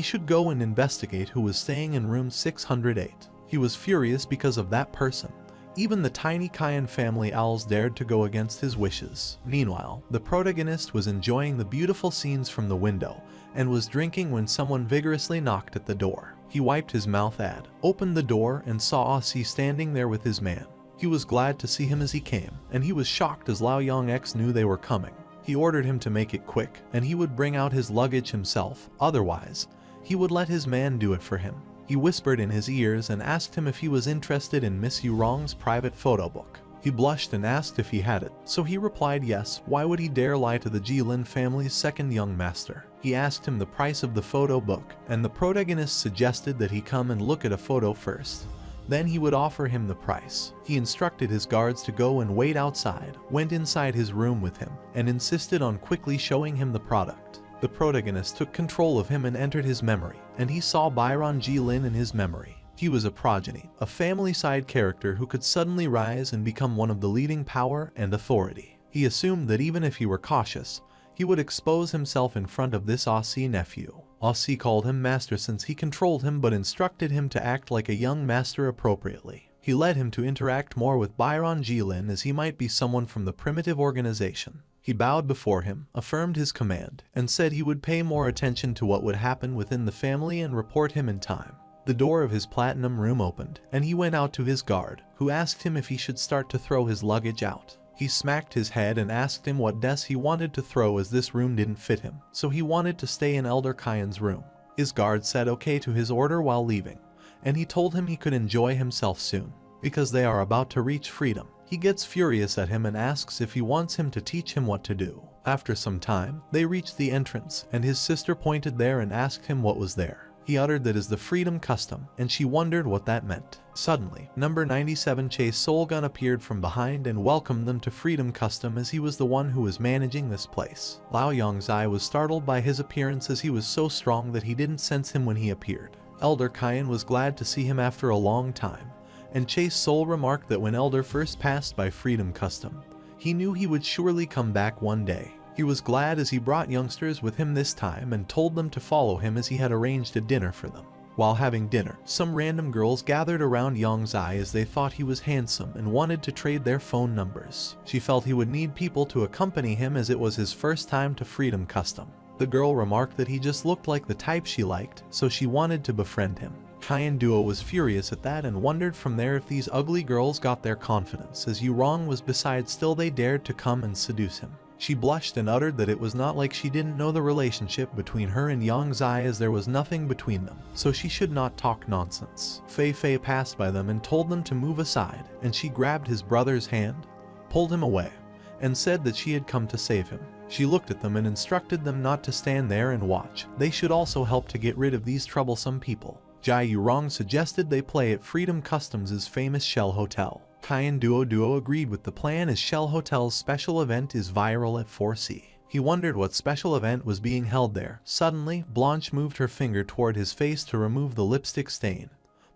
S1: should go and investigate who was staying in room 608. He was furious because of that person. Even the tiny Kyan family owls dared to go against his wishes. Meanwhile, the protagonist was enjoying the beautiful scenes from the window and was drinking when someone vigorously knocked at the door. He wiped his mouth opened the door and saw Aussie standing there with his man. He was glad to see him as he came, and he was shocked as Lao Yong-X knew they were coming. He ordered him to make it quick, and he would bring out his luggage himself, otherwise, he would let his man do it for him. He whispered in his ears and asked him if he was interested in Miss Yurong's private photo book. He blushed and asked if he had it, so he replied yes. Why would he dare lie to the Jilin family's second young master? He asked him the price of the photo book, and the protagonist suggested that he come and look at a photo first. Then he would offer him the price. He instructed his guards to go and wait outside, went inside his room with him, and insisted on quickly showing him the product. The protagonist took control of him and entered his memory, and he saw Byron Jilin in his memory. He was a progeny, a family-side character who could suddenly rise and become one of the leading power and authority. He assumed that even if he were cautious, he would expose himself in front of this Aussie nephew. Aussie called him master since he controlled him but instructed him to act like a young master appropriately. He led him to interact more with Byron Jilin as he might be someone from the primitive organization. He bowed before him, affirmed his command, and said he would pay more attention to what would happen within the family and report him in time. The door of his platinum room opened, and he went out to his guard, who asked him if he should start to throw his luggage out. He smacked his head and asked him what desk he wanted to throw as this room didn't fit him, so he wanted to stay in Elder Kyan's room. His guard said okay to his order while leaving, and he told him he could enjoy himself soon, because they are about to reach freedom. He gets furious at him and asks if he wants him to teach him what to do. After some time, they reached the entrance, and his sister pointed there and asked him what was there. He uttered that is the freedom custom, and she wondered what that meant. Suddenly, number 97 Chase Soulgun appeared from behind and welcomed them to freedom custom as he was the one who was managing this place. Lao Yongzai was startled by his appearance as he was so strong that he didn't sense him when he appeared. Elder Kyan was glad to see him after a long time, and Chase Soul remarked that when Elder first passed by freedom custom, he knew he would surely come back one day. He was glad as he brought youngsters with him this time and told them to follow him as he had arranged a dinner for them. While having dinner, some random girls gathered around Yongzai as they thought he was handsome and wanted to trade their phone numbers. She felt he would need people to accompany him as it was his first time to freedom custom. The girl remarked that he just looked like the type she liked, so she wanted to befriend him. Kyan Duo was furious at that and wondered from there if these ugly girls got their confidence, as Yurong was beside still they dared to come and seduce him. She blushed and uttered that it was not like she didn't know the relationship between her and Yongzai as there was nothing between them, so she should not talk nonsense. Fei Fei passed by them and told them to move aside, and she grabbed his brother's hand, pulled him away, and said that she had come to save him. She looked at them and instructed them not to stand there and watch. They should also help to get rid of these troublesome people. Jai Yurong suggested they play at Freedom Customs' famous Shell Hotel. Kyan Duo agreed with the plan as Shell Hotel's special event is viral at 4C. He wondered what special event was being held there. Suddenly, Blanche moved her finger toward his face to remove the lipstick stain,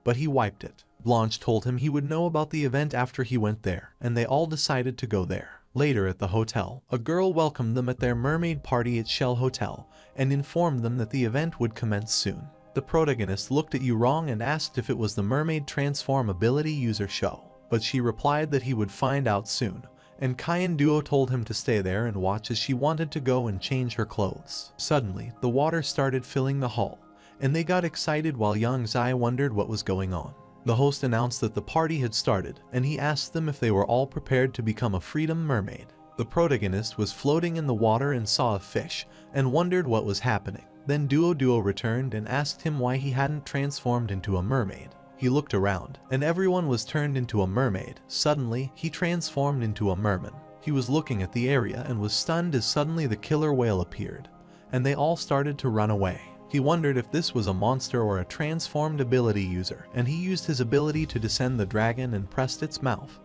S1: but he wiped it. Blanche told him he would know about the event after he went there, and they all decided to go there. Later at the hotel, a girl welcomed them at their mermaid party at Shell Hotel and informed them that the event would commence soon. The protagonist looked at Yurong and asked if it was the mermaid transform ability user show, but she replied that he would find out soon, and Kyan Duo told him to stay there and watch as she wanted to go and change her clothes. Suddenly, the water started filling the hall, and they got excited while Yongzai wondered what was going on. The host announced that the party had started, and he asked them if they were all prepared to become a freedom mermaid. The protagonist was floating in the water and saw a fish, and wondered what was happening. Then Duo returned and asked him why he hadn't transformed into a mermaid. He looked around, and everyone was turned into a mermaid. Suddenly, he transformed into a merman. He was looking at the area and was stunned as suddenly the killer whale appeared, and they all started to run away. He He wondered if this was a monster or a transformed ability user, and he used his ability to descend the dragon and pressed its mouth.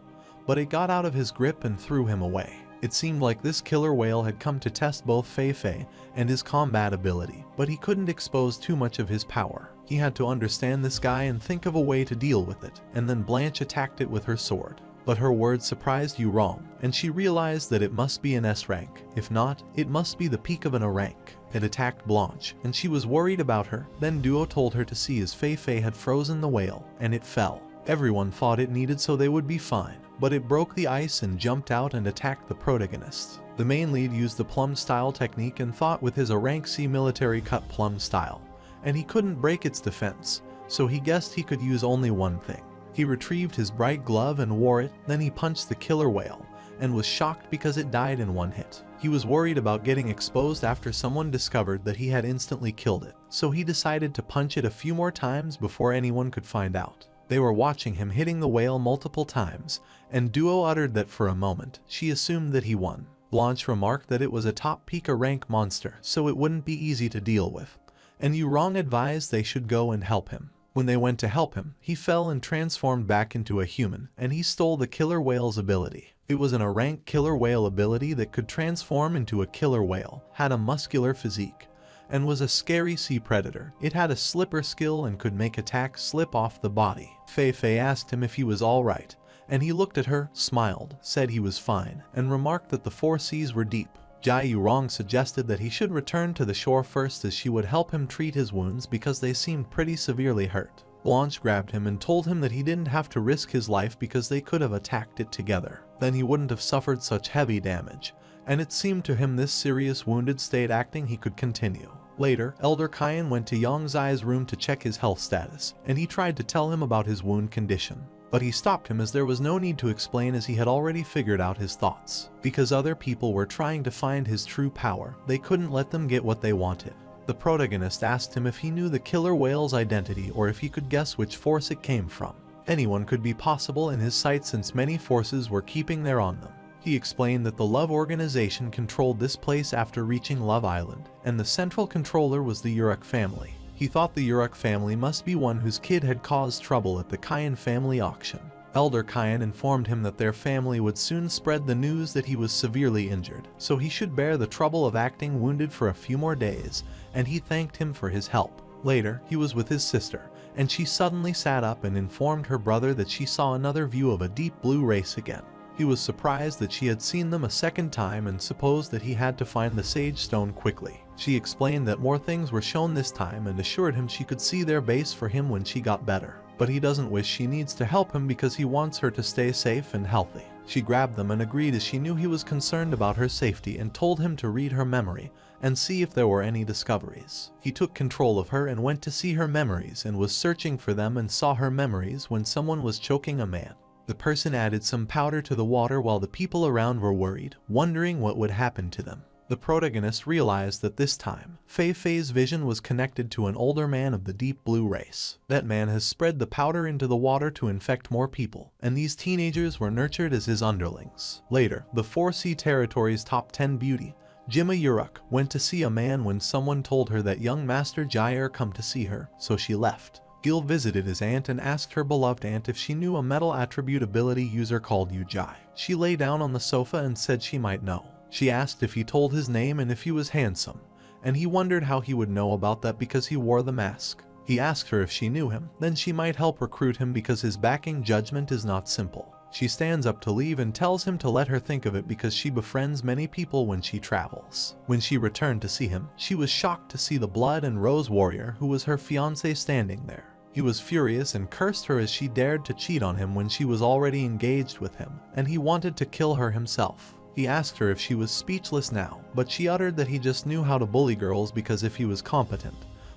S1: But it got out of his grip and threw him away. It seemed like this killer whale had come to test both Fei Fei and his combat ability, but he couldn't expose too much of his power. He had to understand this guy and think of a way to deal with it, and then Blanche attacked it with her sword. But her words surprised Yu Rong, and she realized that it must be an S rank. If not, it must be the peak of an A rank. It attacked Blanche, and she was worried about her. Then Duo told her to see as Fei Fei had frozen the whale, and it fell. Everyone thought it needed so they would be fine, but it broke the ice and jumped out and attacked the protagonists. The main lead used the plum style technique and fought with his A rank C military cut plum style, and he couldn't break its defense, so he guessed he could use only one thing. He retrieved his bright glove and wore it, then he punched the killer whale, and was shocked because it died in one hit. He was worried about getting exposed after someone discovered that he had instantly killed it, so he decided to punch it a few more times before anyone could find out. They were watching him hitting the whale multiple times, and Duo uttered that for a moment, she assumed that he won. Blanche remarked that it was a top peak A rank monster, so it wouldn't be easy to deal with, and Yu Rong advised they should go and help him. When they went to help him, he fell and transformed back into a human, and he stole the killer whale's ability. It was an A rank killer whale ability that could transform into a killer whale, had a muscular physique, and was a scary sea predator. It had a slipper skill and could make attacks slip off the body. Fei Fei asked him if he was alright, and he looked at her, smiled, said he was fine, and remarked that the 4 seas were deep. Yu Rong suggested that he should return to the shore first as she would help him treat his wounds because they seemed pretty severely hurt. Blanche grabbed him and told him that he didn't have to risk his life because they could have attacked it together. Then he wouldn't have suffered such heavy damage, and it seemed to him this serious wounded state acting he could continue. Later, Elder Kyan went to Yang Zai's room to check his health status, and he tried to tell him about his wound condition. But he stopped him as there was no need to explain as he had already figured out his thoughts. Because other people were trying to find his true power, they couldn't let them get what they wanted. The protagonist asked him if he knew the killer whale's identity or if he could guess which force it came from. Anyone could be possible in his sight since many forces were keeping their on them. He explained that the Love Organization controlled this place after reaching Love Island, and the central controller was the Uruk family. He thought the Uruk family must be one whose kid had caused trouble at the Kyan family auction. Elder Kyan informed him that their family would soon spread the news that he was severely injured, so he should bear the trouble of acting wounded for a few more days, and he thanked him for his help. Later, he was with his sister, and she suddenly sat up and informed her brother that she saw another view of a deep blue race again. He was surprised that she had seen them a second time and supposed that he had to find the Sage Stone quickly. She explained that more things were shown this time and assured him she could see their base for him when she got better. But he doesn't wish she needs to help him because he wants her to stay safe and healthy. She grabbed them and agreed as she knew he was concerned about her safety and told him to read her memory and see if there were any discoveries. He took control of her and went to see her memories and was searching for them and saw her memories when someone was choking a man. The person added some powder to the water while the people around were worried, wondering what would happen to them. The protagonist realized that this time, Fei Fei's vision was connected to an older man of the deep blue race. That man has spread the powder into the water to infect more people, and these teenagers were nurtured as his underlings. Later, the 4C territory's top 10 beauty, Jima Uruk, went to see a man when someone told her that young Master Jair come to see her, so she left. Gil visited his aunt and asked her beloved aunt if she knew a metal attribute ability user called Ujai. She lay down on the sofa and said she might know. She asked if he told his name and if he was handsome, and he wondered how he would know about that because he wore the mask. He asked her if she knew him, then she might help recruit him because his backing judgment is not simple. She stands up to leave and tells him to let her think of it because she befriends many people when she travels. When she returned to see him, she was shocked to see the blood and rose warrior who was her fiancé standing there. He was furious and cursed her as she dared to cheat on him when she was already engaged with him, and he wanted to kill her himself. He asked her if she was speechless now, but she uttered that he just knew how to bully girls because if he was competent,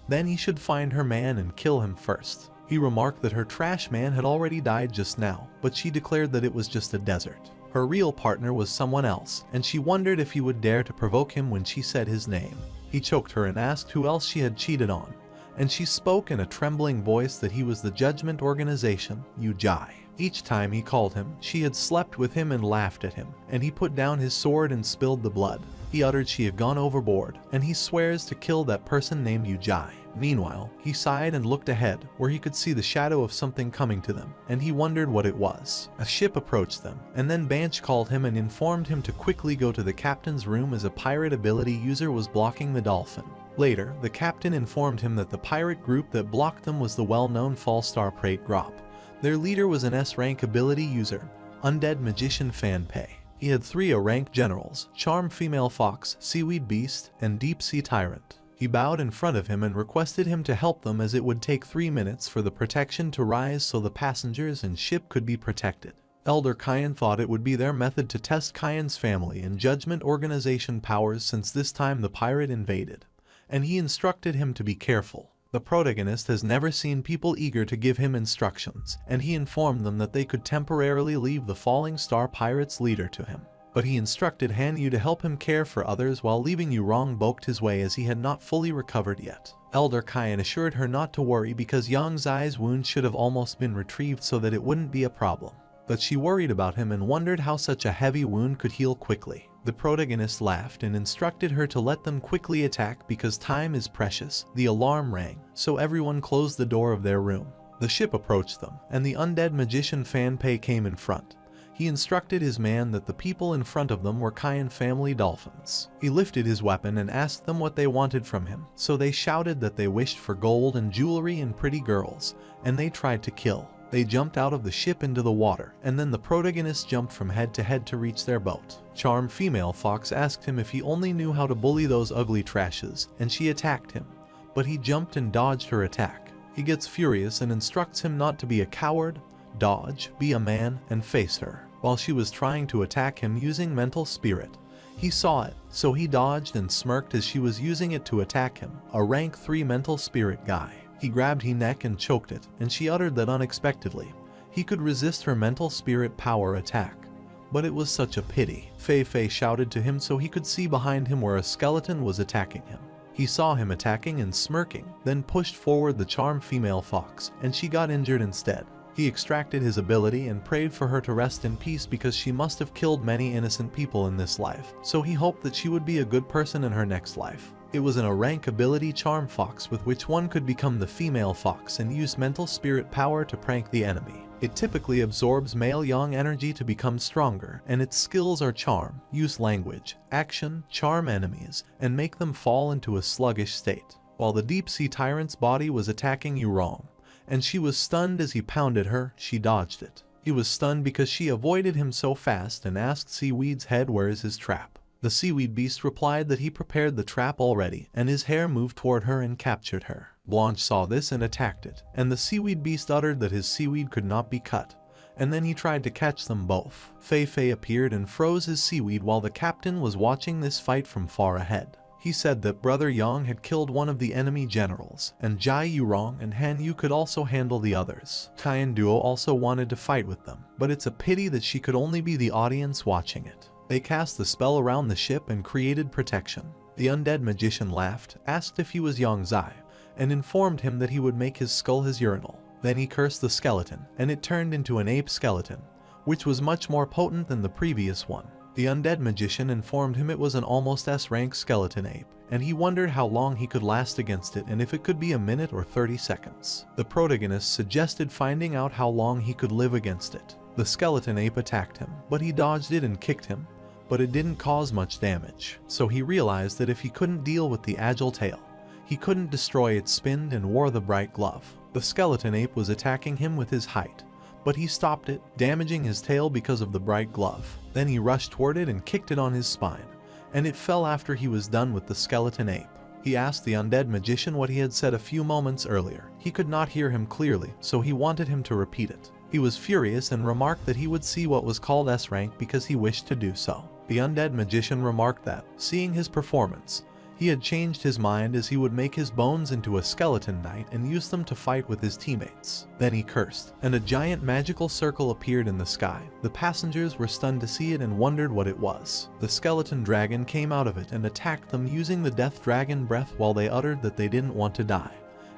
S1: then he should find her man and kill him first. He remarked that her trash man had already died just now, but she declared that it was just a desert. Her real partner was someone else, and she wondered if he would dare to provoke him when she said his name. He choked her and asked who else she had cheated on, and she spoke in a trembling voice that he was the Judgment Organization, Ujai. Each time he called him, she had slept with him and laughed at him, and he put down his sword and spilled the blood. He uttered she had gone overboard, and he swears to kill that person named Ujai. Meanwhile, he sighed and looked ahead, where he could see the shadow of something coming to them, and he wondered what it was. A ship approached them, and then Banch called him and informed him to quickly go to the captain's room as a pirate ability user was blocking the dolphin. Later, the captain informed him that the pirate group that blocked them was the well-known Fallstar Prate Grop. Their leader was an S-rank ability user, Undead Magician Fanpei. He had 3 A-rank generals, Charm Female Fox, Seaweed Beast, and Deep Sea Tyrant. He bowed in front of him and requested him to help them as it would take 3 minutes for the protection to rise so the passengers and ship could be protected. Elder Kyan thought it would be their method to test Kyan's family and judgment organization powers since this time the pirate invaded, and he instructed him to be careful. The protagonist has never seen people eager to give him instructions, and he informed them that they could temporarily leave the Falling Star Pirates leader to him. But he instructed Han Yu to help him care for others while leaving Yurong boked his way as he had not fully recovered yet. Elder Kyan assured her not to worry because Yang Zai's wound should have almost been retrieved so that it wouldn't be a problem. But she worried about him and wondered how such a heavy wound could heal quickly. The protagonist laughed and instructed her to let them quickly attack because time is precious. The alarm rang, so everyone closed the door of their room. The ship approached them, and the undead magician Fanpei came in front. He instructed his man that the people in front of them were Kyan family dolphins. He lifted his weapon and asked them what they wanted from him, so they shouted that they wished for gold and jewelry and pretty girls, and they tried to kill. They jumped out of the ship into the water, and then the protagonist jumped from head to head to reach their boat. Charm Female Fox asked him if he only knew how to bully those ugly trashes, and she attacked him, but he jumped and dodged her attack. He gets furious and instructs him not to be a coward, dodge, be a man, and face her. While she was trying to attack him using mental spirit, he saw it, so he dodged and smirked as she was using it to attack him, a rank 3 mental spirit guy. He grabbed her neck and choked it, and she uttered that unexpectedly he could resist her mental spirit power attack. But it was such a pity. Fei Fei shouted to him so he could see behind him where a skeleton was attacking him. He saw him attacking and smirking, then pushed forward the Charm Female Fox, and she got injured instead. He extracted his ability and prayed for her to rest in peace because she must have killed many innocent people in this life, so he hoped that she would be a good person in her next life. It was an A-rank ability Charm Fox with which one could become the female fox and use mental spirit power to prank the enemy. It typically absorbs male yang energy to become stronger, and its skills are charm, use language, action, charm enemies, and make them fall into a sluggish state. While the Deep Sea Tyrant's body was attacking Yurong, and she was stunned as he pounded her, she dodged it. He was stunned because she avoided him so fast and asked Seaweed's head where is his trap. The Seaweed Beast replied that he prepared the trap already, and his hair moved toward her and captured her. Blanche saw this and attacked it, and the Seaweed Beast uttered that his seaweed could not be cut, and then he tried to catch them both. Fei Fei appeared and froze his seaweed while the captain was watching this fight from far ahead. He said that Brother Yang had killed one of the enemy generals, and Jai Yurong and Han Yu could also handle the others. Kyan Duo also wanted to fight with them, but it's a pity that she could only be the audience watching it. They cast the spell around the ship and created protection. The undead magician laughed, asked if he was Yang Zai, and informed him that he would make his skull his urinal. Then he cursed the skeleton, and it turned into an ape skeleton, which was much more potent than the previous one. The undead magician informed him it was an almost S-rank skeleton ape, and he wondered how long he could last against it and if it could be a minute or 30 seconds. The protagonist suggested finding out how long he could live against it. The skeleton ape attacked him, but he dodged it and kicked him, but it didn't cause much damage. So he realized that if he couldn't deal with the agile tail, he couldn't destroy its spin and wore the bright glove. The skeleton ape was attacking him with his height, but he stopped it, damaging his tail because of the bright glove. Then he rushed toward it and kicked it on his spine, and it fell after he was done with the skeleton ape. He asked the undead magician what he had said a few moments earlier. He could not hear him clearly, so he wanted him to repeat it. He was furious and remarked that he would see what was called S-rank because he wished to do so. The undead magician remarked that, seeing his performance, he had changed his mind as he would make his bones into a skeleton knight and use them to fight with his teammates. Then he cursed, and a giant magical circle appeared in the sky. The passengers were stunned to see it and wondered what it was. The skeleton dragon came out of it and attacked them using the death dragon breath while they uttered that they didn't want to die,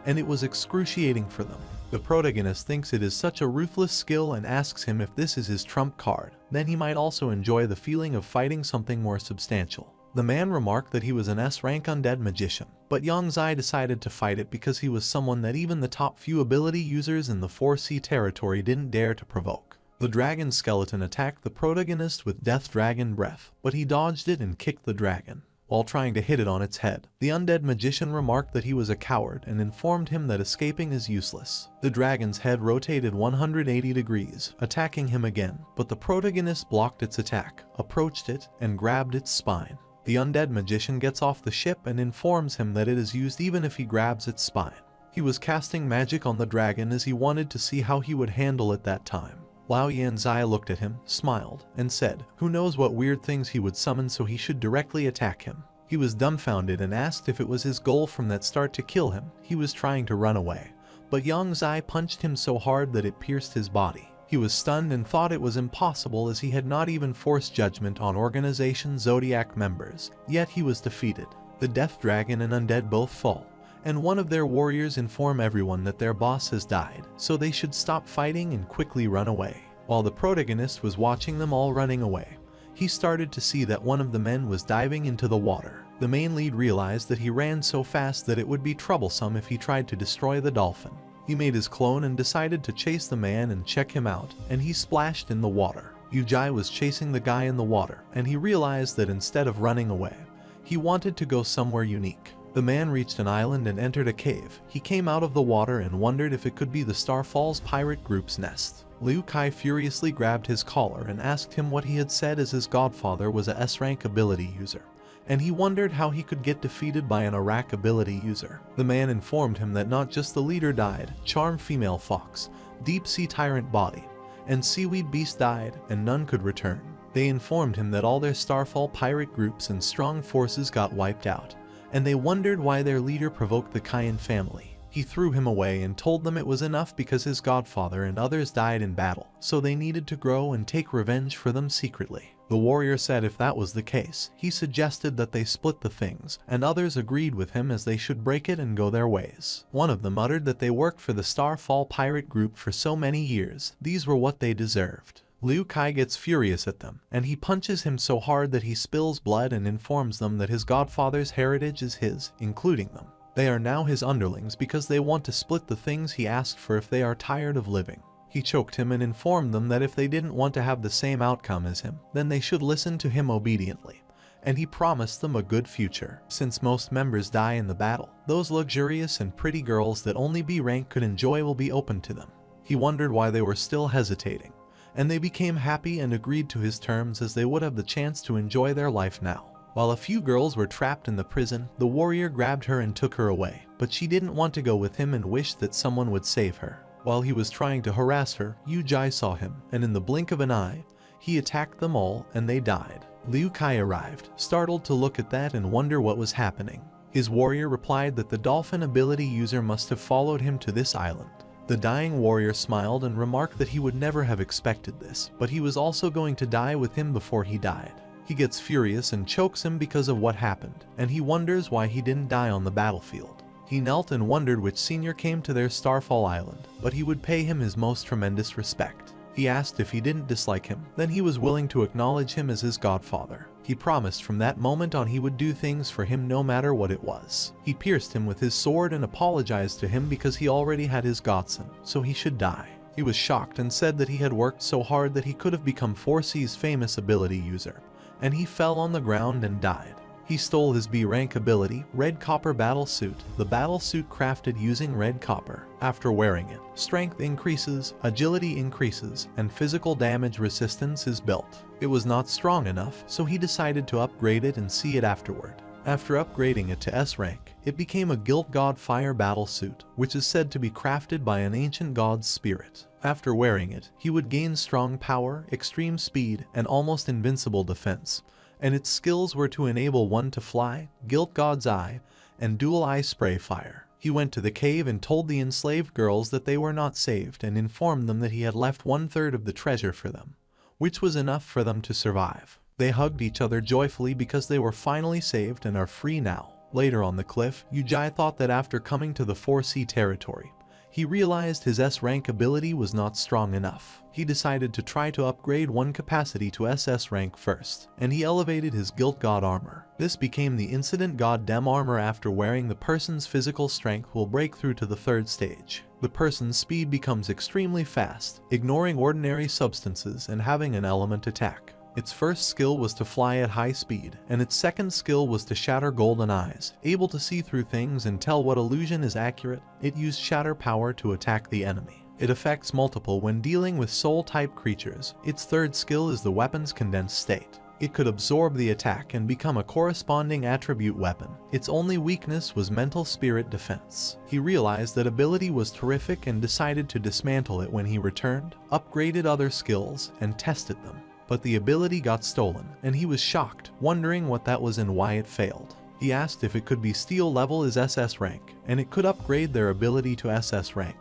S1: and it was excruciating for them. The protagonist thinks it is such a ruthless skill and asks him if this is his trump card. Then he might also enjoy the feeling of fighting something more substantial. The man remarked that he was an S-rank undead magician, but Yongzai decided to fight it because he was someone that even the top few ability users in the 4C territory didn't dare to provoke. The dragon skeleton attacked the protagonist with Death Dragon Breath, but he dodged it and kicked the dragon. While trying to hit it on its head, the undead magician remarked that he was a coward and informed him that escaping is useless. The dragon's head rotated 180 degrees, attacking him again, but the protagonist blocked its attack, approached it, and grabbed its spine. The undead magician gets off the ship and informs him that it is used even if he grabs its spine. He was casting magic on the dragon as he wanted to see how he would handle it that time. Lao Yanzai looked at him, smiled, and said, who knows what weird things he would summon, so he should directly attack him. He was dumbfounded and asked if it was his goal from that start to kill him. He was trying to run away, but Yongzai punched him so hard that it pierced his body. He was stunned and thought it was impossible as he had not even forced judgment on Organization Zodiac members, yet he was defeated. The Death Dragon and Undead both fall, and one of their warriors inform everyone that their boss has died, so they should stop fighting and quickly run away. While the protagonist was watching them all running away, he started to see that one of the men was diving into the water. The main lead realized that he ran so fast that it would be troublesome if he tried to destroy the dolphin. He made his clone and decided to chase the man and check him out, and he splashed in the water. Yujai was chasing the guy in the water, and he realized that instead of running away, he wanted to go somewhere unique. The man reached an island and entered a cave. He came out of the water and wondered if it could be the Starfalls pirate group's nest. Liu Kai furiously grabbed his collar and asked him what he had said, as his godfather was a S-rank ability user, and he wondered how he could get defeated by an Iraq ability user. The man informed him that not just the leader died, Charm Female Fox, Deep Sea Tyrant Body, and Seaweed Beast died, and none could return. They informed him that all their Starfall pirate groups and strong forces got wiped out, and they wondered why their leader provoked the Cayenne family. He threw him away and told them it was enough because his godfather and others died in battle, so they needed to grow and take revenge for them secretly. The warrior said if that was the case, he suggested that they split the things, and others agreed with him as they should break it and go their ways. One of them uttered that they worked for the Starfall pirate group for so many years, these were what they deserved. Liu Kai gets furious at them, and he punches him so hard that he spills blood and informs them that his godfather's heritage is his, including them. They are now his underlings because they want to split the things he asked for if they are tired of living. He choked him and informed them that if they didn't want to have the same outcome as him, then they should listen to him obediently, and he promised them a good future. Since most members die in the battle, those luxurious and pretty girls that only B rank could enjoy will be open to them. He wondered why they were still hesitating, and they became happy and agreed to his terms as they would have the chance to enjoy their life now. While a few girls were trapped in the prison, the warrior grabbed her and took her away, but she didn't want to go with him and wished that someone would save her. While he was trying to harass her, Yu Jai saw him, and in the blink of an eye, he attacked them all and they died. Liu Kai arrived, startled to look at that and wonder what was happening. His warrior replied that the dolphin ability user must have followed him to this island. The dying warrior smiled and remarked that he would never have expected this, but he was also going to die with him before he died. He gets furious and chokes him because of what happened, and he wonders why he didn't die on the battlefield. He knelt and wondered which senior came to their Starfall Island, but he would pay him his most tremendous respect. He asked if he didn't dislike him, then he was willing to acknowledge him as his godfather. He promised from that moment on he would do things for him no matter what it was. He pierced him with his sword and apologized to him because he already had his godson, so he should die. He was shocked and said that he had worked so hard that he could have become 4C's famous ability user, and he fell on the ground and died. He stole his B rank ability, Red Copper Battle Suit, the battle suit crafted using red copper. After wearing it, strength increases, agility increases, and physical damage resistance is built. It was not strong enough, so he decided to upgrade it and see it afterward. After upgrading it to S rank, it became a Guild God Fire Battle Suit, which is said to be crafted by an ancient god's spirit. After wearing it, he would gain strong power, extreme speed, and almost invincible defense, and its skills were to enable one to fly, Guild God's Eye, and Dual Eye Spray Fire. He went to the cave and told the enslaved girls that they were not saved and informed them that he had left 1/3 of the treasure for them, which was enough for them to survive. They hugged each other joyfully because they were finally saved and are free now. Later on the cliff, Yujai thought that after coming to the 4C territory, He realized his S-rank ability was not strong enough. He decided to try to upgrade one capacity to SS rank first, and he elevated his Guild God armor. This became the Incident Goddamn armor. After wearing, the person's physical strength will break through to the third stage. The person's speed becomes extremely fast, ignoring ordinary substances and having an element attack. Its first skill was to fly at high speed, and its second skill was to shatter golden eyes. Able to see through things and tell what illusion is accurate, it used shatter power to attack the enemy. It affects multiple when dealing with soul-type creatures. Its third skill is the weapon's condensed state. It could absorb the attack and become a corresponding attribute weapon. Its only weakness was mental spirit defense. He realized that ability was terrific and decided to dismantle it when he returned, upgraded other skills, and tested them. But the ability got stolen, and he was shocked, wondering what that was and why it failed. He asked if it could be steel level as SS rank, and it could upgrade their ability to SS rank,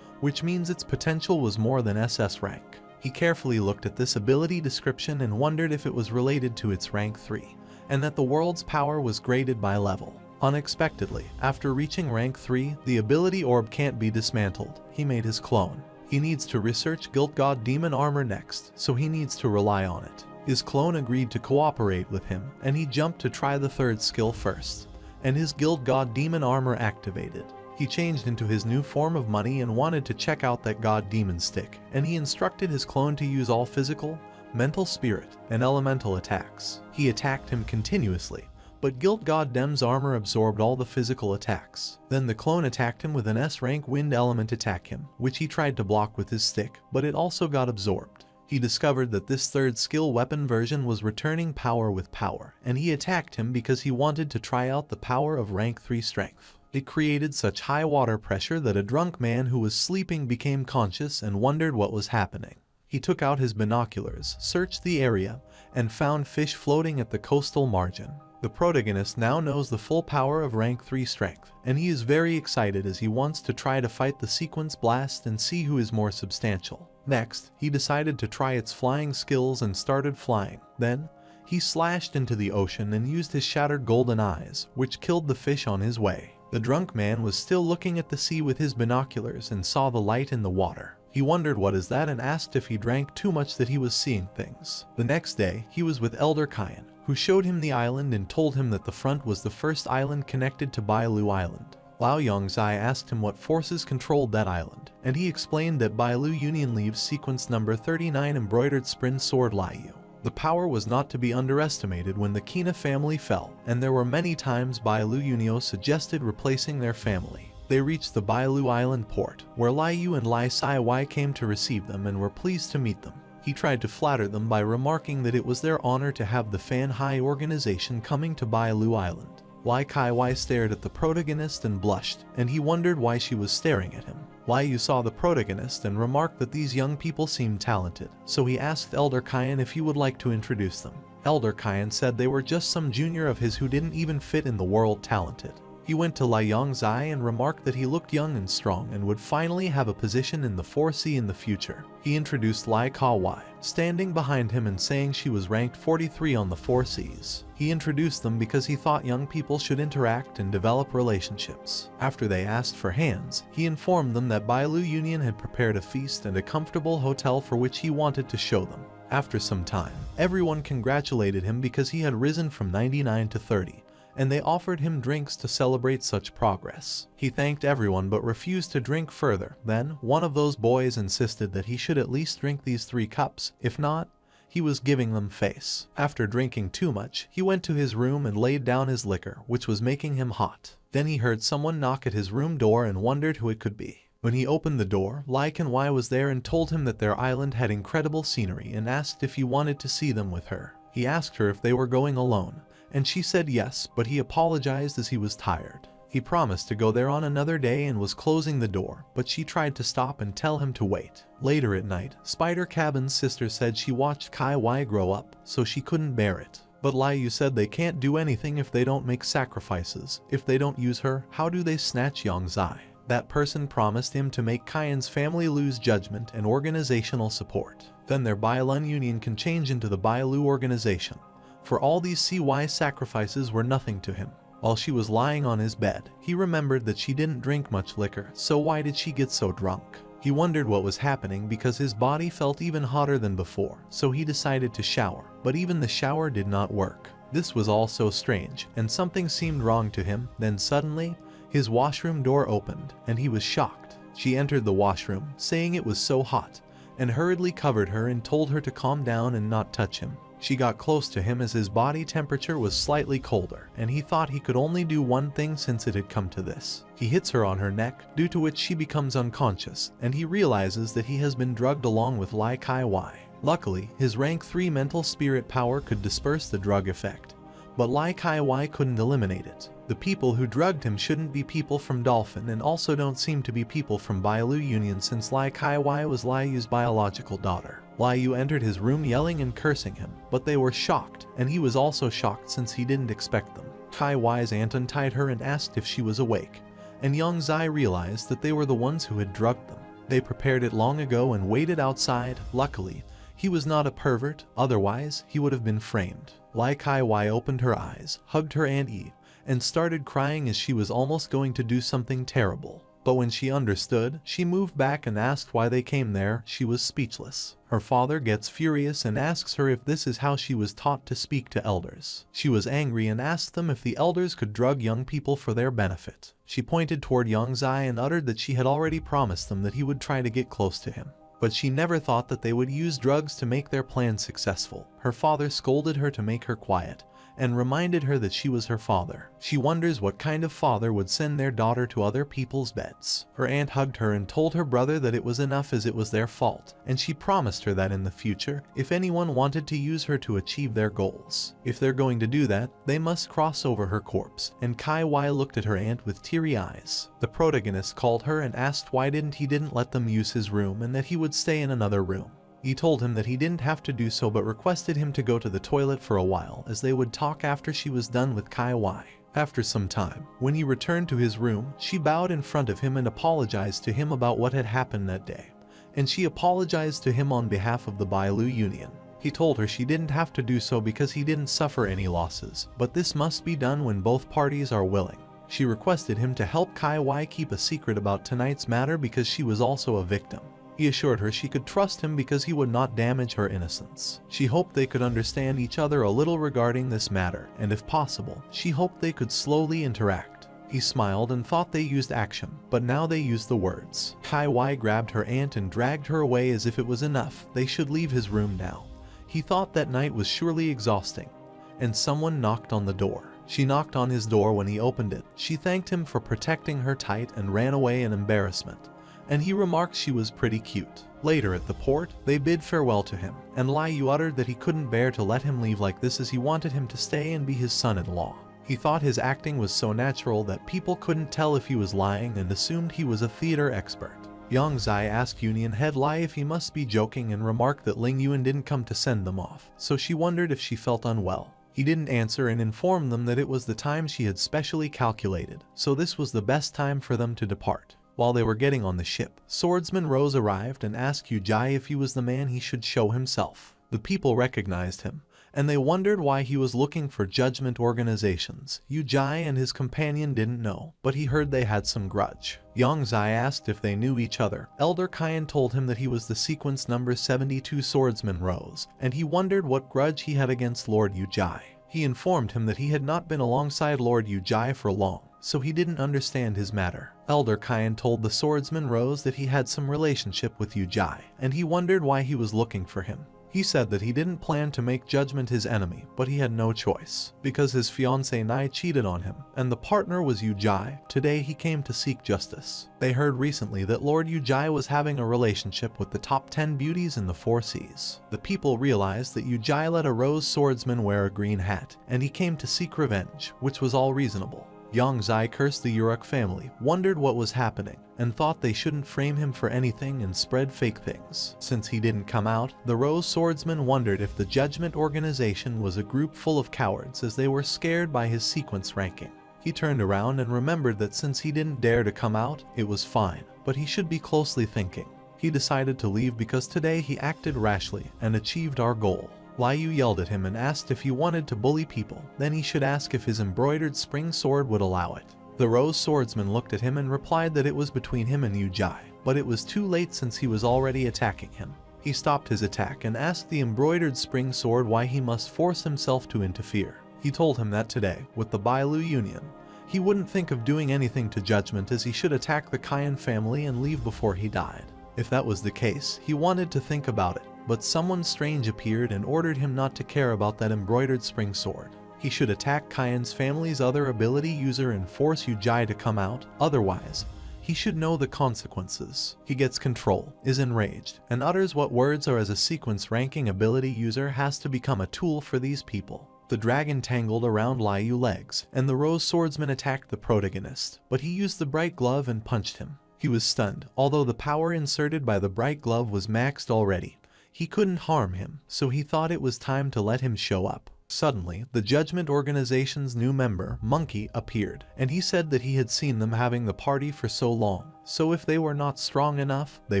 S1: which means its potential was more than SS rank. He carefully looked at this ability description and wondered if it was related to its rank 3, and that the world's power was graded by level. Unexpectedly, after reaching rank 3, the ability orb can't be dismantled. He made his clone. He needs to research Guild God Demon armor next, so he needs to rely on it. His clone agreed to cooperate with him, and he jumped to try the third skill first, and his Guild God Demon armor activated. He changed into his new form of money and wanted to check out that God Demon stick, and he instructed his clone to use all physical, mental spirit, and elemental attacks. He attacked him continuously, but Guild God Dem's armor absorbed all the physical attacks. Then the clone attacked him with an S-rank wind element attack him, which he tried to block with his stick, but it also got absorbed. He discovered that this third skill weapon version was returning power with power, and he attacked him because he wanted to try out the power of rank 3 strength. It created such high water pressure that a drunk man who was sleeping became conscious and wondered what was happening. He took out his binoculars, searched the area, and found fish floating at the coastal margin. The protagonist now knows the full power of rank 3 strength, and he is very excited as he wants to try to fight the sequence blast and see who is more substantial. Next, he decided to try its flying skills and started flying. Then, he slashed into the ocean and used his shattered golden eyes, which killed the fish on his way. The drunk man was still looking at the sea with his binoculars and saw the light in the water. He wondered what is that and asked if he drank too much that he was seeing things. The next day, he was with Elder Kyan, who showed him the island and told him that the front was the first island connected to Bailu Island. Lao Yongzai asked him what forces controlled that island, and he explained that Bailu Union leaves sequence number 39 embroidered sprint sword Liu. The power was not to be underestimated when the Kina family fell, and there were many times Bailu Unio suggested replacing their family. They reached the Bailu Island port, where Liu and Lai Sai came to receive them and were pleased to meet them. He tried to flatter them by remarking that it was their honor to have the Fan Hai organization coming to Bailu Island. Lai Kai stared at the protagonist and blushed, and he wondered why she was staring at him. Liu saw the protagonist and remarked that these young people seemed talented, so he asked Elder Kyan if he would like to introduce them. Elder Kyan said they were just some junior of his who didn't even fit in the world talented. He went to Lai Yongzai and remarked that he looked young and strong and would finally have a position in the 4C in the future. He introduced Lai Kawai, standing behind him and saying she was ranked 43 on the 4Cs. He introduced them because he thought young people should interact and develop relationships. After they asked for hands, he informed them that Bailu Union had prepared a feast and a comfortable hotel for which he wanted to show them. After some time, everyone congratulated him because he had risen from 99 to 30. And they offered him drinks to celebrate such progress. He thanked everyone but refused to drink further. Then, one of those boys insisted that he should at least drink these 3 cups, if not, he was giving them face. After drinking too much, he went to his room and laid down his liquor, which was making him hot. Then he heard someone knock at his room door and wondered who it could be. When he opened the door, Lai Kanwai was there and told him that their island had incredible scenery and asked if he wanted to see them with her. He asked her if they were going alone, and she said yes, but he apologized as he was tired. He promised to go there on another day and was closing the door, but she tried to stop and tell him to wait. Later at night, Spider Cabin's sister said she watched Kai Wai grow up, so she couldn't bear it. But Liu said they can't do anything if they don't make sacrifices. If they don't use her, how do they snatch Yongzai? That person promised him to make Kyan's family lose judgment and organizational support. Then their Bailun Union can change into the Bailu organization. For all these CY sacrifices were nothing to him. While she was lying on his bed, he remembered that she didn't drink much liquor, so why did she get so drunk? He wondered what was happening because his body felt even hotter than before, so he decided to shower, but even the shower did not work. This was all so strange, and something seemed wrong to him. Then suddenly, his washroom door opened, and he was shocked. She entered the washroom, saying it was so hot, and hurriedly covered her and told her to calm down and not touch him. She got close to him as his body temperature was slightly colder, and he thought he could only do one thing since it had come to this. He hits her on her neck, due to which she becomes unconscious, and he realizes that he has been drugged along with Lai Kai Wai. Luckily, his rank 3 mental spirit power could disperse the drug effect, but Lai Kai Wai couldn't eliminate it. The people who drugged him shouldn't be people from Dolphin and also don't seem to be people from Bailu Union since Lai Kai Wai was Lai Yu's biological daughter. Lai Yu entered his room yelling and cursing him, but they were shocked, and he was also shocked since he didn't expect them. Kai Wai's aunt untied her and asked if she was awake, and Yang Zai realized that they were the ones who had drugged them. They prepared it long ago and waited outside. Luckily, he was not a pervert, otherwise he would have been framed. Lai Kai Wai opened her eyes, hugged her Aunt Eve, and started crying as she was almost going to do something terrible. But when she understood, she moved back and asked why they came there. She was speechless. Her father gets furious and asks her if this is how she was taught to speak to elders. She was angry and asked them if the elders could drug young people for their benefit. She pointed toward Yang Zai and uttered that she had already promised them that he would try to get close to him. But she never thought that they would use drugs to make their plan successful. Her father scolded her to make her quiet, and reminded her that she was her father. She wonders what kind of father would send their daughter to other people's beds. Her aunt hugged her and told her brother that it was enough as it was their fault, and she promised her that in the future, if anyone wanted to use her to achieve their goals, if they're going to do that, they must cross over her corpse. And Kai Wai looked at her aunt with teary eyes. The protagonist called her and asked why he didn't let them use his room and that he would stay in another room. He told him that he didn't have to do so but requested him to go to the toilet for a while as they would talk after she was done with Kai Wai. After some time, when he returned to his room, she bowed in front of him and apologized to him about what had happened that day. And she apologized to him on behalf of the Bailu Union. He told her she didn't have to do so because he didn't suffer any losses, but this must be done when both parties are willing. She requested him to help Kai Wai keep a secret about tonight's matter because she was also a victim. He assured her she could trust him because he would not damage her innocence. She hoped they could understand each other a little regarding this matter, and if possible, she hoped they could slowly interact. He smiled and thought they used action, but now they used the words. Kai Wai grabbed her aunt and dragged her away as if it was enough. They should leave his room now. He thought that night was surely exhausting, and someone knocked on the door. She knocked on his door when he opened it. She thanked him for protecting her tight and ran away in embarrassment, and he remarked she was pretty cute. Later at the port, they bid farewell to him, and Lai Yu uttered that he couldn't bear to let him leave like this as he wanted him to stay and be his son-in-law. He thought his acting was so natural that people couldn't tell if he was lying and assumed he was a theater expert. Yang Zai asked Union head Lai if he must be joking and remarked that Ling Yuan didn't come to send them off, so she wondered if she felt unwell. He didn't answer and informed them that it was the time she had specially calculated, so this was the best time for them to depart. While they were getting on the ship, Swordsman Rose arrived and asked Yu Jai if he was the man he should show himself. The people recognized him, and they wondered why he was looking for judgment organizations. Yu Jai and his companion didn't know, but he heard they had some grudge. Yang Zai asked if they knew each other. Elder Kyan told him that he was the sequence number 72 Swordsman Rose, and he wondered what grudge he had against Lord Yu Jai. He informed him that he had not been alongside Lord Yu Jai for long, so he didn't understand his matter. Elder Kyan told the Swordsman Rose that he had some relationship with Yu Jai, and he wondered why he was looking for him. He said that he didn't plan to make Judgment his enemy, but he had no choice, because his fiancée Nai cheated on him, and the partner was Yu Jai. Today he came to seek justice. They heard recently that Lord Yu Jai was having a relationship with the top 10 beauties in the 4 seas. The people realized that Yu Jai let a rose swordsman wear a green hat, and he came to seek revenge, which was all reasonable. Yang Zai cursed the Uruk family, wondered what was happening, and thought they shouldn't frame him for anything and spread fake things. Since he didn't come out, the Rose Swordsman wondered if the Judgment Organization was a group full of cowards as they were scared by his sequence ranking. He turned around and remembered that since he didn't dare to come out, it was fine, but he should be closely thinking. He decided to leave because today he acted rashly and achieved our goal. Liu yelled at him and asked if he wanted to bully people, then he should ask if his embroidered spring sword would allow it. The rose swordsman looked at him and replied that it was between him and Yu Jai, but it was too late since he was already attacking him. He stopped his attack and asked the embroidered spring sword why he must force himself to interfere. He told him that today, with the Bailu Union, he wouldn't think of doing anything to Judgment, as he should attack the Cunning family and leave before he died. If that was the case, he wanted to think about it, but someone strange appeared and ordered him not to care about that embroidered spring sword. He should attack Cayen's family's other ability user and force Yu Jai to come out, otherwise, he should know the consequences. He gets control, is enraged, and utters what words are as a sequence ranking ability user has to become a tool for these people. The dragon tangled around Liu's legs, and the rose swordsman attacked the protagonist, but he used the bright glove and punched him. He was stunned, although the power inserted by the bright glove was maxed already. He couldn't harm him, so he thought it was time to let him show up. Suddenly, the Judgment Organization's new member, Monkey, appeared, and he said that he had seen them having the party for so long, so if they were not strong enough, they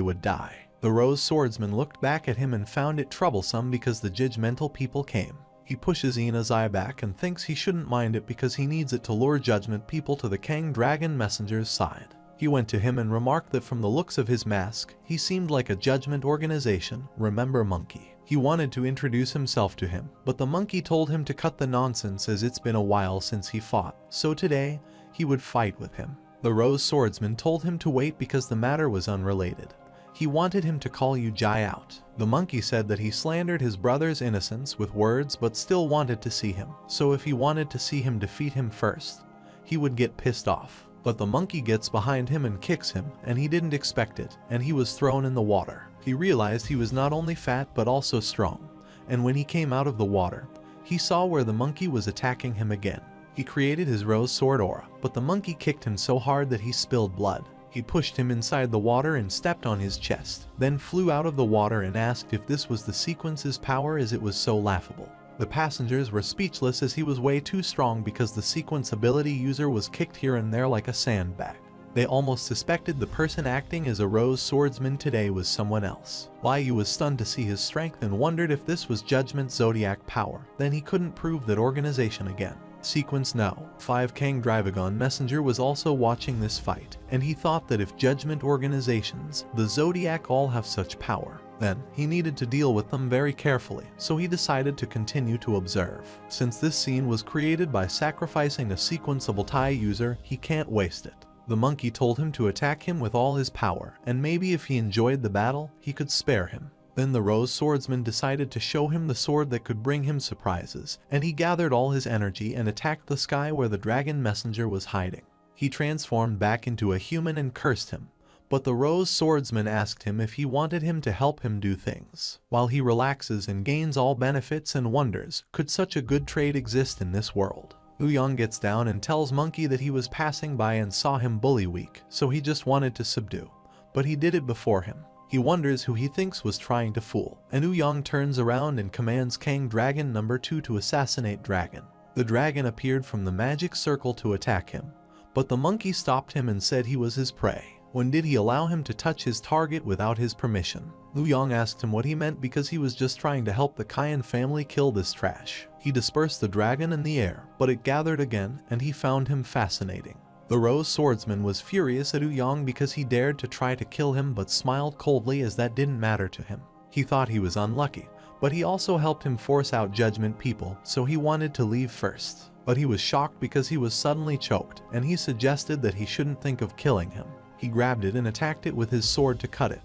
S1: would die. The rose swordsman looked back at him and found it troublesome because the judgmental people came. He pushes Ina's eye back and thinks he shouldn't mind it because he needs it to lure Judgment people to the Kang Dragon Messenger's side. He went to him and remarked that from the looks of his mask, he seemed like a Judgment Organization, remember Monkey. He wanted to introduce himself to him, but the monkey told him to cut the nonsense as it's been a while since he fought, so today, he would fight with him. The rose swordsman told him to wait because the matter was unrelated. He wanted him to call Yu Jai out. The monkey said that he slandered his brother's innocence with words but still wanted to see him, so if he wanted to see him defeat him first, he would get pissed off. But the monkey gets behind him and kicks him, and he didn't expect it, and he was thrown in the water. He realized he was not only fat but also strong, and when he came out of the water, he saw where the monkey was attacking him again. He created his rose sword aura, but the monkey kicked him so hard that he spilled blood. He pushed him inside the water and stepped on his chest, then flew out of the water and asked if this was the sequence's power as it was so laughable. The passengers were speechless as he was way too strong because the sequence ability user was kicked here and there like a sandbag. They almost suspected the person acting as a rose swordsman today was someone else. Liu was stunned to see his strength and wondered if this was Judgment Zodiac power. Then he couldn't prove that organization again. Sequence now. 5 Kang Dragon Messenger was also watching this fight, and he thought that if Judgment Organizations, the Zodiac all have such power, then he needed to deal with them very carefully, so he decided to continue to observe. Since this scene was created by sacrificing a sequenceable tie user, he can't waste it. The monkey told him to attack him with all his power, and maybe if he enjoyed the battle, he could spare him. Then the rose swordsman decided to show him the sword that could bring him surprises, and he gathered all his energy and attacked the sky where the dragon messenger was hiding. He transformed back into a human and cursed him, but the rose swordsman asked him if he wanted him to help him do things. While he relaxes and gains all benefits and wonders, could such a good trade exist in this world? Ouyang gets down and tells Monkey that he was passing by and saw him bully weak, so he just wanted to subdue. But he did it before him. He wonders who he thinks was trying to fool, and Ouyang turns around and commands Kang Dragon number 2 to assassinate Dragon. The dragon appeared from the magic circle to attack him, but the monkey stopped him and said he was his prey. When did he allow him to touch his target without his permission? Ouyang asked him what he meant because he was just trying to help the Cayenne family kill this trash. He dispersed the dragon in the air, but it gathered again, and he found him fascinating. The rose swordsman was furious at Ouyang because he dared to try to kill him but smiled coldly as that didn't matter to him. He thought he was unlucky, but he also helped him force out Judgment people, so he wanted to leave first. But he was shocked because he was suddenly choked, and he suggested that he shouldn't think of killing him. He grabbed it and attacked it with his sword to cut it,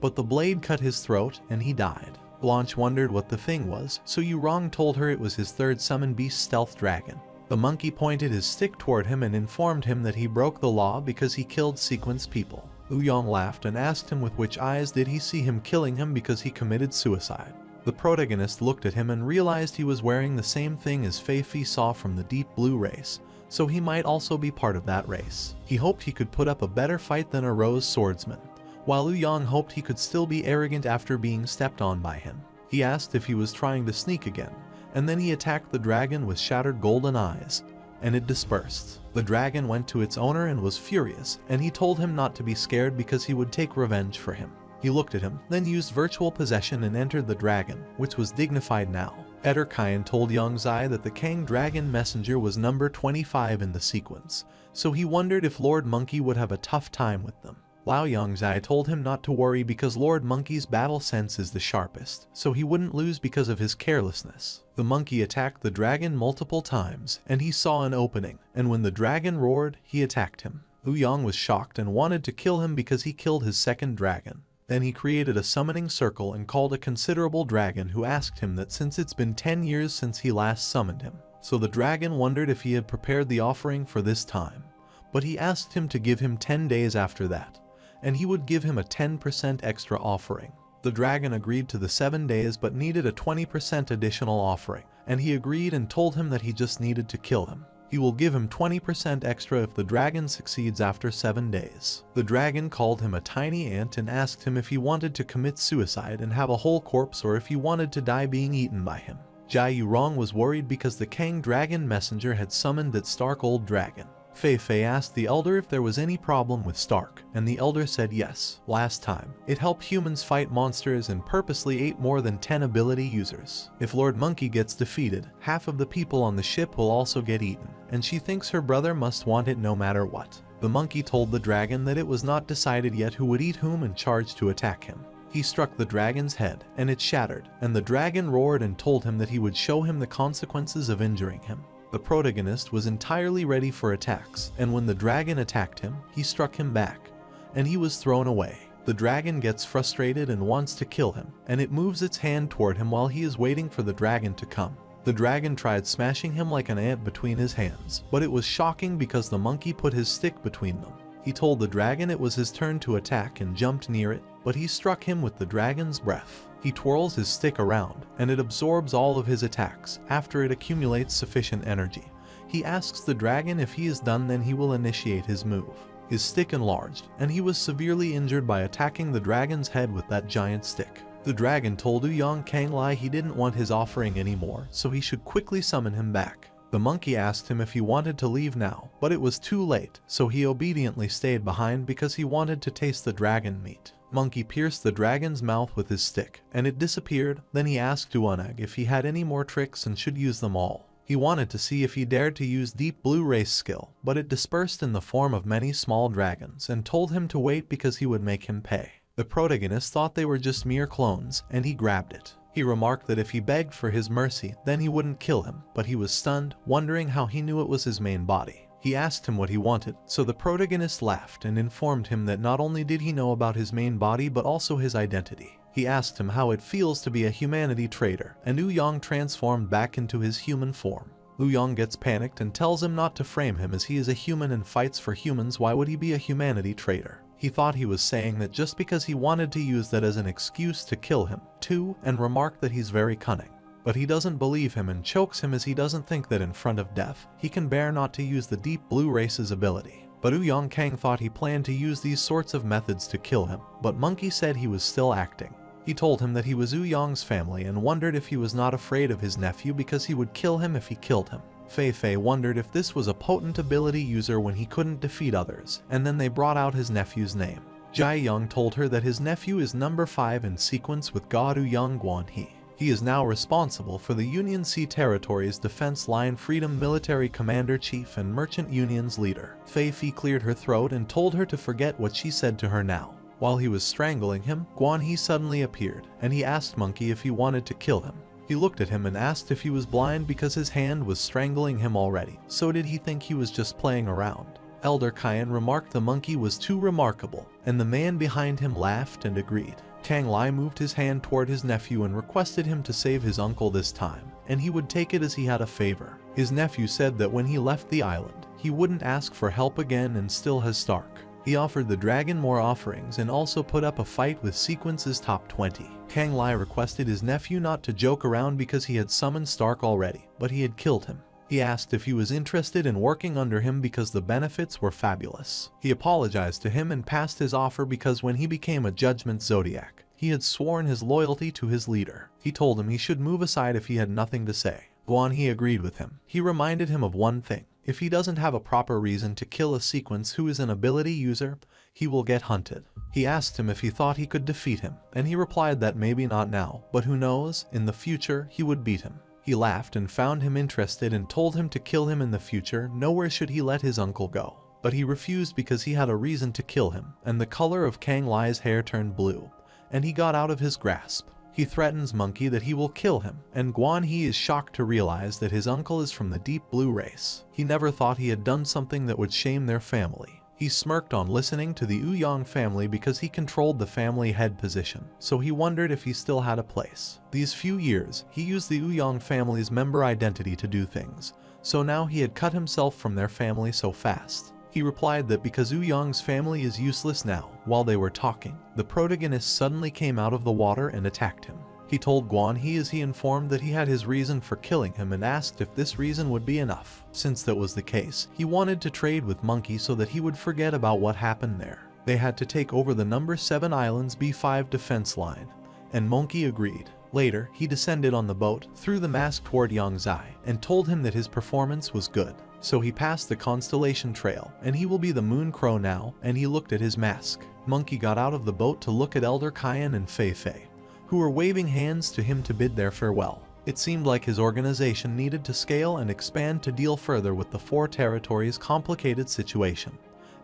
S1: but the blade cut his throat and he died. Blanche wondered what the thing was, so Ouyang told her it was his third summon beast stealth dragon. The monkey pointed his stick toward him and informed him that he broke the law because he killed sequence people. Ouyang laughed and asked him with which eyes did he see him killing him because he committed suicide. The protagonist looked at him and realized he was wearing the same thing as Fei Fi saw from the Deep Blue race, so he might also be part of that race. He hoped he could put up a better fight than a rose swordsman, while Ouyang hoped he could still be arrogant after being stepped on by him. He asked if he was trying to sneak again, and then he attacked the dragon with shattered golden eyes, and it dispersed. The dragon went to its owner and was furious, and he told him not to be scared because he would take revenge for him. He looked at him, then used virtual possession and entered the dragon, which was dignified now. Ederkian told Young Zai that the Kang Dragon Messenger was number 25 in the sequence, so he wondered if Lord Monkey would have a tough time with them. Lao Yangzai told him not to worry because Lord Monkey's battle sense is the sharpest, so he wouldn't lose because of his carelessness. The monkey attacked the dragon multiple times, and he saw an opening, and when the dragon roared, he attacked him. Lu Yang was shocked and wanted to kill him because he killed his second dragon. Then he created a summoning circle and called a considerable dragon who asked him that since it's been 10 years since he last summoned him. So the dragon wondered if he had prepared the offering for this time, but he asked him to give him 10 days after that, and he would give him a 10% extra offering. The dragon agreed to the 7 days but needed a 20% additional offering, and he agreed and told him that he just needed to kill him. He will give him 20% extra if the dragon succeeds after 7 days. The dragon called him a tiny ant and asked him if he wanted to commit suicide and have a whole corpse or if he wanted to die being eaten by him. Jai Yurong was worried because the Kang Dragon Messenger had summoned that Stark Old Dragon. Fei Fei asked the Elder if there was any problem with Stark, and the Elder said yes. Last time, it helped humans fight monsters and purposely ate more than 10 ability users. If Lord Monkey gets defeated, half of the people on the ship will also get eaten, and she thinks her brother must want it no matter what. The monkey told the dragon that it was not decided yet who would eat whom and charged to attack him. He struck the dragon's head, and it shattered, and the dragon roared and told him that he would show him the consequences of injuring him. The protagonist was entirely ready for attacks, and when the dragon attacked him, he struck him back, and he was thrown away. The dragon gets frustrated and wants to kill him, and it moves its hand toward him while he is waiting for the dragon to come. The dragon tried smashing him like an ant between his hands, but it was shocking because the monkey put his stick between them. He told the dragon it was his turn to attack and jumped near it, but he struck him with the dragon's breath. He twirls his stick around, and it absorbs all of his attacks after it accumulates sufficient energy. He asks the dragon if he is done, then he will initiate his move. His stick enlarged, and he was severely injured by attacking the dragon's head with that giant stick. The dragon told Ouyang Kanglai he didn't want his offering anymore, so he should quickly summon him back. The monkey asked him if he wanted to leave now, but it was too late, so he obediently stayed behind because he wanted to taste the dragon meat. Monkey pierced the dragon's mouth with his stick, and it disappeared. Then he asked Duanag if he had any more tricks and should use them all. He wanted to see if he dared to use Deep Blue Race skill, but it dispersed in the form of many small dragons and told him to wait because he would make him pay. The protagonist thought they were just mere clones, and he grabbed it. He remarked that if he begged for his mercy, then he wouldn't kill him, but he was stunned, wondering how he knew it was his main body. He asked him what he wanted, so the protagonist laughed and informed him that not only did he know about his main body but also his identity. He asked him how it feels to be a humanity traitor, and Ouyang transformed back into his human form. Ouyang gets panicked and tells him not to frame him as he is a human and fights for humans. Why would he be a humanity traitor? He thought he was saying that just because he wanted to use that as an excuse to kill him, too, and remarked that he's very cunning. But he doesn't believe him and chokes him as he doesn't think that in front of death, he can bear not to use the Deep Blue Race's ability. But Ouyang Kang thought he planned to use these sorts of methods to kill him, but Monkey said he was still acting. He told him that he was Ouyang's family and wondered if he was not afraid of his nephew because he would kill him if he killed him. Fei Fei wondered if this was a potent ability user when he couldn't defeat others, and then they brought out his nephew's name. Jai Young told her that his nephew is number 5 in sequence with God Ouyang Guanhe. He is now responsible for the Union Sea Territories Defense Line Freedom Military Commander-Chief and Merchant Union's leader. Fei Fei cleared her throat and told her to forget what she said to her now. While he was strangling him, Guanhe suddenly appeared, and he asked Monkey if he wanted to kill him. He looked at him and asked if he was blind because his hand was strangling him already, so did he think he was just playing around? Elder Kyan remarked the monkey was too remarkable, and the man behind him laughed and agreed. Kang Lai moved his hand toward his nephew and requested him to save his uncle this time, and he would take it as he had a favor. His nephew said that when he left the island, he wouldn't ask for help again and still has Stark. He offered the dragon more offerings and also put up a fight with Sequence's top 20. Kang Lai requested his nephew not to joke around because he had summoned Stark already, but he had killed him. He asked if he was interested in working under him because the benefits were fabulous. He apologized to him and passed his offer because when he became a Judgment Zodiac, he had sworn his loyalty to his leader. He told him he should move aside if he had nothing to say. Guanhe agreed with him. He reminded him of one thing. If he doesn't have a proper reason to kill a sequence who is an ability user, he will get hunted. He asked him if he thought he could defeat him, and he replied that maybe not now, but who knows, in the future he would beat him. He laughed and found him interested and told him to kill him in the future. Nowhere should he let his uncle go. But he refused because he had a reason to kill him, and the color of Kang Lai's hair turned blue, and he got out of his grasp. He threatens Monkey that he will kill him, and Guan He is shocked to realize that his uncle is from the deep blue race. He never thought he had done something that would shame their family. He smirked on listening to the Ouyang family because he controlled the family head position, so he wondered if he still had a place. These few years, he used the Ouyang family's member identity to do things, so now he had cut himself from their family so fast. He replied that because Ouyang's family is useless now. While they were talking, the protagonist suddenly came out of the water and attacked him. He told Guan He as he informed that he had his reason for killing him and asked if this reason would be enough. Since that was the case, he wanted to trade with Monkey so that he would forget about what happened there. They had to take over the number 7 Islands B5 defense line, and Monkey agreed. Later, he descended on the boat, threw the mask toward Yang Zai, and told him that his performance was good. So he passed the constellation trail, and he will be the Moon Crow now, and he looked at his mask. Monkey got out of the boat to look at Elder Kyan and Fei Fei, who were waving hands to him to bid their farewell. It seemed like his organization needed to scale and expand to deal further with the 4 territories' complicated situation,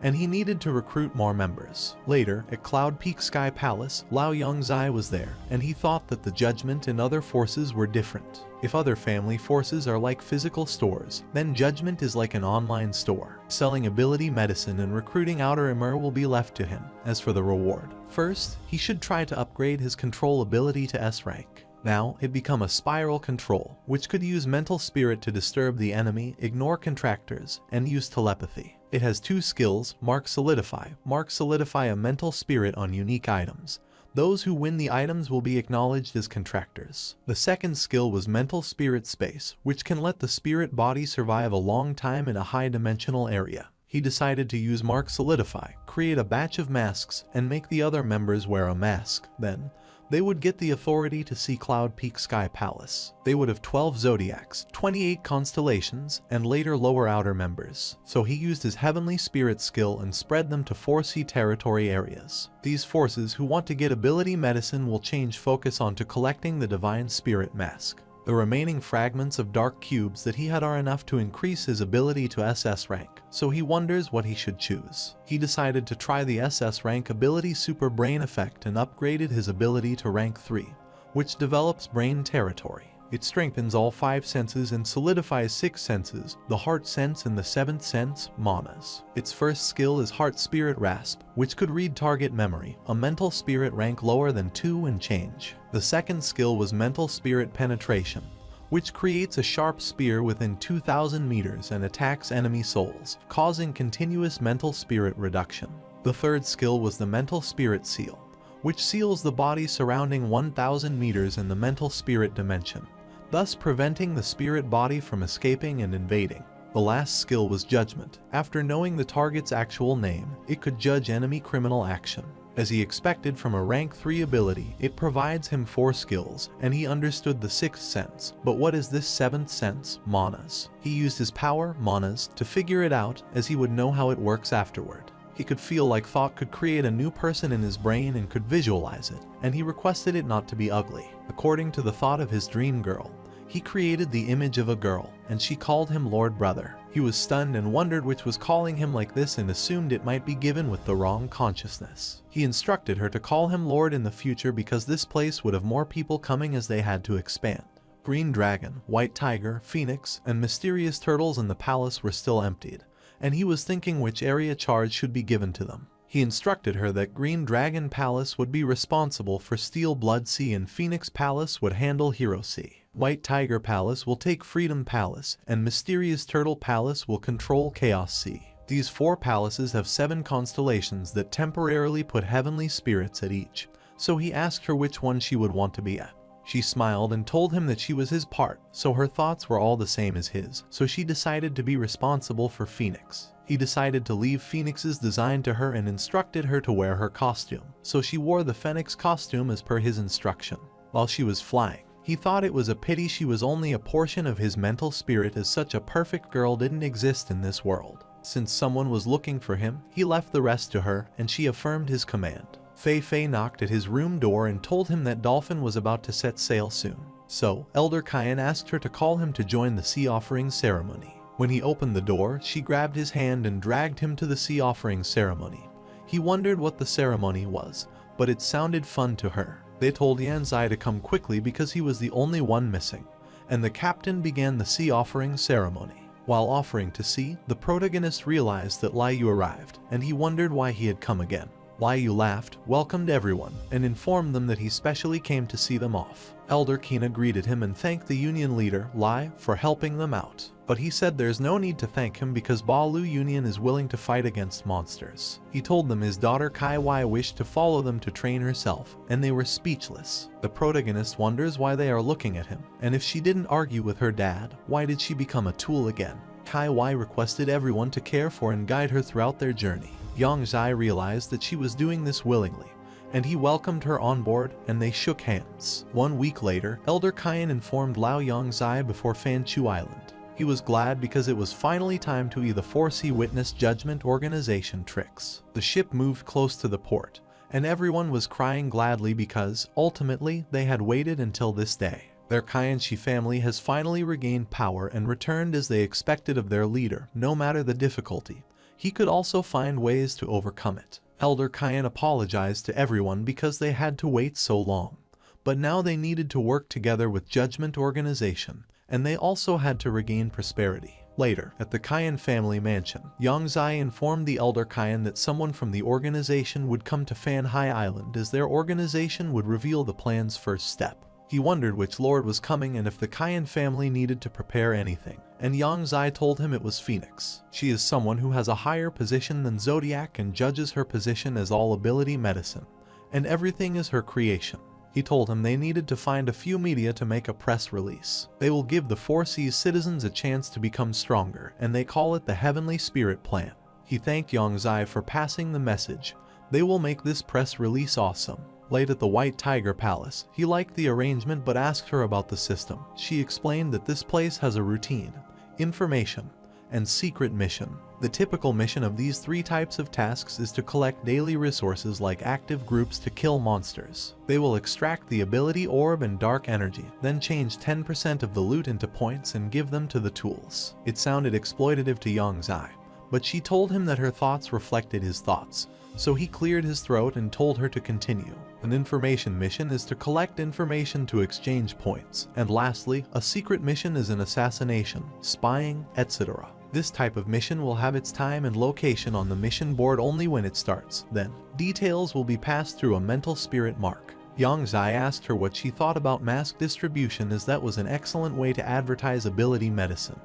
S1: and he needed to recruit more members. Later, at Cloud Peak Sky Palace, Lao Yongzai was there, and he thought that the Judgment and other forces were different. If other family forces are like physical stores, then Judgment is like an online store. Selling ability medicine and recruiting outer Emir will be left to him. As for the reward, first, he should try to upgrade his control ability to S rank. Now, it become a spiral control, which could use mental spirit to disturb the enemy, ignore contractors, and use telepathy. It has 2 skills, Mark Solidify. Mark Solidify a mental spirit on unique items. Those who win the items will be acknowledged as contractors. The second skill was Mental Spirit Space, which can let the spirit body survive a long time in a high-dimensional area. He decided to use Mark Solidify, create a batch of masks, and make the other members wear a mask. Then, they would get the authority to see Cloud Peak Sky Palace. They would have 12 zodiacs, 28 constellations, and later lower outer members. So he used his heavenly spirit skill and spread them to 4 sea territory areas. These forces who want to get ability medicine will change focus onto collecting the divine spirit mask. The remaining fragments of dark cubes that he had are enough to increase his ability to SS rank, so he wonders what he should choose. He decided to try the SS rank ability Super Brain Effect and upgraded his ability to rank 3, which develops brain territory. It strengthens all 5 senses and solidifies 6 senses, the heart sense and the 7th sense, manas. Its first skill is Heart Spirit Rasp, which could read target memory, a mental spirit rank lower than 2 and change. The second skill was Mental Spirit Penetration, which creates a sharp spear within 2,000 meters and attacks enemy souls, causing continuous mental spirit reduction. The third skill was the Mental Spirit Seal, which seals the body surrounding 1,000 meters in the mental spirit dimension, thus preventing the spirit body from escaping and invading. The last skill was Judgment. After knowing the target's actual name, it could judge enemy criminal action. As he expected from a rank 3 ability, it provides him 4 skills, and he understood the 6th sense. But what is this 7th sense, manas? He used his power, manas, to figure it out, as he would know how it works afterward. He could feel like thought could create a new person in his brain and could visualize it, and he requested it not to be ugly. According to the thought of his dream girl, he created the image of a girl, and she called him Lord Brother. He was stunned and wondered which was calling him like this and assumed it might be given with the wrong consciousness. He instructed her to call him Lord in the future because this place would have more people coming as they had to expand. Green Dragon, White Tiger, Phoenix, and Mysterious Turtles in the palace were still emptied, and he was thinking which area charge should be given to them. He instructed her that Green Dragon Palace would be responsible for Steel Blood Sea and Phoenix Palace would handle Hero Sea. White Tiger Palace will take Freedom Palace, and Mysterious Turtle Palace will control Chaos Sea. These 4 palaces have 7 constellations that temporarily put heavenly spirits at each, so he asked her which one she would want to be at. She smiled and told him that she was his part, so her thoughts were all the same as his, so she decided to be responsible for Phoenix. He decided to leave Phoenix's design to her and instructed her to wear her costume, so she wore the Phoenix costume as per his instruction. While she was flying, He thought it was a pity she was only a portion of his mental spirit, as such a perfect girl didn't exist in this world. Since someone was looking for him, he left the rest to her, and she affirmed his command. Fei knocked at his room door and told him that Dolphin was about to set sail soon. So, Elder Cayenne asked her to call him to join the sea offering ceremony. When he opened the door, she grabbed his hand and dragged him to the sea offering ceremony. He wondered what the ceremony was, but it sounded fun to her. They told Yan Zai to come quickly because he was the only one missing, and the captain began the sea offering ceremony. While offering to sea, the protagonist realized that Liu arrived, and he wondered why he had come again. Liu laughed, welcomed everyone, and informed them that he specially came to see them off. Elder Kina greeted him and thanked the Union leader, Lai, for helping them out. But he said there's no need to thank him because Balu Union is willing to fight against monsters. He told them his daughter Kai Wai wished to follow them to train herself, and they were speechless. The protagonist wonders why they are looking at him, and if she didn't argue with her dad, why did she become a tool again? Kai Wai requested everyone to care for and guide her throughout their journey. Yang Zai realized that she was doing this willingly, and he welcomed her on board, and they shook hands. 1 week later, Elder Cayenne informed Lao Yang Zai before Fanchu Island. He was glad because it was finally time to either foresee witness Judgment Organization tricks. The ship moved close to the port, and everyone was crying gladly because, ultimately, they had waited until this day. Their Kaienshi family has finally regained power and returned as they expected of their leader, no matter the difficulty. He could also find ways to overcome it. Elder Cayenne apologized to everyone because they had to wait so long, but now they needed to work together with Judgment Organization, and they also had to regain prosperity. Later, at the Cayenne family mansion, Yang Zai informed the Elder Cayenne that someone from the organization would come to Fan Hai Island as their organization would reveal the plan's first step. He wondered which lord was coming and if the Cayenne family needed to prepare anything, and Yang Zai told him it was Phoenix. She is someone who has a higher position than Zodiac and judges her position as all ability medicine, and everything is her creation. He told him they needed to find a few media to make a press release. They will give the Four Seas citizens a chance to become stronger, and they call it the Heavenly Spirit Plan. He thanked Yang Zai for passing the message. They will make this press release awesome. Late at the White Tiger Palace, he liked the arrangement but asked her about the system. She explained that this place has a routine, information, and secret mission. The typical mission of these 3 types of tasks is to collect daily resources like active groups to kill monsters. They will extract the ability orb and dark energy, then change 10% of the loot into points and give them to the tools. It sounded exploitative to Yang Zai, but she told him that her thoughts reflected his thoughts. So he cleared his throat and told her to continue. An information mission is to collect information to exchange points. And lastly, a secret mission is an assassination, spying, etc. This type of mission will have its time and location on the mission board only when it starts. Then, details will be passed through a mental spirit mark. Yang Zai asked her what she thought about mask distribution, as that was an excellent way to advertise ability medicine.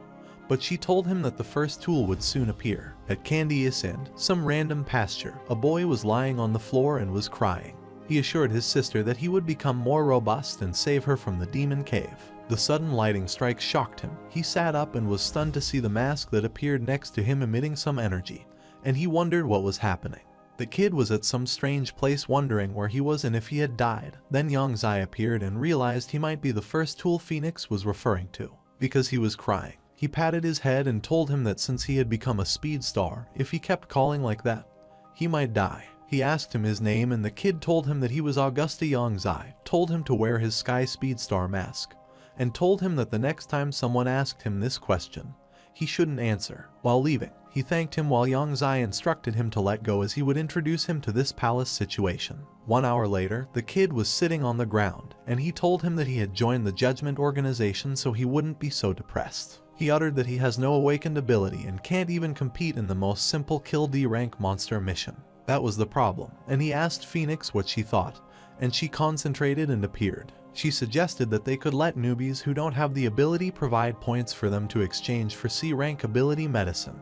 S1: But she told him that the first tool would soon appear. At Candia's end, some random pasture, a boy was lying on the floor and was crying. He assured his sister that he would become more robust and save her from the demon cave. The sudden lightning strike shocked him. He sat up and was stunned to see the mask that appeared next to him emitting some energy, and he wondered what was happening. The kid was at some strange place wondering where he was and if he had died. Then Yang Zai appeared and realized he might be the first tool Phoenix was referring to, because he was crying. He patted his head and told him that since he had become a speed star, if he kept calling like that, he might die. He asked him his name and the kid told him that he was Augusta Yang Zai, told him to wear his Sky Speed Star mask, and told him that the next time someone asked him this question, he shouldn't answer. While leaving, he thanked him while Yang Zai instructed him to let go as he would introduce him to this palace situation. 1 hour later, the kid was sitting on the ground, and he told him that he had joined the Judgment Organization so he wouldn't be so depressed. He uttered that he has no awakened ability and can't even compete in the most simple kill D rank monster mission. That was the problem, and he asked Phoenix what she thought, and she concentrated and appeared. She suggested that they could let newbies who don't have the ability provide points for them to exchange for C rank ability medicine,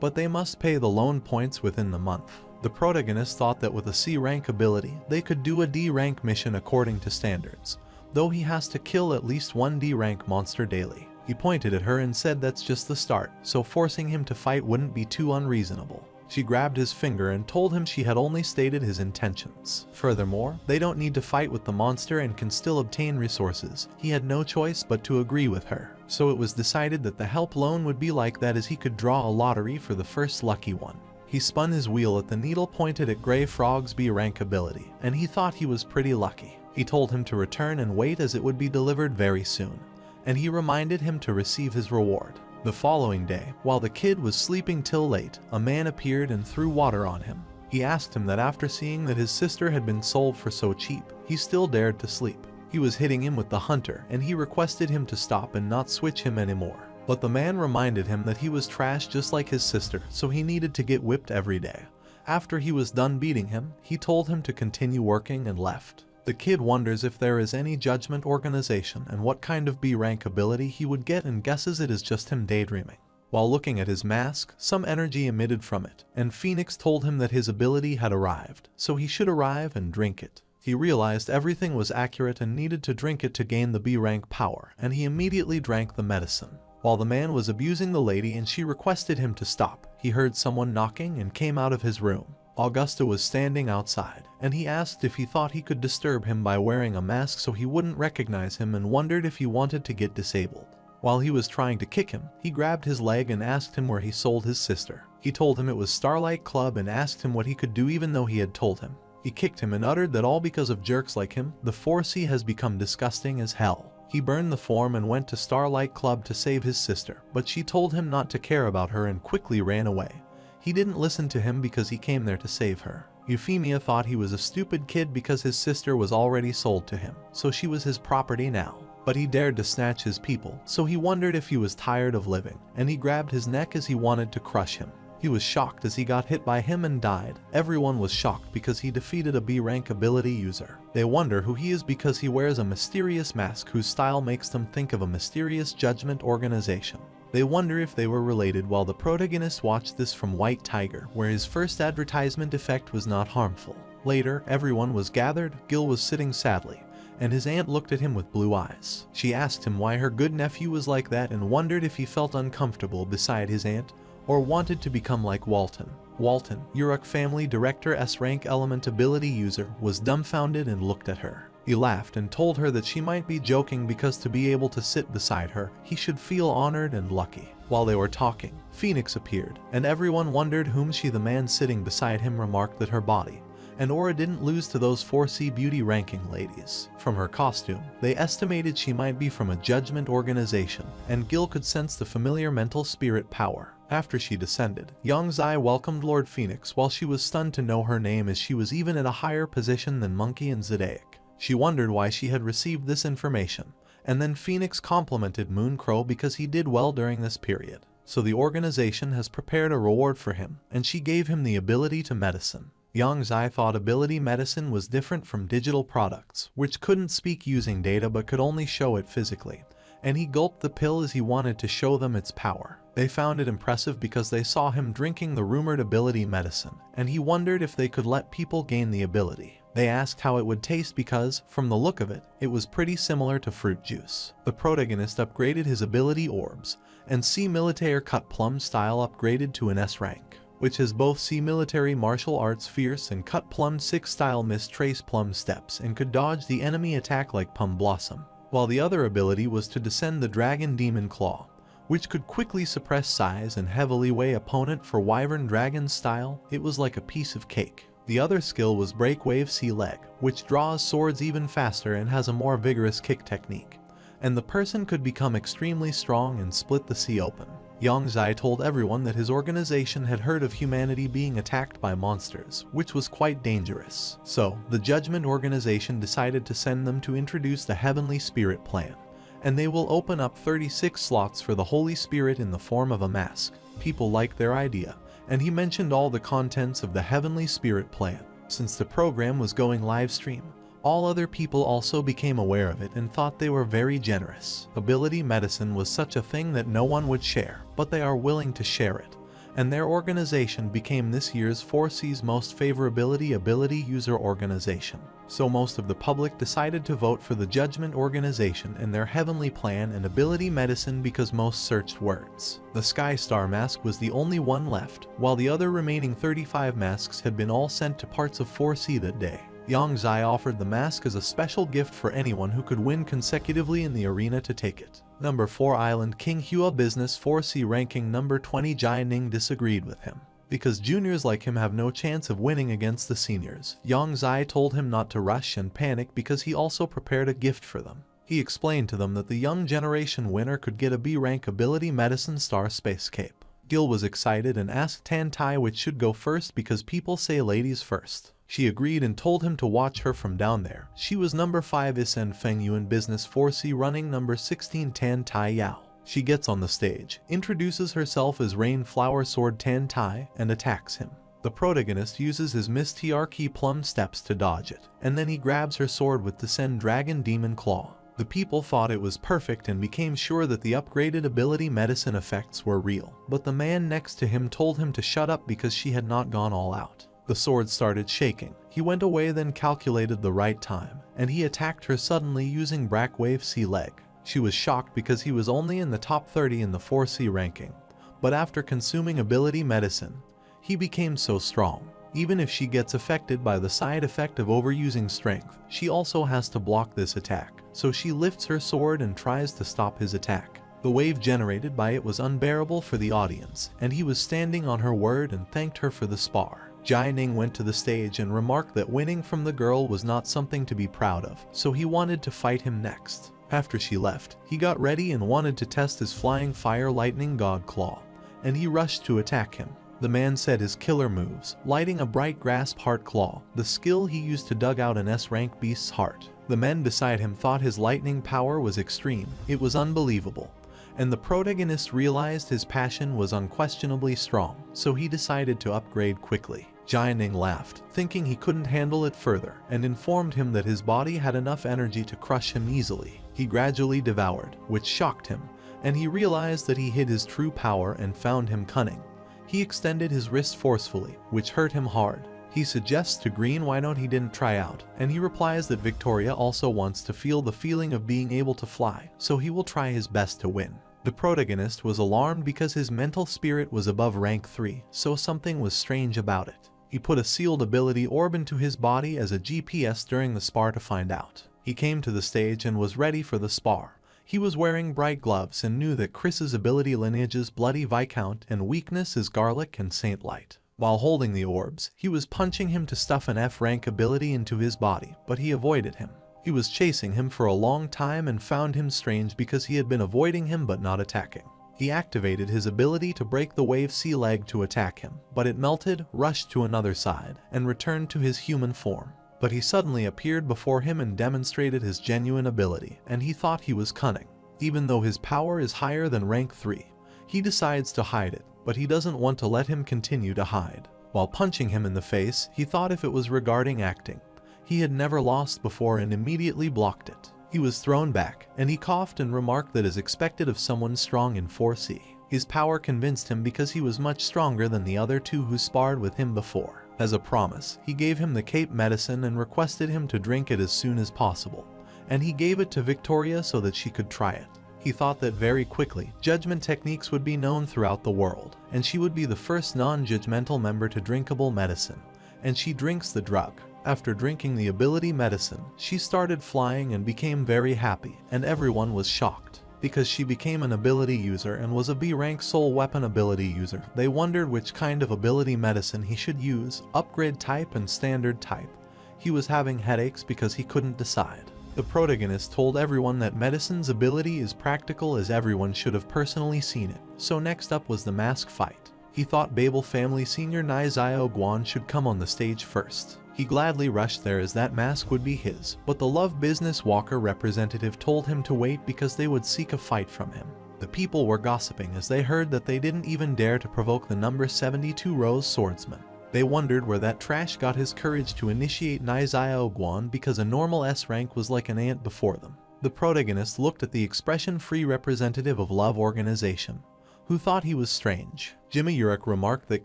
S1: but they must pay the loan points within the month. The protagonist thought that with a C rank ability, they could do a D rank mission according to standards, though he has to kill at least 1 D rank monster daily. He pointed at her and said that's just the start, so forcing him to fight wouldn't be too unreasonable. She grabbed his finger and told him she had only stated his intentions. Furthermore, they don't need to fight with the monster and can still obtain resources. He had no choice but to agree with her. So it was decided that the help loan would be like that, as he could draw a lottery for the first lucky one. He spun his wheel at the needle pointed at Gray Frog's B rank ability, and he thought he was pretty lucky. He told him to return and wait, as it would be delivered very soon, and he reminded him to receive his reward. The following day, while the kid was sleeping till late, a man appeared and threw water on him. He asked him that after seeing that his sister had been sold for so cheap, he still dared to sleep. He was hitting him with the hunter, and he requested him to stop and not switch him anymore. But the man reminded him that he was trash just like his sister, so he needed to get whipped every day. After he was done beating him, he told him to continue working and left. The kid wonders if there is any judgment organization and what kind of B rank ability he would get, and guesses it is just him daydreaming. While looking at his mask, some energy emitted from it, and Phoenix told him that his ability had arrived, so he should arrive and drink it. He realized everything was accurate and needed to drink it to gain the B rank power, and he immediately drank the medicine. While the man was abusing the lady and she requested him to stop, he heard someone knocking and came out of his room. Augusta was standing outside, and he asked if he thought he could disturb him by wearing a mask so he wouldn't recognize him, and wondered if he wanted to get disabled. While he was trying to kick him, he grabbed his leg and asked him where he sold his sister. He told him it was Starlight Club and asked him what he could do, even though he had told him. He kicked him and uttered that all because of jerks like him, the 4C has become disgusting as hell. He burned the form and went to Starlight Club to save his sister, but she told him not to care about her and quickly ran away. He didn't listen to him because he came there to save her. Euphemia thought he was a stupid kid because his sister was already sold to him, so she was his property now. But he dared to snatch his people, so he wondered if he was tired of living, and he grabbed his neck as he wanted to crush him. He was shocked as he got hit by him and died. Everyone was shocked because he defeated a B rank ability user. They wonder who he is because he wears a mysterious mask whose style makes them think of a mysterious judgment organization. They wonder if they were related, while the protagonist watched this from White Tiger, where his first advertisement effect was not harmful. Later, everyone was gathered. Gil was sitting sadly, and his aunt looked at him with blue eyes. She asked him why her good nephew was like that and wondered if he felt uncomfortable beside his aunt, or wanted to become like Walton. Walton, Uruk family director S-rank element ability user, was dumbfounded and looked at her. He laughed and told her that she might be joking because to be able to sit beside her, he should feel honored and lucky. While they were talking, Phoenix appeared, and everyone wondered whom she. The man sitting beside him remarked that her body and aura didn't lose to those 4C beauty ranking ladies. From her costume, they estimated she might be from a judgment organization, and Gil could sense the familiar mental spirit power. After she descended, Young Zai welcomed Lord Phoenix while she was stunned to know her name, as she was even at a higher position than Monkey and Zodiac. She wondered why she had received this information, and then Phoenix complimented Mooncrow because he did well during this period. So the organization has prepared a reward for him, and she gave him the ability to medicine. Yang Zai thought ability medicine was different from digital products, which couldn't speak using data but could only show it physically, and he gulped the pill as he wanted to show them its power. They found it impressive because they saw him drinking the rumored ability medicine, and he wondered if they could let people gain the ability. They asked how it would taste because, from the look of it, it was pretty similar to fruit juice. The protagonist upgraded his ability orbs, and C militaire cut plum style upgraded to an S rank, which has both C military martial arts fierce and cut plum 6 style miss trace plum steps and could dodge the enemy attack like Plum Blossom, while the other ability was to descend the dragon demon claw, which could quickly suppress size and heavily weigh opponent. For wyvern dragon style, it was like a piece of cake. The other skill was break wave sea leg, which draws swords even faster and has a more vigorous kick technique, and the person could become extremely strong and split the sea open. Yang Zai told everyone that his organization had heard of humanity being attacked by monsters, which was quite dangerous. So, the Judgment Organization decided to send them to introduce the Heavenly Spirit plan, and they will open up 36 slots for the Holy Spirit in the form of a mask. People liked their idea, and he mentioned all the contents of the Heavenly Spirit plan. Since the program was going live stream, all other people also became aware of it and thought they were very generous. Ability medicine was such a thing that no one would share, but they are willing to share it, and their organization became this year's 4C's most favorability ability user organization. So most of the public decided to vote for the Judgment organization and their Heavenly Plan and Ability Medicine because most searched words. The Sky Star mask was the only one left, while the other remaining 35 masks had been all sent to parts of 4C that day. Yang Zai offered the mask as a special gift for anyone who could win consecutively in the arena to take it. Number 4 Island King Hua Business 4C ranking number 20 Jai Ning disagreed with him. Because juniors like him have no chance of winning against the seniors, Yang Zai told him not to rush and panic because he also prepared a gift for them. He explained to them that the young generation winner could get a B-rank Ability Medicine Star Space Cape. Gil was excited and asked Tan Tai which should go first because people say ladies first. She agreed and told him to watch her from down there. She was number 5 Isen Feng Yuan Business 4C running number 16 Tan Tai Yao. She gets on the stage, introduces herself as Rain Flower Sword Tan Tai, and attacks him. The protagonist uses his Miss TRK Plum Steps to dodge it, and then he grabs her sword with Descend Dragon Demon Claw. The people thought it was perfect and became sure that the upgraded ability medicine effects were real, but the man next to him told him to shut up because she had not gone all out. The sword started shaking. He went away then calculated the right time, and he attacked her suddenly using Brackwave C leg. She was shocked because he was only in the top 30 in the 4C ranking, but after consuming ability medicine, he became so strong. Even if she gets affected by the side effect of overusing strength, she also has to block this attack, so she lifts her sword and tries to stop his attack. The wave generated by it was unbearable for the audience, and he was standing on her word and thanked her for the spar. Jai Ning went to the stage and remarked that winning from the girl was not something to be proud of, so he wanted to fight him next. After she left, he got ready and wanted to test his Flying Fire Lightning God Claw, and he rushed to attack him. The man said his killer moves, lighting a bright grasp Heart Claw, the skill he used to dug out an S-rank beast's heart. The men beside him thought his lightning power was extreme. It was unbelievable. And the protagonist realized his passion was unquestionably strong, so he decided to upgrade quickly. Jai Ning laughed, thinking he couldn't handle it further, and informed him that his body had enough energy to crush him easily. He gradually devoured, which shocked him, and he realized that he hid his true power and found him cunning. He extended his wrist forcefully, which hurt him hard. He suggests to Green why not he didn't try out, and he replies that Victoria also wants to feel the feeling of being able to fly, so he will try his best to win. The protagonist was alarmed because his mental spirit was above rank 3, so something was strange about it. He put a sealed ability orb into his body as a GPS during the spar to find out. He came to the stage and was ready for the spar. He was wearing bright gloves and knew that Chris's ability lineage is Bloody Viscount and weakness is Garlic and Saint Light. While holding the orbs, he was punching him to stuff an F-rank ability into his body, but he avoided him. He was chasing him for a long time and found him strange because he had been avoiding him but not attacking. He activated his ability to break the wave sea leg to attack him, but it melted, rushed to another side, and returned to his human form. But he suddenly appeared before him and demonstrated his genuine ability, and he thought he was cunning. Even though his power is higher than rank 3, he decides to hide it, but he doesn't want to let him continue to hide. While punching him in the face, he thought if it was regarding acting. He had never lost before and immediately blocked it. He was thrown back, and he coughed and remarked that is expected of someone strong in 4C. His power convinced him because he was much stronger than the other two who sparred with him before. As a promise, he gave him the cape medicine and requested him to drink it as soon as possible, and he gave it to Victoria so that she could try it. He thought that very quickly, judgment techniques would be known throughout the world, and she would be the first non-judgmental member to drinkable medicine, and she drinks the drug. After drinking the ability medicine, she started flying and became very happy, and everyone was shocked. Because she became an ability user and was a B-rank soul weapon ability user, they wondered which kind of ability medicine he should use, upgrade type and standard type. He was having headaches because he couldn't decide. The protagonist told everyone that medicine's ability is practical as everyone should have personally seen it, so next up was the mask fight. He thought Babel family senior Nai Zio Guan should come on the stage first. He gladly rushed there as that mask would be his, but the Love Business Walker representative told him to wait because they would seek a fight from him. The people were gossiping as they heard that they didn't even dare to provoke the number 72 Rose Swordsman. They wondered where that trash got his courage to initiate Nai Zio Guan because a normal S rank was like an ant before them. The protagonist looked at the expression-free representative of Love Organization, who thought he was strange. Jimmy Urich remarked that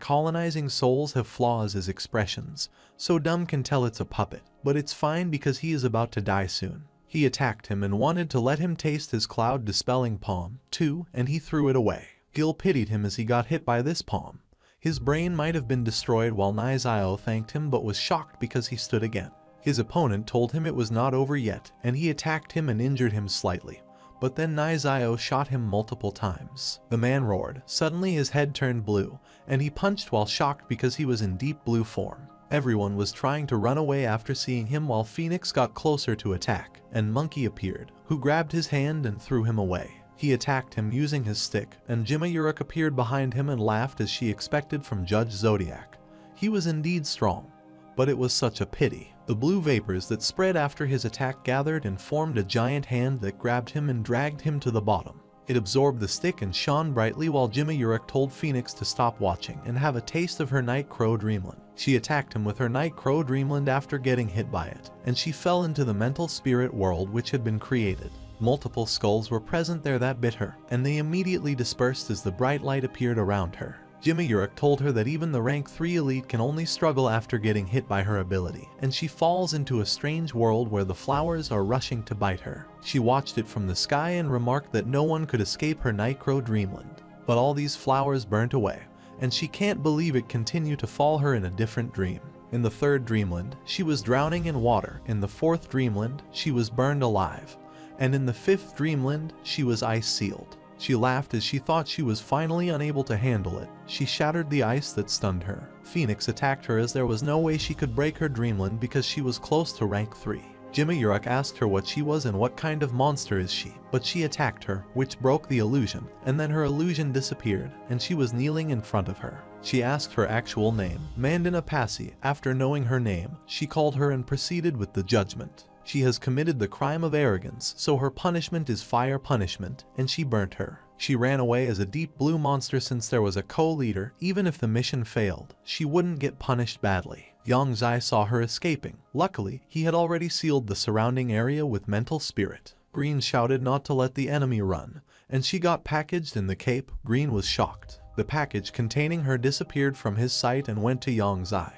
S1: colonizing souls have flaws as expressions, so Dumb can tell it's a puppet, but it's fine because he is about to die soon. He attacked him and wanted to let him taste his cloud-dispelling palm, too, and he threw it away. Gil pitied him as he got hit by this palm. His brain might have been destroyed while Nizio thanked him but was shocked because he stood again. His opponent told him it was not over yet, and he attacked him and injured him slightly. But then Nizio shot him multiple times. The man roared. Suddenly his head turned blue, and he punched while shocked because he was in deep blue form. Everyone was trying to run away after seeing him while Phoenix got closer to attack, and Monkey appeared, who grabbed his hand and threw him away. He attacked him using his stick, and Jimmy Urich appeared behind him and laughed as she expected from Judge Zodiac. He was indeed strong, but it was such a pity. The blue vapors that spread after his attack gathered and formed a giant hand that grabbed him and dragged him to the bottom. It absorbed the stick and shone brightly while Jimmy Urich told Phoenix to stop watching and have a taste of her Night Crow Dreamland. She attacked him with her Night Crow Dreamland after getting hit by it, and she fell into the mental spirit world which had been created. Multiple skulls were present there that bit her, and they immediately dispersed as the bright light appeared around her. Jimmy Urich told her that even the rank 3 elite can only struggle after getting hit by her ability, and she falls into a strange world where the flowers are rushing to bite her. She watched it from the sky and remarked that no one could escape her Night Crow Dreamland. But all these flowers burnt away, and she can't believe it continued to fall her in a different dream. In the 3rd Dreamland, she was drowning in water. In the 4th Dreamland, she was burned alive. And in the 5th Dreamland, she was ice-sealed. She laughed as she thought she was finally unable to handle it. She shattered the ice that stunned her. Phoenix attacked her as there was no way she could break her dreamland because she was close to rank 3. Jimmy Urich asked her what she was and what kind of monster is she, but she attacked her, which broke the illusion, and then her illusion disappeared, and she was kneeling in front of her. She asked her actual name, Mandana Passy. After knowing her name, she called her and proceeded with the judgment. She has committed the crime of arrogance, so her punishment is fire punishment, and she burnt her. She ran away as a deep blue monster since there was a co-leader. Even if the mission failed, she wouldn't get punished badly. Yang Zai saw her escaping. Luckily, he had already sealed the surrounding area with mental spirit. Green shouted not to let the enemy run, and she got packaged in the cape. Green was shocked. The package containing her disappeared from his sight and went to Yang Zai.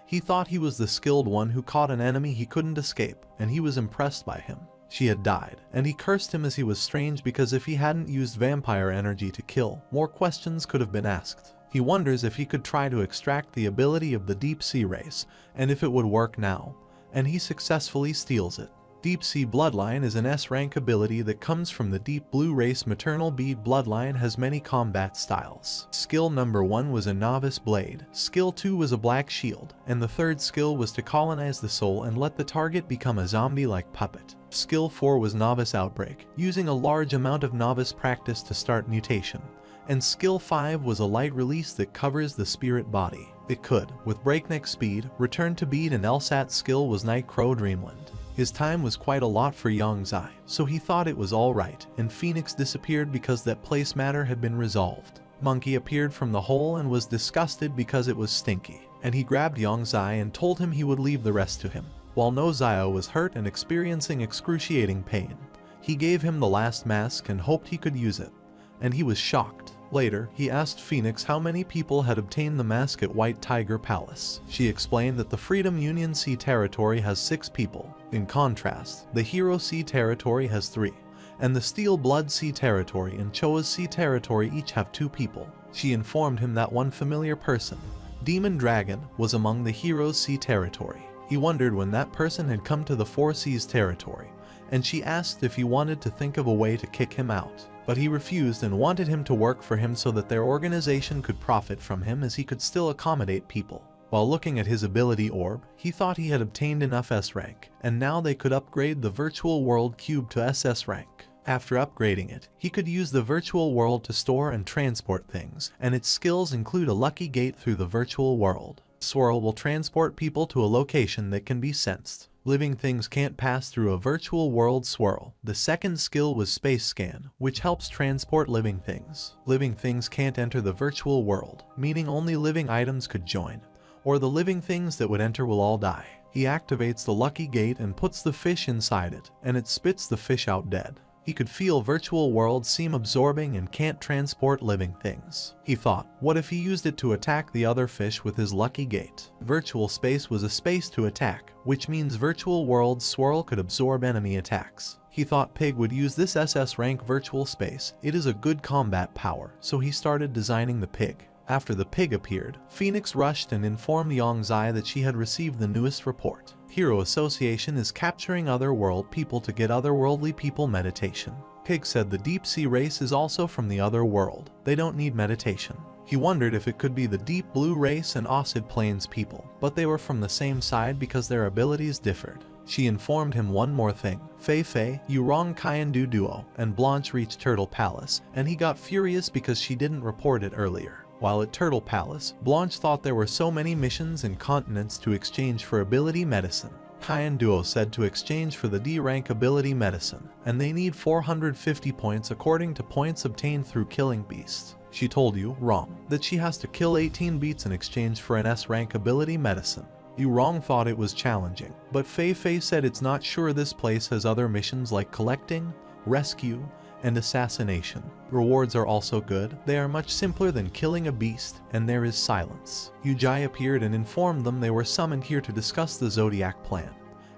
S1: He thought he was the skilled one who caught an enemy he couldn't escape, and he was impressed by him. She had died, and he cursed him as he was strange because if he hadn't used vampire energy to kill, more questions could have been asked. He wonders if he could try to extract the ability of the Deep Sea race, and if it would work now, and he successfully steals it. Deep Sea Bloodline is an S-rank ability that comes from the Deep Blue race. Maternal Bead Bloodline has many combat styles. Skill number 1 was a Novice Blade, skill 2 was a Black Shield, and the 3rd skill was to colonize the soul and let the target become a zombie-like puppet. Skill 4 was Novice Outbreak, using a large amount of novice practice to start mutation. And skill 5 was a light release that covers the spirit body. It could, with breakneck speed, return to bead, and LSAT's skill was Night Crow Dreamland. His time was quite a lot for Yang Zai, so he thought it was alright, and Phoenix disappeared because that place matter had been resolved. Monkey appeared from the hole and was disgusted because it was stinky, and he grabbed Yang Zai and told him he would leave the rest to him. While Nozio was hurt and experiencing excruciating pain, he gave him the last mask and hoped he could use it, and he was shocked. Later, he asked Phoenix how many people had obtained the mask at White Tiger Palace. She explained that the Freedom Union Sea Territory has 6 people. In contrast, the Hero Sea Territory has 3, and the Steel Blood Sea Territory and Choa's Sea Territory each have 2 people. She informed him that one familiar person, Demon Dragon, was among the Heroes Sea Territory. He wondered when that person had come to the Four Seas Territory, and she asked if he wanted to think of a way to kick him out. But he refused and wanted him to work for him so that their organization could profit from him as he could still accommodate people. While looking at his ability orb, he thought he had obtained enough S rank, and now they could upgrade the Virtual World Cube to SS rank. After upgrading it, he could use the virtual world to store and transport things, and its skills include a lucky gate through the virtual world. Swirl will transport people to a location that can be sensed. Living things can't pass through a virtual world. Swirl. The 2nd skill was Space Scan, which helps transport living things. Living things can't enter the virtual world, meaning only living items could join, or the living things that would enter will all die. He activates the lucky gate and puts the fish inside it, and it spits the fish out dead. He could feel virtual worlds seem absorbing and can't transport living things. He thought, what if he used it to attack the other fish with his lucky gate? Virtual space was a space to attack, which means virtual worlds swirl could absorb enemy attacks. He thought Pig would use this SS rank virtual space. It is a good combat power, so he started designing the Pig. After the Pig appeared, Phoenix rushed and informed Yongzai that she had received the newest report. Hero Association is capturing otherworld people to get otherworldly people meditation. Pig said the deep sea race is also from the other world. They don't need meditation. He wondered if it could be the deep blue race and Ocid Plains people, but they were from the same side because their abilities differed. She informed him one more thing. Fei Fei, Yurong Kaiandu Duo, and Blanche reached Turtle Palace, and he got furious because she didn't report it earlier. While at Turtle Palace, Blanche thought there were so many missions and continents to exchange for ability medicine. Kaian Duo said to exchange for the D rank ability medicine, and they need 450 points according to points obtained through killing beasts. She told you, wrong, that she has to kill 18 beats in exchange for an S rank ability medicine. You wrong thought it was challenging, but Fei Fei said it's not sure this place has other missions like collecting, rescue, and assassination. Rewards are also good. They are much simpler than killing a beast, and there is silence. Yujai appeared and informed them they were summoned here to discuss the Zodiac plan,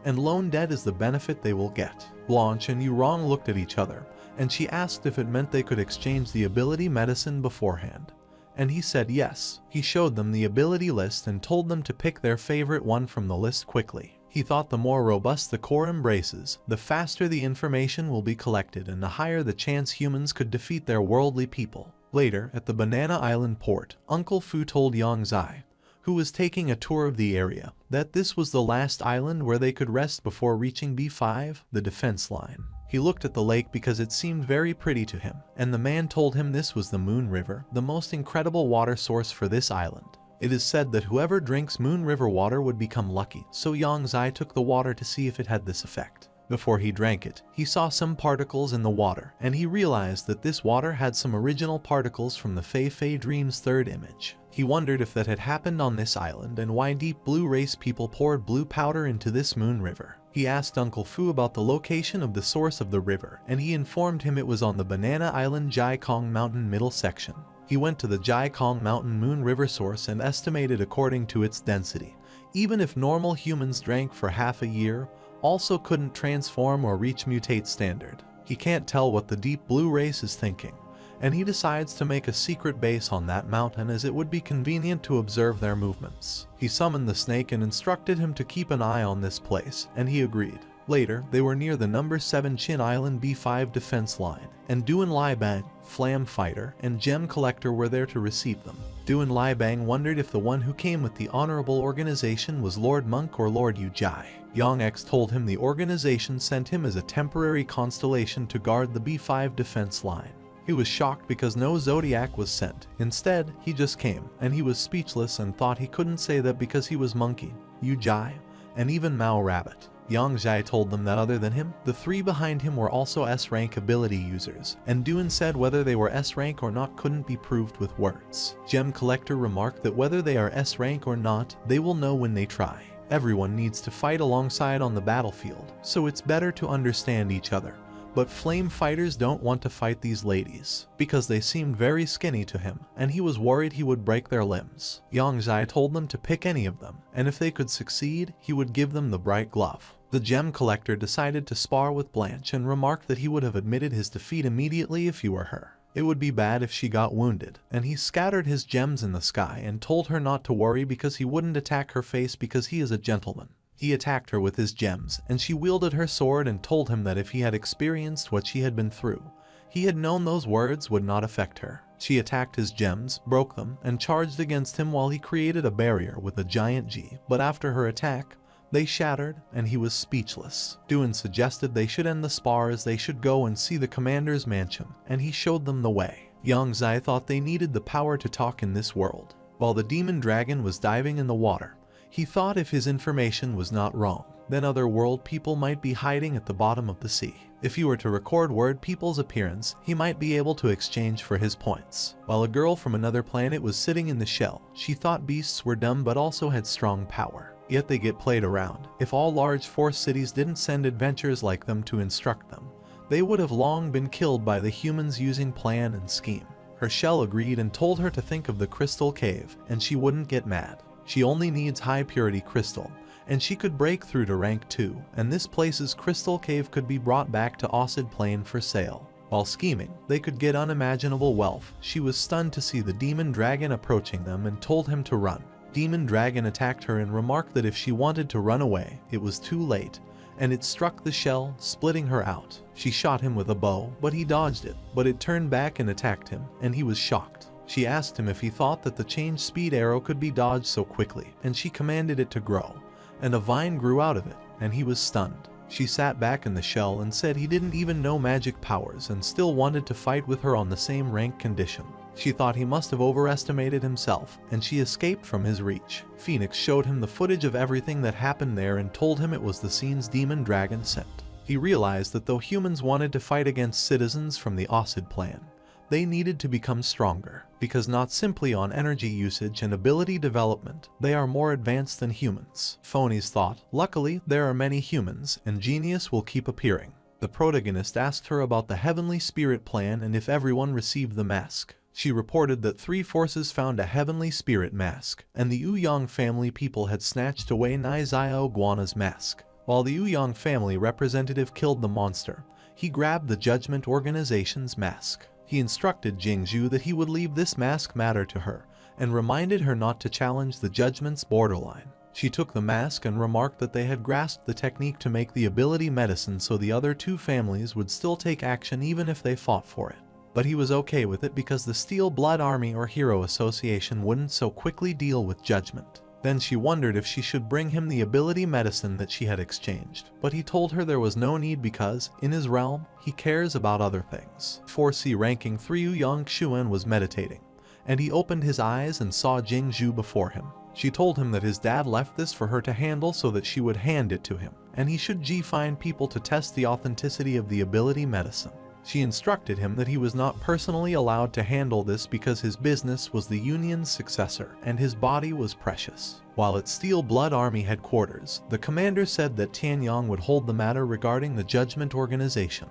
S1: and Lone Dead is the benefit they will get. Blanche and Yurong looked at each other, and she asked if it meant they could exchange the ability medicine beforehand. And he said yes. He showed them the ability list and told them to pick their favorite one from the list quickly. He thought the more robust the core embraces, the faster the information will be collected and the higher the chance humans could defeat their worldly people. Later, at the Banana Island port, Uncle Fu told Yongzai, who was taking a tour of the area, that this was the last island where they could rest before reaching B5, the defense line. He looked at the lake because it seemed very pretty to him, and the man told him this was the Moon River, the most incredible water source for this island. It is said that whoever drinks Moon River water would become lucky, so Yongzai took the water to see if it had this effect. Before he drank it, he saw some particles in the water, and he realized that this water had some original particles from the Fei Fei Dream's third image. He wondered if that had happened on this island and why deep blue race people poured blue powder into this Moon River. He asked Uncle Fu about the location of the source of the river, and he informed him it was on the Banana Island Jai Kong Mountain middle section. He went to the Jai Kong Mountain Moon River source and estimated according to its density. Even if normal humans drank for half a year, also couldn't transform or reach mutate standard. He can't tell what the deep blue race is thinking, and he decides to make a secret base on that mountain as it would be convenient to observe their movements. He summoned the snake and instructed him to keep an eye on this place, and he agreed. Later, they were near the number 7 Chin Island B5 defense line, and Duan Liebang, Flam Fighter, and Gem Collector were there to receive them. Duan Liebang wondered if the one who came with the honorable organization was Lord Monk or Lord Yujai. Yang X told him the organization sent him as a temporary constellation to guard the B5 defense line. He was shocked because no Zodiac was sent. Instead, he just came, and he was speechless and thought he couldn't say that because he was Monkey, Yujai, and even Mao Rabbit. Yongzai told them that other than him, the 3 behind him were also S-rank ability users, and Duan said whether they were S-rank or not couldn't be proved with words. Gem Collector remarked that whether they are S-rank or not, they will know when they try. Everyone needs to fight alongside on the battlefield, so it's better to understand each other. But Flame Fighters don't want to fight these ladies, because they seemed very skinny to him, and he was worried he would break their limbs. Yongzai told them to pick any of them, and if they could succeed, he would give them the bright glove. The Gem Collector decided to spar with Blanche and remarked that he would have admitted his defeat immediately if he were her. It would be bad if she got wounded, and he scattered his gems in the sky and told her not to worry because he wouldn't attack her face because he is a gentleman. He attacked her with his gems, and she wielded her sword and told him that if he had experienced what she had been through, he had known those words would not affect her. She attacked his gems, broke them, and charged against him while he created a barrier with a giant G, but after her attack, they shattered, and he was speechless. Duan suggested they should end the spar as they should go and see the commander's mansion, and he showed them the way. Yongzai thought they needed the power to talk in this world. While the demon dragon was diving in the water, he thought if his information was not wrong, then other world people might be hiding at the bottom of the sea. If he were to record word people's appearance, he might be able to exchange for his points. While a girl from another planet was sitting in the shell, she thought beasts were dumb but also had strong power. Yet they get played around. If all large force cities didn't send adventurers like them to instruct them, they would have long been killed by the humans using plan and scheme. Her shell agreed and told her to think of the crystal cave, and she wouldn't get mad. She only needs high purity crystal, and she could break through to rank 2, and this place's crystal cave could be brought back to Ocid Plane for sale. While scheming, they could get unimaginable wealth. She was stunned to see the demon dragon approaching them and told him to run. Demon dragon attacked her and remarked that if she wanted to run away, it was too late, and it struck the shell, splitting her out. She shot him with a bow, but he dodged it, but it turned back and attacked him, and he was shocked. She asked him if he thought that the change speed arrow could be dodged so quickly, and she commanded it to grow, and a vine grew out of it, and he was stunned. She sat back in the shell and said he didn't even know magic powers and still wanted to fight with her on the same rank condition. She thought he must have overestimated himself, and she escaped from his reach. Phoenix showed him the footage of everything that happened there and told him it was the scenes demon dragon sent. He realized that though humans wanted to fight against citizens from the Ocid plan, they needed to become stronger, because not simply on energy usage and ability development, they are more advanced than humans. Phonies thought, luckily there are many humans, and genius will keep appearing. The protagonist asked her about the heavenly spirit plan and if everyone received the mask. She reported that 3 forces found a heavenly spirit mask, and the Ouyang family people had snatched away Nizio Guana's mask. While the Ouyang family representative killed the monster, he grabbed the Judgment Organization's mask. He instructed Jingzhu that he would leave this mask matter to her, and reminded her not to challenge the Judgment's borderline. She took the mask and remarked that they had grasped the technique to make the ability medicine so the other 2 families would still take action even if they fought for it. But he was okay with it because the Steel Blood Army or Hero Association wouldn't so quickly deal with Judgment. Then she wondered if she should bring him the ability medicine that she had exchanged, but he told her there was no need because, in his realm, he cares about other things. 4C ranking 3 Ouyang Xuan was meditating, and he opened his eyes and saw Jingzhu before him. She told him that his dad left this for her to handle so that she would hand it to him, and he should find people to test the authenticity of the ability medicine. She instructed him that he was not personally allowed to handle this because his business was the Union's successor and his body was precious. While at Steel Blood Army headquarters, the commander said that Tianyang would hold the matter regarding the Judgment Organization,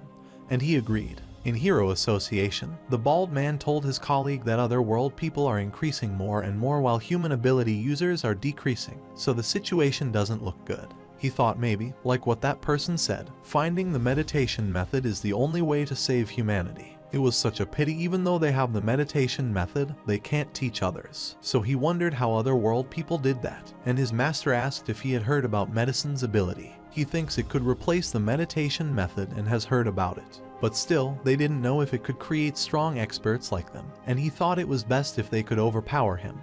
S1: and he agreed. In Hero Association, the bald man told his colleague that other world people are increasing more and more while human ability users are decreasing, so the situation doesn't look good. He thought maybe, like what that person said, finding the meditation method is the only way to save humanity. It was such a pity even though they have the meditation method, they can't teach others. So he wondered how other world people did that, and his master asked if he had heard about medicine's ability. He thinks it could replace the meditation method and has heard about it. But still, they didn't know if it could create strong experts like them, and he thought it was best if they could overpower him.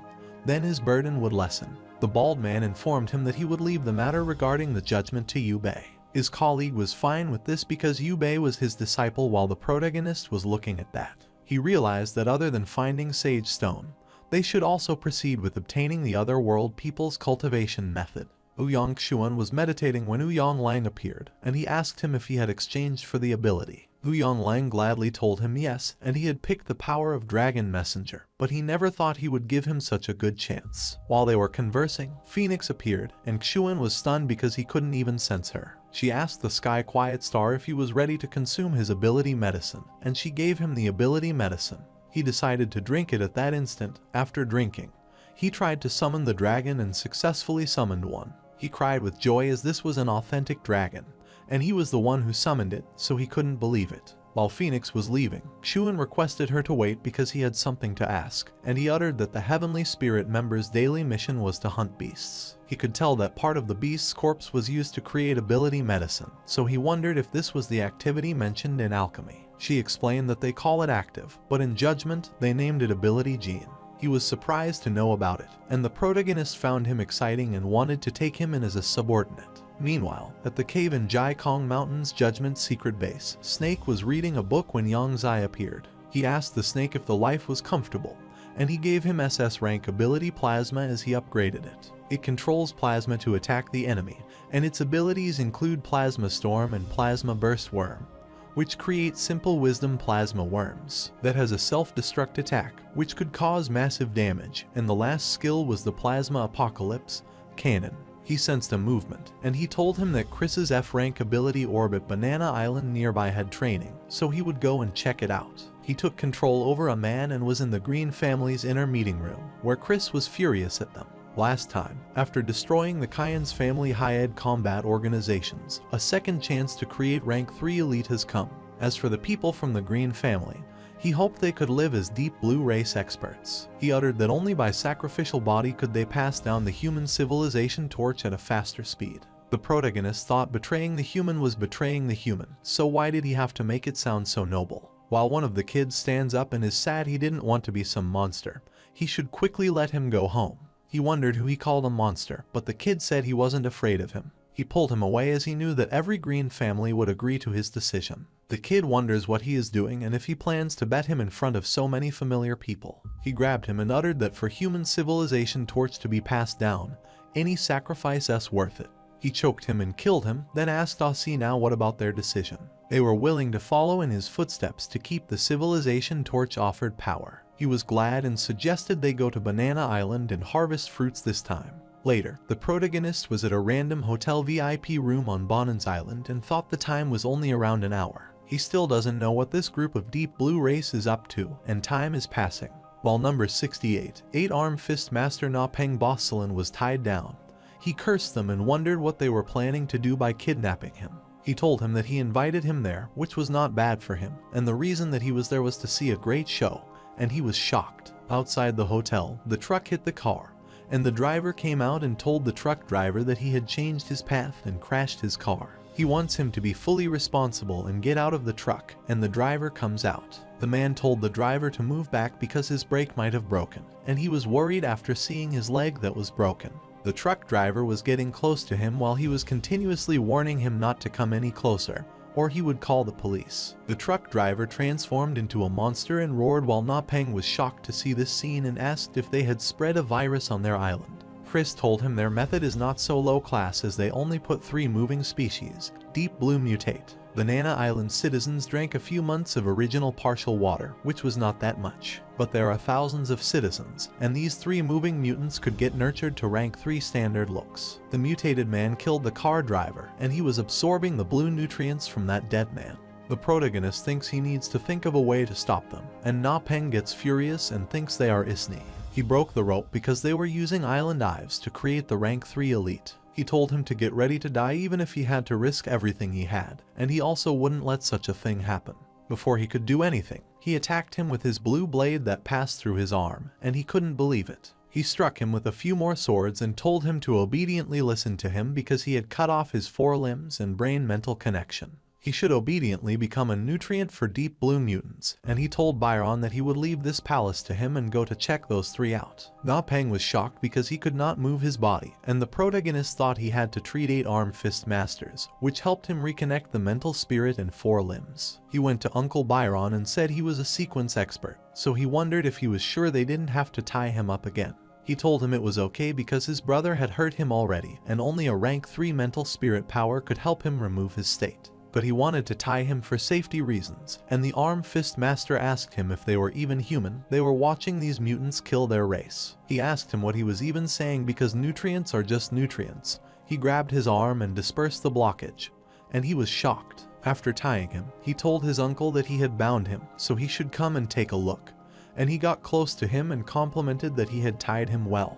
S1: Then his burden would lessen. The bald man informed him that he would leave the matter regarding the judgment to Yubei. His colleague was fine with this because Yubei was his disciple while the protagonist was looking at that. He realized that other than finding Sage Stone, they should also proceed with obtaining the other world people's cultivation method. Ouyang Xuan was meditating when Ouyang Lang appeared, and he asked him if he had exchanged for the ability. Ouyang Lang gladly told him yes, and he had picked the power of Dragon Messenger, but he never thought he would give him such a good chance. While they were conversing, Phoenix appeared, and Xuan was stunned because he couldn't even sense her. She asked the Sky Quiet Star if he was ready to consume his ability medicine, and she gave him the ability medicine. He decided to drink it at that instant. After drinking, he tried to summon the dragon and successfully summoned one. He cried with joy as this was an authentic dragon, and he was the one who summoned it, so he couldn't believe it. While Phoenix was leaving, Xuan requested her to wait because he had something to ask, and he uttered that the Heavenly Spirit member's daily mission was to hunt beasts. He could tell that part of the beast's corpse was used to create ability medicine, so he wondered if this was the activity mentioned in alchemy. She explained that they call it active, but in Judgment, they named it ability gene. He was surprised to know about it, and the protagonist found him exciting and wanted to take him in as a subordinate. Meanwhile, at the cave in Jiakong Mountain's Judgment secret base, Snake was reading a book when Yang Zai appeared. He asked the snake if the life was comfortable, and he gave him SS rank ability Plasma as he upgraded it. It controls Plasma to attack the enemy, and its abilities include Plasma Storm and Plasma Burst Worm, which create simple wisdom plasma worms that has a self-destruct attack, which could cause massive damage, and the last skill was the Plasma Apocalypse Cannon. He sensed a movement, and he told him that Chris's F-rank ability orbit Banana Island nearby had training, so he would go and check it out. He took control over a man and was in the Green family's inner meeting room, where Chris was furious at them. Last time, after destroying the Cayen's family high-ed combat organizations, a second chance to create rank 3 elite has come. As for the people from the Green family, he hoped they could live as deep blue race experts. He uttered that only by sacrificial body could they pass down the human civilization torch at a faster speed. The protagonist thought betraying the human was betraying the human, so why did he have to make it sound so noble? While one of the kids stands up and is sad he didn't want to be some monster, he should quickly let him go home. He wondered who he called a monster, but the kid said he wasn't afraid of him. He pulled him away as he knew that every Green family would agree to his decision. The kid wonders what he is doing and if he plans to bet him in front of so many familiar people. He grabbed him and uttered that for human civilization torch to be passed down, any sacrifice is worth it. He choked him and killed him, then asked Aussie now what about their decision. They were willing to follow in his footsteps to keep the civilization torch offered power. He was glad and suggested they go to Banana Island and harvest fruits this time. Later, the protagonist was at a random hotel VIP room on Bonan's Island and thought the time was only around an hour. He still doesn't know what this group of deep blue race is up to, and time is passing. While number 68, 8-arm fist master Na Peng Bosselin was tied down, he cursed them and wondered what they were planning to do by kidnapping him. He told him that he invited him there, which was not bad for him, and the reason that he was there was to see a great show, and he was shocked. Outside the hotel, the truck hit the car, and the driver came out and told the truck driver that he had changed his path and crashed his car. He wants him to be fully responsible and get out of the truck, and the driver comes out. The man told the driver to move back because his brake might have broken, and he was worried after seeing his leg that was broken. The truck driver was getting close to him while he was continuously warning him not to come any closer, or he would call the police. The truck driver transformed into a monster and roared while Na Peng was shocked to see this scene and asked if they had spread a virus on their island. Chris told him their method is not so low class as they only put 3 moving species, deep blue mutate. Banana Island citizens drank a few months of original partial water, which was not that much. But there are thousands of citizens, and these 3 moving mutants could get nurtured to rank 3 standard looks. The mutated man killed the car driver, and he was absorbing the blue nutrients from that dead man. The protagonist thinks he needs to think of a way to stop them, and Na Peng gets furious and thinks they are Isni. He broke the rope because they were using island dives to create the rank 3 elite. He told him to get ready to die even if he had to risk everything he had, and he also wouldn't let such a thing happen. Before he could do anything, he attacked him with his blue blade that passed through his arm, and he couldn't believe it. He struck him with a few more swords and told him to obediently listen to him because he had cut off his 4 limbs and brain-mental connection. He should obediently become a nutrient for deep blue mutants, and he told Byron that he would leave this palace to him and go to check those 3 out. Na Peng was shocked because he could not move his body, and the protagonist thought he had to treat 8-arm fist masters, which helped him reconnect the mental spirit and 4 limbs. He went to Uncle Byron and said he was a sequence expert, so he wondered if he was sure they didn't have to tie him up again. He told him it was okay because his brother had hurt him already, and only a rank 3 mental spirit power could help him remove his state. But he wanted to tie him for safety reasons, and the Arm Fist Master asked him if they were even human. They were watching these mutants kill their race. He asked him what he was even saying because nutrients are just nutrients. He grabbed his arm and dispersed the blockage, and he was shocked. After tying him, he told his uncle that he had bound him, so he should come and take a look. And he got close to him and complimented that he had tied him well.